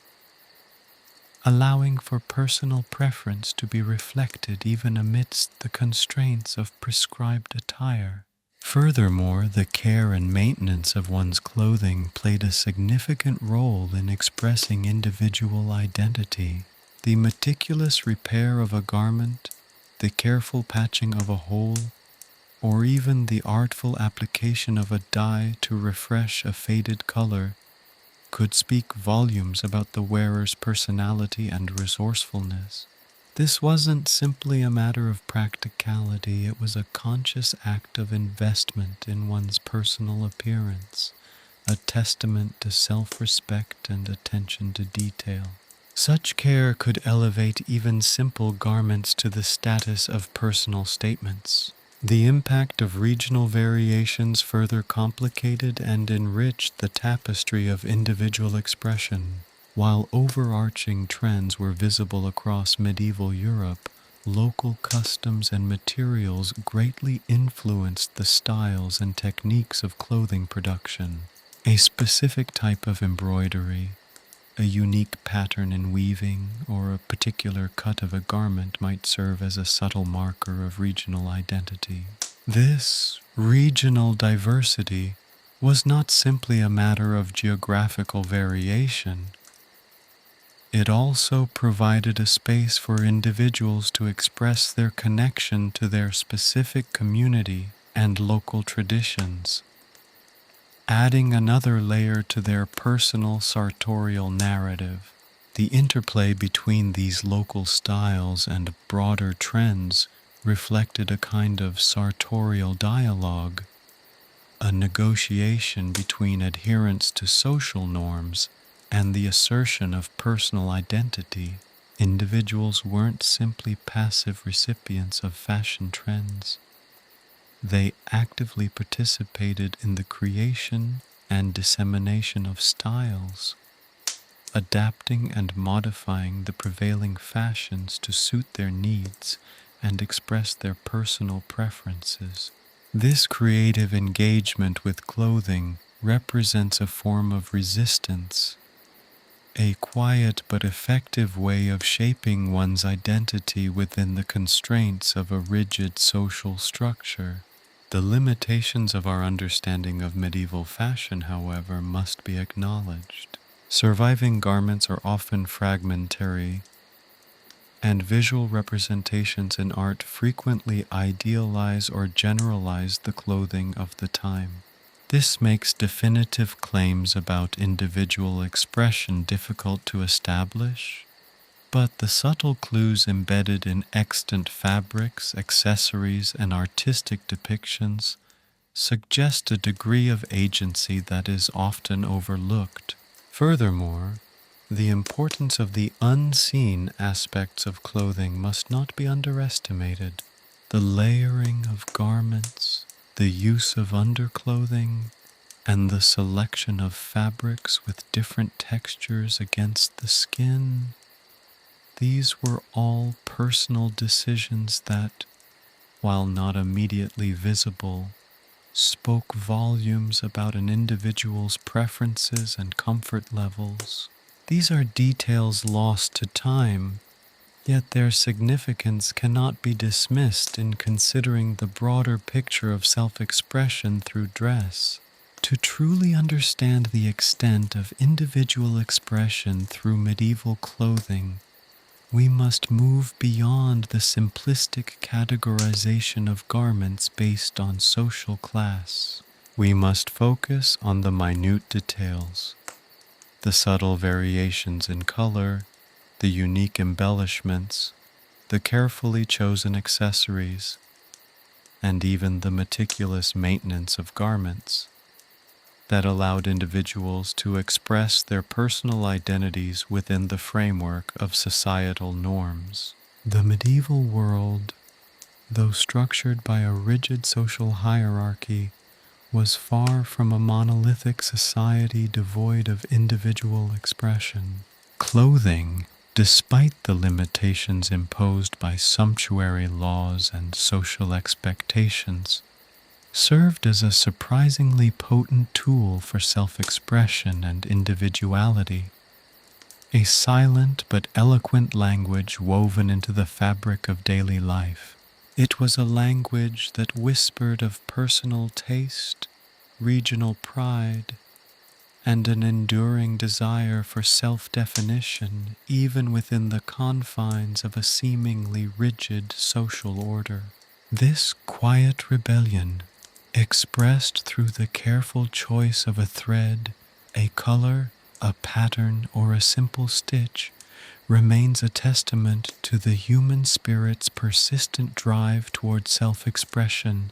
allowing for personal preference to be reflected even amidst the constraints of prescribed attire. Furthermore, the care and maintenance of one's clothing played a significant role in expressing individual identity. The meticulous repair of a garment, the careful patching of a hole, or even the artful application of a dye to refresh a faded color could speak volumes about the wearer's personality and resourcefulness. This wasn't simply a matter of practicality, it was a conscious act of investment in one's personal appearance, a testament to self-respect and attention to detail. Such care could elevate even simple garments to the status of personal statements. The impact of regional variations further complicated and enriched the tapestry of individual expression. While overarching trends were visible across medieval Europe, local customs and materials greatly influenced the styles and techniques of clothing production. A specific type of embroidery, a unique pattern in weaving, or a particular cut of a garment might serve as a subtle marker of regional identity. This regional diversity was not simply a matter of geographical variation. It also provided a space for individuals to express their connection to their specific community and local traditions, adding another layer to their personal sartorial narrative. The interplay between these local styles and broader trends reflected a kind of sartorial dialogue, a negotiation between adherence to social norms and the assertion of personal identity. Individuals weren't simply passive recipients of fashion trends. They actively participated in the creation and dissemination of styles, adapting and modifying the prevailing fashions to suit their needs and express their personal preferences. This creative engagement with clothing represents a form of resistance, a quiet but effective way of shaping one's identity within the constraints of a rigid social structure. The limitations of our understanding of medieval fashion, however, must be acknowledged. Surviving garments are often fragmentary, and visual representations in art frequently idealize or generalize the clothing of the time. This makes definitive claims about individual expression difficult to establish, but the subtle clues embedded in extant fabrics, accessories, and artistic depictions suggest a degree of agency that is often overlooked. Furthermore, the importance of the unseen aspects of clothing must not be underestimated. The layering of garments, the use of underclothing, and the selection of fabrics with different textures against the skin, these were all personal decisions that, while not immediately visible, spoke volumes about an individual's preferences and comfort levels. These are details lost to time, yet their significance cannot be dismissed in considering the broader picture of self-expression through dress. To truly understand the extent of individual expression through medieval clothing, we must move beyond the simplistic categorization of garments based on social class. We must focus on the minute details, the subtle variations in color, the unique embellishments, the carefully chosen accessories, and even the meticulous maintenance of garments that allowed individuals to express their personal identities within the framework of societal norms. The medieval world, though structured by a rigid social hierarchy, was far from a monolithic society devoid of individual expression. Clothing, despite the limitations imposed by sumptuary laws and social expectations, served as a surprisingly potent tool for self-expression and individuality, a silent but eloquent language woven into the fabric of daily life. It was a language that whispered of personal taste, regional pride, and an enduring desire for self-definition even within the confines of a seemingly rigid social order. This quiet rebellion, expressed through the careful choice of a thread, a color, a pattern, or a simple stitch, remains a testament to the human spirit's persistent drive toward self-expression,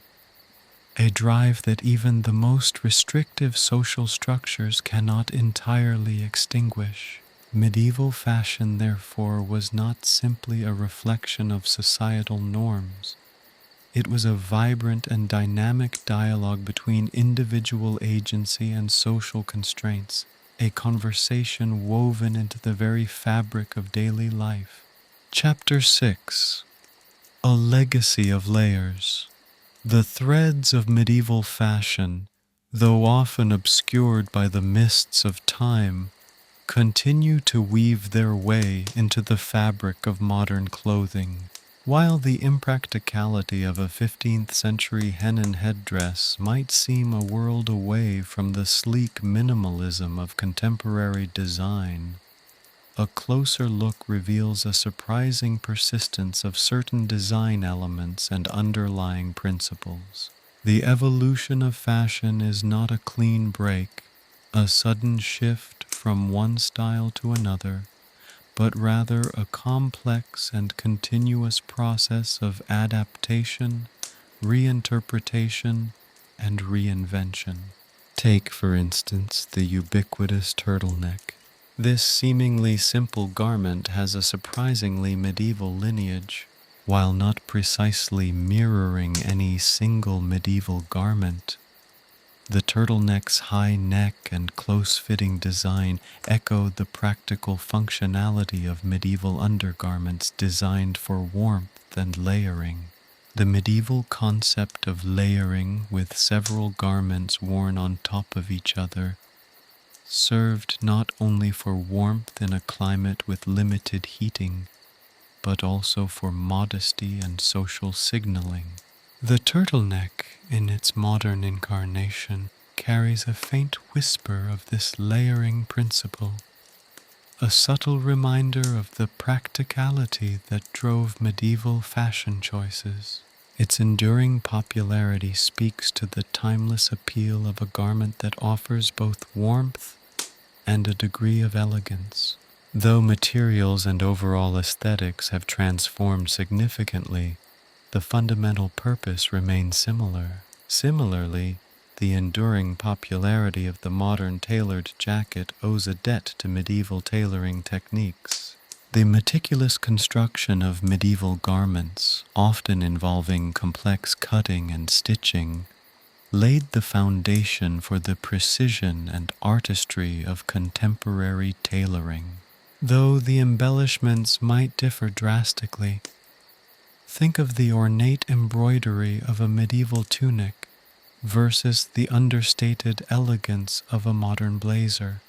a drive that even the most restrictive social structures cannot entirely extinguish. Medieval fashion, therefore, was not simply a reflection of societal norms. It was a vibrant and dynamic dialogue between individual agency and social constraints, a conversation woven into the very fabric of daily life. Chapter 6: A Legacy of Layers. The threads of medieval fashion, though often obscured by the mists of time, continue to weave their way into the fabric of modern clothing. While the impracticality of a 15th century henna headdress might seem a world away from the sleek minimalism of contemporary design, a closer look reveals a surprising persistence of certain design elements and underlying principles. The evolution of fashion is not a clean break, a sudden shift from one style to another, but rather a complex and continuous process of adaptation, reinterpretation, and reinvention. Take, for instance, the ubiquitous turtleneck. This seemingly simple garment has a surprisingly medieval lineage. While not precisely mirroring any single medieval garment, the turtleneck's high neck and close-fitting design echo the practical functionality of medieval undergarments designed for warmth and layering. The medieval concept of layering with several garments worn on top of each other served not only for warmth in a climate with limited heating, but also for modesty and social signaling. The turtleneck, in its modern incarnation, carries a faint whisper of this layering principle, a subtle reminder of the practicality that drove medieval fashion choices. Its enduring popularity speaks to the timeless appeal of a garment that offers both warmth and a degree of elegance. Though materials and overall aesthetics have transformed significantly, the fundamental purpose remains similar. Similarly, the enduring popularity of the modern tailored jacket owes a debt to medieval tailoring techniques. The meticulous construction of medieval garments, often involving complex cutting and stitching, laid the foundation for the precision and artistry of contemporary tailoring. Though the embellishments might differ drastically, think of the ornate embroidery of a medieval tunic versus the understated elegance of a modern blazer.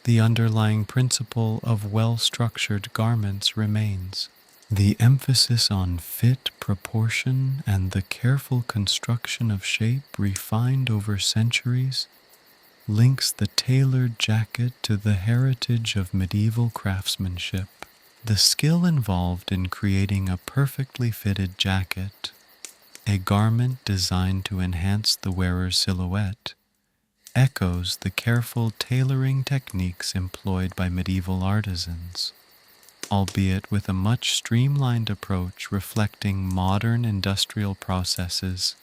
The underlying principle of well-structured garments remains. The emphasis on fit, proportion, and the careful construction of shape refined over centuries links the tailored jacket to the heritage of medieval craftsmanship. The skill involved in creating a perfectly fitted jacket, a garment designed to enhance the wearer's silhouette, echoes the careful tailoring techniques employed by medieval artisans, albeit with a much streamlined approach reflecting modern industrial processes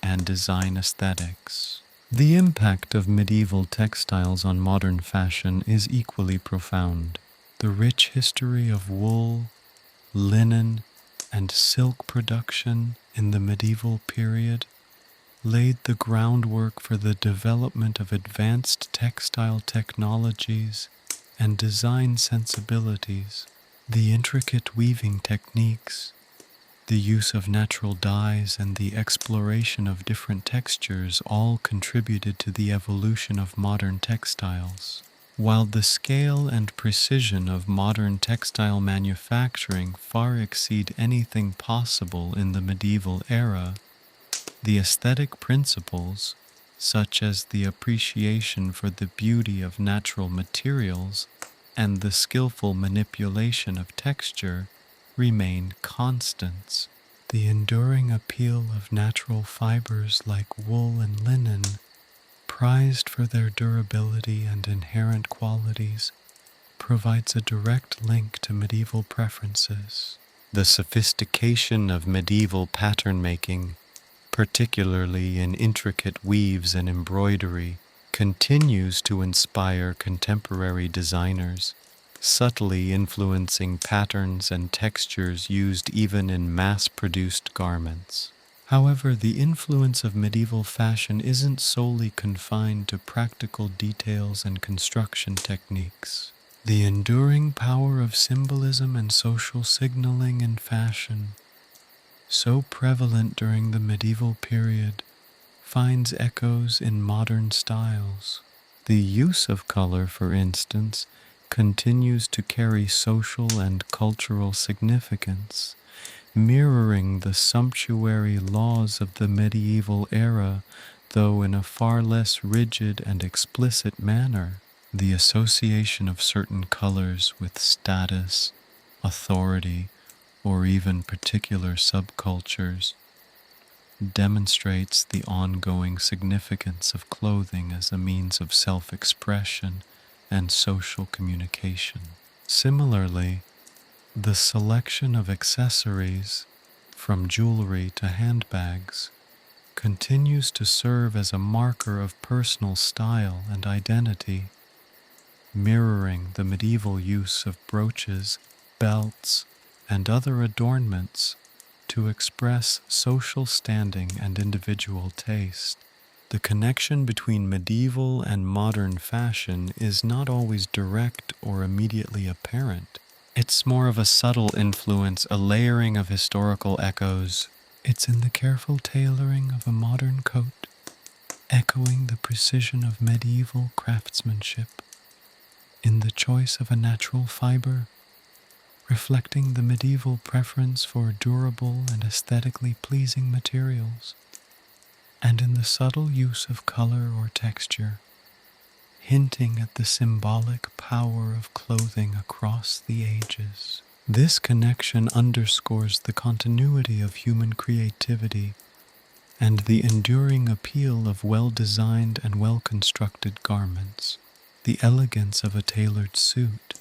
and design aesthetics. The impact of medieval textiles on modern fashion is equally profound. The rich history of wool, linen, and silk production in the medieval period laid the groundwork for the development of advanced textile technologies and design sensibilities. The intricate weaving techniques, the use of natural dyes, and the exploration of different textures all contributed to the evolution of modern textiles. While the scale and precision of modern textile manufacturing far exceed anything possible in the medieval era, the aesthetic principles, such as the appreciation for the beauty of natural materials and the skillful manipulation of texture, remain constants. The enduring appeal of natural fibers like wool and linen, prized for their durability and inherent qualities, provides a direct link to medieval preferences. The sophistication of medieval pattern making, particularly in intricate weaves and embroidery, continues to inspire contemporary designers, subtly influencing patterns and textures used even in mass-produced garments. However, the influence of medieval fashion isn't solely confined to practical details and construction techniques. The enduring power of symbolism and social signaling in fashion, so prevalent during the medieval period, finds echoes in modern styles. The use of color, for instance, continues to carry social and cultural significance, mirroring the sumptuary laws of the medieval era, though in a far less rigid and explicit manner. The association of certain colors with status, authority, or even particular subcultures demonstrates the ongoing significance of clothing as a means of self-expression and social communication. Similarly, the selection of accessories, from jewelry to handbags, continues to serve as a marker of personal style and identity, mirroring the medieval use of brooches, belts, and other adornments to express social standing and individual taste. The connection between medieval and modern fashion is not always direct or immediately apparent. It's more of a subtle influence, a layering of historical echoes. It's in the careful tailoring of a modern coat, echoing the precision of medieval craftsmanship, in the choice of a natural fiber, reflecting the medieval preference for durable and aesthetically pleasing materials, and in the subtle use of color or texture, hinting at the symbolic power of clothing across the ages. This connection underscores the continuity of human creativity and the enduring appeal of well-designed and well-constructed garments. The elegance of a tailored suit,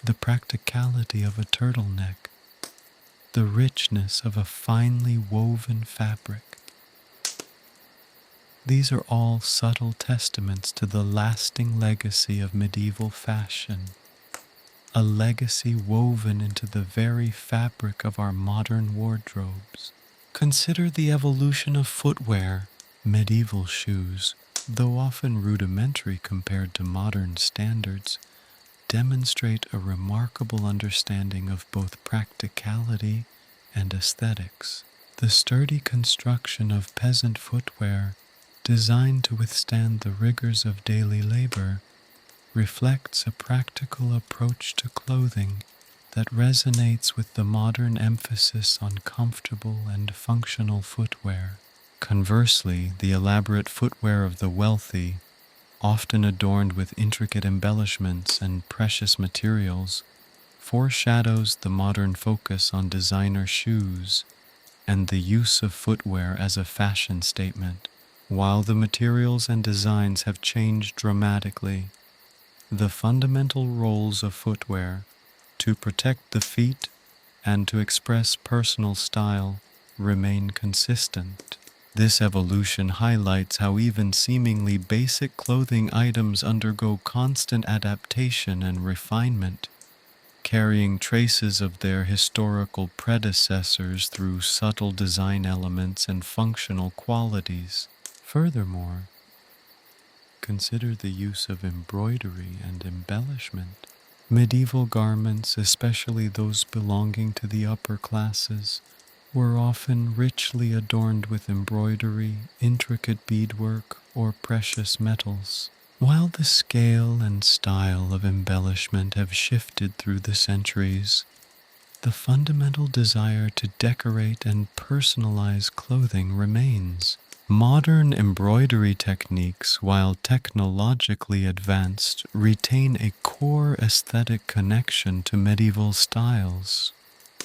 the practicality of a turtleneck, the richness of a finely woven fabric. These are all subtle testaments to the lasting legacy of medieval fashion, a legacy woven into the very fabric of our modern wardrobes. Consider the evolution of footwear. Medieval shoes, though often rudimentary compared to modern standards, demonstrate a remarkable understanding of both practicality and aesthetics. The sturdy construction of peasant footwear, designed to withstand the rigors of daily labor, reflects a practical approach to clothing that resonates with the modern emphasis on comfortable and functional footwear. Conversely, the elaborate footwear of the wealthy, often adorned with intricate embellishments and precious materials, foreshadows the modern focus on designer shoes and the use of footwear as a fashion statement. While the materials and designs have changed dramatically, the fundamental roles of footwear, to protect the feet and to express personal style, remain consistent. This evolution highlights how even seemingly basic clothing items undergo constant adaptation and refinement, carrying traces of their historical predecessors through subtle design elements and functional qualities. Furthermore, consider the use of embroidery and embellishment. Medieval garments, especially those belonging to the upper classes, were often richly adorned with embroidery, intricate beadwork, or precious metals. While the scale and style of embellishment have shifted through the centuries, the fundamental desire to decorate and personalize clothing remains. Modern embroidery techniques, while technologically advanced, retain a core aesthetic connection to medieval styles,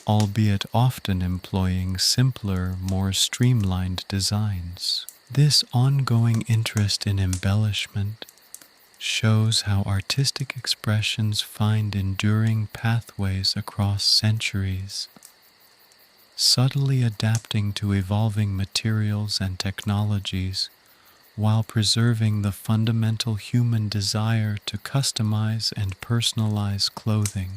albeit often employing simpler, more streamlined designs. This ongoing interest in embellishment shows how artistic expressions find enduring pathways across centuries, subtly adapting to evolving materials and technologies while preserving the fundamental human desire to customize and personalize clothing.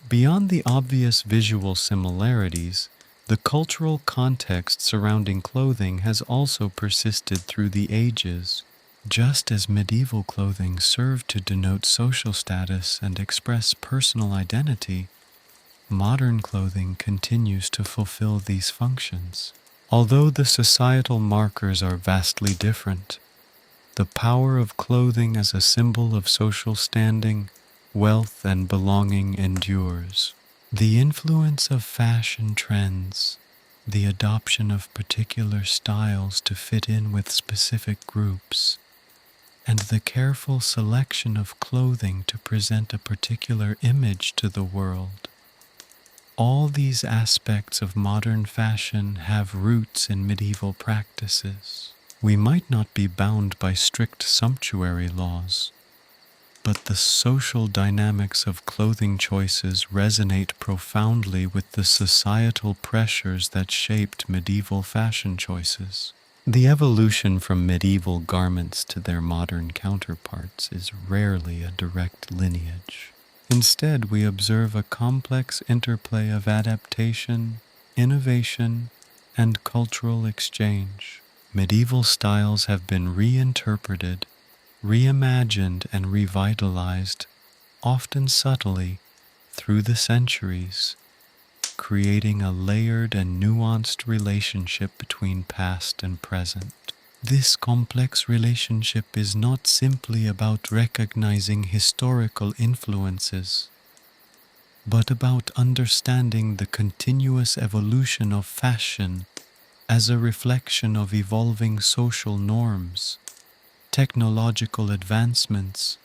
Beyond the obvious visual similarities, the cultural context surrounding clothing has also persisted through the ages. Just as medieval clothing served to denote social status and express personal identity, modern clothing continues to fulfill these functions. Although the societal markers are vastly different, the power of clothing as a symbol of social standing, wealth, and belonging endures. The influence of fashion trends, the adoption of particular styles to fit in with specific groups, and the careful selection of clothing to present a particular image to the world. All these aspects of modern fashion have roots in medieval practices. We might not be bound by strict sumptuary laws, but the social dynamics of clothing choices resonate profoundly with the societal pressures that shaped medieval fashion choices. The evolution from medieval garments to their modern counterparts is rarely a direct lineage. Instead, we observe a complex interplay of adaptation, innovation, and cultural exchange. Medieval styles have been reinterpreted, reimagined, and revitalized, often subtly, through the centuries, creating a layered and nuanced relationship between past and present. This complex relationship is not simply about recognizing historical influences, but about understanding the continuous evolution of fashion as a reflection of evolving social norms, technological advancements,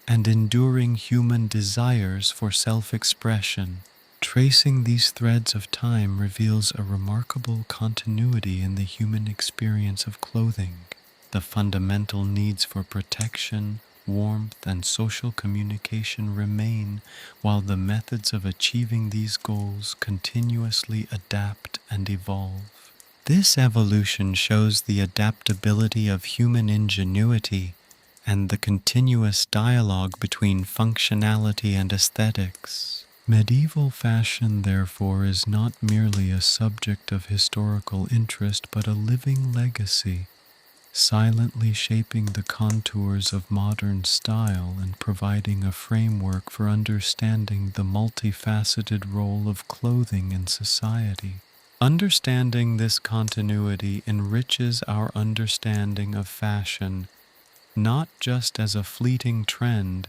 and enduring human desires for self-expression. Tracing these threads of time reveals a remarkable continuity in the human experience of clothing. The fundamental needs for protection, warmth, and social communication remain, while the methods of achieving these goals continuously adapt and evolve. This evolution shows the adaptability of human ingenuity and the continuous dialogue between functionality and aesthetics. Medieval fashion, therefore, is not merely a subject of historical interest, but a living legacy, silently shaping the contours of modern style and providing a framework for understanding the multifaceted role of clothing in society. Understanding this continuity enriches our understanding of fashion, not just as a fleeting trend,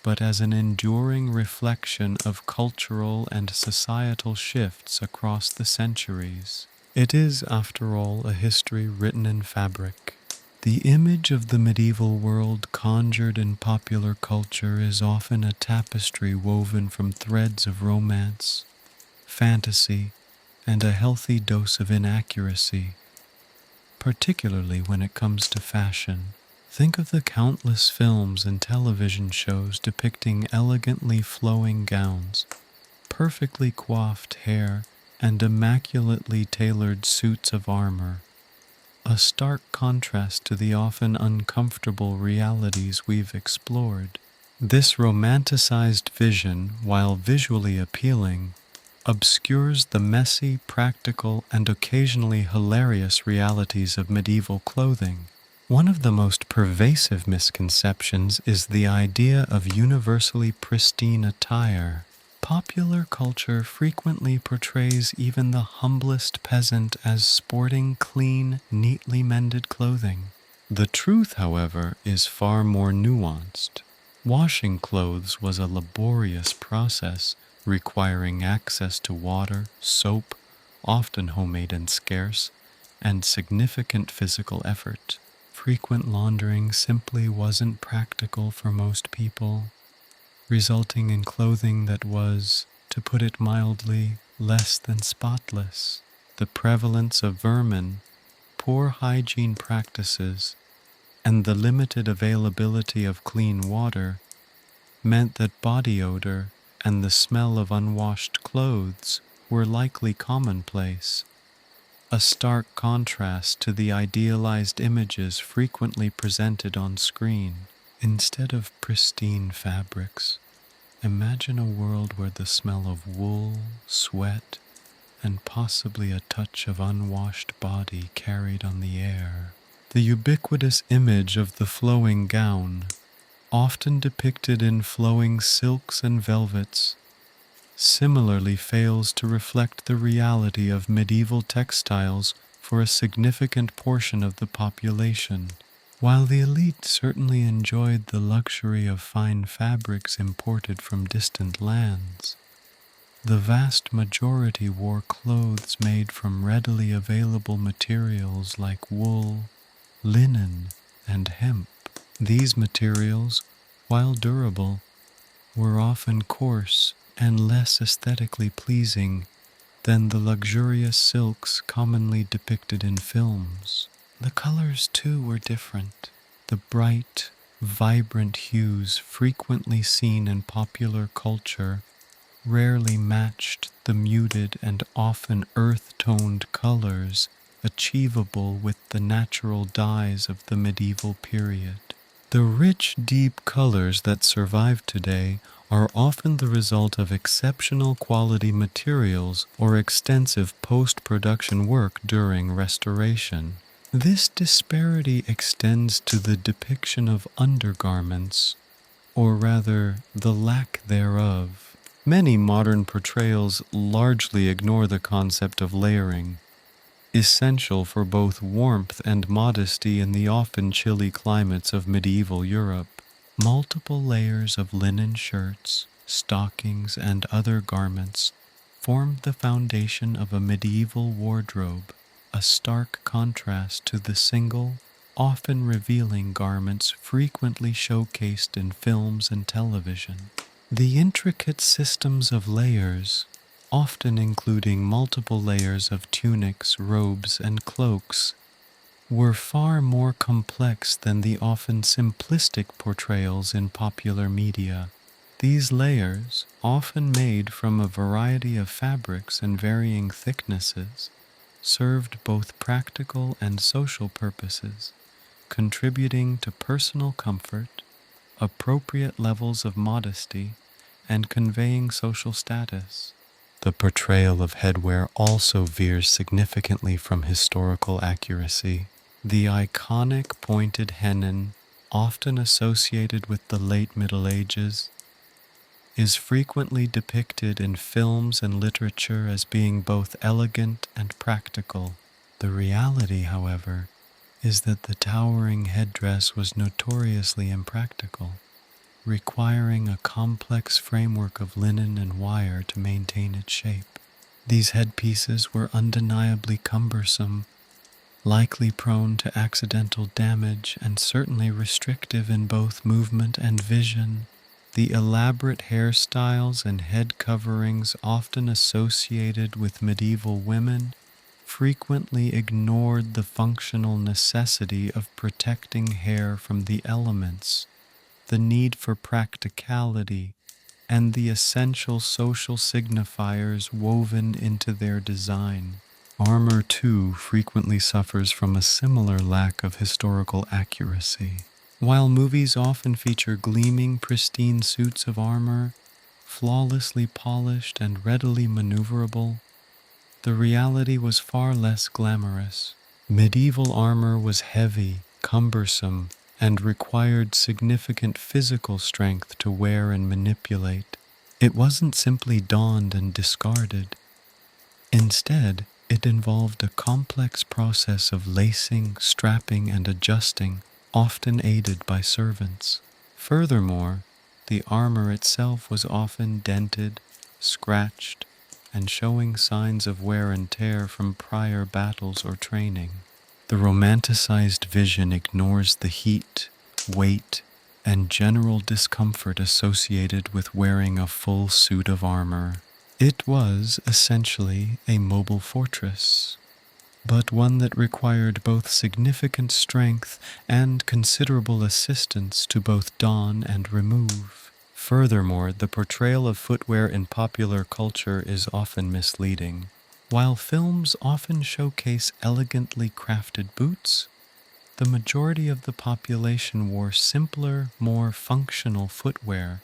but as an enduring reflection of cultural and societal shifts across the centuries. It is, after all, a history written in fabric. The image of the medieval world conjured in popular culture is often a tapestry woven from threads of romance, fantasy, and a healthy dose of inaccuracy, particularly when it comes to fashion. Think of the countless films and television shows depicting elegantly flowing gowns, perfectly coiffed hair, and immaculately tailored suits of armor, a stark contrast to the often uncomfortable realities we've explored. This romanticized vision, while visually appealing, obscures the messy, practical, and occasionally hilarious realities of medieval clothing. One of the most pervasive misconceptions is the idea of universally pristine attire. Popular culture frequently portrays even the humblest peasant as sporting clean, neatly mended clothing. The truth, however, is far more nuanced. Washing clothes was a laborious process requiring access to water, soap, often homemade and scarce, and significant physical effort. Frequent laundering simply wasn't practical for most people, resulting in clothing that was, to put it mildly, less than spotless. The prevalence of vermin, poor hygiene practices, and the limited availability of clean water meant that body odor and the smell of unwashed clothes were likely commonplace, a stark contrast to the idealized images frequently presented on screen. Instead of pristine fabrics, imagine a world where the smell of wool, sweat, and possibly a touch of unwashed body carried on the air. The ubiquitous image of the flowing gown, often depicted in flowing silks and velvets, similarly fails to reflect the reality of medieval textiles for a significant portion of the population. While the elite certainly enjoyed the luxury of fine fabrics imported from distant lands, the vast majority wore clothes made from readily available materials like wool, linen, and hemp. These materials, while durable, were often coarse and less aesthetically pleasing than the luxurious silks commonly depicted in films. The colors, too, were different. The bright, vibrant hues frequently seen in popular culture rarely matched the muted and often earth-toned colors achievable with the natural dyes of the medieval period. The rich, deep colors that survive today are often the result of exceptional quality materials or extensive post-production work during restoration. This disparity extends to the depiction of undergarments, or rather, the lack thereof. Many modern portrayals largely ignore the concept of layering, essential for both warmth and modesty in the often chilly climates of medieval Europe. Multiple layers of linen shirts, stockings, and other garments formed the foundation of a medieval wardrobe, a stark contrast to the single, often revealing garments frequently showcased in films and television. The intricate systems of layers, often including multiple layers of tunics, robes, and cloaks, were far more complex than the often simplistic portrayals in popular media. These layers, often made from a variety of fabrics and varying thicknesses, served both practical and social purposes, contributing to personal comfort, appropriate levels of modesty, and conveying social status. The portrayal of headwear also veers significantly from historical accuracy. The iconic pointed hennin, often associated with the late Middle Ages, is frequently depicted in films and literature as being both elegant and practical. The reality, however, is that the towering headdress was notoriously impractical, requiring a complex framework of linen and wire to maintain its shape. These headpieces were undeniably cumbersome, likely prone to accidental damage, and certainly restrictive in both movement and vision. The elaborate hairstyles and head coverings often associated with medieval women frequently ignored the functional necessity of protecting hair from the elements, the need for practicality, and the essential social signifiers woven into their design. Armor, too, frequently suffers from a similar lack of historical accuracy. While movies often feature gleaming, pristine suits of armor, flawlessly polished and readily maneuverable, the reality was far less glamorous. Medieval armor was heavy, cumbersome, and required significant physical strength to wear and manipulate. It wasn't simply donned and discarded. Instead, it involved a complex process of lacing, strapping, and adjusting, often aided by servants. Furthermore, the armor itself was often dented, scratched, and showing signs of wear and tear from prior battles or training. The romanticized vision ignores the heat, weight, and general discomfort associated with wearing a full suit of armor. It was essentially a mobile fortress, but one that required both significant strength and considerable assistance to both don and remove. Furthermore, the portrayal of footwear in popular culture is often misleading. While films often showcase elegantly crafted boots, the majority of the population wore simpler, more functional footwear,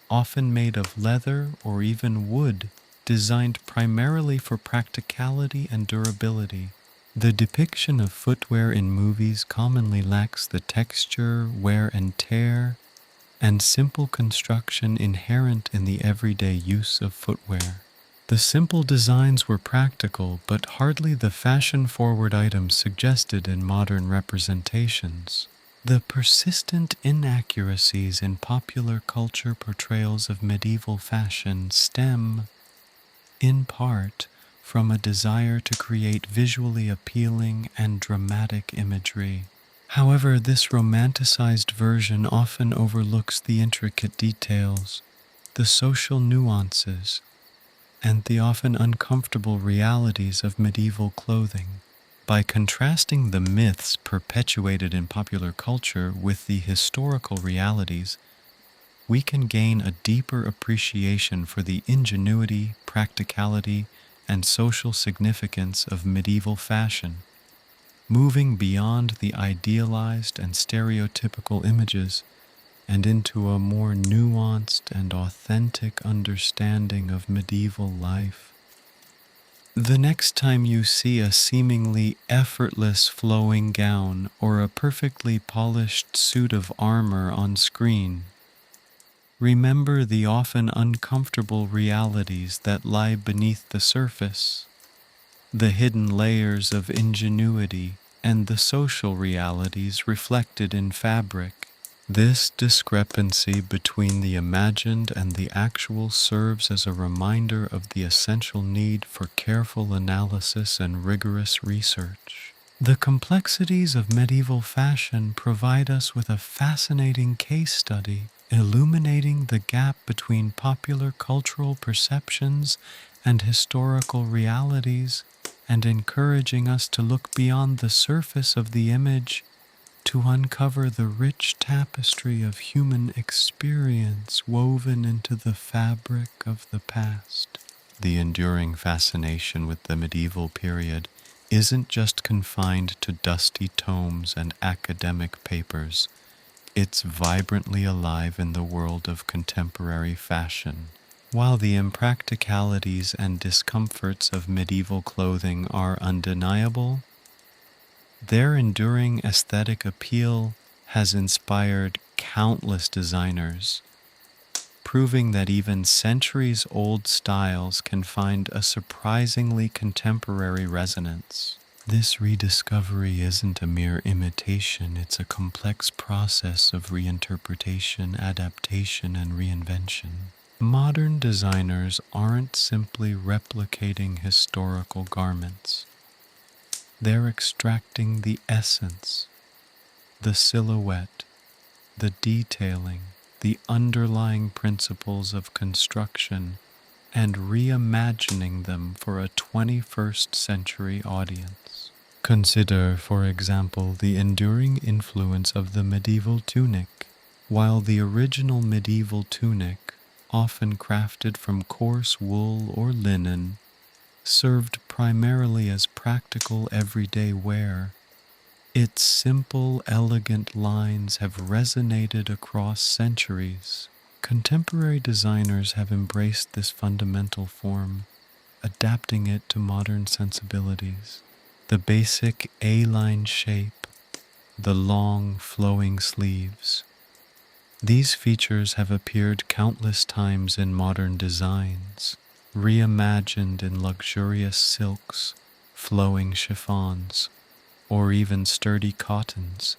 often made of leather or even wood, designed primarily for practicality and durability. The depiction of footwear in movies commonly lacks the texture, wear and tear, and simple construction inherent in the everyday use of footwear. The simple designs were practical, but hardly the fashion-forward items suggested in modern representations. The persistent inaccuracies in popular culture portrayals of medieval fashion stem, in part, from a desire to create visually appealing and dramatic imagery. However, this romanticized version often overlooks the intricate details, the social nuances, and the often uncomfortable realities of medieval clothing. By contrasting the myths perpetuated in popular culture with the historical realities, we can gain a deeper appreciation for the ingenuity, practicality, and social significance of medieval fashion. Moving beyond the idealized and stereotypical images and into a more nuanced and authentic understanding of medieval life. The next time you see a seemingly effortless flowing gown or a perfectly polished suit of armor on screen, remember the often uncomfortable realities that lie beneath the surface, the hidden layers of ingenuity, and the social realities reflected in fabric. This discrepancy between the imagined and the actual serves as a reminder of the essential need for careful analysis and rigorous research. The complexities of medieval fashion provide us with a fascinating case study, illuminating the gap between popular cultural perceptions and historical realities, and encouraging us to look beyond the surface of the image to uncover the rich tapestry of human experience woven into the fabric of the past. The enduring fascination with the medieval period isn't just confined to dusty tomes and academic papers. It's vibrantly alive in the world of contemporary fashion. While the impracticalities and discomforts of medieval clothing are undeniable, their enduring aesthetic appeal has inspired countless designers, proving that even centuries-old styles can find a surprisingly contemporary resonance. This rediscovery isn't a mere imitation, it's a complex process of reinterpretation, adaptation, and reinvention. Modern designers aren't simply replicating historical garments. They're extracting the essence, the silhouette, the detailing, the underlying principles of construction, and reimagining them for a 21st century audience. Consider, for example, the enduring influence of the medieval tunic. While the original medieval tunic, often crafted from coarse wool or linen, served primarily as practical everyday wear, its simple, elegant lines have resonated across centuries. Contemporary designers have embraced this fundamental form, adapting it to modern sensibilities. The basic A-line shape, the long, flowing sleeves. These features have appeared countless times in modern designs, reimagined in luxurious silks, flowing chiffons, or even sturdy cottons,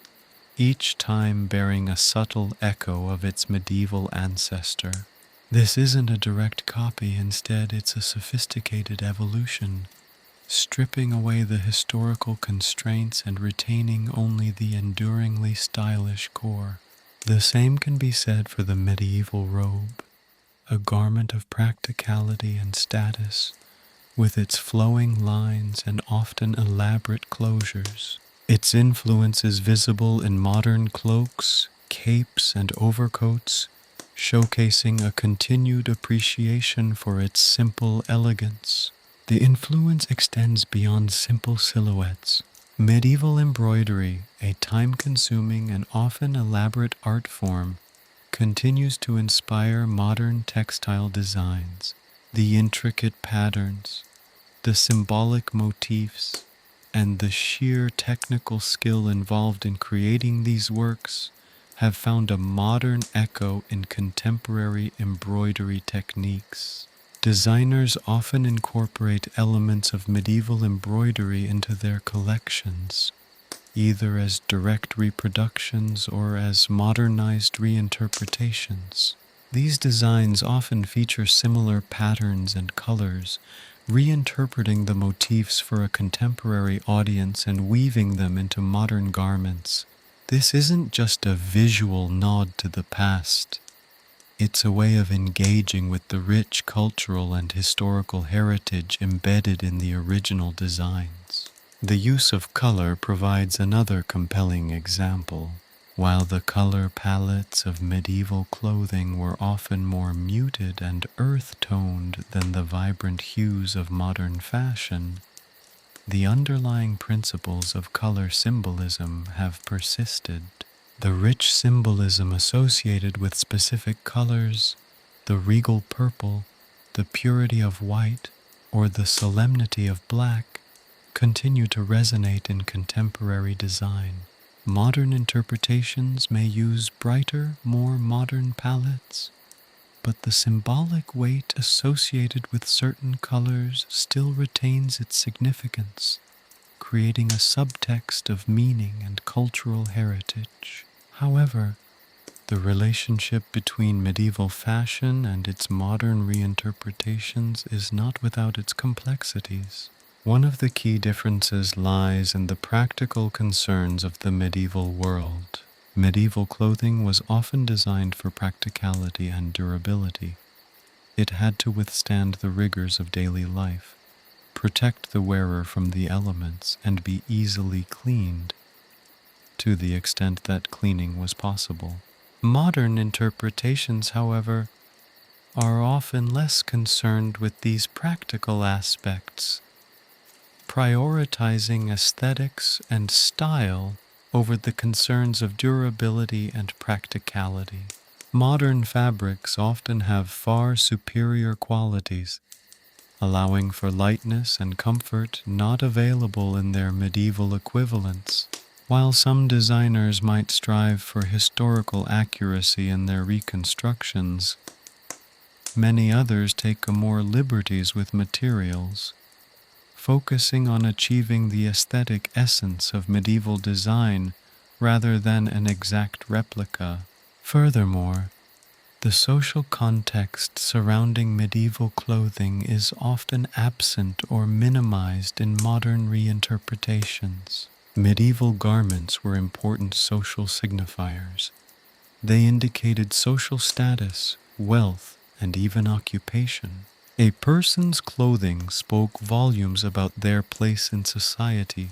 each time bearing a subtle echo of its medieval ancestor. This isn't a direct copy, instead it's a sophisticated evolution, stripping away the historical constraints and retaining only the enduringly stylish core. The same can be said for the medieval robe, a garment of practicality and status, with its flowing lines and often elaborate closures. Its influence is visible in modern cloaks, capes, and overcoats, showcasing a continued appreciation for its simple elegance. The influence extends beyond simple silhouettes. Medieval embroidery, a time-consuming and often elaborate art form, continues to inspire modern textile designs. The intricate patterns, the symbolic motifs, and the sheer technical skill involved in creating these works have found a modern echo in contemporary embroidery techniques. Designers often incorporate elements of medieval embroidery into their collections, either as direct reproductions or as modernized reinterpretations. These designs often feature similar patterns and colors, reinterpreting the motifs for a contemporary audience and weaving them into modern garments. This isn't just a visual nod to the past. It's a way of engaging with the rich cultural and historical heritage embedded in the original designs. The use of color provides another compelling example. While the color palettes of medieval clothing were often more muted and earth-toned than the vibrant hues of modern fashion, the underlying principles of color symbolism have persisted. The rich symbolism associated with specific colors, the regal purple, the purity of white, or the solemnity of black, continue to resonate in contemporary design. Modern interpretations may use brighter, more modern palettes, but the symbolic weight associated with certain colors still retains its significance, creating a subtext of meaning and cultural heritage. However, the relationship between medieval fashion and its modern reinterpretations is not without its complexities. One of the key differences lies in the practical concerns of the medieval world. Medieval clothing was often designed for practicality and durability. It had to withstand the rigors of daily life, protect the wearer from the elements, and be easily cleaned, to the extent that cleaning was possible. Modern interpretations, however, are often less concerned with these practical aspects, prioritizing aesthetics and style over the concerns of durability and practicality. Modern fabrics often have far superior qualities, allowing for lightness and comfort not available in their medieval equivalents. While some designers might strive for historical accuracy in their reconstructions, many others take more liberties with materials, focusing on achieving the aesthetic essence of medieval design rather than an exact replica. Furthermore, the social context surrounding medieval clothing is often absent or minimized in modern reinterpretations. Medieval garments were important social signifiers. They indicated social status, wealth, and even occupation. A person's clothing spoke volumes about their place in society,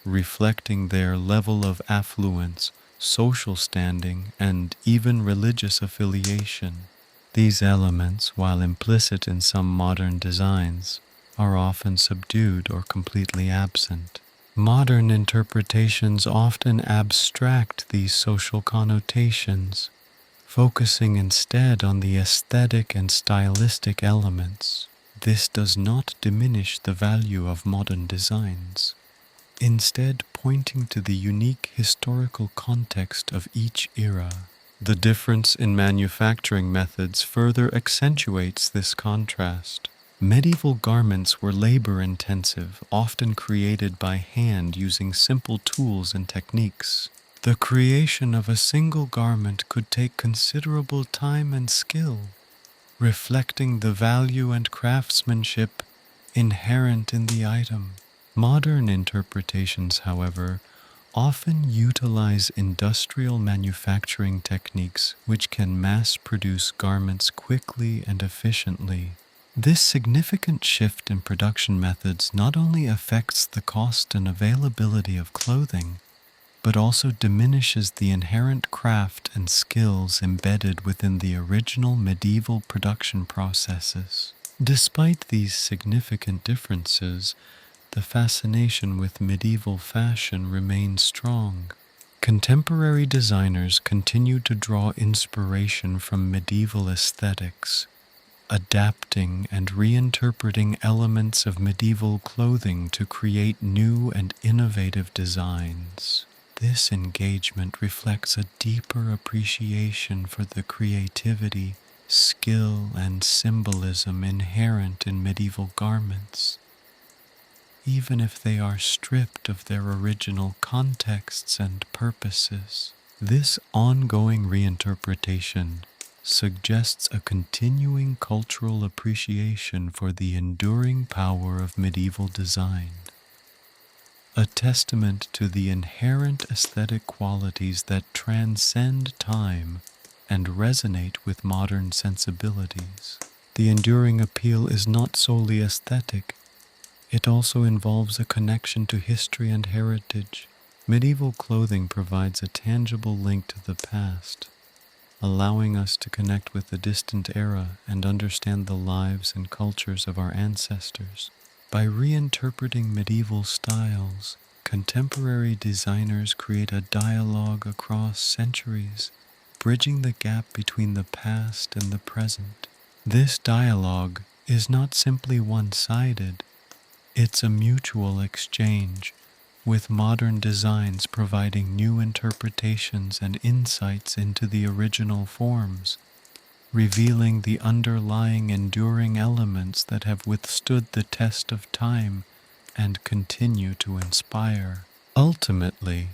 reflecting their level of affluence, social standing, and even religious affiliation. These elements, while implicit in some modern designs, are often subdued or completely absent. Modern interpretations often abstract these social connotations, focusing instead on the aesthetic and stylistic elements. This does not diminish the value of modern designs, instead pointing to the unique historical context of each era. The difference in manufacturing methods further accentuates this contrast. Medieval garments were labor-intensive, often created by hand using simple tools and techniques. The creation of a single garment could take considerable time and skill, reflecting the value and craftsmanship inherent in the item. Modern interpretations, however, often utilize industrial manufacturing techniques which can mass-produce garments quickly and efficiently. This significant shift in production methods not only affects the cost and availability of clothing, but also diminishes the inherent craft and skills embedded within the original medieval production processes. Despite these significant differences, the fascination with medieval fashion remains strong. Contemporary designers continue to draw inspiration from medieval aesthetics, adapting and reinterpreting elements of medieval clothing to create new and innovative designs. This engagement reflects a deeper appreciation for the creativity, skill, and symbolism inherent in medieval garments, even if they are stripped of their original contexts and purposes. This ongoing reinterpretation suggests a continuing cultural appreciation for the enduring power of medieval design, a testament to the inherent aesthetic qualities that transcend time and resonate with modern sensibilities. The enduring appeal is not solely aesthetic, it also involves a connection to history and heritage. Medieval clothing provides a tangible link to the past, allowing us to connect with the distant era and understand the lives and cultures of our ancestors. By reinterpreting medieval styles, contemporary designers create a dialogue across centuries, bridging the gap between the past and the present. This dialogue is not simply one-sided, it's a mutual exchange, with modern designs providing new interpretations and insights into the original forms, revealing the underlying enduring elements that have withstood the test of time and continue to inspire. Ultimately,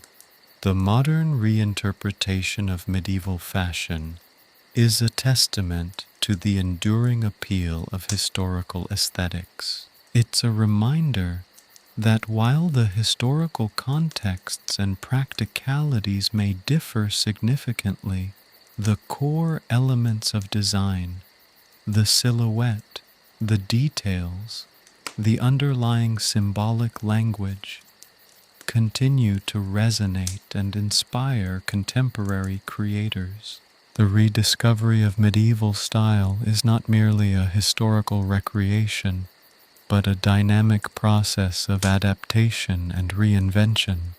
the modern reinterpretation of medieval fashion is a testament to the enduring appeal of historical aesthetics. It's a reminder that while the historical contexts and practicalities may differ significantly, the core elements of design, the silhouette, the details, the underlying symbolic language, continue to resonate and inspire contemporary creators. The rediscovery of medieval style is not merely a historical recreation, but a dynamic process of adaptation and reinvention,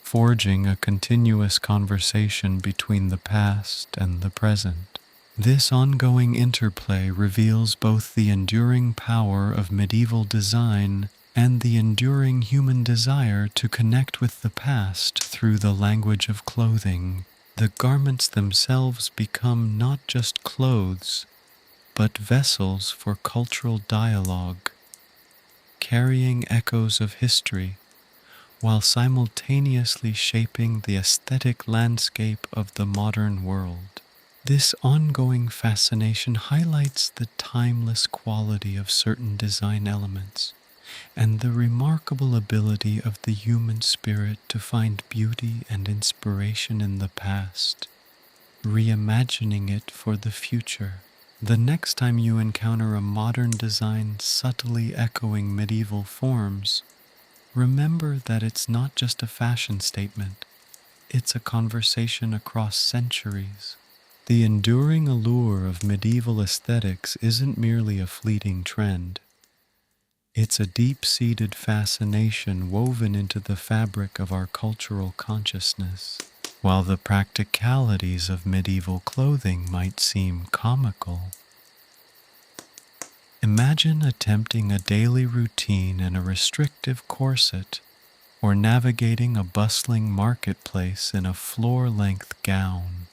forging a continuous conversation between the past and the present. This ongoing interplay reveals both the enduring power of medieval design and the enduring human desire to connect with the past through the language of clothing. The garments themselves become not just clothes, but vessels for cultural dialogue, carrying echoes of history, while simultaneously shaping the aesthetic landscape of the modern world. This ongoing fascination highlights the timeless quality of certain design elements and the remarkable ability of the human spirit to find beauty and inspiration in the past, reimagining it for the future. The next time you encounter a modern design subtly echoing medieval forms, remember that it's not just a fashion statement, it's a conversation across centuries. The enduring allure of medieval aesthetics isn't merely a fleeting trend. It's a deep-seated fascination woven into the fabric of our cultural consciousness. While the practicalities of medieval clothing might seem comical, imagine attempting a daily routine in a restrictive corset or navigating a bustling marketplace in a floor-length gown.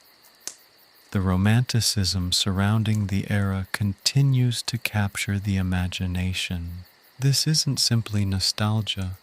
The romanticism surrounding the era continues to capture the imagination. This isn't simply nostalgia.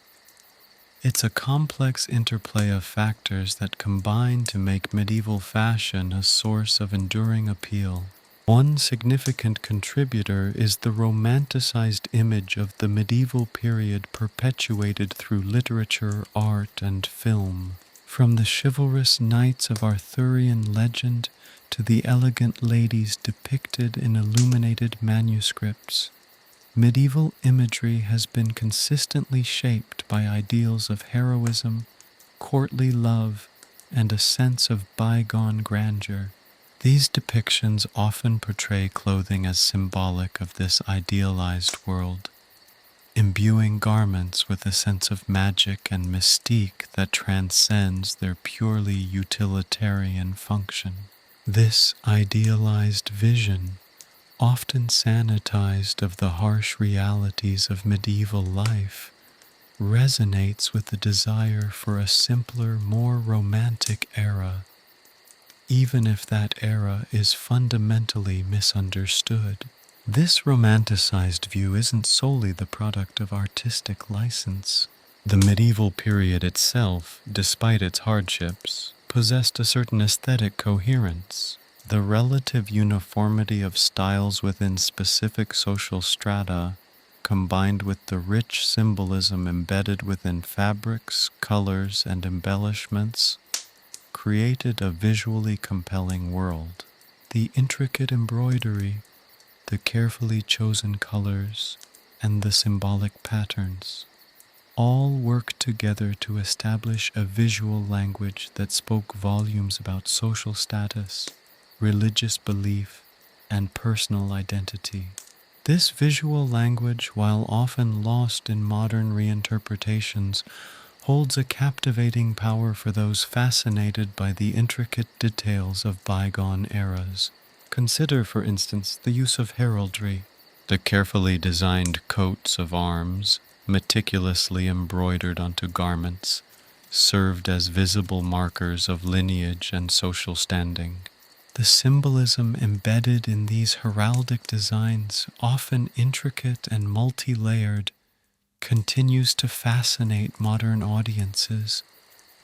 It's a complex interplay of factors that combine to make medieval fashion a source of enduring appeal. One significant contributor is the romanticized image of the medieval period perpetuated through literature, art, and film. From the chivalrous knights of Arthurian legend to the elegant ladies depicted in illuminated manuscripts, Medieval imagery has been consistently shaped by ideals of heroism, courtly love, and a sense of bygone grandeur. These depictions often portray clothing as symbolic of this idealized world, imbuing garments with a sense of magic and mystique that transcends their purely utilitarian function. This idealized vision, often sanitized of the harsh realities of medieval life, resonates with the desire for a simpler, more romantic era, even if that era is fundamentally misunderstood. This romanticized view isn't solely the product of artistic license. The medieval period itself, despite its hardships, possessed a certain aesthetic coherence. The relative uniformity of styles within specific social strata, combined with the rich symbolism embedded within fabrics, colors, and embellishments, created a visually compelling world. The intricate embroidery, the carefully chosen colors, and the symbolic patterns all worked together to establish a visual language that spoke volumes about social status, religious belief, and personal identity. This visual language, while often lost in modern reinterpretations, holds a captivating power for those fascinated by the intricate details of bygone eras. Consider, for instance, the use of heraldry. The carefully designed coats of arms, meticulously embroidered onto garments, served as visible markers of lineage and social standing. The symbolism embedded in these heraldic designs, often intricate and multi-layered, continues to fascinate modern audiences,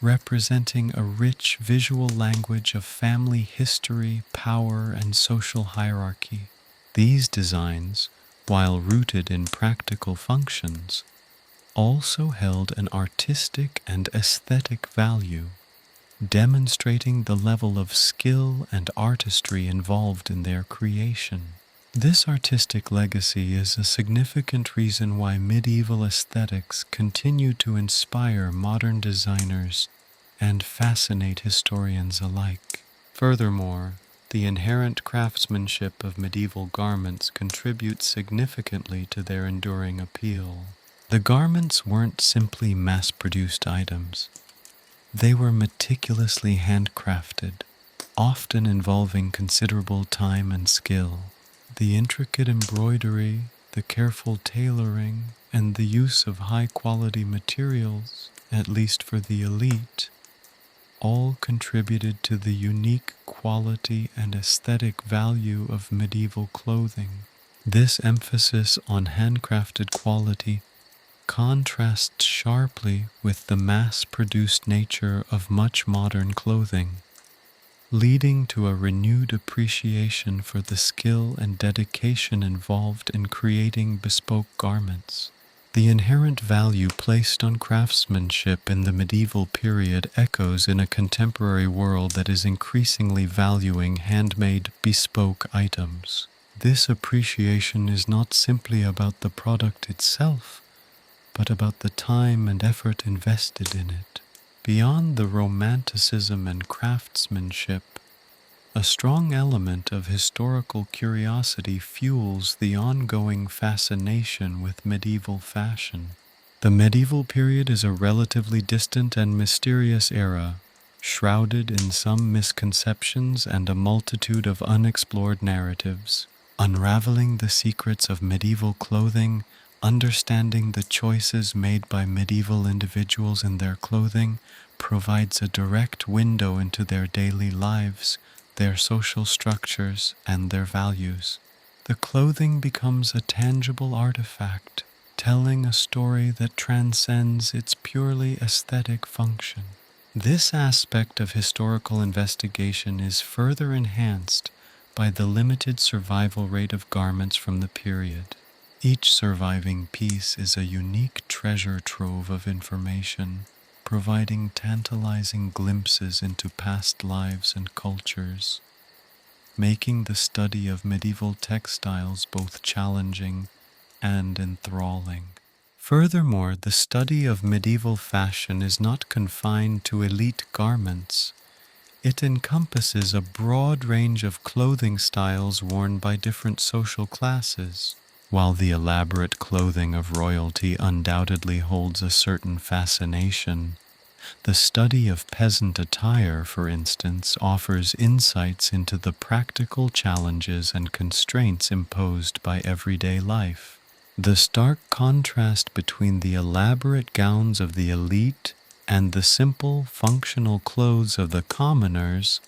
representing a rich visual language of family history, power, and social hierarchy. These designs, while rooted in practical functions, also held an artistic and aesthetic value, demonstrating the level of skill and artistry involved in their creation. This artistic legacy is a significant reason why medieval aesthetics continue to inspire modern designers and fascinate historians alike. Furthermore, the inherent craftsmanship of medieval garments contributes significantly to their enduring appeal. The garments weren't simply mass-produced items. They were meticulously handcrafted, often involving considerable time and skill. The intricate embroidery, the careful tailoring, and the use of high-quality materials, at least for the elite, all contributed to the unique quality and aesthetic value of medieval clothing. This emphasis on handcrafted quality contrasts sharply with the mass-produced nature of much modern clothing, leading to a renewed appreciation for the skill and dedication involved in creating bespoke garments. The inherent value placed on craftsmanship in the medieval period echoes in a contemporary world that is increasingly valuing handmade, bespoke items. This appreciation is not simply about the product itself, but about the time and effort invested in it. Beyond the romanticism and craftsmanship, a strong element of historical curiosity fuels the ongoing fascination with medieval fashion. The medieval period is a relatively distant and mysterious era, shrouded in some misconceptions and a multitude of unexplored narratives. Unraveling the secrets of medieval clothing, understanding the choices made by medieval individuals in their clothing, provides a direct window into their daily lives, their social structures, and their values. The clothing becomes a tangible artifact, telling a story that transcends its purely aesthetic function. This aspect of historical investigation is further enhanced by the limited survival rate of garments from the period. Each surviving piece is a unique treasure trove of information, providing tantalizing glimpses into past lives and cultures, making the study of medieval textiles both challenging and enthralling. Furthermore, the study of medieval fashion is not confined to elite garments. It encompasses a broad range of clothing styles worn by different social classes. While the elaborate clothing of royalty undoubtedly holds a certain fascination, the study of peasant attire, for instance, offers insights into the practical challenges and constraints imposed by everyday life. The stark contrast between the elaborate gowns of the elite and the simple, functional clothes of the commoners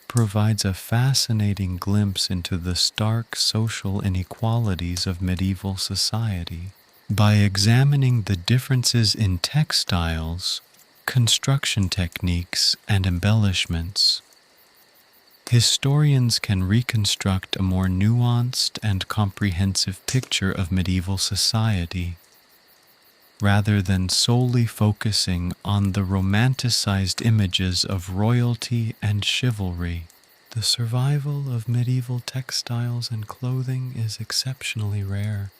provides a fascinating glimpse into the stark social inequalities of medieval society. By examining the differences in textiles, construction techniques, and embellishments, historians can reconstruct a more nuanced and comprehensive picture of medieval society, rather than solely focusing on the romanticized images of royalty and chivalry. The survival of medieval textiles and clothing is exceptionally rare,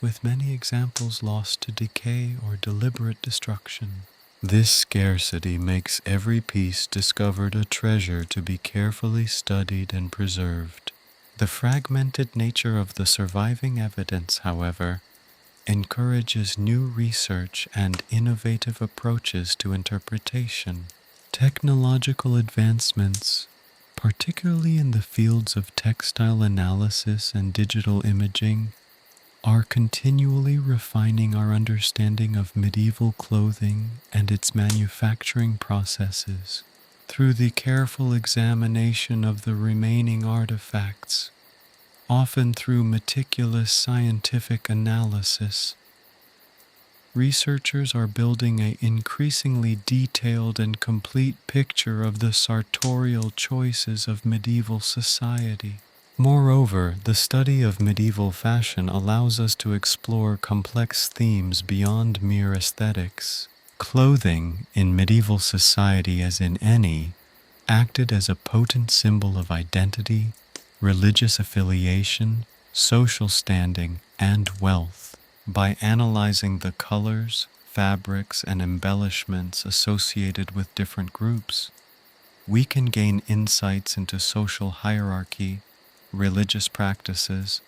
with many examples lost to decay or deliberate destruction. This scarcity makes every piece discovered a treasure to be carefully studied and preserved. The fragmented nature of the surviving evidence, however, encourages new research and innovative approaches to interpretation. Technological advancements, particularly in the fields of textile analysis and digital imaging, are continually refining our understanding of medieval clothing and its manufacturing processes. Through the careful examination of the remaining artifacts, often through meticulous scientific analysis, researchers are building an increasingly detailed and complete picture of the sartorial choices of medieval society. Moreover, the study of medieval fashion allows us to explore complex themes beyond mere aesthetics. Clothing, in medieval society as in any, acted as a potent symbol of identity, religious affiliation, social standing, and wealth. By analyzing the colors, fabrics, and embellishments associated with different groups, we can gain insights into social hierarchy, religious practices,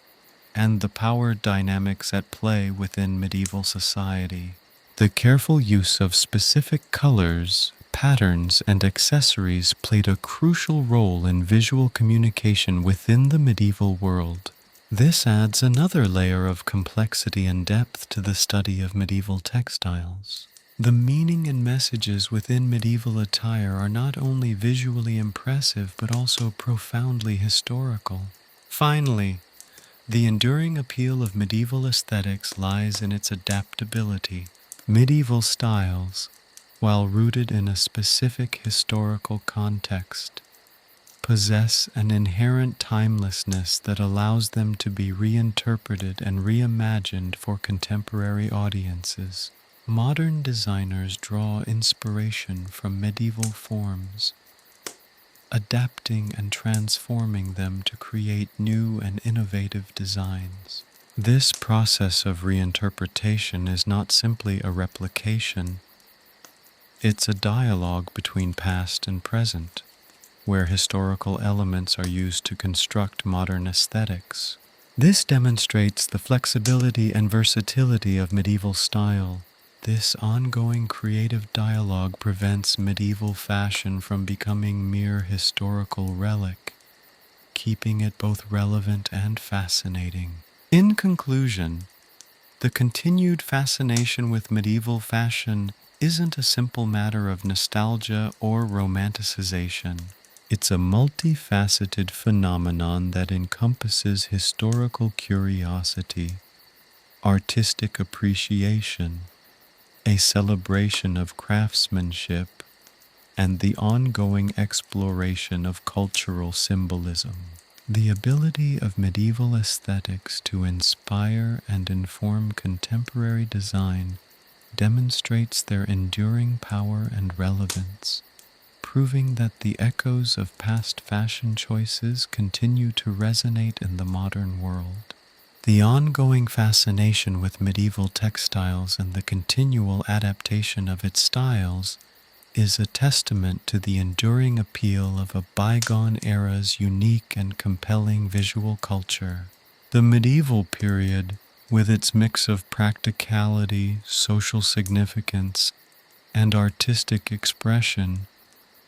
and the power dynamics at play within medieval society. The careful use of specific colors, patterns, and accessories played a crucial role in visual communication within the medieval world. This adds another layer of complexity and depth to the study of medieval textiles. The meaning and messages within medieval attire are not only visually impressive but also profoundly historical. Finally, the enduring appeal of medieval aesthetics lies in its adaptability. Medieval styles, while rooted in a specific historical context, possess an inherent timelessness that allows them to be reinterpreted and reimagined for contemporary audiences. Modern designers draw inspiration from medieval forms, adapting and transforming them to create new and innovative designs. This process of reinterpretation is not simply a replication, it's a dialogue between past and present, where historical elements are used to construct modern aesthetics. This demonstrates the flexibility and versatility of medieval style. This ongoing creative dialogue prevents medieval fashion from becoming mere historical relic, keeping it both relevant and fascinating. In conclusion, the continued fascination with medieval fashion isn't a simple matter of nostalgia or romanticization. It's a multifaceted phenomenon that encompasses historical curiosity, artistic appreciation, a celebration of craftsmanship, and the ongoing exploration of cultural symbolism. The ability of medieval aesthetics to inspire and inform contemporary design demonstrates their enduring power and relevance, proving that the echoes of past fashion choices continue to resonate in the modern world. The ongoing fascination with medieval textiles and the continual adaptation of its styles is a testament to the enduring appeal of a bygone era's unique and compelling visual culture. The medieval period, with its mix of practicality, social significance, and artistic expression,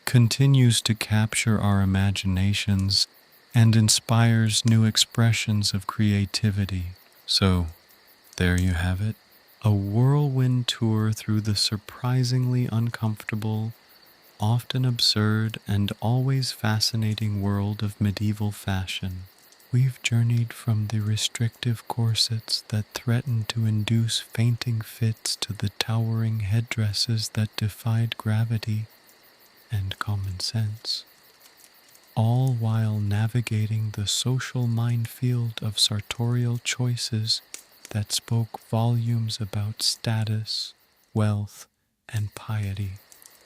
continues to capture our imaginations and inspires new expressions of creativity. So, there you have it, a whirlwind tour through the surprisingly uncomfortable, often absurd, and always fascinating world of medieval fashion. We've journeyed from the restrictive corsets that threatened to induce fainting fits to the towering headdresses that defied gravity and common sense, all while navigating the social minefield of sartorial choices that spoke volumes about status, wealth, and piety.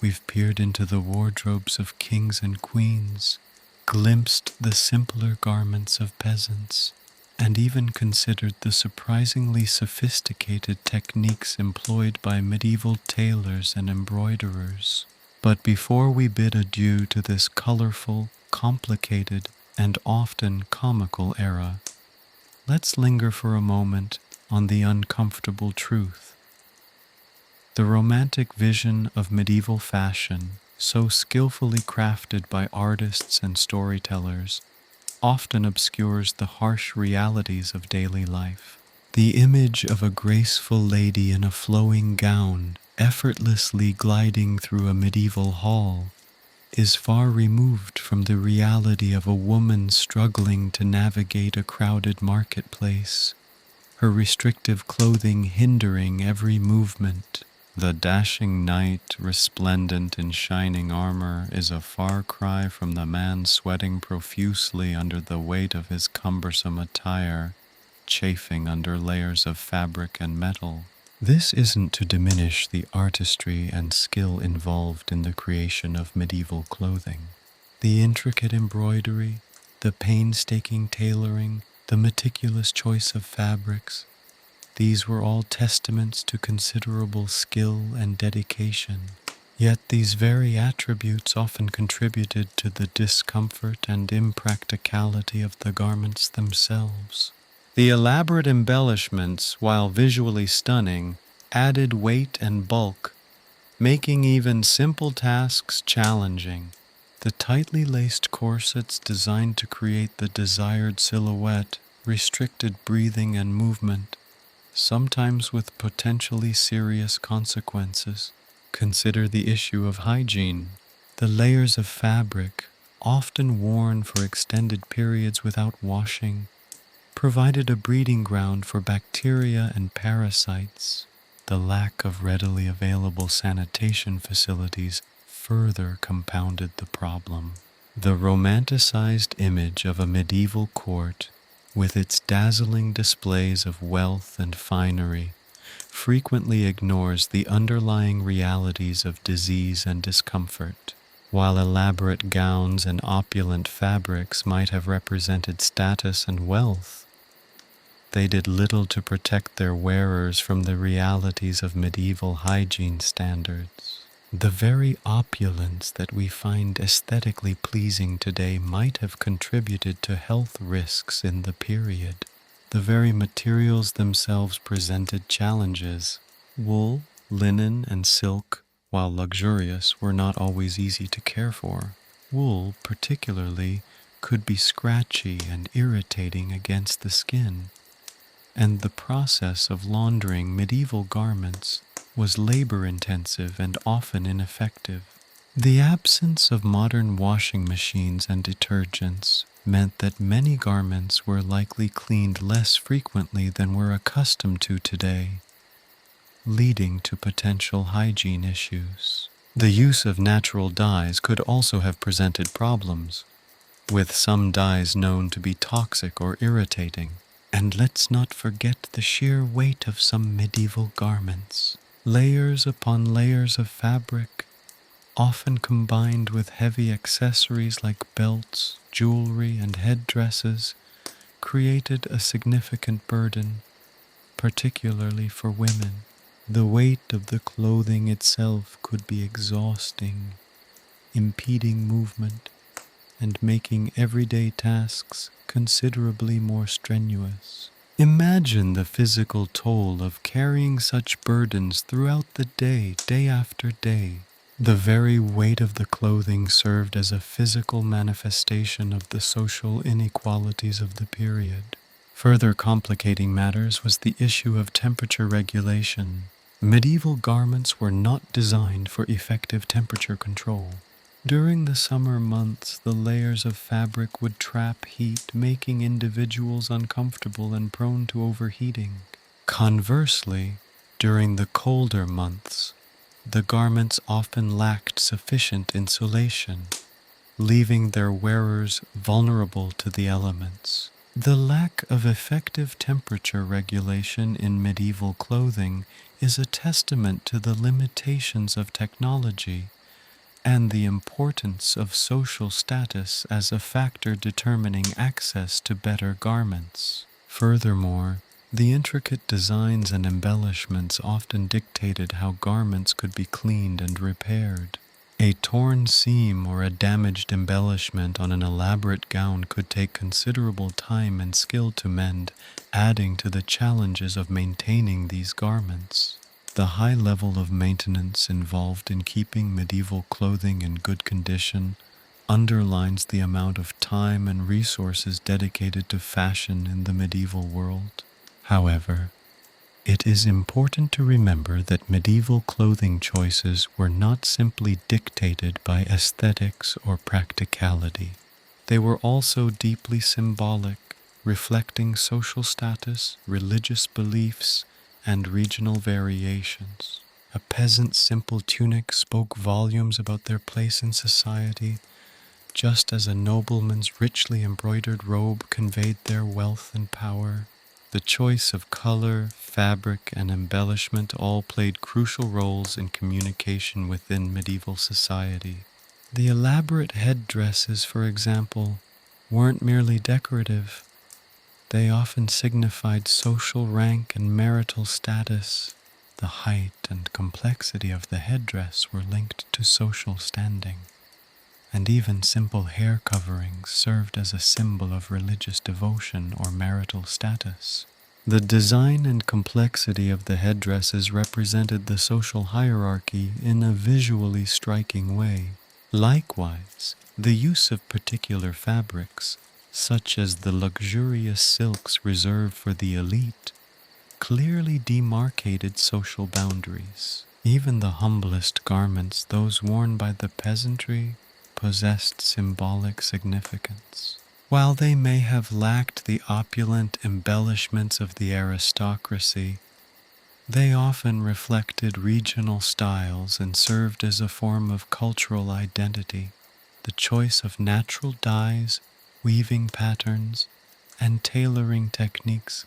We've peered into the wardrobes of kings and queens, glimpsed the simpler garments of peasants, and even considered the surprisingly sophisticated techniques employed by medieval tailors and embroiderers. But before we bid adieu to this colorful, complicated, and often comical era, let's linger for a moment on the uncomfortable truth. The romantic vision of medieval fashion, so skillfully crafted by artists and storytellers, often obscures the harsh realities of daily life. The image of a graceful lady in a flowing gown, effortlessly gliding through a medieval hall, is far removed from the reality of a woman struggling to navigate a crowded marketplace, her restrictive clothing hindering every movement. The dashing knight, resplendent in shining armor, is a far cry from the man sweating profusely under the weight of his cumbersome attire, chafing under layers of fabric and metal. This isn't to diminish the artistry and skill involved in the creation of medieval clothing. The intricate embroidery, the painstaking tailoring, the meticulous choice of fabrics, these were all testaments to considerable skill and dedication. Yet these very attributes often contributed to the discomfort and impracticality of the garments themselves. The elaborate embellishments, while visually stunning, added weight and bulk, making even simple tasks challenging. The tightly laced corsets designed to create the desired silhouette restricted breathing and movement, sometimes with potentially serious consequences. Consider the issue of hygiene. The layers of fabric, often worn for extended periods without washing, provided a breeding ground for bacteria and parasites. The lack of readily available sanitation facilities further compounded the problem. The romanticized image of a medieval court, with its dazzling displays of wealth and finery, frequently ignores the underlying realities of disease and discomfort. While elaborate gowns and opulent fabrics might have represented status and wealth, they did little to protect their wearers from the realities of medieval hygiene standards. The very opulence that we find aesthetically pleasing today might have contributed to health risks in the period. The very materials themselves presented challenges. Wool, linen, and silk, while luxurious, were not always easy to care for. Wool, particularly, could be scratchy and irritating against the skin, and the process of laundering medieval garments was labor-intensive and often ineffective. The absence of modern washing machines and detergents meant that many garments were likely cleaned less frequently than we're accustomed to today, leading to potential hygiene issues. The use of natural dyes could also have presented problems, with some dyes known to be toxic or irritating. And let's not forget the sheer weight of some medieval garments. Layers upon layers of fabric, often combined with heavy accessories like belts, jewelry, and headdresses, created a significant burden, particularly for women. The weight of the clothing itself could be exhausting, impeding movement and making everyday tasks considerably more strenuous. Imagine the physical toll of carrying such burdens throughout the day, day after day. The very weight of the clothing served as a physical manifestation of the social inequalities of the period. Further complicating matters was the issue of temperature regulation. Medieval garments were not designed for effective temperature control. During the summer months, the layers of fabric would trap heat, making individuals uncomfortable and prone to overheating. Conversely, during the colder months, the garments often lacked sufficient insulation, leaving their wearers vulnerable to the elements. The lack of effective temperature regulation in medieval clothing is a testament to the limitations of technology and the importance of social status as a factor determining access to better garments. Furthermore, the intricate designs and embellishments often dictated how garments could be cleaned and repaired. A torn seam or a damaged embellishment on an elaborate gown could take considerable time and skill to mend, adding to the challenges of maintaining these garments. The high level of maintenance involved in keeping medieval clothing in good condition underlines the amount of time and resources dedicated to fashion in the medieval world. However, it is important to remember that medieval clothing choices were not simply dictated by aesthetics or practicality. They were also deeply symbolic, reflecting social status, religious beliefs, and regional variations. A peasant's simple tunic spoke volumes about their place in society, just as a nobleman's richly embroidered robe conveyed their wealth and power. The choice of color, fabric, and embellishment all played crucial roles in communication within medieval society. The elaborate headdresses, for example, weren't merely decorative. They often signified social rank and marital status. The height and complexity of the headdress were linked to social standing, and even simple hair coverings served as a symbol of religious devotion or marital status. The design and complexity of the headdresses represented the social hierarchy in a visually striking way. Likewise, the use of particular fabrics, such as the luxurious silks reserved for the elite, clearly demarcated social boundaries. Even the humblest garments, those worn by the peasantry, possessed symbolic significance. While they may have lacked the opulent embellishments of the aristocracy, they often reflected regional styles and served as a form of cultural identity. The choice of natural dyes, weaving patterns, and tailoring techniques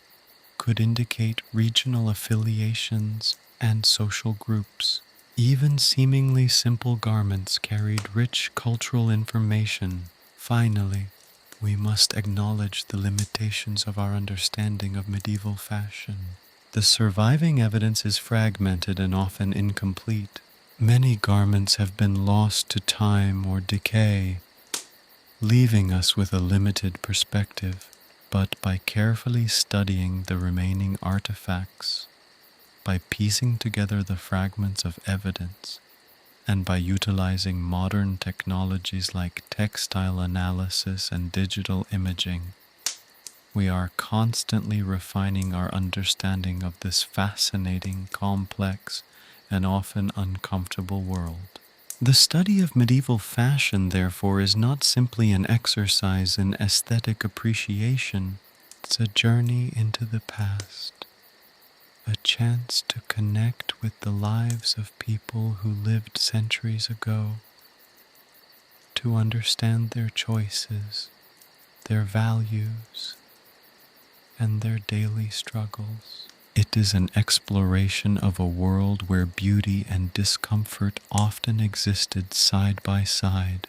could indicate regional affiliations and social groups. Even seemingly simple garments carried rich cultural information. Finally, we must acknowledge the limitations of our understanding of medieval fashion. The surviving evidence is fragmented and often incomplete. Many garments have been lost to time or decay, leaving us with a limited perspective. But by carefully studying the remaining artifacts, by piecing together the fragments of evidence, and by utilizing modern technologies like textile analysis and digital imaging, we are constantly refining our understanding of this fascinating, complex, and often uncomfortable world. The study of medieval fashion, therefore, is not simply an exercise in aesthetic appreciation. It's a journey into the past, a chance to connect with the lives of people who lived centuries ago, to understand their choices, their values, and their daily struggles. It is an exploration of a world where beauty and discomfort often existed side by side,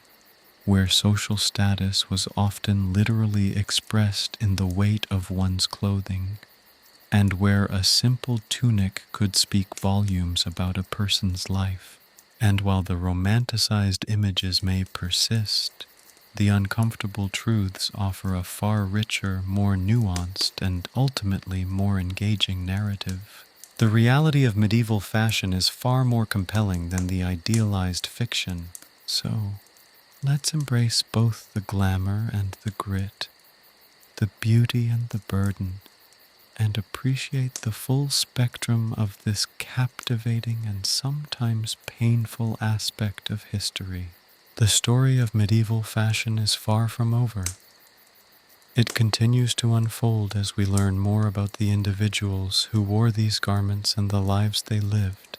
where social status was often literally expressed in the weight of one's clothing, and where a simple tunic could speak volumes about a person's life. And while the romanticized images may persist, the uncomfortable truths offer a far richer, more nuanced, and ultimately more engaging narrative. The reality of medieval fashion is far more compelling than the idealized fiction, so let's embrace both the glamour and the grit, the beauty and the burden, and appreciate the full spectrum of this captivating and sometimes painful aspect of history. The story of medieval fashion is far from over. It continues to unfold as we learn more about the individuals who wore these garments and the lives they lived.